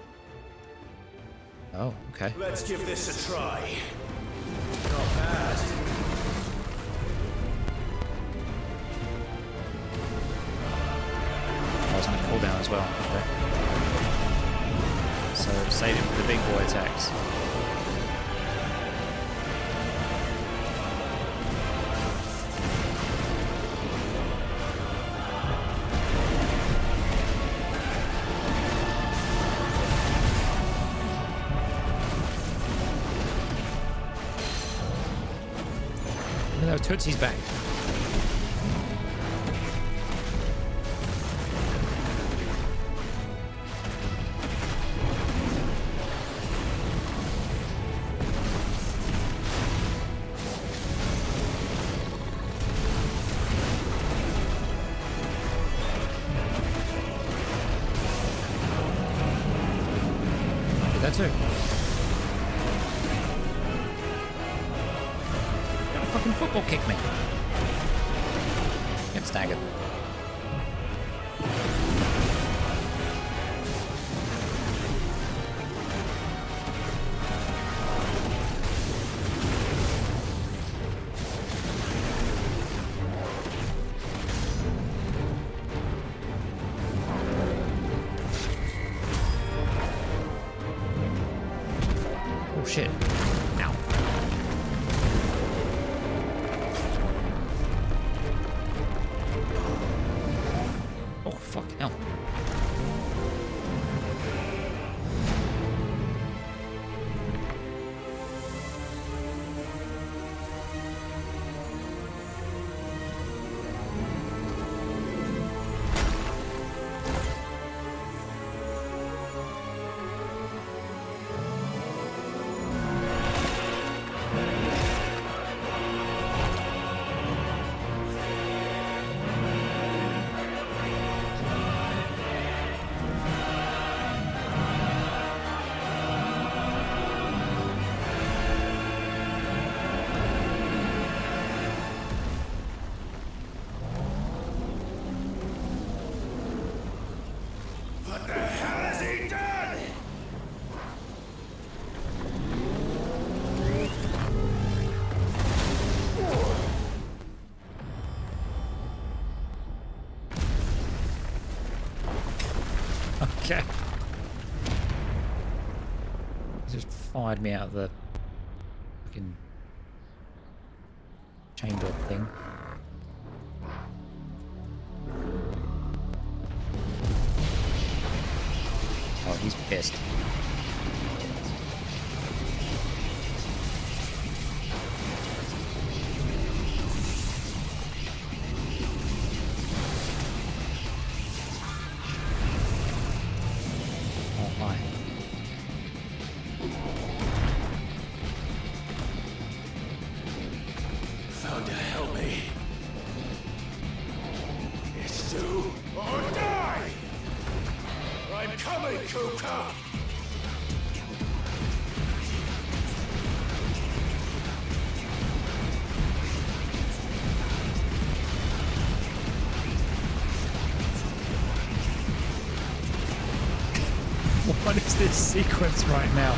Oh, okay. Let's give this a try. Not bad. On a cooldown as well. Okay. So save it for the big boy attacks. No, Tootsie's back. That too. Got a fucking football kick me. Get staggered. Oh shit. Ow. Okay. He just fired me out of the fucking chamber thing. Oh, he's pissed. Oh, hi. Found to help me. It's do or die! I'm coming, Kuka! What is this sequence right now?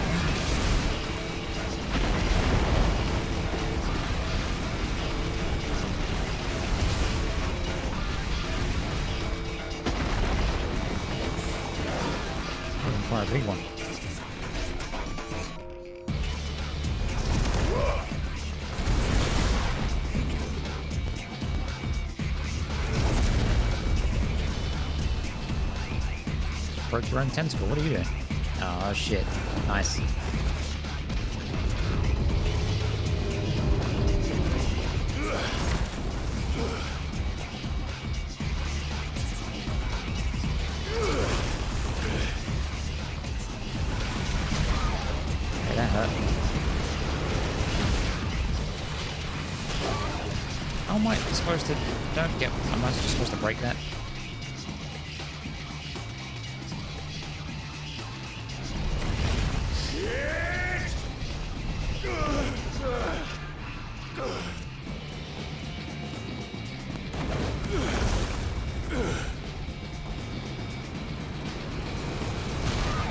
Quite a big one. Broke your own tentacle. What are you doing? Oh shit. Nice. Okay, that hurt. How am I supposed to... Don't get... Am I just supposed to break that?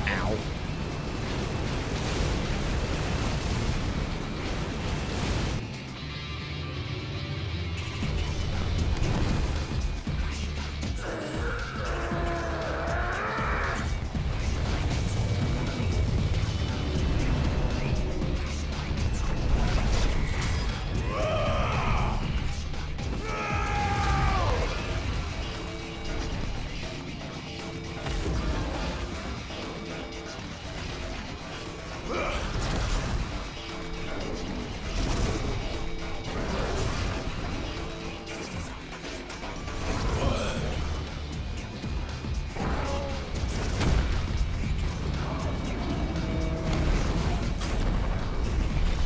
Ow.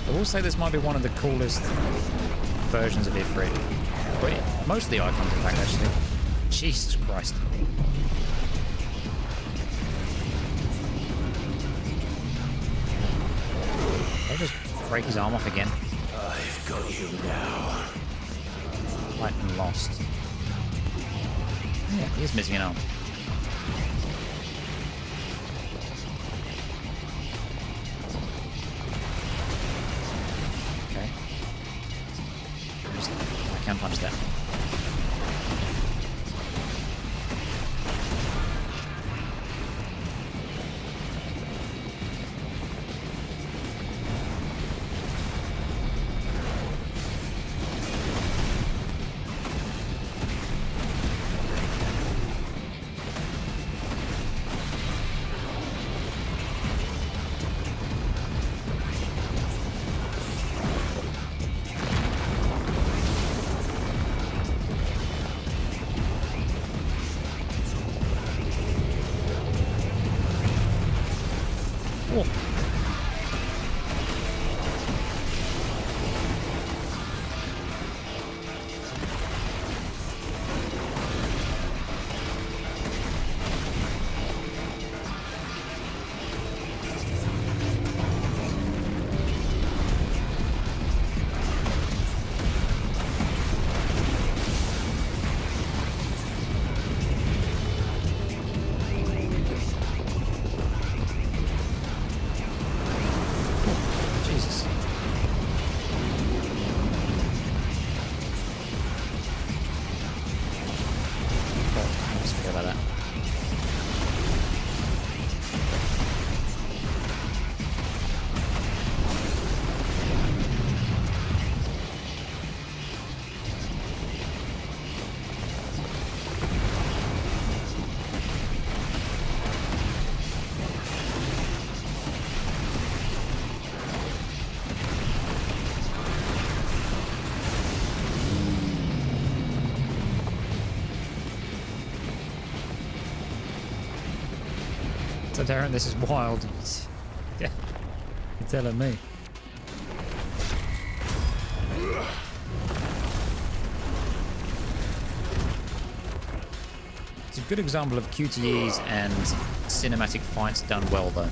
I will say this might be one of the coolest versions of Ifrit. But most of the icons, in fact, actually. Jesus Christ. I'll just break his arm off again. I've got you now. Titan lost. Yeah, he is missing an arm. Okay. I can't punch that. Darren, this is wild. Yeah, you're telling me. It's a good example of QTEs and cinematic fights done well, though.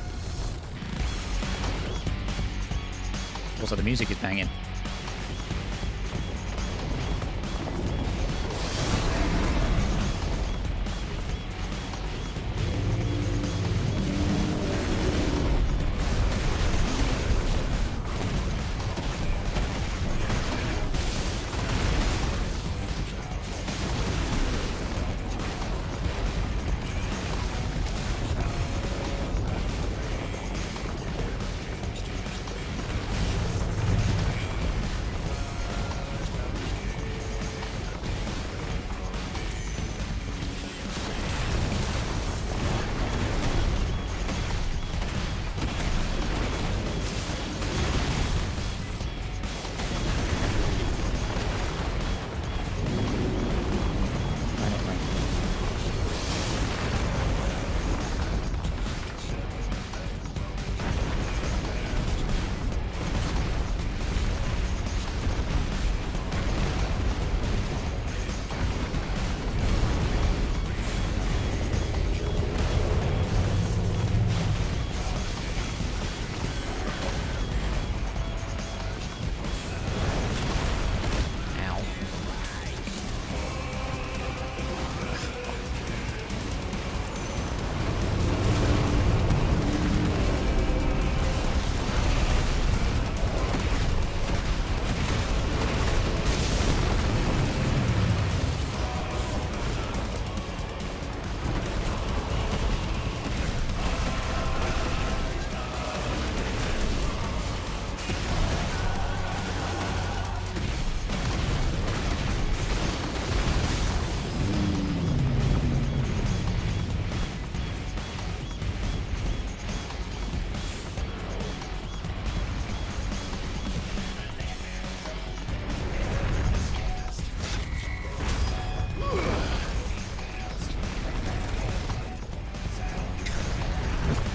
Also, the music is banging.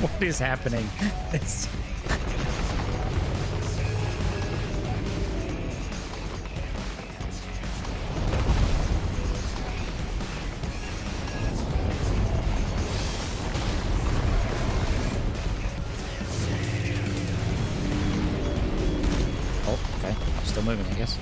What is happening? Oh, okay. I'm still moving, I guess.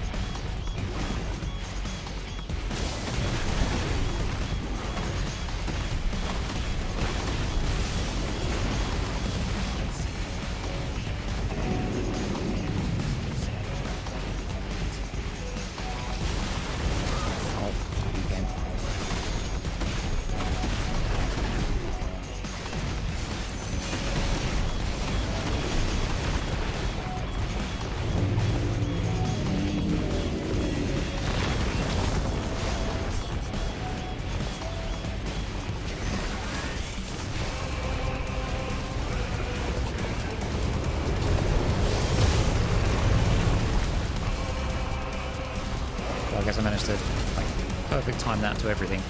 I guess I managed to perfect time that to everything.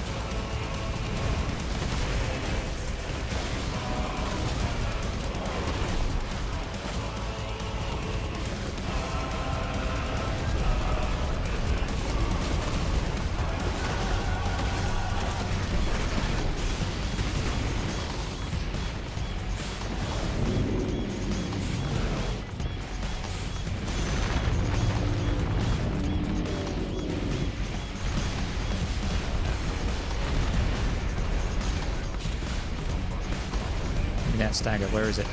That stagger, where is it?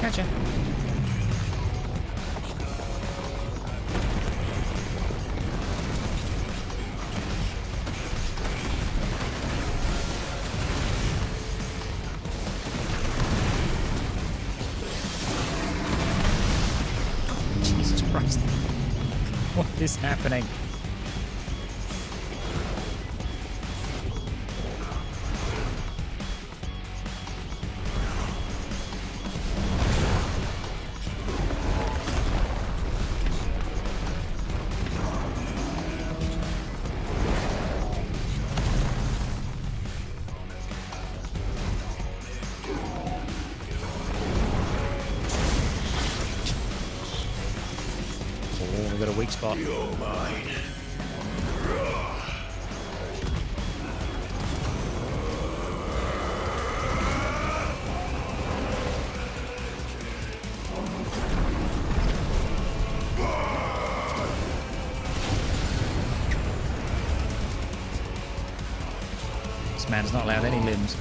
Gotcha. Jesus Christ. What is happening? we've got a weak spot. You're mine. This man's not allowed any limbs.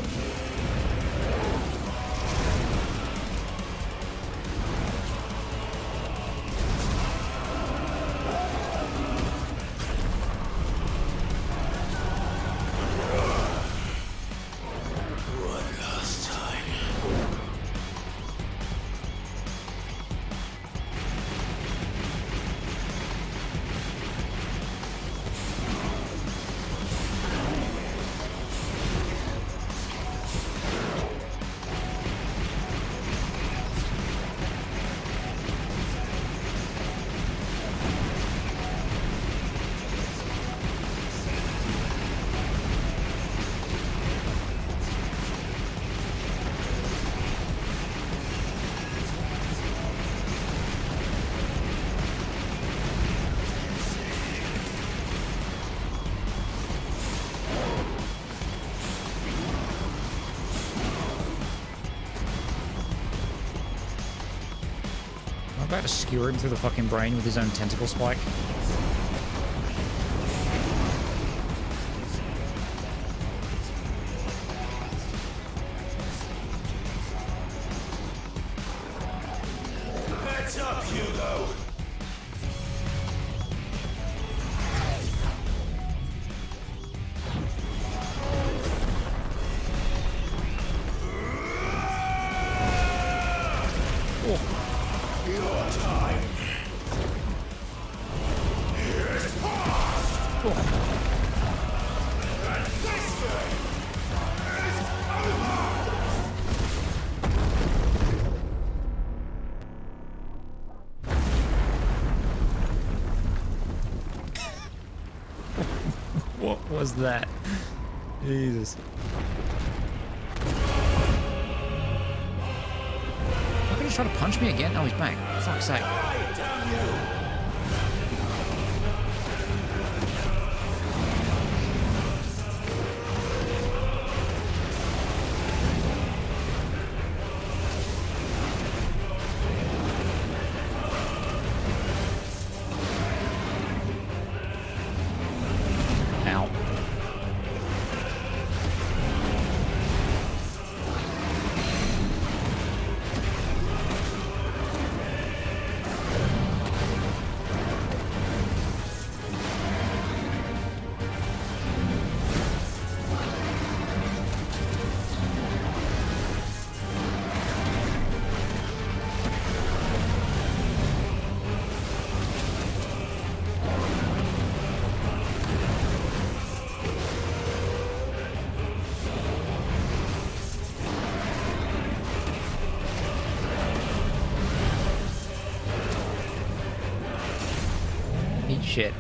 I'm about to skewer him through the fucking brain with his own tentacle spike. Heads up, Hugo! Your time is past! And this day is over! What was that? Jesus. How can he try to punch me again? Oh, he's back. For fuck's sake. Ow. Eat shit.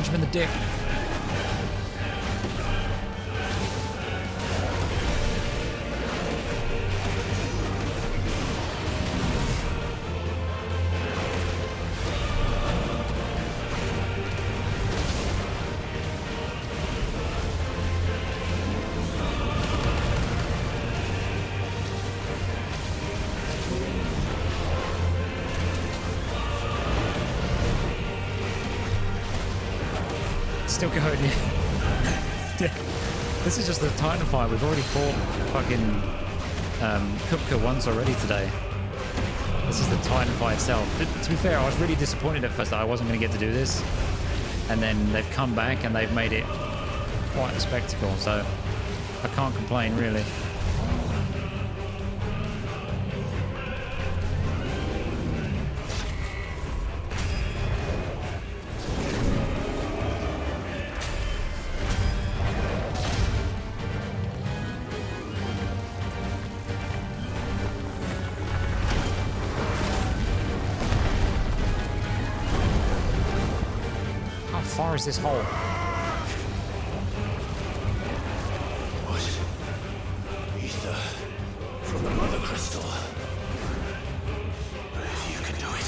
him in the dick. Still going, yeah. This is just the Titan fight. We've already fought fucking Kupka once already today. This is the Titan fight itself. To be fair, I was really disappointed at first that I wasn't going to get to do this. And then they've come back and they've made it quite a spectacle. So I can't complain, really. How far is this hole? What? Ether from the Mother Crystal. If you can do it.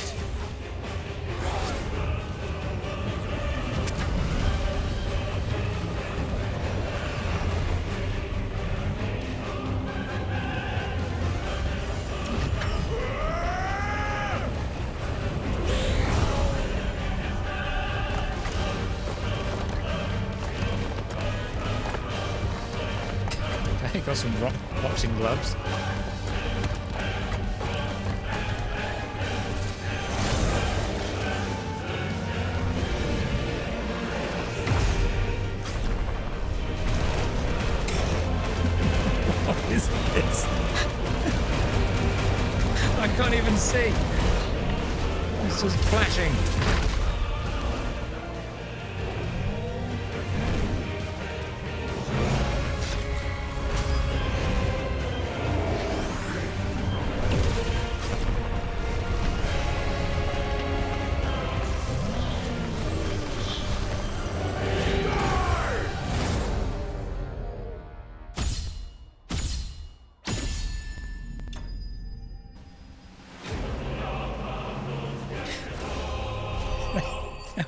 Got some boxing gloves. What is this? I can't even see. It's just flashing.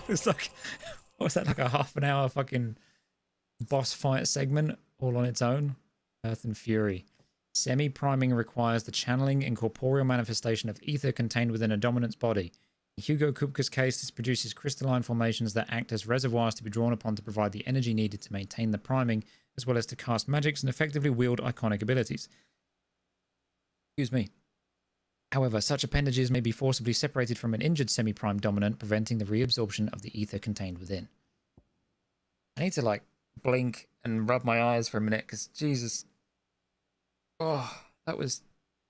It's like, what was that, like a half an hour fucking boss fight segment all on its own? Earth and Fury. Semi-priming requires the channeling and corporeal manifestation of ether contained within a dominant's body. In Hugo Kupka's case, this produces crystalline formations that act as reservoirs to be drawn upon to provide the energy needed to maintain the priming, as well as to cast magics and effectively wield iconic abilities. Excuse me. However, such appendages may be forcibly separated from an injured semi-prime dominant, preventing the reabsorption of the ether contained within. I need to, like, blink and rub my eyes for a minute, because, Jesus. Oh, that was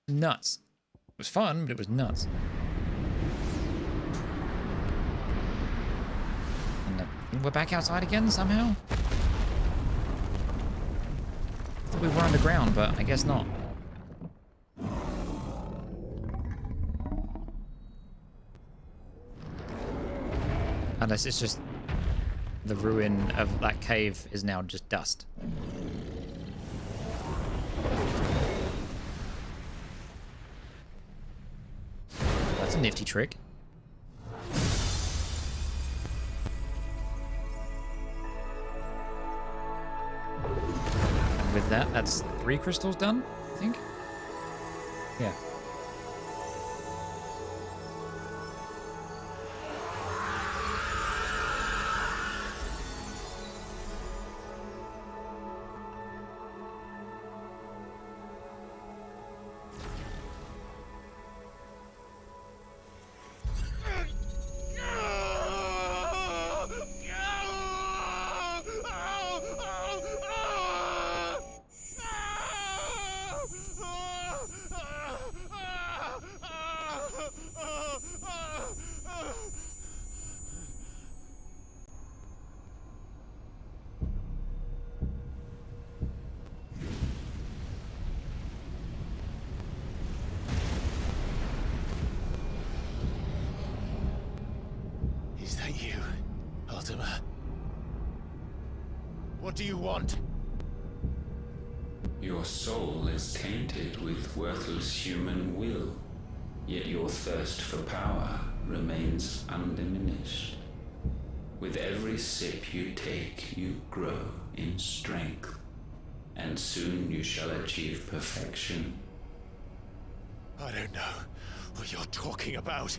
nuts. It was fun, but it was nuts. And we're back outside again, somehow? I thought we were underground, but I guess not. Unless it's just the ruin of that cave is now just dust. That's a nifty trick. And with that, that's 3 crystals done, I think? Yeah. Is that you, Ultima? What do you want? Your soul is tainted with worthless human will, yet your thirst for power remains undiminished. With every sip you take, you grow in strength, and soon you shall achieve perfection. I don't know what you're talking about.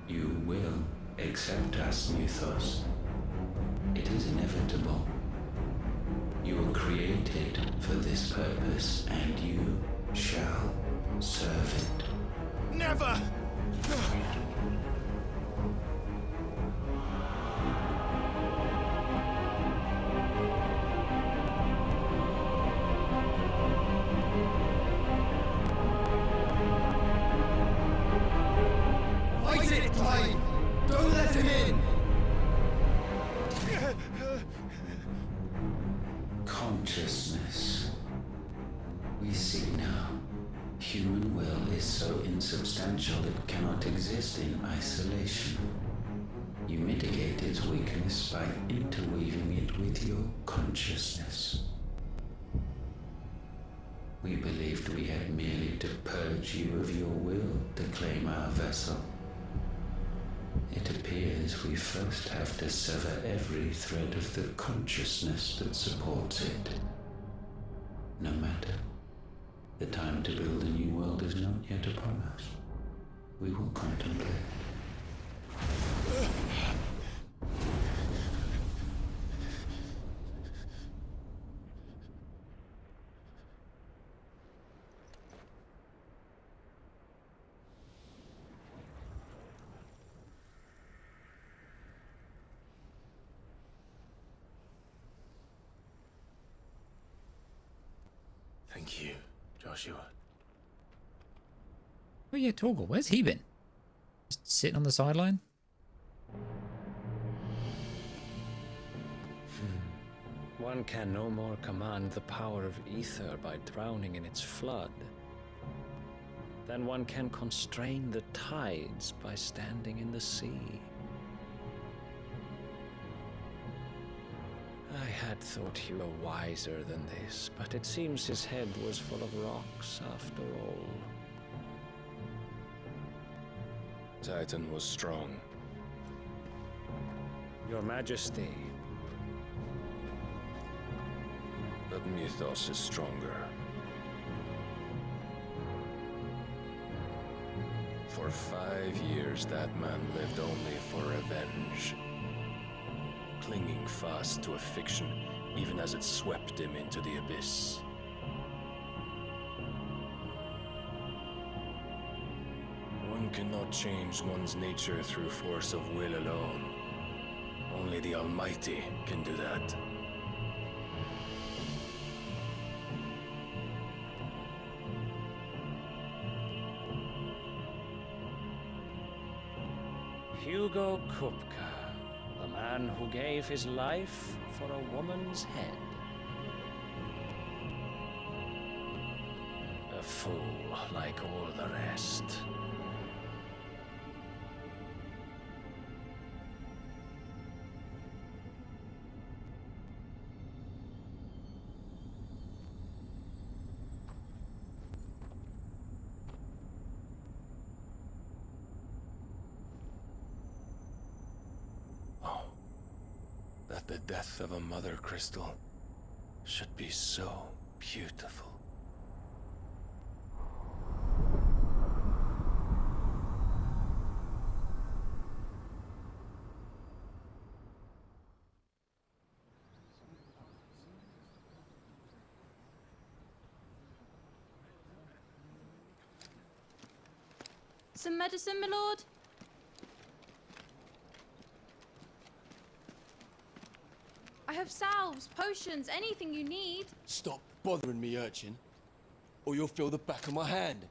You will accept us, Mythos. It is inevitable. You were created for this purpose, and you shall serve it. Never! Fight it, Clive! Don't let him in! Consciousness. We see now. Human will is so insubstantial it cannot exist in isolation. You mitigate its weakness by interweaving it with your consciousness. We believed we had merely to purge you of your will to claim our vessel. It appears we first have to sever every thread of the consciousness that supports it. No matter. The time to build a new world is not yet upon us. We will contemplate. Thank you, Joshua. Oh yeah, Torgal, where's he been? Just sitting on the sideline? One can no more command the power of ether by drowning in its flood than one can constrain the tides by standing in the sea. I had thought you were wiser than this, but it seems his head was full of rocks after all. Titan was strong. Your Majesty. But Mythos is stronger. For 5 years, that man lived only for revenge. Clinging fast to a fiction, even as it swept him into the abyss. One cannot change one's nature through force of will alone. Only the Almighty can do that. Hugo Kupka, the man who gave his life for a woman's head. A fool like all the rest. That the death of a mother crystal should be so beautiful. Some medicine, my lord? I have salves, potions, anything you need. Stop bothering me, urchin, or you'll feel the back of my hand.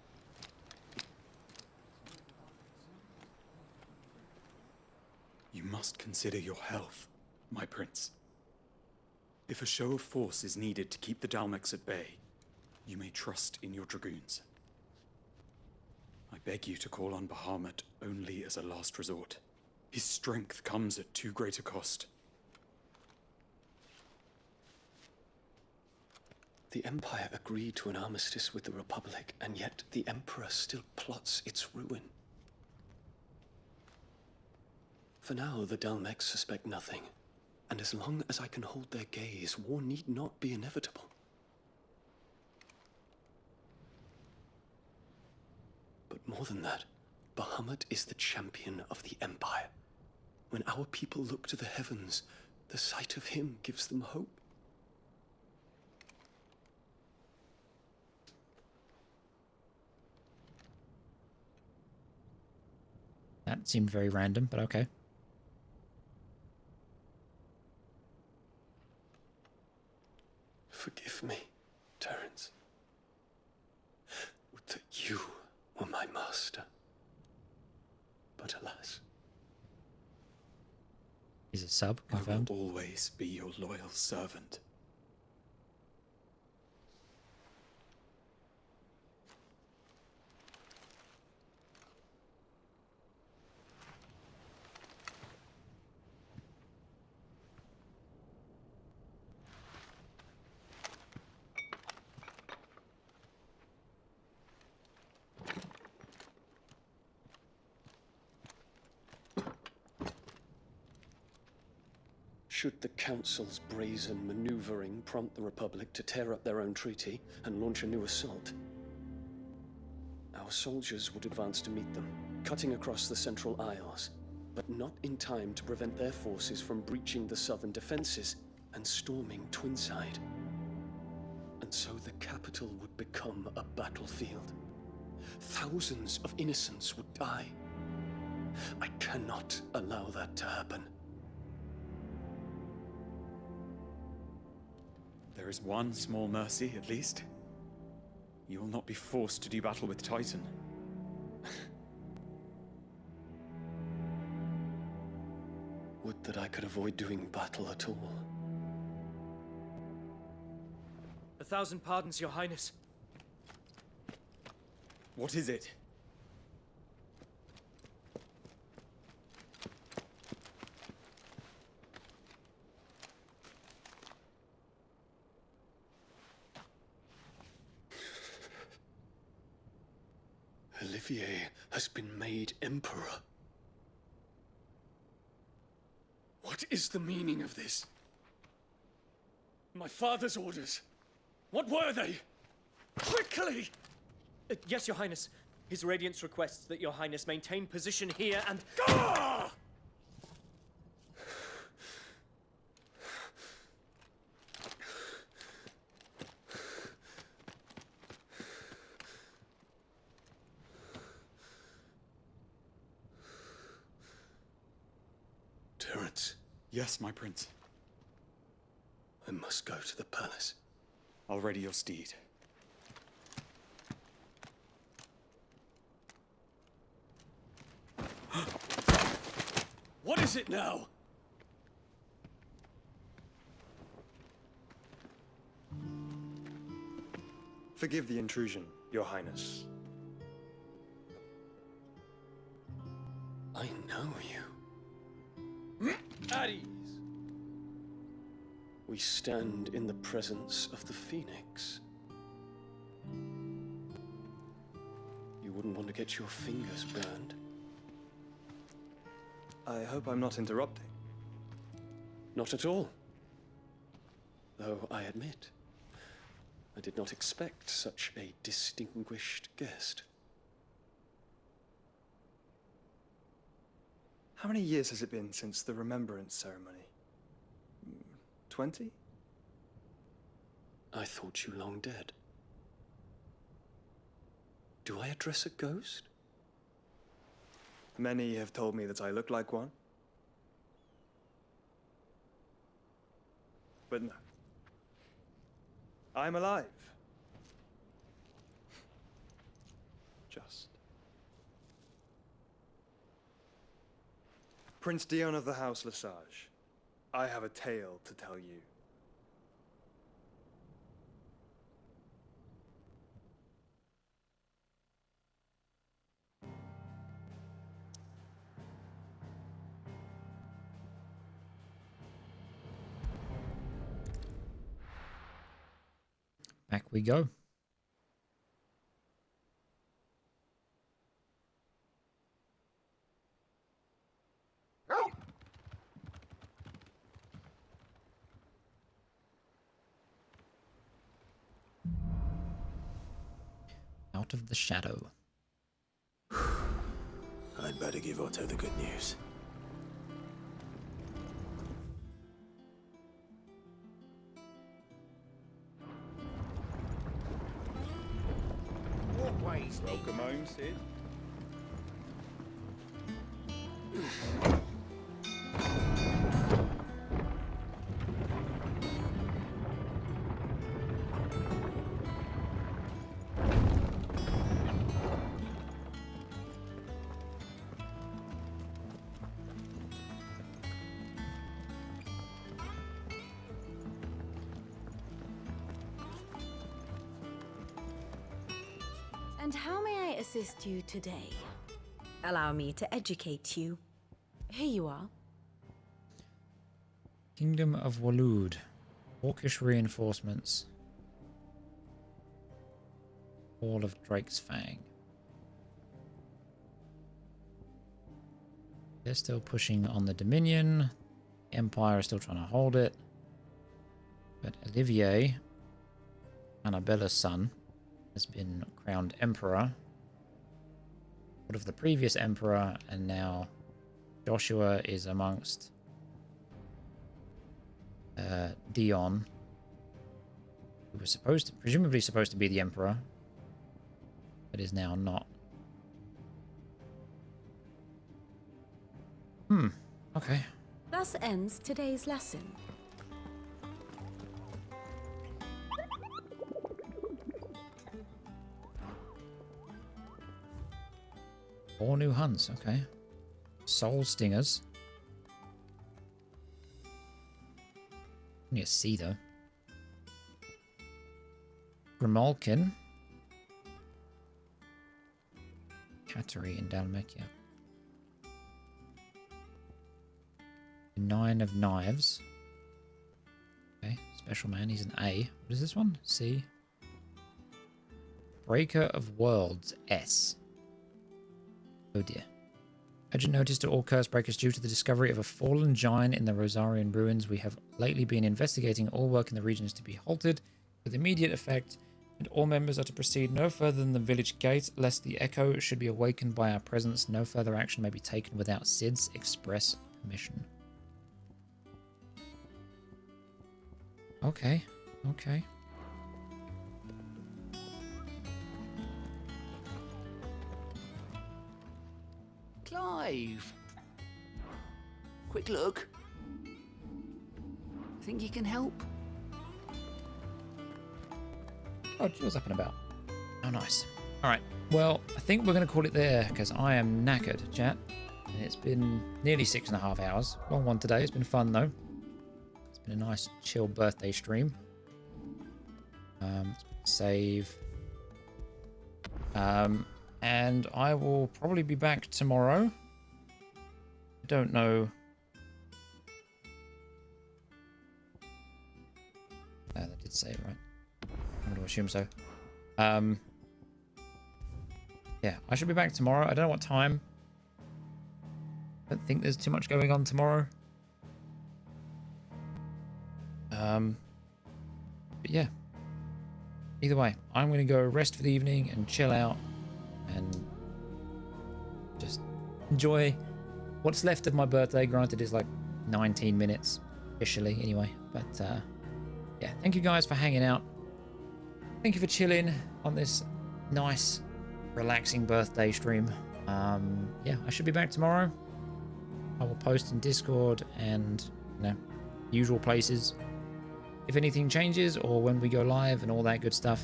You must consider your health, my prince. If a show of force is needed to keep the Dalmex at bay, you may trust in your dragoons. I beg you to call on Bahamut only as a last resort. His strength comes at too great a cost. The Empire agreed to an armistice with the Republic, and yet the Emperor still plots its ruin. For now, the Dalmex suspect nothing, and as long as I can hold their gaze, war need not be inevitable. But more than that, Bahamut is the champion of the Empire. When our people look to the heavens, the sight of him gives them hope. That seemed very random, but okay. Forgive me, Terence. Would that you were my master. But alas. He's a sub, confirmed. I will always be your loyal servant. Should the Council's brazen maneuvering prompt the Republic to tear up their own treaty and launch a new assault, our soldiers would advance to meet them, cutting across the Central Isles, but not in time to prevent their forces from breaching the southern defenses and storming Twinside. And so the capital would become a battlefield. Thousands of innocents would die. I cannot allow that to happen. There is one small mercy, at least. You will not be forced to do battle with Titan. Would that I could avoid doing battle at all. 1,000 pardons, Your Highness. What is it? Olivier has been made Emperor. What is the meaning of this? My father's orders. What were they? Quickly! Yes, Your Highness. His Radiance requests that Your Highness maintain position here and... Ah! Terence. Yes, my prince. I must go to the palace. I'll ready your steed. What is it now? Forgive the intrusion, Your Highness. I know you. At ease. We stand in the presence of the Phoenix. You wouldn't want to get your fingers burned. I hope I'm not interrupting. Not at all. Though I admit, I did not expect such a distinguished guest. How many years has it been since the Remembrance ceremony? 20? I thought you long dead. Do I address a ghost? Many have told me that I look like one. But no. I'm alive. Just. Prince Dion of the House Lesage, I have a tale to tell you. Back we go. Out of the shadow. I'd better give Otto the good news. Welcome home, Sid. And how may I assist you today? Allow me to educate you. Here you are. Kingdom of Waloed. Orcish reinforcements. All of Drake's Fang. They're still pushing on the Dominion. The Empire is still trying to hold it. But Olivier, Annabella's son, has been crowned Emperor. What of the previous Emperor, and now Joshua is amongst Dion, who was presumably supposed to be the Emperor, but is now not. Okay. Thus ends today's lesson. Four new hunts, okay. Soul Stingers. Only a C though. Grimalkin. Kateri in Dalmekia. 9 of Knives. Okay, Special Man, he's an A. What is this one? C. Breaker of Worlds, S. Oh dear. Urgent notice to all curse breakers due to the discovery of a fallen giant in the Rosarian ruins. We have lately been investigating. All work in the region is to be halted with immediate effect, and all members are to proceed no further than the village gate, lest the echo should be awakened by our presence. No further action may be taken without Sid's express permission. Okay, okay. Clive! Quick look. Think you can help? Oh, Jill's up and about. Oh, nice. Alright, well, I think we're going to call it there, because I am knackered, chat. And it's been nearly 6.5 hours. Long one today. It's been fun, though. It's been a nice, chill birthday stream. Save. And I will probably be back tomorrow. I don't know. That did say it, right? I'm going to assume so. Yeah, I should be back tomorrow. I don't know what time. I don't think there's too much going on tomorrow. But yeah. Either way, I'm going to go rest for the evening and chill out and just enjoy what's left of my birthday. Granted, it's like 19 minutes officially anyway. But yeah, thank you guys for hanging out. Thank you for chilling on this nice, relaxing birthday stream. Yeah, I should be back tomorrow. I will post in Discord and, you know, usual places if anything changes or when we go live and all that good stuff.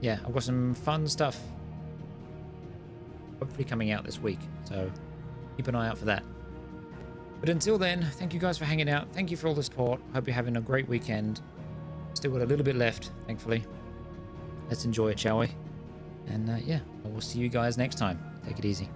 Yeah, I've got some fun stuff hopefully coming out this week, so keep an eye out for that. But until then, thank you guys for hanging out. Thank you for all the support. Hope you're having a great weekend. Still got a little bit left, thankfully. Let's enjoy it, shall we? And yeah, I will see you guys next time. Take it easy.